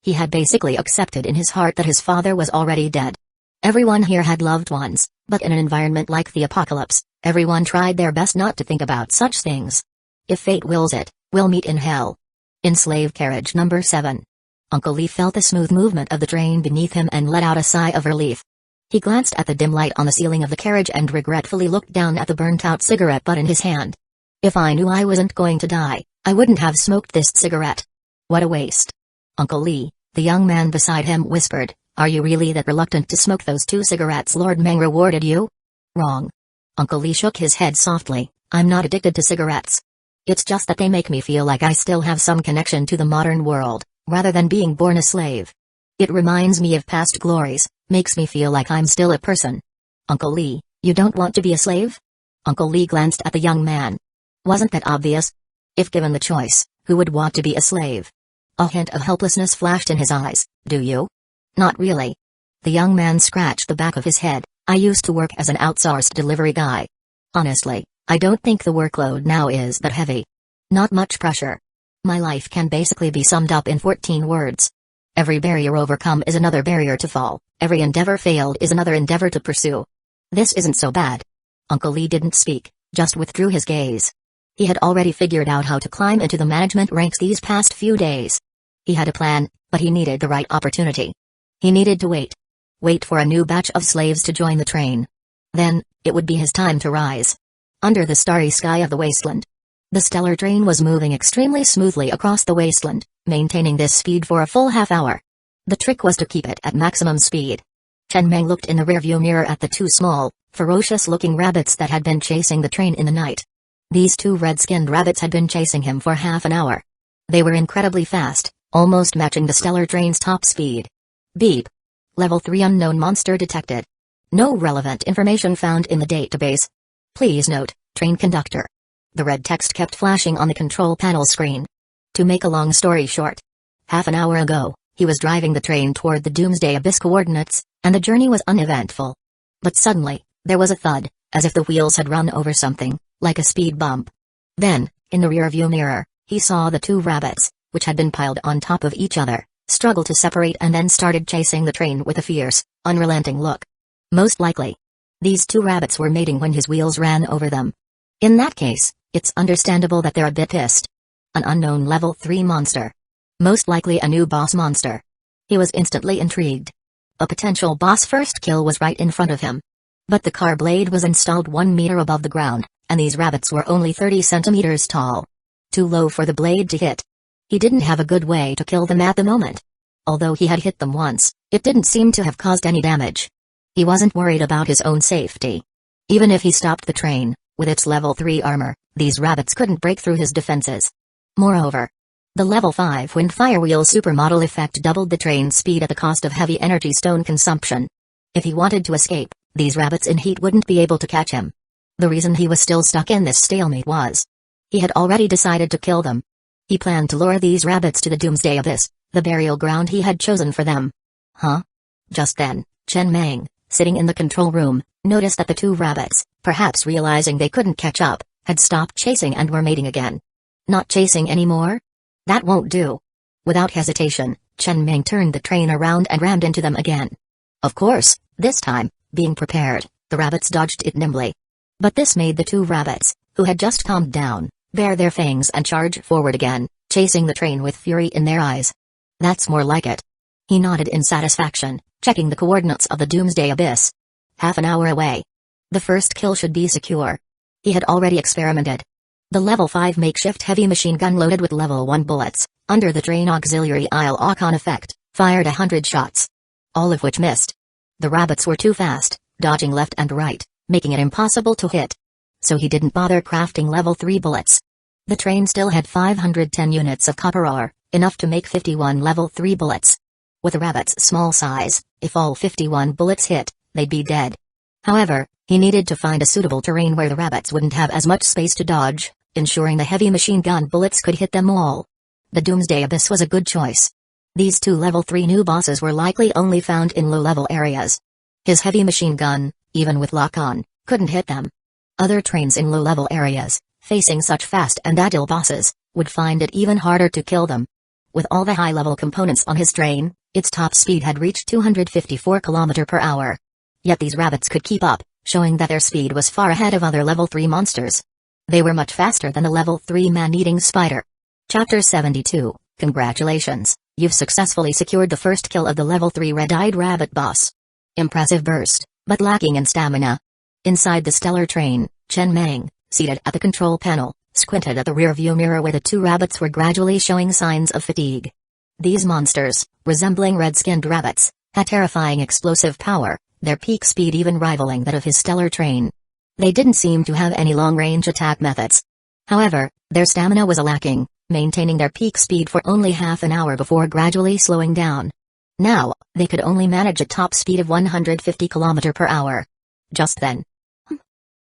he had basically accepted in his heart that his father was already dead. Everyone here had loved ones, but in an environment like the apocalypse, everyone tried their best not to think about such things. If fate wills it, we'll meet in hell. In slave carriage number 7. Uncle Lee felt the smooth movement of the train beneath him and let out a sigh of relief. He glanced at the dim light on the ceiling of the carriage and regretfully looked down at the burnt-out cigarette butt in his hand. If I knew I wasn't going to die, I wouldn't have smoked this cigarette. What a waste. Uncle Lee, the young man beside him whispered, are you really that reluctant to smoke those 2 cigarettes Lord Mang rewarded you? Wrong. Uncle Lee shook his head softly, I'm not addicted to cigarettes. It's just that they make me feel like I still have some connection to the modern world, rather than being born a slave. It reminds me of past glories, makes me feel like I'm still a person. Uncle Lee, you don't want to be a slave? Uncle Lee glanced at the young man. Wasn't that obvious? If given the choice, who would want to be a slave? A hint of helplessness flashed in his eyes. Do you? Not really. The young man scratched the back of his head. I used to work as an outsourced delivery guy. Honestly, I don't think the workload now is that heavy. Not much pressure. My life can basically be summed up in 14 words. Every barrier overcome is another barrier to fall, every endeavor failed is another endeavor to pursue. This isn't so bad. Uncle Lee didn't speak, just withdrew his gaze. He had already figured out how to climb into the management ranks these past few days. He had a plan, but he needed the right opportunity. He needed to wait. Wait for a new batch of slaves to join the train. Then, it would be his time to rise. Under the starry sky of the wasteland, the stellar train was moving extremely smoothly across the wasteland, maintaining this speed for a full half hour. The trick was to keep it at maximum speed. Chen Meng looked in the rearview mirror at the 2 small, ferocious-looking rabbits that had been chasing the train in the night. These 2 red-skinned rabbits had been chasing him for half an hour. They were incredibly fast, almost matching the stellar train's top speed. Beep. Level 3 unknown monster detected. No relevant information found in the database. Please note, train conductor. The red text kept flashing on the control panel screen. To make a long story short, half an hour ago, he was driving the train toward the Doomsday Abyss coordinates, and the journey was uneventful. But suddenly, there was a thud, as if the wheels had run over something, like a speed bump. Then, in the rearview mirror, he saw the 2 rabbits, which had been piled on top of each other, struggle to separate and then started chasing the train with a fierce, unrelenting look. Most likely, these 2 rabbits were mating when his wheels ran over them. In that case, it's understandable that they're a bit pissed. An unknown level 3 monster. Most likely a new boss monster. He was instantly intrigued. A potential boss first kill was right in front of him. But the car blade was installed 1 meter above the ground, and these rabbits were only 30 centimeters tall. Too low for the blade to hit. He didn't have a good way to kill them at the moment. Although he had hit them once, it didn't seem to have caused any damage. He wasn't worried about his own safety. Even if he stopped the train, with its level 3 armor, these rabbits couldn't break through his defenses. Moreover, the level 5 wind firewheel supermodel effect doubled the train's speed at the cost of heavy energy stone consumption. If he wanted to escape, these rabbits in heat wouldn't be able to catch him. The reason he was still stuck in this stalemate was, he had already decided to kill them. He planned to lure these rabbits to the Doomsday Abyss, the burial ground he had chosen for them. Huh? Just then, Chen Meng, sitting in the control room, noticed that the 2 rabbits, perhaps realizing they couldn't catch up, had stopped chasing and were mating again. Not chasing anymore? That won't do. Without hesitation, Chen Meng turned the train around and rammed into them again. Of course, this time, being prepared, the rabbits dodged it nimbly. But this made the 2 rabbits, who had just calmed down, bare their fangs and charge forward again, chasing the train with fury in their eyes. That's more like it. He nodded in satisfaction, checking the coordinates of the Doomsday Abyss. Half an hour away. The first kill should be secure. He had already experimented. The level 5 makeshift heavy machine gun loaded with level 1 bullets, under the train auxiliary Ilocon effect, fired 100 shots. All of which missed. The rabbits were too fast, dodging left and right, making it impossible to hit. So he didn't bother crafting level 3 bullets. The train still had 510 units of copper ore, enough to make 51 level 3 bullets. With a rabbit's small size, if all 51 bullets hit, they'd be dead. However, he needed to find a suitable terrain where the rabbits wouldn't have as much space to dodge, ensuring the heavy machine gun bullets could hit them all. The Doomsday Abyss was a good choice. These 2 level 3 new bosses were likely only found in low-level areas. His heavy machine gun, even with lock-on, couldn't hit them. Other trains in low-level areas, facing such fast and agile bosses, would find it even harder to kill them. With all the high-level components on his train, its top speed had reached 254 km per hour. Yet these rabbits could keep up, showing that their speed was far ahead of other level 3 monsters. They were much faster than the level 3 man-eating spider. Chapter 72, Congratulations, you've successfully secured the first kill of the level 3 red-eyed rabbit boss. Impressive burst, but lacking in stamina. Inside the stellar train, Chen Meng, seated at the control panel, squinted at the rear-view mirror where the 2 rabbits were gradually showing signs of fatigue. These monsters, resembling red-skinned rabbits, had terrifying explosive power, their peak speed even rivaling that of his stellar train. They didn't seem to have any long-range attack methods. However, their stamina was lacking, maintaining their peak speed for only half an hour before gradually slowing down. Now, they could only manage a top speed of 150 km per hour. Just then,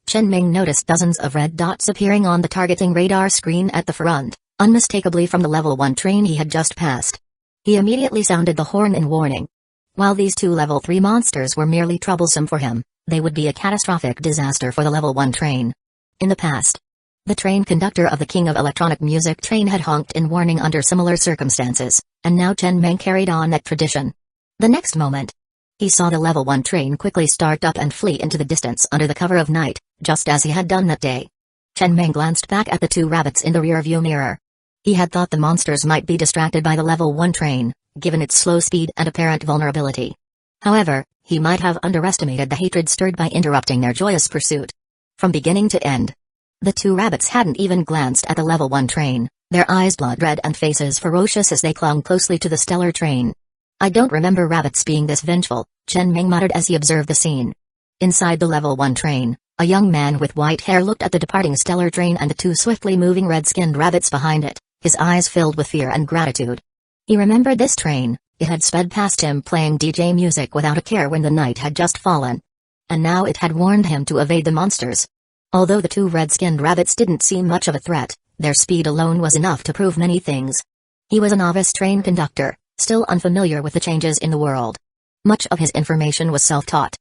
Chen Ming noticed dozens of red dots appearing on the targeting radar screen at the front, unmistakably from the level 1 train he had just passed. He immediately sounded the horn in warning. While these 2 level 3 monsters were merely troublesome for him, they would be a catastrophic disaster for the level 1 train. In the past, the train conductor of the King of Electronic Music train had honked in warning under similar circumstances, and now Chen Meng carried on that tradition. The next moment, he saw the level 1 train quickly start up and flee into the distance under the cover of night, just as he had done that day. Chen Meng glanced back at the 2 rabbits in the rear-view mirror. He had thought the monsters might be distracted by the level 1 train, given its slow speed and apparent vulnerability. However, he might have underestimated the hatred stirred by interrupting their joyous pursuit. From beginning to end, the 2 rabbits hadn't even glanced at the level 1 train, their eyes blood-red and faces ferocious as they clung closely to the stellar train. I don't remember rabbits being this vengeful, Chen Ming muttered as he observed the scene. Inside the level 1 train, a young man with white hair looked at the departing stellar train and the 2 swiftly moving red-skinned rabbits behind it, his eyes filled with fear and gratitude. He remembered this train, it had sped past him playing DJ music without a care when the night had just fallen. And now it had warned him to evade the monsters. Although the 2 red-skinned rabbits didn't seem much of a threat, their speed alone was enough to prove many things. He was a novice train conductor, still unfamiliar with the changes in the world. Much of his information was self-taught.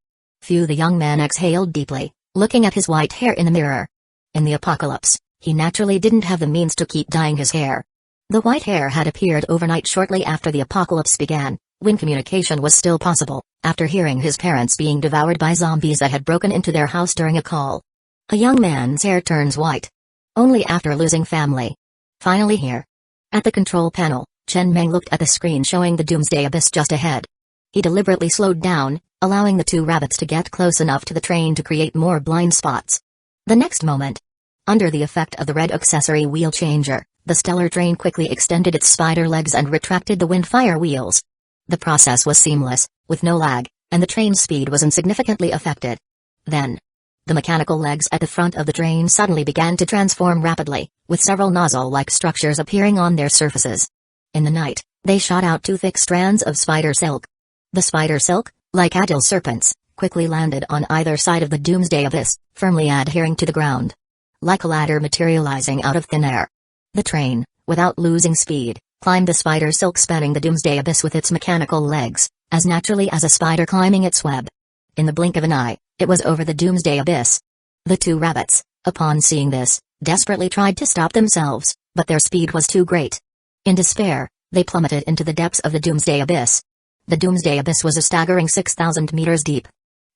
The young man exhaled deeply, looking at his white hair in the mirror. In the apocalypse, he naturally didn't have the means to keep dyeing his hair. The white hair had appeared overnight shortly after the apocalypse began, when communication was still possible, after hearing his parents being devoured by zombies that had broken into their house during a call. A young man's hair turns white. Only after losing family. Finally here. At the control panel, Chen Meng looked at the screen showing the Doomsday Abyss just ahead. He deliberately slowed down, allowing the 2 rabbits to get close enough to the train to create more blind spots. The next moment, under the effect of the red accessory wheel changer, the stellar train quickly extended its spider legs and retracted the windfire wheels. The process was seamless, with no lag, and the train's speed was insignificantly affected. Then, the mechanical legs at the front of the train suddenly began to transform rapidly, with several nozzle-like structures appearing on their surfaces. In the night, they shot out 2 thick strands of spider silk. The spider silk, like agile serpents, quickly landed on either side of the Doomsday Abyss, firmly adhering to the ground. Like a ladder materializing out of thin air. The train, without losing speed, climbed the spider silk spanning the Doomsday Abyss with its mechanical legs, as naturally as a spider climbing its web. In the blink of an eye, it was over the Doomsday Abyss. The 2 rabbits, upon seeing this, desperately tried to stop themselves, but their speed was too great. In despair, they plummeted into the depths of the Doomsday Abyss. The Doomsday Abyss was a staggering 6,000 meters deep.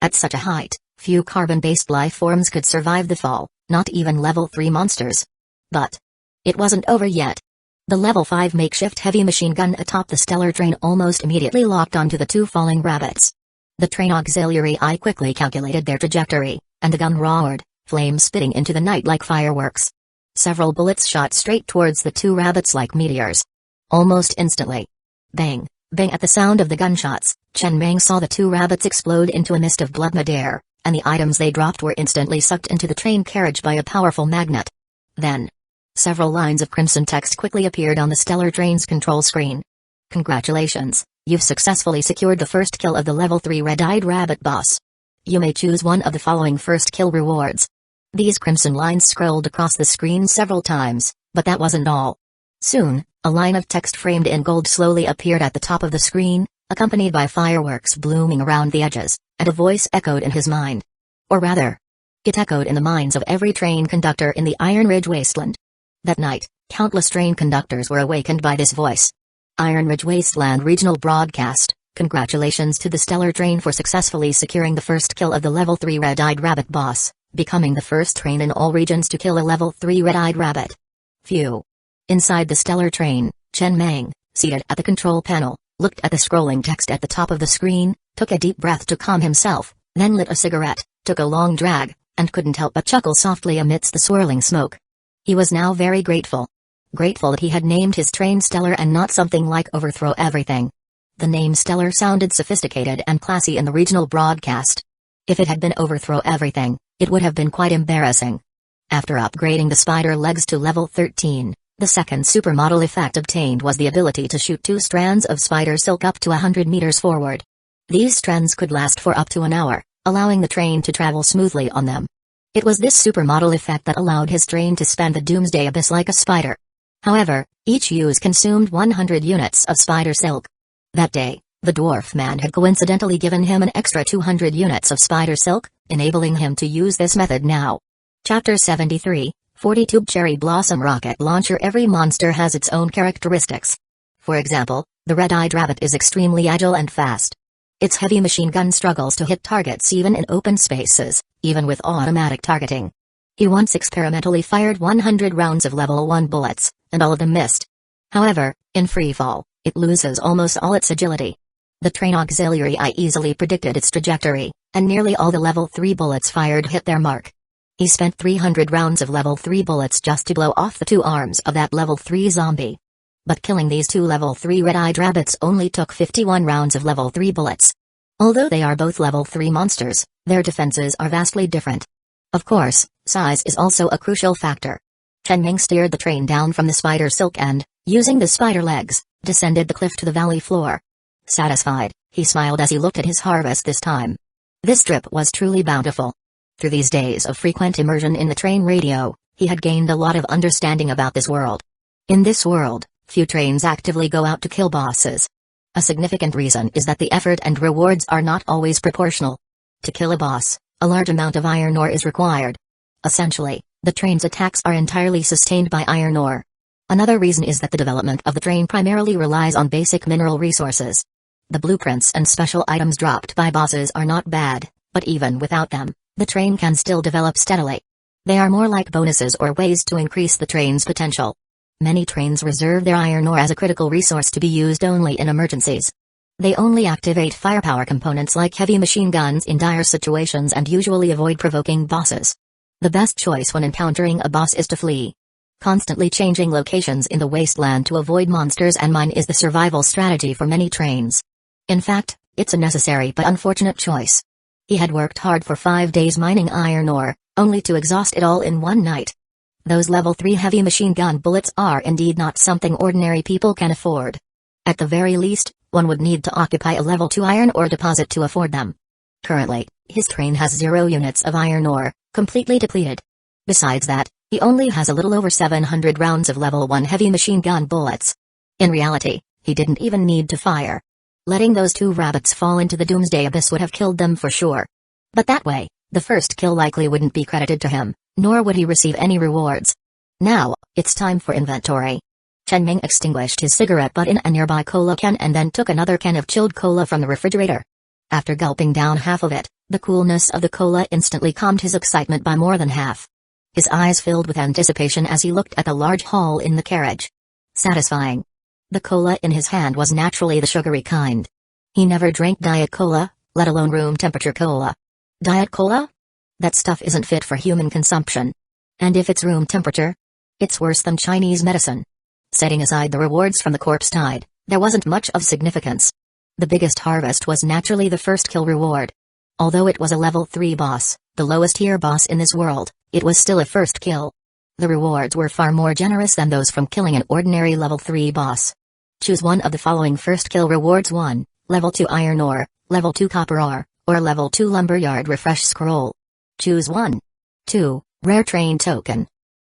At such a height, few carbon-based life forms could survive the fall, Not even level 3 monsters. But it wasn't over yet. The level 5 makeshift heavy machine gun atop the stellar train almost immediately locked onto the two falling rabbits. The train auxiliary eye quickly calculated their trajectory, and the gun roared, flames spitting into the night like fireworks. Several bullets shot straight towards the two rabbits like meteors. Almost instantly. Bang, bang at the sound of the gunshots, Chen Meng saw the two rabbits explode into a mist of blood mid-air, and the items they dropped were instantly sucked into the train carriage by a powerful magnet. Then, several lines of crimson text quickly appeared on the stellar train's control screen. Congratulations, you've successfully secured the first kill of the level 3 red-eyed rabbit boss. You may choose one of the following first kill rewards. These crimson lines scrolled across the screen several times, but that wasn't all. Soon, a line of text framed in gold slowly appeared at the top of the screen, accompanied by fireworks blooming around the edges, and a voice echoed in his mind. Or rather, it echoed in the minds of every train conductor in the Iron Ridge Wasteland. That night, countless train conductors were awakened by this voice. Iron Ridge Wasteland Regional Broadcast, congratulations to the stellar train for successfully securing the first kill of the level 3 red-eyed rabbit boss, becoming the first train in all regions to kill a level 3 red-eyed rabbit. Phew. Inside the stellar train, Chen Meng, seated at the control panel, looked at the scrolling text at the top of the screen, took a deep breath to calm himself, then lit a cigarette, took a long drag, and couldn't help but chuckle softly amidst the swirling smoke. He was now very grateful. Grateful that he had named his train Stellar and not something like Overthrow Everything. The name Stellar sounded sophisticated and classy in the regional broadcast. If it had been Overthrow Everything, it would have been quite embarrassing. After upgrading the spider legs to level 13, the second supermodel effect obtained was the ability to shoot 2 strands of spider silk up to 100 meters forward. These strands could last for up to an hour, allowing the train to travel smoothly on them. It was this supermodel effect that allowed his train to span the Doomsday Abyss like a spider. However, each use consumed 100 units of spider silk. That day, the dwarf man had coincidentally given him an extra 200 units of spider silk, enabling him to use this method now. Chapter 73, 40-tube Cherry Blossom Rocket Launcher. Every monster has its own characteristics. For example, the red-eyed rabbit is extremely agile and fast. Its heavy machine gun struggles to hit targets even in open spaces, even with automatic targeting. He once experimentally fired 100 rounds of level 1 bullets, and all of them missed. However, in freefall, it loses almost all its agility. The train auxiliary eye easily predicted its trajectory, and nearly all the level 3 bullets fired hit their mark. He spent 300 rounds of level 3 bullets just to blow off the 2 arms of that level 3 zombie. But killing these 2 level 3 red-eyed rabbits only took 51 rounds of level 3 bullets. Although they are both level 3 monsters, their defenses are vastly different. Of course, size is also a crucial factor. Chen Meng steered the train down from the spider silk and, using the spider legs, descended the cliff to the valley floor. Satisfied, he smiled as he looked at his harvest this time. This trip was truly bountiful. Through these days of frequent immersion in the train radio, he had gained a lot of understanding about this world. In this world, few trains actively go out to kill bosses. A significant reason is that the effort and rewards are not always proportional. To kill a boss, a large amount of iron ore is required. Essentially, the train's attacks are entirely sustained by iron ore. Another reason is that the development of the train primarily relies on basic mineral resources. The blueprints and special items dropped by bosses are not bad, but even without them, the train can still develop steadily. They are more like bonuses or ways to increase the train's potential. Many trains reserve their iron ore as a critical resource to be used only in emergencies. They only activate firepower components like heavy machine guns in dire situations and usually avoid provoking bosses. The best choice when encountering a boss is to flee. Constantly changing locations in the wasteland to avoid monsters and mine is the survival strategy for many trains. In fact, it's a necessary but unfortunate choice. He had worked hard for 5 days mining iron ore, only to exhaust it all in one night. Those level 3 heavy machine gun bullets are indeed not something ordinary people can afford. At the very least, one would need to occupy a level 2 iron ore deposit to afford them. Currently, his train has 0 units of iron ore, completely depleted. Besides that, he only has a little over 700 rounds of level 1 heavy machine gun bullets. In reality, he didn't even need to fire. Letting those 2 rabbits fall into the Doomsday Abyss would have killed them for sure. But that way, the first kill likely wouldn't be credited to him, nor would he receive any rewards. Now, it's time for inventory. Chen Meng extinguished his cigarette butt in a nearby cola can and then took another can of chilled cola from the refrigerator. After gulping down half of it, the coolness of the cola instantly calmed his excitement by more than half. His eyes filled with anticipation as he looked at the large hall in the carriage. Satisfying. The cola in his hand was naturally the sugary kind. He never drank diet cola, let alone room temperature cola. Diet cola? That stuff isn't fit for human consumption. And if it's room temperature? It's worse than Chinese medicine. Setting aside the rewards from the corpse tide, there wasn't much of significance. The biggest harvest was naturally the first kill reward. Although it was a level 3 boss, the lowest tier boss in this world, it was still a first kill. The rewards were far more generous than those from killing an ordinary level 3 boss. Choose one of the following first kill rewards: 1. Level 2 iron ore, level 2 copper ore, or level 2 lumberyard refresh scroll. Choose 1. 2. Rare train token.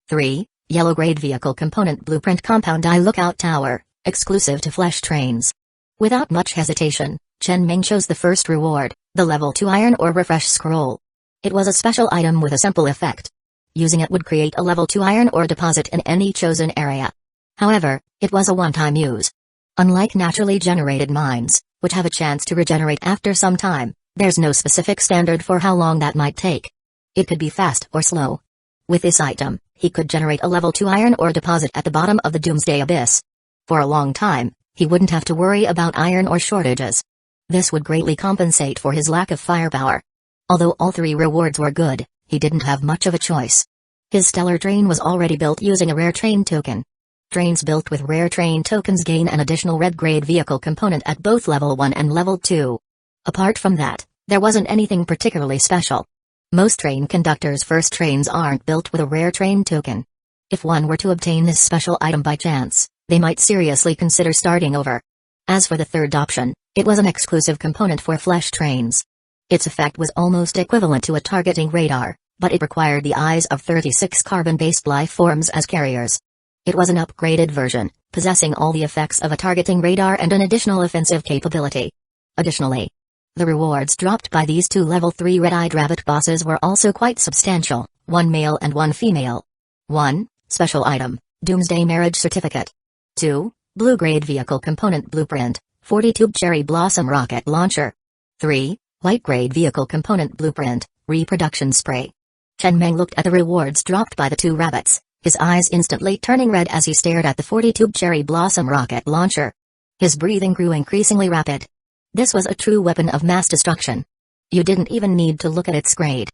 3. Yellow grade vehicle component blueprint compound eye lookout tower, exclusive to flesh trains. Without much hesitation, Chen Ming chose the first reward, the level 2 iron ore refresh scroll. It was a special item with a simple effect. Using it would create a level 2 iron ore deposit in any chosen area. However, it was a one-time use. Unlike naturally generated mines, which have a chance to regenerate after some time, there's no specific standard for how long that might take. It could be fast or slow. With this item, he could generate a level 2 iron ore deposit at the bottom of the Doomsday Abyss. For a long time, he wouldn't have to worry about iron ore shortages. This would greatly compensate for his lack of firepower. Although all 3 rewards were good, he didn't have much of a choice. His stellar train was already built using a rare train token. Trains built with rare train tokens gain an additional red grade vehicle component at both level 1 and level 2. Apart from that, there wasn't anything particularly special. Most train conductors' first trains aren't built with a rare train token. If one were to obtain this special item by chance, they might seriously consider starting over. As for the third option, it was an exclusive component for flesh trains. Its effect was almost equivalent to a targeting radar, but it required the eyes of 36 carbon-based life forms as carriers. It was an upgraded version, possessing all the effects of a targeting radar and an additional offensive capability. Additionally, the rewards dropped by these 2 level 3 red-eyed rabbit bosses were also quite substantial, 1 male and 1 female. 1. Special item, Doomsday Marriage Certificate. 2. Blue-grade vehicle component blueprint, 40-tube cherry blossom rocket launcher. 3. White-grade vehicle component blueprint, reproduction spray. Chen Meng looked at the rewards dropped by the 2 rabbits, his eyes instantly turning red as he stared at the 40-tube cherry blossom rocket launcher. His breathing grew increasingly rapid. This was a true weapon of mass destruction. You didn't even need to look at its grade.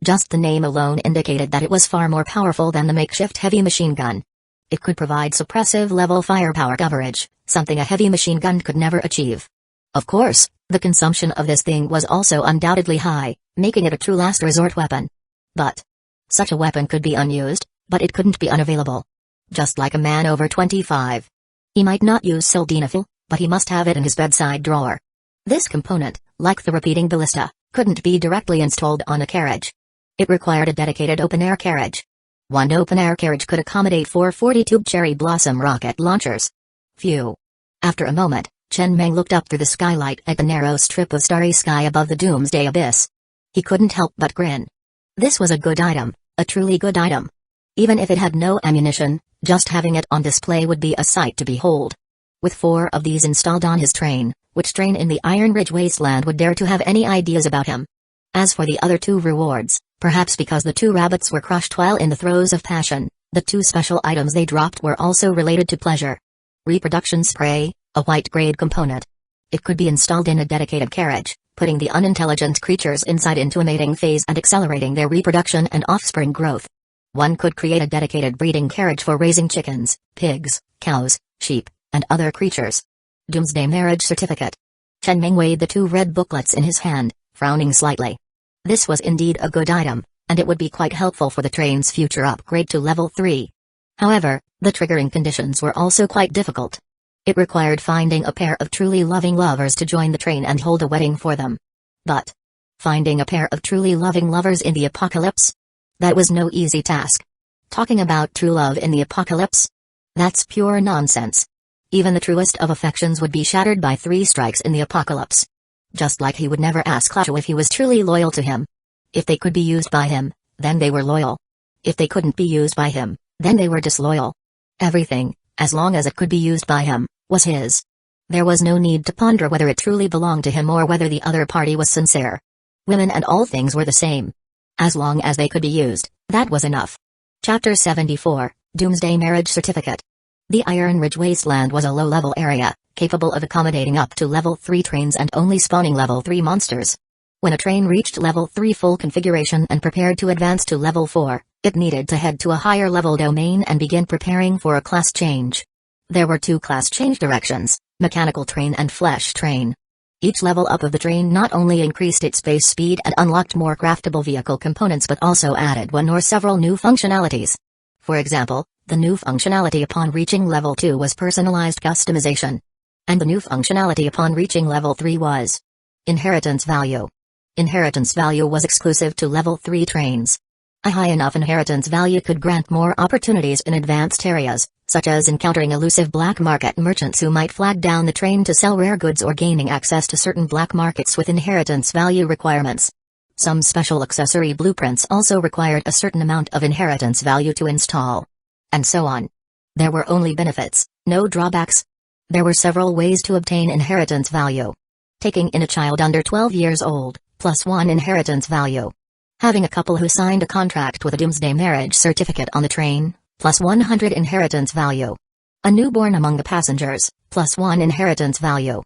Just the name alone indicated that it was far more powerful than the makeshift heavy machine gun. It could provide suppressive level firepower coverage, something a heavy machine gun could never achieve. Of course, the consumption of this thing was also undoubtedly high, making it a true last resort weapon. But such a weapon could be unused, but it couldn't be unavailable. Just like a man over 25. He might not use sildenafil, but he must have it in his bedside drawer. This component, like the repeating ballista, couldn't be directly installed on a carriage. It required a dedicated open-air carriage. One open-air carriage could accommodate 4 40-tube cherry blossom rocket launchers. Phew. After a moment, Chen Meng looked up through the skylight at the narrow strip of starry sky above the Doomsday Abyss. He couldn't help but grin. This was a good item, a truly good item. Even if it had no ammunition, just having it on display would be a sight to behold. With 4 of these installed on his train, which train in the Iron Ridge Wasteland would dare to have any ideas about him? As for the other 2 rewards, perhaps because the 2 rabbits were crushed while in the throes of passion, the 2 special items they dropped were also related to pleasure. Reproduction spray, a white-grade component. It could be installed in a dedicated carriage, putting the unintelligent creatures inside into a mating phase and accelerating their reproduction and offspring growth. One could create a dedicated breeding carriage for raising chickens, pigs, cows, sheep, and other creatures. Doomsday Marriage Certificate. Chen Ming weighed the 2 red booklets in his hand, frowning slightly. This was indeed a good item, and it would be quite helpful for the train's future upgrade to level 3. However, the triggering conditions were also quite difficult. It required finding a pair of truly loving lovers to join the train and hold a wedding for them. But finding a pair of truly loving lovers in the apocalypse? That was no easy task. Talking about true love in the apocalypse? That's pure nonsense. Even the truest of affections would be shattered by 3 strikes in the apocalypse. Just like he would never ask Kusagakure if he was truly loyal to him. If they could be used by him, then they were loyal. If they couldn't be used by him, then they were disloyal. Everything, as long as it could be used by him, was his. There was no need to ponder whether it truly belonged to him or whether the other party was sincere. Women and all things were the same. As long as they could be used, that was enough. Chapter 74, Doomsday Marriage Certificate. The Iron Ridge Wasteland was a low-level area, capable of accommodating up to level 3 trains and only spawning level 3 monsters. When a train reached level 3 full configuration and prepared to advance to level 4, it needed to head to a higher level domain and begin preparing for a class change. There were 2 class change directions, mechanical train and flesh train. Each level up of the train not only increased its base speed and unlocked more craftable vehicle components but also added one or several new functionalities. For example, the new functionality upon reaching level 2 was personalized customization. And the new functionality upon reaching level 3 was inheritance value. Inheritance value was exclusive to level 3 trains. A high enough inheritance value could grant more opportunities in advanced areas, such as encountering elusive black market merchants who might flag down the train to sell rare goods or gaining access to certain black markets with inheritance value requirements. Some special accessory blueprints also required a certain amount of inheritance value to install. And so on. There were only benefits, no drawbacks. There were several ways to obtain inheritance value. Taking in a child under 12 years old, +1 inheritance value. Having a couple who signed a contract with a Doomsday Marriage Certificate on the train, +100 inheritance value. A newborn among the passengers, +1 inheritance value.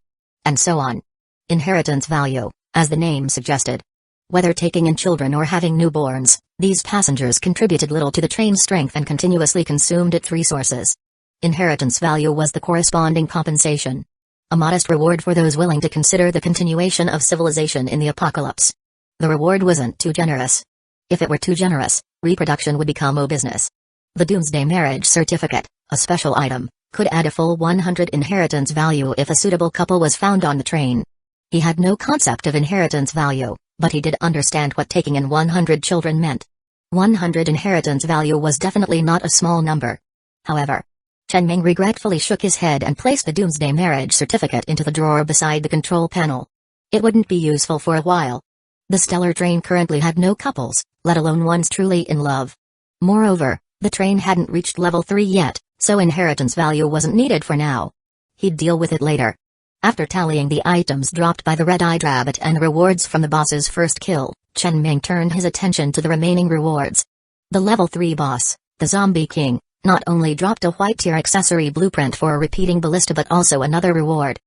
And so on. Inheritance value, as the name suggested. Whether taking in children or having newborns, these passengers contributed little to the train's strength and continuously consumed its resources. Inheritance value was the corresponding compensation. A modest reward for those willing to consider the continuation of civilization in the apocalypse. The reward wasn't too generous. If it were too generous, reproduction would become a business. The Doomsday Marriage Certificate, a special item, could add a full 100 inheritance value if a suitable couple was found on the train. He had no concept of inheritance value, but he did understand what taking in 100 children meant. 100 inheritance value was definitely not a small number. However, Chen Ming regretfully shook his head and placed the Doomsday Marriage Certificate into the drawer beside the control panel. It wouldn't be useful for a while. The stellar train currently had no couples, let alone ones truly in love. Moreover, the train hadn't reached level 3 yet, so inheritance value wasn't needed for now. He'd deal with it later. After tallying the items dropped by the red-eyed rabbit and the rewards from the boss's first kill, Chen Ming turned his attention to the remaining rewards. The level 3 boss, the Zombie King, not only dropped a white-tier accessory blueprint for a repeating ballista but also another reward.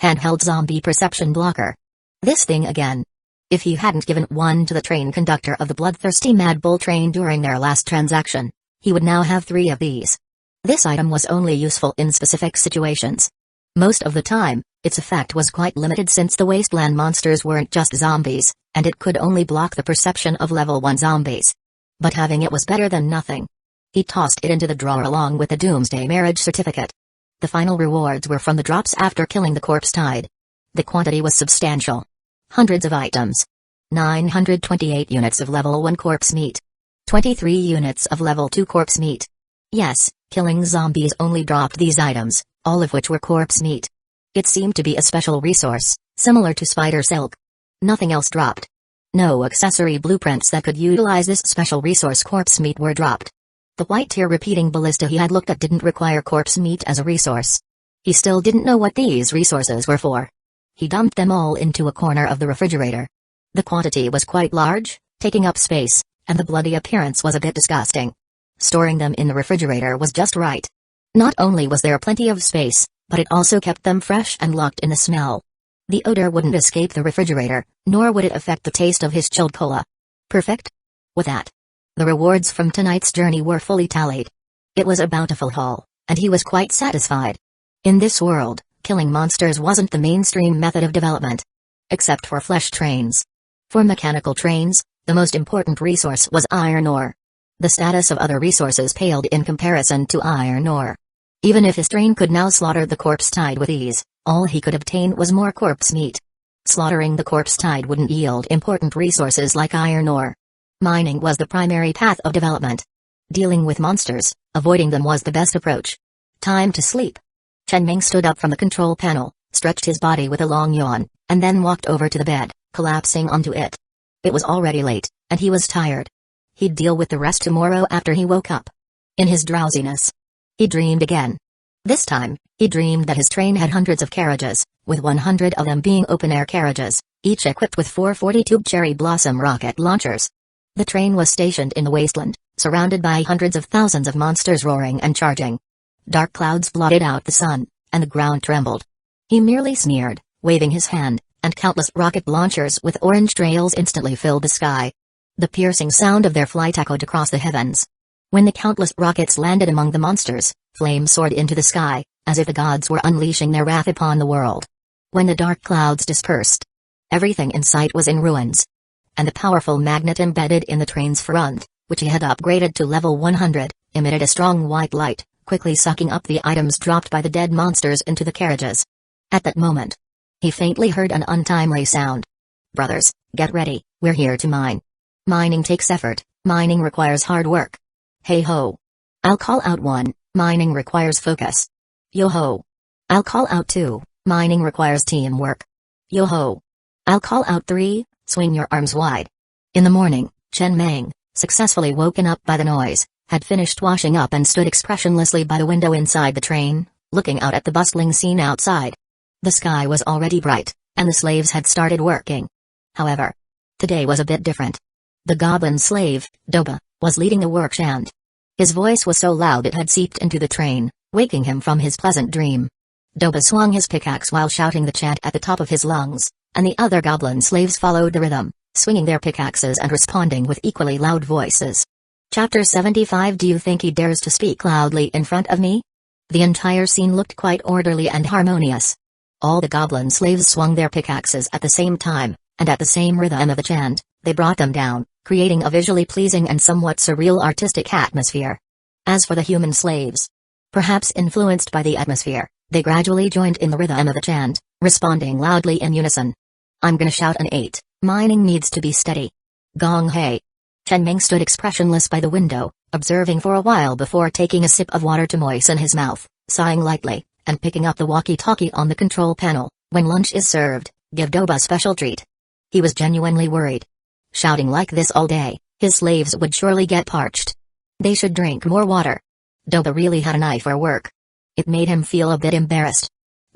Handheld zombie perception blocker. This thing again. If he hadn't given one to the train conductor of the bloodthirsty Mad Bull train during their last transaction, he would now have 3 of these. This item was only useful in specific situations. Most of the time, its effect was quite limited since the wasteland monsters weren't just zombies, and it could only block the perception of level 1 zombies. But having it was better than nothing. He tossed it into the drawer along with the Doomsday Marriage Certificate. The final rewards were from the drops after killing the corpse tide. The quantity was substantial. Hundreds of items. 928 units of level 1 corpse meat. 23 units of level 2 corpse meat. Yes, killing zombies only dropped these items, all of which were corpse meat. It seemed to be a special resource, similar to spider silk. Nothing else dropped. No accessory blueprints that could utilize this special resource corpse meat were dropped. The white-tier repeating ballista he had looked at didn't require corpse meat as a resource. He still didn't know what these resources were for. He dumped them all into a corner of the refrigerator. The quantity was quite large, taking up space, and the bloody appearance was a bit disgusting. Storing them in the refrigerator was just right. Not only was there plenty of space, but it also kept them fresh and locked in the smell. The odor wouldn't escape the refrigerator, nor would it affect the taste of his chilled cola. Perfect? With that, the rewards from tonight's journey were fully tallied. It was a bountiful haul, and he was quite satisfied. In this world, killing monsters wasn't the mainstream method of development. Except for flesh trains. For mechanical trains, the most important resource was iron ore. The status of other resources paled in comparison to iron ore. Even if his train could now slaughter the corpse tide with ease, all he could obtain was more corpse meat. Slaughtering the corpse tide wouldn't yield important resources like iron ore. Mining was the primary path of development. Dealing with monsters, avoiding them was the best approach. Time to sleep. Chen Ming stood up from the control panel, stretched his body with a long yawn, and then walked over to the bed, collapsing onto it. It was already late, and he was tired. He'd deal with the rest tomorrow after he woke up. In his drowsiness, he dreamed again. This time, he dreamed that his train had hundreds of carriages, with 100 of them being open-air carriages, each equipped with 4 40-tube cherry blossom rocket launchers. The train was stationed in the wasteland, surrounded by hundreds of thousands of monsters roaring and charging. Dark clouds blotted out the sun, and the ground trembled. He merely sneered, waving his hand, and countless rocket launchers with orange trails instantly filled the sky. The piercing sound of their flight echoed across the heavens. When the countless rockets landed among the monsters, flames soared into the sky, as if the gods were unleashing their wrath upon the world. When the dark clouds dispersed, everything in sight was in ruins. And the powerful magnet embedded in the train's front, which he had upgraded to level 100, emitted a strong white light, quickly sucking up the items dropped by the dead monsters into the carriages. At that moment, he faintly heard an untimely sound. "Brothers, get ready, we're here to mine. Mining takes effort, mining requires hard work. Hey ho. I'll call out 1, mining requires focus. Yo ho. I'll call out 2, mining requires teamwork. Yo ho. I'll call out 3, swing your arms wide." In the morning, Chen Meng, successfully woken up by the noise, had finished washing up and stood expressionlessly by the window inside the train, looking out at the bustling scene outside. The sky was already bright, and the slaves had started working. However, today was a bit different. The goblin slave, Doba, was leading the work chant. His voice was so loud it had seeped into the train, waking him from his pleasant dream. Doba swung his pickaxe while shouting the chant at the top of his lungs, and the other goblin slaves followed the rhythm, swinging their pickaxes and responding with equally loud voices. Chapter 75. Do you think he dares to speak loudly in front of me? The entire scene looked quite orderly and harmonious. All the goblin slaves swung their pickaxes at the same time, and at the same rhythm of the chant, they brought them down, creating a visually pleasing and somewhat surreal artistic atmosphere. As for the human slaves, perhaps influenced by the atmosphere, they gradually joined in the rhythm of the chant, responding loudly in unison. "I'm gonna shout an 8, mining needs to be steady. Gong hei." Chen Meng stood expressionless by the window, observing for a while before taking a sip of water to moisten his mouth, sighing lightly, and picking up the walkie-talkie on the control panel. "When lunch is served, give Doba a special treat." He was genuinely worried. Shouting like this all day, his slaves would surely get parched. They should drink more water. Doba really had an eye for work. It made him feel a bit embarrassed.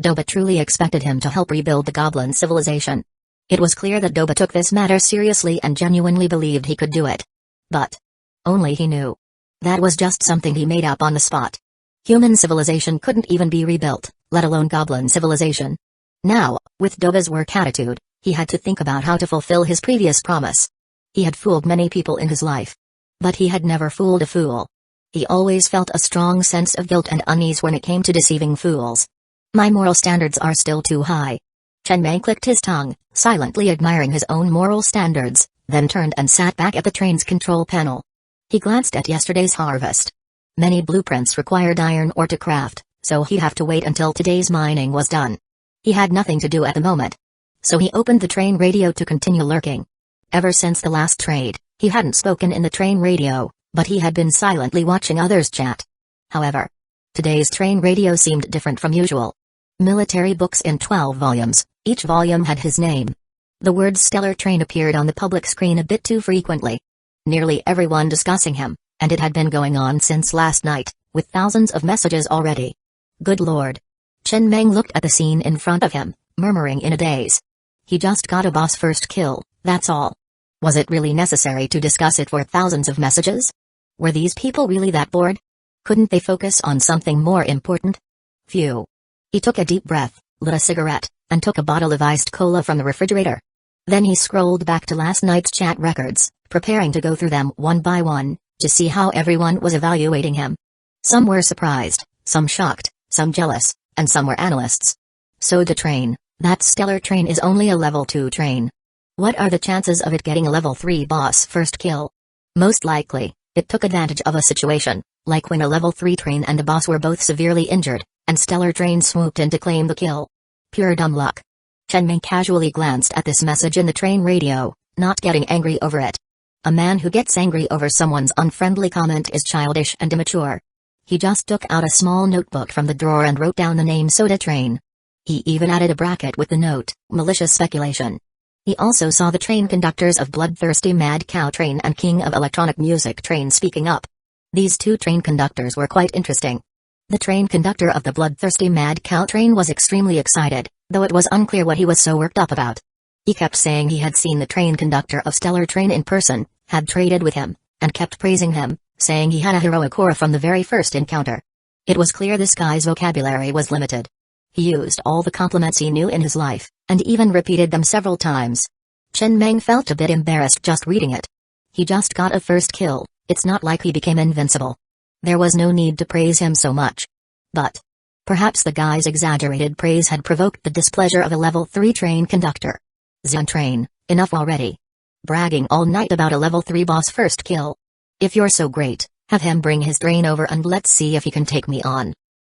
Doba truly expected him to help rebuild the goblin civilization. It was clear that Doba took this matter seriously and genuinely believed he could do it. But only he knew. That was just something he made up on the spot. Human civilization couldn't even be rebuilt, let alone goblin civilization. Now, with Doba's work attitude, he had to think about how to fulfill his previous promise. He had fooled many people in his life. But he had never fooled a fool. He always felt a strong sense of guilt and unease when it came to deceiving fools. "My moral standards are still too high." Chen Meng clicked his tongue, silently admiring his own moral standards, then turned and sat back at the train's control panel. He glanced at yesterday's harvest. Many blueprints required iron ore to craft, so he'd have to wait until today's mining was done. He had nothing to do at the moment. So he opened the train radio to continue lurking. Ever since the last trade, he hadn't spoken in the train radio, but he had been silently watching others chat. However, today's train radio seemed different from usual. Military books in 12 volumes, each volume had his name. The word Stellar Train appeared on the public screen a bit too frequently. Nearly everyone discussing him, and it had been going on since last night, with thousands of messages already. Good lord. Chen Meng looked at the scene in front of him, murmuring in a daze. He just got a boss first kill, that's all. Was it really necessary to discuss it for thousands of messages? Were these people really that bored? Couldn't they focus on something more important? Phew. He took a deep breath, lit a cigarette, and took a bottle of iced cola from the refrigerator. Then he scrolled back to last night's chat records, preparing to go through them one by one, to see how everyone was evaluating him. Some were surprised, some shocked, some jealous, and some were analysts. So the train, that stellar train is only a level 2 train. What are the chances of it getting a level 3 boss first kill? Most likely, it took advantage of a situation, like when a level 3 train and a boss were both severely injured, and stellar train swooped in to claim the kill. Pure dumb luck. Chen Meng casually glanced at this message in the train radio, not getting angry over it. A man who gets angry over someone's unfriendly comment is childish and immature. He just took out a small notebook from the drawer and wrote down the name Soda Train. He even added a bracket with the note, malicious speculation. He also saw the train conductors of Bloodthirsty Mad Cow Train and King of Electronic Music Train speaking up. These two train conductors were quite interesting. The train conductor of the Bloodthirsty Mad Cow Train was extremely excited, though it was unclear what he was so worked up about. He kept saying he had seen the train conductor of Stellar Train in person, had traded with him, and kept praising him, saying he had a heroic aura from the very first encounter. It was clear this guy's vocabulary was limited. He used all the compliments he knew in his life, and even repeated them several times. Chen Meng felt a bit embarrassed just reading it. He just got a first kill, it's not like he became invincible. There was no need to praise him so much. But perhaps the guy's exaggerated praise had provoked the displeasure of a level 3 train conductor. Zen Train, enough already. Bragging all night about a level 3 boss first kill. If you're so great, have him bring his train over and let's see if he can take me on.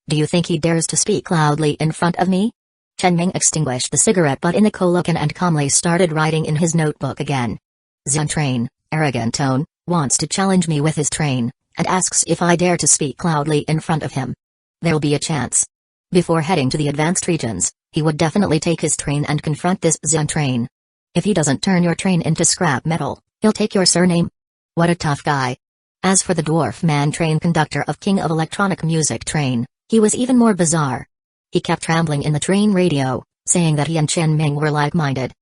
Do you think he dares to speak loudly in front of me? Chen Ming extinguished the cigarette butt in the cola can and calmly started writing in his notebook again. Zen Train, arrogant tone, wants to challenge me with his train, and asks if I dare to speak loudly in front of him. There'll be a chance. Before heading to the advanced regions, he would definitely take his train and confront this Zen Train. If he doesn't turn your train into scrap metal, he'll take your surname. What a tough guy. As for the dwarf man train conductor of King of Electronic Music Train, he was even more bizarre. He kept rambling in the train radio, saying that he and Chen Ming were like-minded.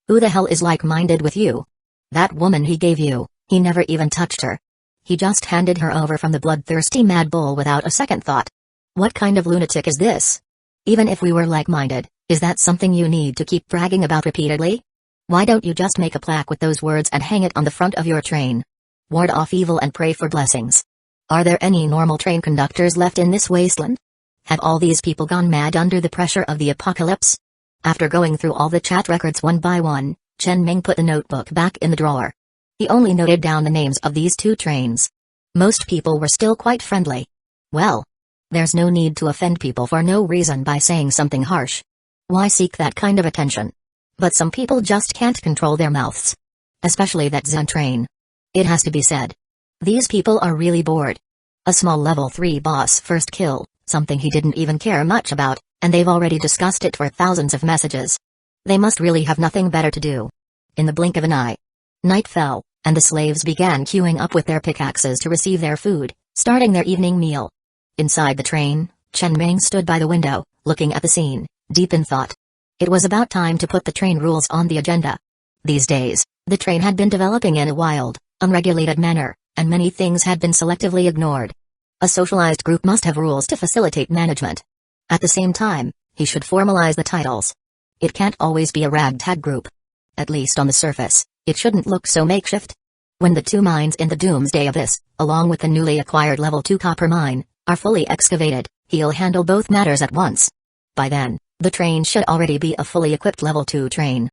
Who the hell is like-minded with you? That woman he gave you, he never even touched her. He just handed her over from the bloodthirsty Mad Bull without a second thought. What kind of lunatic is this? Even if we were like-minded, is that something you need to keep bragging about repeatedly? Why don't you just make a plaque with those words and hang it on the front of your train? Ward off evil and pray for blessings. Are there any normal train conductors left in this wasteland? Have all these people gone mad under the pressure of the apocalypse? After going through all the chat records one by one, Chen Ming put the notebook back in the drawer. He only noted down the names of these two trains. Most people were still quite friendly. Well, there's no need to offend people for no reason by saying something harsh. Why seek that kind of attention? But some people just can't control their mouths. Especially that Zen Train. It has to be said. These people are really bored. A small level 3 boss first kill, something he didn't even care much about, and they've already discussed it for thousands of messages. They must really have nothing better to do. In the blink of an eye, night fell, and the slaves began queuing up with their pickaxes to receive their food, starting their evening meal. Inside the train, Chen Ming stood by the window, looking at the scene, deep in thought. It was about time to put the train rules on the agenda. These days, the train had been developing in a wild, unregulated manner, and many things had been selectively ignored. A socialized group must have rules to facilitate management. At the same time, he should formalize the titles. It can't always be a ragtag group. At least on the surface, it shouldn't look so makeshift. When the 2 mines in the Doomsday Abyss, along with the newly acquired level 2 copper mine, are fully excavated, he'll handle both matters at once. By then, the train should already be a fully equipped level 2 train.